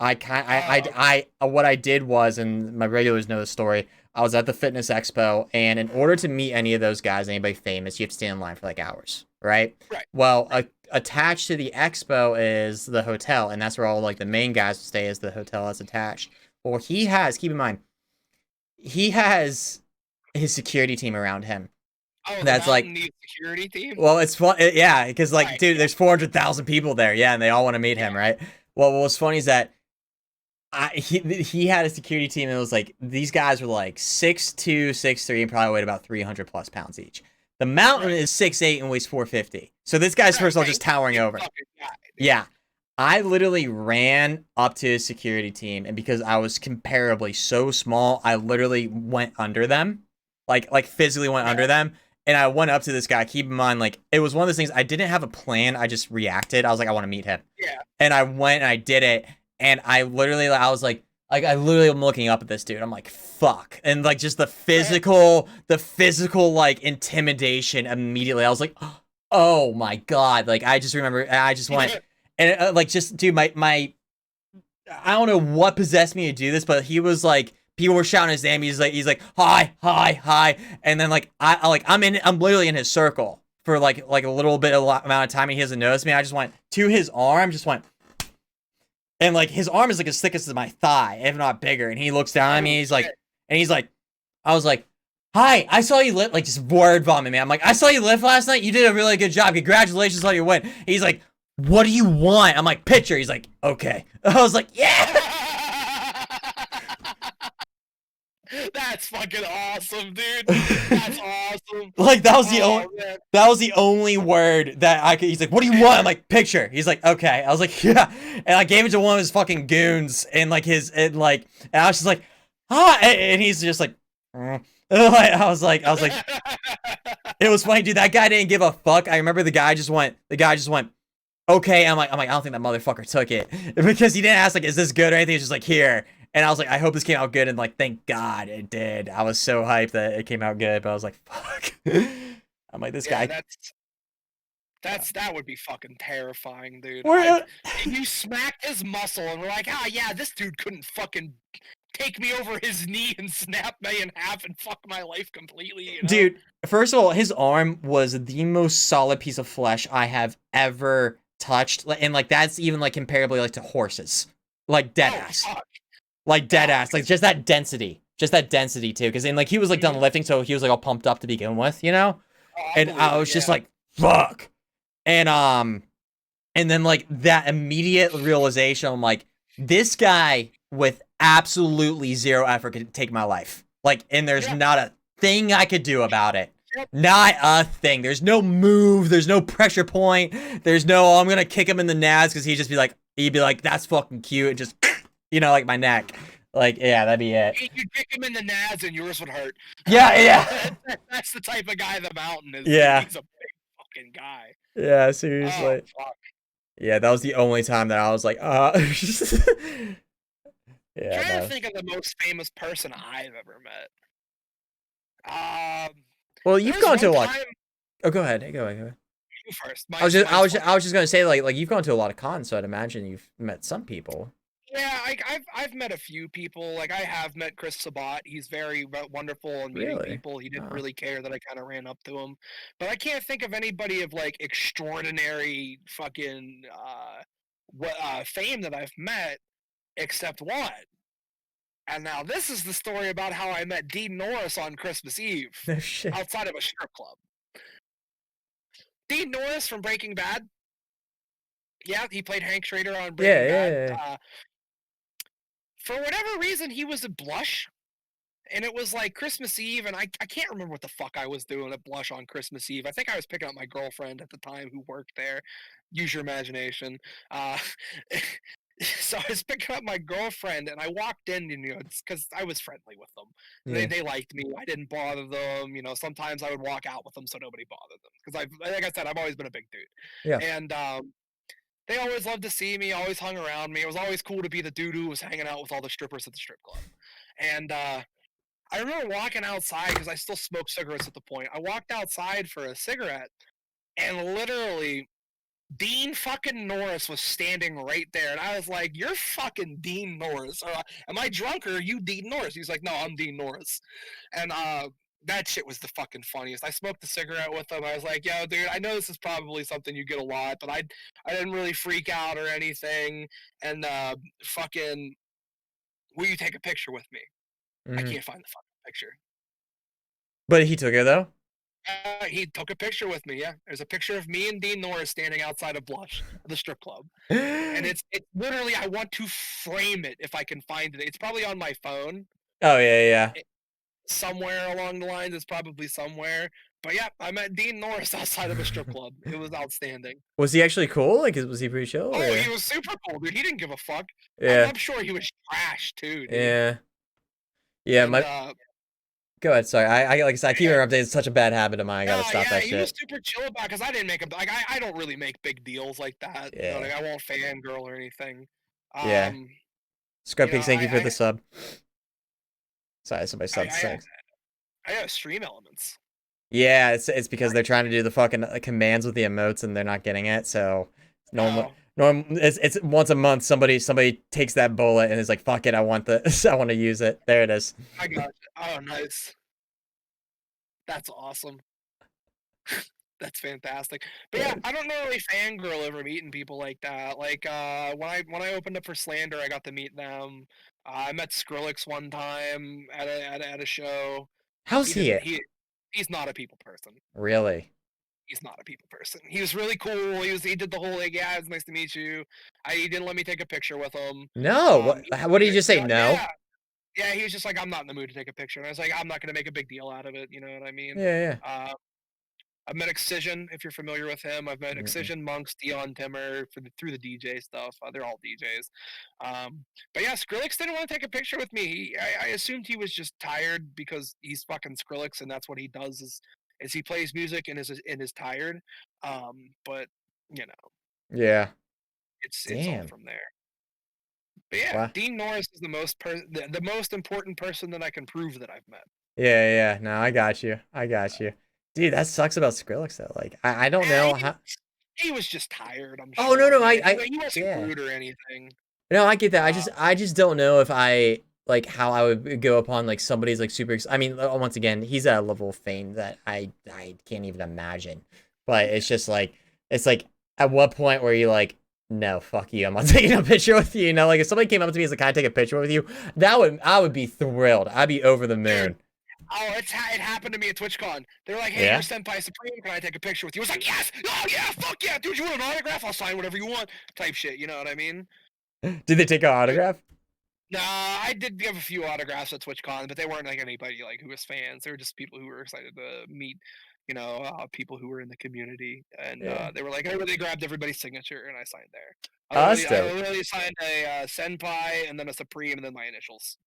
Okay. What I did was, and my regulars know the story. I was at the fitness expo, and in order to meet any of those guys, anybody famous, you have to stand in line for like hours, right? Right. Well, Right. attached to the expo is the hotel, and that's where all like the main guys stay. Is the hotel that's attached? Well, he has. Keep in mind, he has his security team around him. Oh, the That's like, mountain needs security team. well, it's fun, yeah, because like, Right. dude, Yeah. there's 400,000 people there, yeah, and they all want to meet Yeah. him, right? Well, what's funny is that he had a security team and it was like these guys were like 6'2", 6'3", and probably weighed about 300 plus pounds each. The mountain Right. is 6'8" and weighs 450. So this guy's Right. first of all Right. just towering Big over. fucking guy, dude. Yeah. I literally ran up to his security team and because I was comparably so small, I literally went under them. Like physically went Yeah. under them. And I went up to this guy. Keep in mind, like, it was one of those things I didn't have a plan. I just reacted. I was like, I want to meet him. Yeah. And I went and I did it. And I was like I literally am looking up at this dude. I'm like, fuck. And like just the physical like intimidation immediately. I was like, oh my God. Like I just remember, I just went and like just dude, my I don't know what possessed me to do this, but he was like, people were shouting his name. He's like, hi, hi, hi. And then like, I'm literally in his circle for like a little bit of amount of time. And he hasn't noticed me. I just went to his arm, just went, and like his arm is like as thick as my thigh, if not bigger. And he looks down at me. Holy He's like, shit. and he's like, I was like, hi, I saw you lift, like just word vomit, man. I'm like, I saw you lift last night. You did a really good job. Congratulations on your win. He's like, what do you want? I'm like, pitcher. He's like, okay. I was like, yeah. That's fucking awesome, dude. That's awesome. Like Oh man. that was the only word that I could. He's like, what do you want? I'm like, picture. He's like, okay. I was like, yeah. And I gave it to one of his fucking goons, and like and I was just like, ah, and he's just like, I was like, it was funny, dude. That guy didn't give a fuck. I remember the guy just went, okay. I'm like, I don't think that motherfucker took it because he didn't ask like, is this good or anything. He's just like, here. And I was like, I hope this came out good, and like, thank God it did. I was so hyped that it came out good, but I was like, fuck. I'm like, this Yeah, guy. that would be fucking terrifying, dude. Where? You smacked his muscle and we're like, ah, yeah, this dude couldn't fucking take me over his knee and snap me in half and fuck my life completely, you know? Dude, first of all, his arm was the most solid piece of flesh I have ever touched, and like that's even like comparably like to horses, like dead ass. Fuck. Like dead ass, like just that density too. Because then like he was like done lifting, so he was like all pumped up to begin with, you know. And I was just like, fuck. And then like that immediate realization, I'm like, this guy with absolutely zero effort could take my life. Like, and there's not a thing I could do about it. Not a thing. There's no move. There's no pressure point. There's no, oh, I'm gonna kick him in the nads because he'd be like, that's fucking cute, and just, you know, like my neck. Like, yeah, that'd be it. You'd kick him in the nads and yours would hurt. Yeah. That's the type of guy the Mountain is. Yeah. He's a big fucking guy. Yeah, seriously. Oh, fuck. Yeah, that was the only time that I was like, yeah. I'm trying to think of the most famous person I've ever met. Well, you've gone to a lot. Time... Oh, go ahead. Go ahead. You first. I was just gonna say like you've gone to a lot of cons, so I'd imagine you've met some people. Yeah, I've met a few people. Like I have met Chris Sabat. He's very wonderful and meeting people. He didn't really care that I kind of ran up to him. But I can't think of anybody of like extraordinary fucking fame that I've met except one. And now this is the story about how I met Dean Norris on Christmas Eve outside of a strip club. Dean Norris from Breaking Bad. Yeah, he played Hank Schrader on Breaking Bad. Yeah. For whatever reason, he was at Blush, and it was like Christmas Eve, and I can't remember what the fuck I was doing at Blush on Christmas Eve. I think I was picking up my girlfriend at the time who worked there. Use your imagination. So I was picking up my girlfriend, and I walked in, you know, because I was friendly with them. Yeah. They liked me. I didn't bother them. You know, sometimes I would walk out with them so nobody bothered them. Because like I said, I've always been a big dude. Yeah. And they always loved to see me, always hung around me. It was always cool to be the dude who was hanging out with all the strippers at the strip club. And I remember walking outside, because I still smoked cigarettes at the point. I walked outside for a cigarette, and literally Dean fucking Norris was standing right there. And I was like, you're fucking Dean Norris. Or am I drunk, or are you Dean Norris? He's like, no, I'm Dean Norris. And that shit was the fucking funniest. I smoked a cigarette with him. I was like, yo, dude, I know this is probably something you get a lot, but I didn't really freak out or anything. And fucking, will you take a picture with me? I can't find the fucking picture. But he took it, though? He took a picture with me, yeah. There's a picture of me and Dean Norris standing outside of Blush, the strip club. And it's literally, I want to frame it if I can find it. It's probably on my phone. Oh, yeah. Somewhere along the lines, it's probably somewhere. But yeah, I met Dean Norris outside of a strip club. It was outstanding. Was he actually cool? Like, was he pretty chill? Oh, or? He was super cool, dude. He didn't give a fuck. Yeah. I'm sure he was trash, too, dude. Yeah. Yeah, and, go ahead. Sorry, I like I said, I keep interrupting. It's such a bad habit of mine. I gotta stop that shit. He was super chill about, because I didn't make like I don't really make big deals like that. Yeah. You know, like I won't fangirl or anything. Yeah. Scrubpix, thank you for the sub. Sorry, somebody subbed. I have stream elements. Yeah, it's because they're trying to do the fucking commands with the emotes and they're not getting it. So it's once a month somebody takes that bullet and is like, fuck it, I want to use it. There it is. I got it. Oh, nice. That's awesome. That's fantastic. But yeah, I don't really fangirl over meeting people like that. Like when I opened up for Slander, I got to meet them. I met Skrillex one time at a show. How's He he doesn't. it? He's not a people person. Really? He's not a people person. He was really cool. He did the whole like, yeah, it's nice to meet you. He didn't let me take a picture with him. No. What? What did you just say? No. Yeah, yeah. He was just like, I'm not in the mood to take a picture. And I was like, I'm not gonna make a big deal out of it. You know what I mean? Yeah. Uh, I've met Excision, if you're familiar with him. I've met Yeah. Excision, Monks, Dion Timmer through the DJ stuff. They're all DJs. But yeah, Skrillex didn't want to take a picture with me. I assumed he was just tired because he's fucking Skrillex, and that's what he does is he plays music and is tired. But you know, Yeah. it's all Damn. from there. But yeah, Wow. Dean Norris is the most important person that I can prove that I've met. Yeah. No, I got you. I got you. Dude, that sucks about Skrillex though. Like, I don't Eh, know he, how. he was just tired, I'm Oh no, sure, no, man. He, I he wasn't yeah. rude or anything. No, I get that. Uh, I just don't know if I like how I would go upon like somebody's like super. I mean, once again, he's at a level of fame that I can't even imagine. But it's just like it's like at what point were you like, no, fuck you, I'm not taking a picture with you. You know, like if somebody came up to me and was like, can I take a picture with you? I would be thrilled. I'd be over the dude, moon. oh, it happened to me at TwitchCon. They were like, "Hey, you're Yeah. Senpai Supreme. Can I take a picture with you?" I was like, "Yes! Oh yeah, fuck yeah, dude! You want an autograph? I'll sign whatever you want." Type shit. You know what I mean? Did they take an Dude, autograph? nah, I did give a few autographs at TwitchCon, but they weren't like anybody like who was fans. They were just people who were excited to meet, people who were in the community, and Yeah. they were like, I really grabbed everybody's signature, and I signed there. Oh, that's I dope. literally signed a Senpai, and then a Supreme, and then my initials.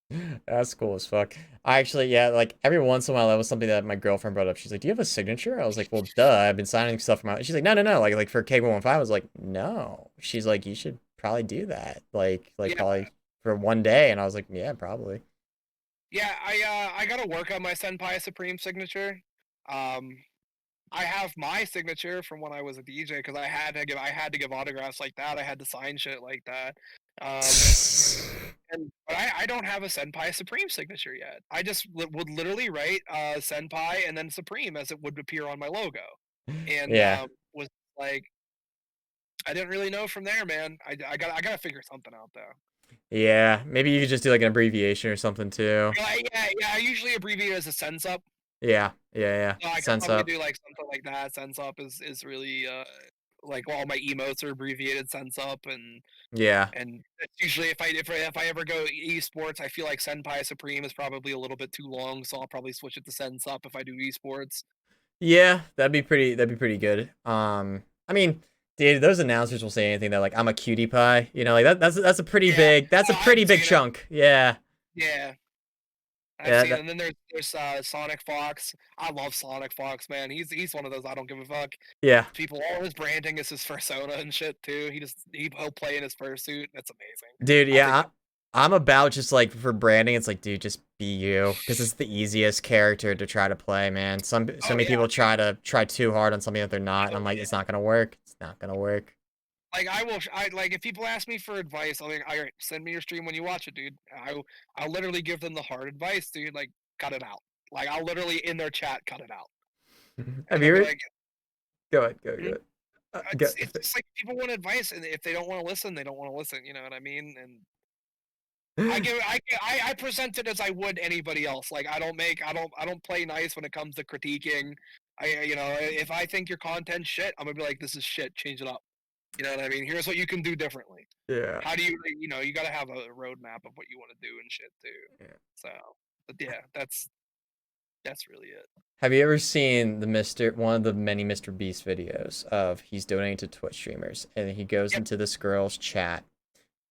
That's cool as fuck. I actually, yeah, like every once in a while, that was something that my girlfriend brought up. She's like, "Do you have a signature?" I was like, "Well, duh. I've been signing stuff for my." She's like, "No, no, no. Like for K115." I was like, "No." She's like, "You should probably do that. Like Yeah, probably for one day." And I was like, "Yeah, probably." yeah. I gotta work on my Senpai Supreme signature. Um, I have my signature from when I was a DJ because I had to give autographs like that. I had to sign shit like that. Um, but I don't have a Senpai Supreme signature yet. I just would literally write Senpai and then Supreme as it would appear on my logo, and Yeah, was like, I didn't really know from there, man. I gotta figure something out though. yeah. Maybe you could just do like an abbreviation or something too. Yeah. I usually abbreviate it as a sense up. Yeah. So I could Sense probably up. do like something like that. Sense up is really like all my emotes are abbreviated sense up, Yeah. and it's usually if I ever go esports, I feel like Senpai Supreme is probably a little bit too long, so I'll probably switch it to Sense Up if I do esports. Yeah, that'd be pretty good. I mean, dude, those announcers will say anything. They're like, "I'm a cutie pie," you know, like that's a pretty Yeah, big that's a oh, I've pretty big seen it. chunk. Yeah, Yeah, I've yeah, seen it. And then there's Sonic Fox. I love Sonic Fox, man. He's one of those I don't give a fuck. yeah, People, all his branding is his persona and shit too. He'll play in his fursuit. That's amazing. dude, I think. yeah. I'm about just like for branding. It's like, dude, just be you, because it's the easiest character to try to play, man. So Oh many yeah, people try too hard on something that they're not, and oh I'm like, yeah. it's not gonna work. It's not gonna work. Like I will, I like if people ask me for advice, I'll like, all right, send me your stream when you watch it, dude. I'll literally give them the hard advice, dude. Like cut it out. Like I'll literally in their chat cut it out, Have and you they'll be ever? like, Go ahead, go "Mm, ahead. Go. it's just like people want advice, and if they don't want to listen, they don't want to listen. You know what I mean? And I present it as I would anybody else. Like I don't play nice when it comes to critiquing. If I think your content's shit, I'm gonna be like, this is shit. Change it up. You know what I mean? Here's what you can do differently. Yeah. How do you got to have a roadmap of what you want to do and shit too. Yeah. So, but yeah, that's really it. Have you ever seen the one of the many Mr. Beast videos of he's donating to Twitch streamers and he goes Yep. into this girl's chat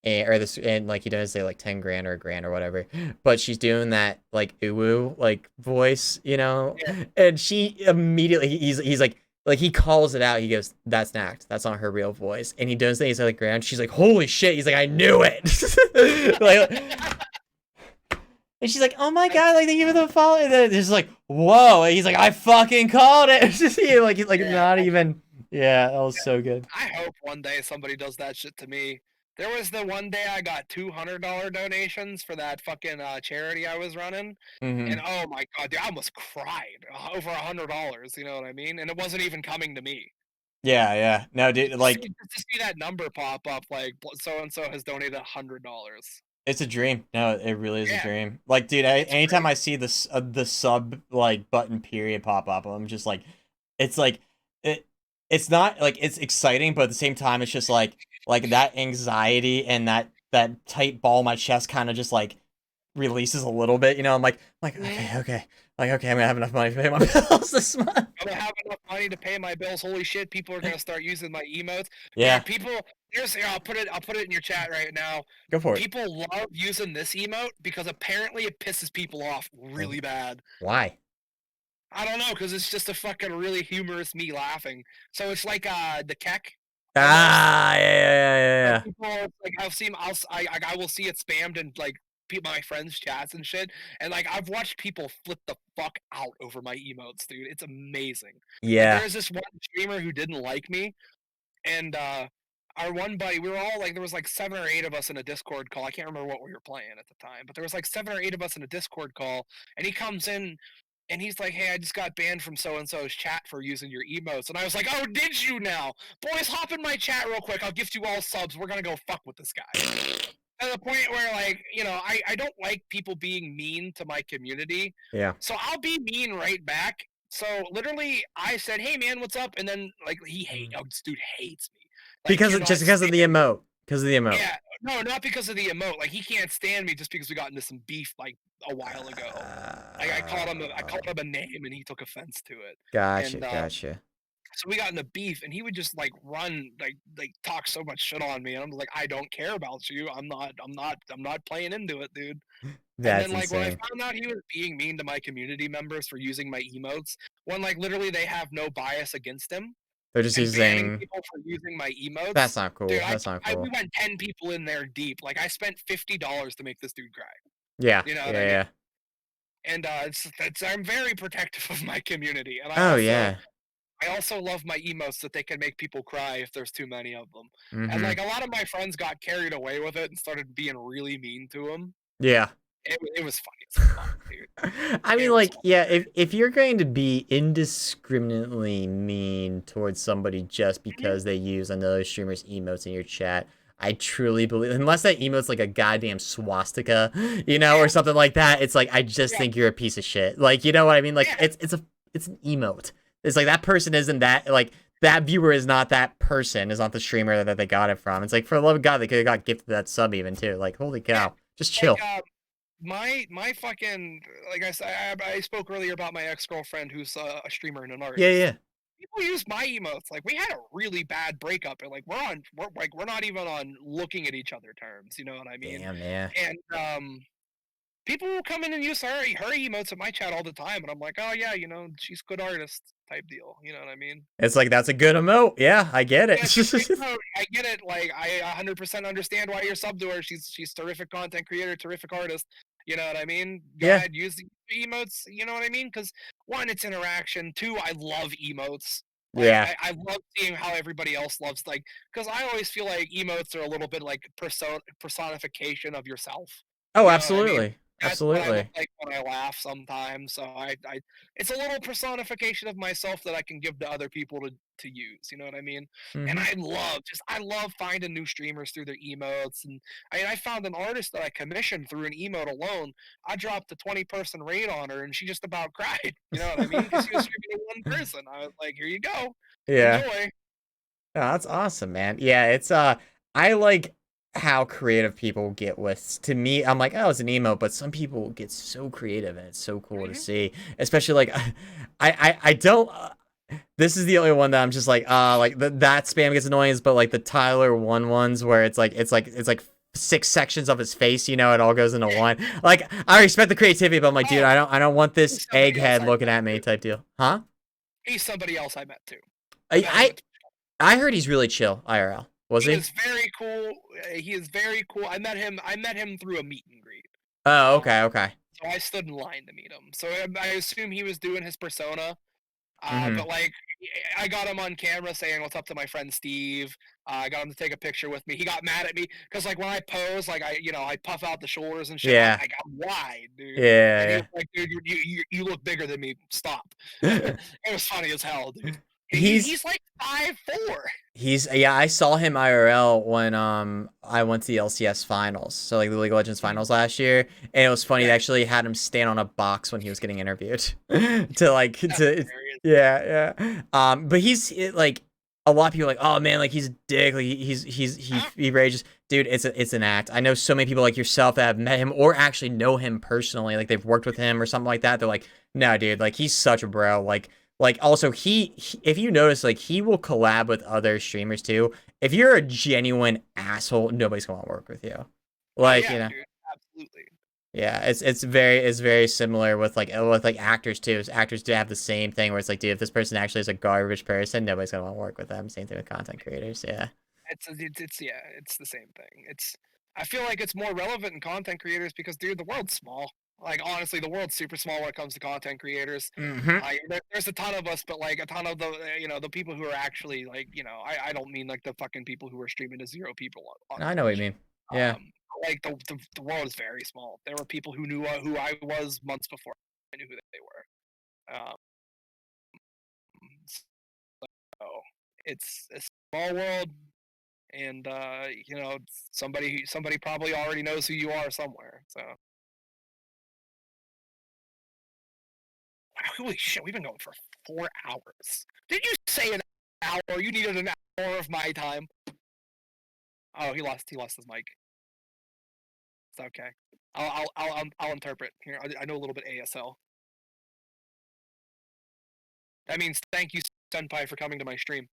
and like he doesn't say like 10 grand or a grand or whatever, but she's doing that like uwu like voice, you know, Yeah. and she immediately he's like he calls it out. He goes, "That's an act. That's not her real voice." And he does say he's like grand. She's like, "Holy shit!" He's like, "I knew it." like, and she's like, "Oh my god!" Like they give it the follow. And then it's like, "Whoa!" And he's like, "I fucking called it." It's just like Yeah. not even. Yeah, that was so good. I hope one day somebody does that shit to me. There was the one day I got $200 donations for that fucking charity I was running, and Hmm. oh my god, dude, I almost cried over $100. You know what I mean? And it wasn't even coming to me. Yeah. No, dude. Just to Like, see, just to see that number pop up, like so and so has donated $100. It's a dream. No, it really is a Yeah, dream. Like, dude, it's anytime great. I see this the sub like button period pop up, I'm just it's like it. It's not like it's exciting, but at the same time, it's just like that anxiety and that tight ball in my chest kind of just like releases a little bit. You know, I'm like Mhm. okay, like okay, I'm gonna have enough money to pay my bills this month. I'm gonna have enough money to pay my bills. Holy shit, people are gonna start using my emotes. Yeah, Dude, people here's here, I'll put it in your chat right now. go for it. People love using this emote because apparently it pisses people off really bad. Why? I don't know, because it's just a fucking really humorous me laughing. So it's like the keck almost. Ah, So yeah. people like I've seen I will see it spammed in like my friends' chats and shit, and like I've watched people flip the fuck out over my emotes, dude. It's amazing. Like Yeah. there's this one streamer who didn't like me, and our one buddy, we were all like there was like 7 or 8 of us in a Discord call. I can't remember what we were playing at the time, but there was like 7 or 8 of us in a Discord call, and he comes in and he's like, "Hey, I just got banned from so and so's chat for using your emotes." And I was like, "Oh, did you now? Boys, hop in my chat real quick. I'll gift you all subs. We're gonna go fuck with this guy." To the point where, like, I don't like people being mean to my community, Yeah. so I'll be mean right back. So literally, I said, "Hey, man, what's up?" And then like this dude hates me, like Just cannot because of the stand me. emote. Because of the emote. Yeah, no, not because of the emote. Like he can't stand me just because we got into some beef like a while ago. Like I called Oh, him a name and he took offense to it. gotcha, And gotcha. so we got into beef and he would just like run like talk so much shit on me and I'm like I don't care about you. I'm not playing into it, dude. And That's then like when I insane. found out he was being mean to my community members for using my emotes, when like literally they have no bias against him They're just and banning using. people for using my emotes, That's not dude, cool. That's not we cool. went 10 people in there deep. Like I spent $50 to make this dude cry. Yeah, You know what I yeah, mean? yeah. And it's I'm very protective of my community, and Oh yeah. I also love my emotes that they can make people cry if there's too many of them. And Mm-hmm. like a lot of my friends got carried away with it and started being really mean to him. Yeah. It was funny as fuck, dude. I mean, It was like, fun. yeah, if you're going to be indiscriminately mean towards somebody just Mhm. because they use another streamer's emotes in your chat, I truly believe, unless that emote's like a goddamn swastika, or Yeah, something like that, it's like I just yeah, think you're a piece of shit. Like, you know what I mean? Like, yeah, it's an emote. It's like that person isn't that like that viewer is not that person, is not the streamer that they got it from. It's like for the love of God, they could have got gifted that sub even too. Like, holy yeah. cow, just Like chill. my fucking like I said, I spoke earlier about my ex girlfriend who's a streamer and an Yeah, artist. yeah. People use my emotes. Like we had a really bad breakup, and like we're not even on looking at each other terms. You know what I mean? Damn, yeah. And people will come in and use her emotes in my chat all the time, and I'm like, oh yeah, she's a good artist type deal. You know what I mean? It's like that's a good emote. Yeah, I get Yeah, she's a great it. emote. I get it. Like I 100% understand why you're sub to her. She's terrific content creator, terrific artist. You know what I mean? Go Yeah. ahead, use the emotes. You know what I mean? Because one, it's interaction. Two, I love emotes. Like Yeah. I love seeing how everybody else loves like because I always feel like emotes are a little bit like personification of yourself. Oh, You know what I mean? absolutely. That's what I look Absolutely. like when I laugh sometimes. So I it's a little personification of myself that I can give to other people to use. You know what I mean? And Hmm. I love finding new streamers through their emotes. And I found an artist that I commissioned through an emote alone. I dropped a 20-person raid on her, and she just about cried. You know what I mean? Because she was streaming to one person. I was like, here you go, Yeah. enjoy. Oh, that's awesome, man. Yeah, it's I like how creative people get with to me, I'm like, oh, it's an emote, but some people get so creative and it's so cool to Hmm. see. Especially like I don't this is the only one that I'm just like that spam gets annoying, but like the Tyler one ones where it's like 6 sections of his face, it all goes into one. Like I respect the creativity, but I'm like, dude, Oh, I don't want this he's somebody else egghead I looking met at me too. type deal. Huh? He's somebody else I met too. I I met him I at I heard he's really chill, IRL. Was He he? is very cool. He is very cool. I met him through a meet and greet. Oh, Um, okay, okay. so I stood in line to meet him. So I assume he was doing his persona. Mm-hmm. But like, I got him on camera saying what's up to my friend Steve. I got him to take a picture with me. He got mad at me because like when I pose, like I puff out the shoulders and shit. Yeah. I got wide, dude. And he was Yeah, like, dude, you look bigger than me. Stop. yeah. It was funny as hell, dude. He's He's like 5'4". He's yeah, I saw him IRL when I went to the LCS finals, so like the League of Legends finals last year, and it was funny. They Okay, actually had him stand on a box when he was getting interviewed to like that's to hilarious. yeah. But like a lot of people are like, oh man, like he's a dick, like he rages. Dude, it's an act. I know so many people like yourself that have met him or actually know him personally, like they've worked with him or something like that. They're like, no, dude, like he's such a bro, like also he if you notice like he will collab with other streamers too. If you're a genuine asshole, nobody's gonna want to work with you. Oh Like, yeah, dude, absolutely. yeah, it's very similar with like actors too. Actors do have the same thing where it's like, dude, if this person actually is a garbage person, nobody's gonna want to work with them. Same thing with content creators. Yeah. It's yeah, it's the same thing. I feel like it's more relevant in content creators because dude, the world's small. Like honestly, the world's super small when it comes to content creators. Mm-hmm. There's a ton of us, but like a ton of the the people who are actually like I don't mean like the fucking people who are streaming to 0 people on I know what you Twitch. mean. Yeah. Like the world is very small. There were people who knew who I was months before I knew who they were. So it's a small world, and somebody probably already knows who you are somewhere. So wow, holy shit, we've been going for 4 hours. Did you say an hour? You needed an hour of my time. Oh, he lost his mic. It's okay. I'll interpret here. I know a little bit ASL. That means thank you, Senpai, for coming to my stream.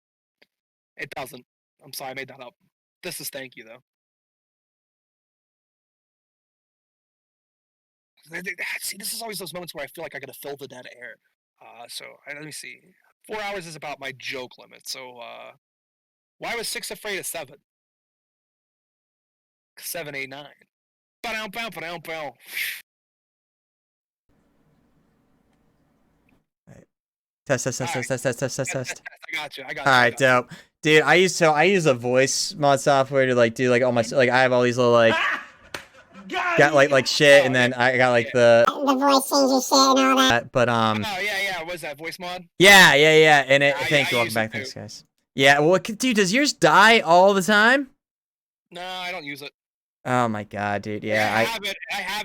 It doesn't. I'm sorry, I made that up. This is thank you though. See, this is always those moments where I feel like I gotta fill the dead air. Let me see. 4 hours is about my joke limit. So why was 6 afraid of 7? 7, 8, 9. Ba-dum, bow, ba-dum, bow. Right. Test. I got you. I got All you. I right, got you. dope. Dude, I use a voice mod software to like do like all my like I have all these little like got like shit, Oh and yeah, then I got like yeah. the voice changer shit and all that. But Oh yeah. What was that voice mod? yeah, and Yeah, thank I you, welcome use it back, too. thanks guys. Yeah, well, dude, does yours die all the time? No, I don't use it. Oh my god, dude, Like, yeah, I have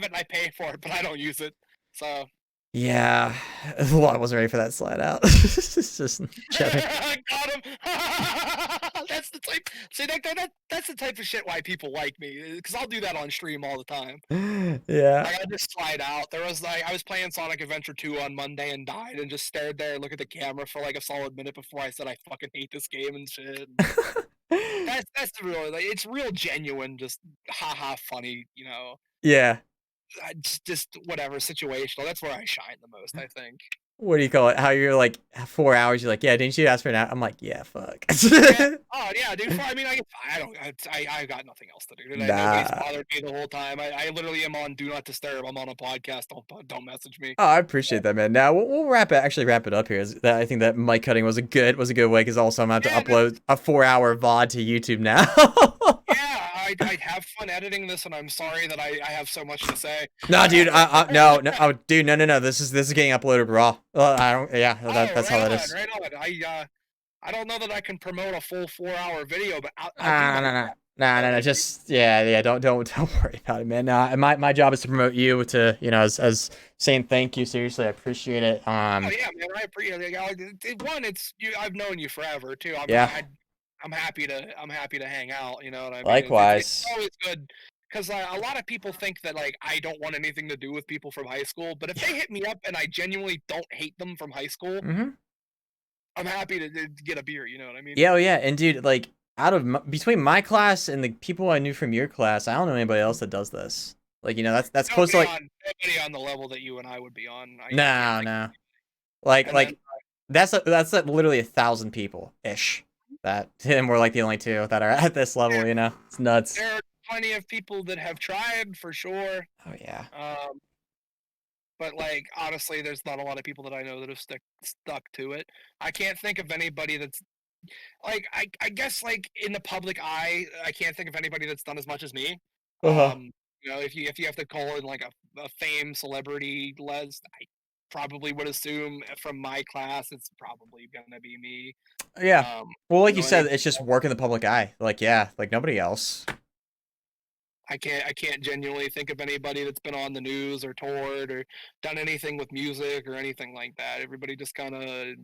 it. And I pay for it, but I don't use it. So yeah, well, I wasn't ready for that slide out. It's just joking. got him. That's the type. See, that's the type of shit why people like me, because I'll do that on stream all the time. Yeah. Like, I just slide out. There was like I was playing Sonic Adventure 2 on Monday and died and just stared there and looked at the camera for like a solid minute before I said I fucking hate this game and shit. And that's the real like it's real genuine, just haha funny, Yeah. just whatever situational. That's where I shine the most, I think. What do you call it? How you're like 4 hours? You're like, yeah, didn't you ask for that? I'm like, yeah, fuck. Yeah. Oh yeah, dude. I mean, I don't. I got nothing else to do today. Nobody's Nah. bothered me the whole time. I literally am on Do Not Disturb. I'm on a podcast. Don't message me. Oh, I appreciate that, man. Now we'll wrap it up here. I think that mic cutting was a good way because also I'm about to Yeah, upload a 4 hour VOD to YouTube now. yeah. I have fun editing this, and I'm sorry that I have so much to say. No, dude. No. Oh, dude. No. This is getting uploaded raw. I don't. Yeah. Oh, That's how right that on, is. right on. I don't know that I can promote a full 4 hour video, but I'll do Ah, my no, best. no. Just yeah. Don't worry about it, man. My job is to promote you to as saying thank you. Seriously, I appreciate it. Oh yeah, man. I appreciate it. One, it's you. I've known you forever too. Yeah. I'm happy to hang out. You know what I mean? It's Likewise. always good because a lot of people think that like I don't want anything to do with people from high school. But if they hit me up and I genuinely don't hate them from high school, Mm-hmm. I'm happy to get a beer. You know what I mean? Yeah, oh yeah, and dude, like between my class and the people I knew from your class, I don't know anybody else that does this. Like, that's close to like Nobody on the level that you and I would be on. I can't no, think. no. Like And then that's like literally 1,000 people ish. That and we're like the only two that are at this level. It's nuts. there are plenty of people that have tried for sure. Oh yeah. But like honestly, there's not a lot of people that I know that have stuck to it. I can't think of anybody that's like I guess like in the public eye, I can't think of anybody that's done as much as me. Uh huh. If you have to call in like a fame celebrity, probably would assume from my class, it's probably gonna be me. Yeah. Well, like you said, Anybody it's just else, work in the public eye. Like, yeah, like nobody else. I can't genuinely think of anybody that's been on the news or toured or done anything with music or anything like that. Everybody just kind of,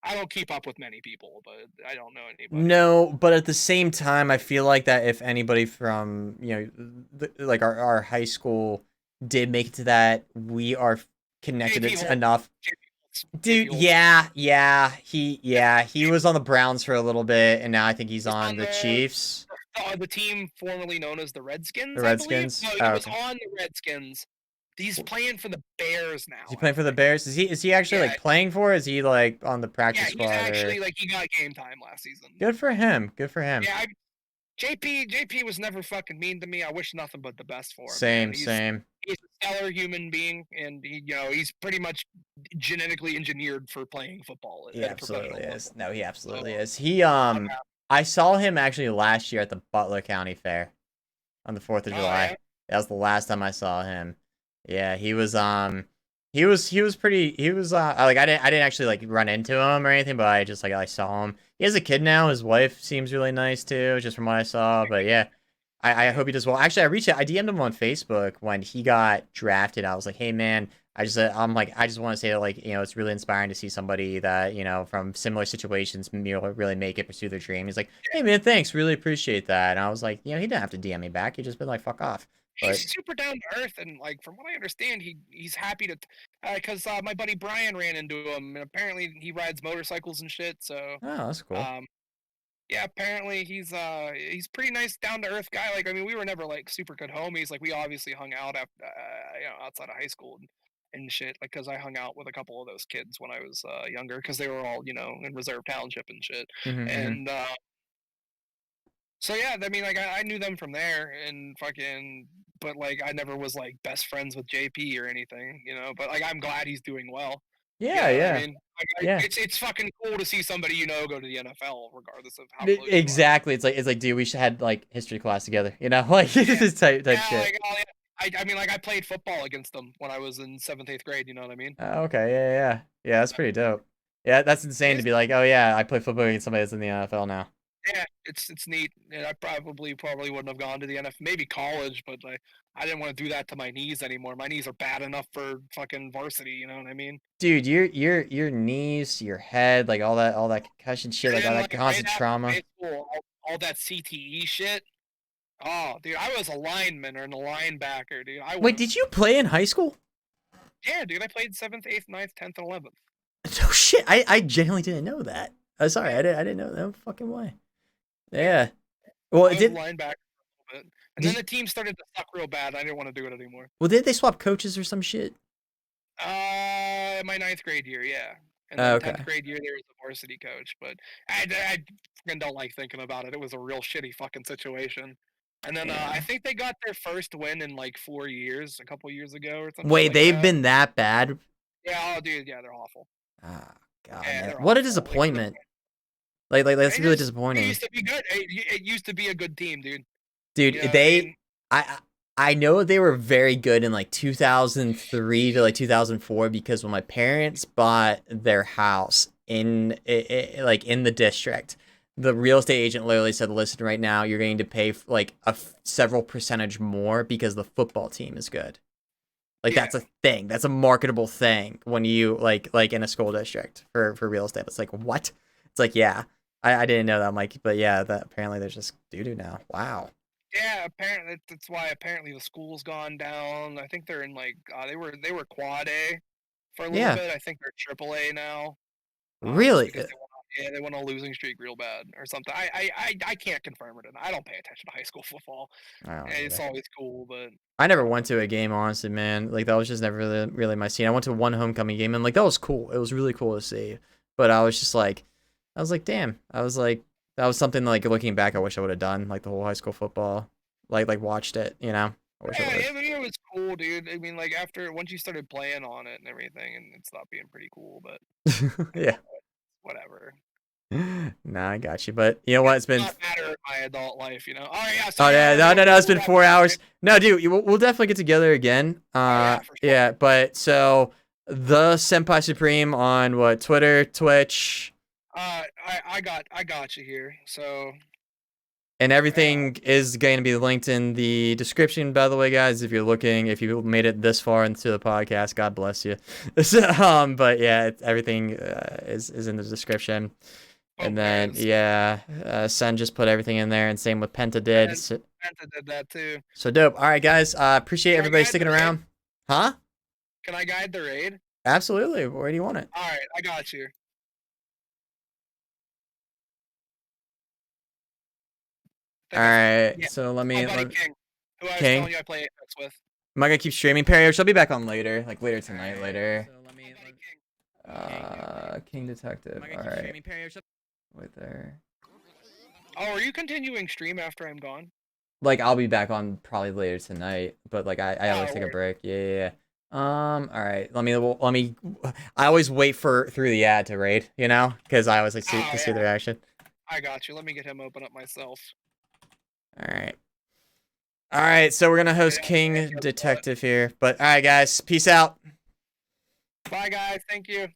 I don't keep up with many people, but I don't know anybody. No, but at the same time, I feel like that if anybody from, like our high school did make it to that, we are connected JP it Holtz, enough. JP Dude, Holtz, he was on the Browns for a little bit, and now I think he's was on on the Chiefs, the team formerly known as the the Redskins, I believe. Redskins. No, he Oh, was okay. on the Redskins. He's playing for the Bears Is he now, I playing for the think. Bears? Is he actually Yeah, like playing for? It? Is he like on the yeah, practice he's squad actually or? like he got game time last season. Good for him. Good for him. Yeah, JP was never fucking mean to me. I wish nothing but the best for him, man. Same, same. He's a stellar human being, and he's pretty much genetically engineered for playing football He at a absolutely professional is. level. No, he So absolutely is. He I'm I saw him actually last year at the Butler County Fair on the 4th of oh July. yeah, That was the last time I saw him. Yeah, he was pretty he was like I didn't actually like run into him or anything, but I saw him. He has a kid now. His wife seems really nice too, just from what I saw. But yeah, I hope he does well. Actually, I DM'd him on Facebook when he got drafted. I was like, hey man, I'm like I just want to say that like it's really inspiring to see somebody that from similar situations really make it, pursue their dream. He's like, hey man, thanks, really appreciate that. And I was like, he didn't have to DM me back. He just been like, fuck off. But he's super down to earth, and like from what I understand, he's happy to, because my buddy Brian ran into him, and apparently he rides motorcycles and shit. So oh, that's cool. um, yeah, apparently he's pretty nice, down to earth guy. Like I mean, we were never like super good homies. Like we obviously hung out after, outside of high school and shit. Like because I hung out with a couple of those kids when I was younger, because they were all in Reserve Township and shit. Mm-hmm. And so yeah, I mean, like I knew them from there, and fucking, but like I never was like best friends with JP or anything, But like I'm glad he's doing well. You Yeah, know what I yeah, mean? Like, yeah. it's fucking cool to see somebody go to the NFL, regardless of how close you are. Exactly. It's like, dude, we should had like history class together. Like Yeah, this type yeah, shit. like oh, yeah. I mean, like I played football against them when I was in seventh, eighth grade. You know what I mean? Oh, okay, yeah. That's pretty dope. Yeah, that's insane to It's be like, oh yeah, I play football against somebody that's in the NFL now. Yeah, it's neat. And I probably wouldn't have gone to the NFL, maybe college, but like I didn't want to do that to my knees anymore. My knees are bad enough for fucking varsity. You know what I mean? Dude, your knees, your head, like all that concussion shit, And like all then that like right constant after trauma. high school, all that CTE shit. Oh, dude, I was a lineman or a linebacker, dude. I Wait, was, did you play in high school? yeah, dude. I played seventh, eighth, ninth, 10th, and 11th. No shit. I genuinely didn't know that. Sorry, Yeah, I didn't know that. No fucking way. yeah. Yeah. Well, I it was a did. linebacker for a little bit, and then Did the team started to suck real bad. I didn't want to do it anymore. well, did they swap coaches or some shit? My ninth grade year, yeah. And then 10th Okay. grade year, there was a varsity coach, but I fucking don't like thinking about it. It was a real shitty fucking situation. And then I Yeah. think they got their first win in like 4 years, a couple years ago or some shit Wait, like they've that. been that bad? Yeah, oh dude, yeah, they're awful. Ah, God, Yeah, man. they're What a awful. Like disappointment. Like that's it really is. It disappointing. used to be good. It used to be a good team, dude. Dude, You know what I mean? I know they were very good in like 2003 to like 2004 because when my parents bought their house like in the district, the real estate agent literally said, "Listen, right now you're going to pay like several percentage more because the football team is good." Like Yeah. that's a thing. That's a marketable thing when you like in a school district for real estate. It's like what? It's like yeah. I didn't know that. I'm like, but yeah, that apparently there's just doo doo now. Wow. Yeah, apparently that's why apparently the school's gone down. I think they're in like they were quad A for a little Yeah. bit. I think they're triple A now. Just Really? because they went on a losing streak real bad or something. I can't confirm it. And I don't pay attention to high school football. I don't It's either. always cool, but I I never don't went know. to a game, honestly, man. Like that was just never really my scene. I went to one homecoming game and like that was cool. It was really cool to see. But I was like, damn. I was like, that was something like looking back, I wish I would have done like the whole high school football, like watched it. I wish I would Yeah, have. I mean, it was cool, dude. I mean, like after once you started playing on it and everything, and it stopped being pretty cool, but Yeah. whatever. Nah, I got you. But you know what? It It's does been. not matter in my adult life, you know. Oh yeah, so Oh yeah, yeah, no, no, no. It's we'll been wrap 4 it up, right? hours. No, dude, we'll definitely get together again. Oh yeah, for sure. Yeah. But so The Senpai Supreme on what? Twitter, Twitch, I got you here. So and uh, everything is going to be linked in the description. By the way, guys, if you're looking, if you made it this far into the podcast, God bless you. But yeah, everything is in the description. And then okay. yeah, Sen just put everything in there, and same with Penta did. And Penta did that too. So dope. All right, guys. Appreciate Can I everybody guide the sticking raid? around. Huh? Can I guide the raid? Absolutely. Where do you want it? All right, I got you. All Think I right. yeah. So let My me buddy King, who I was King. telling you I play Apex with. Am I gonna keep streaming? Perry, she'll be back on later, like later tonight. Alright, Later. so let me. My buddy King. King Detective. All right. Wait there. Oh, are you continuing stream after I'm gone? Like I'll be back on probably later tonight, but like I Oh, always take a word. break. Yeah, yeah, yeah. All right. Let me. I always wait for through the ad to raid, you know, because I always like Oh to see the yeah, reaction. I got you. Let me get him open up myself. All right. All right. So we're gonna Yeah, host thank King you. Detective here, but all right, guys. Peace out. Bye guys. Thank you.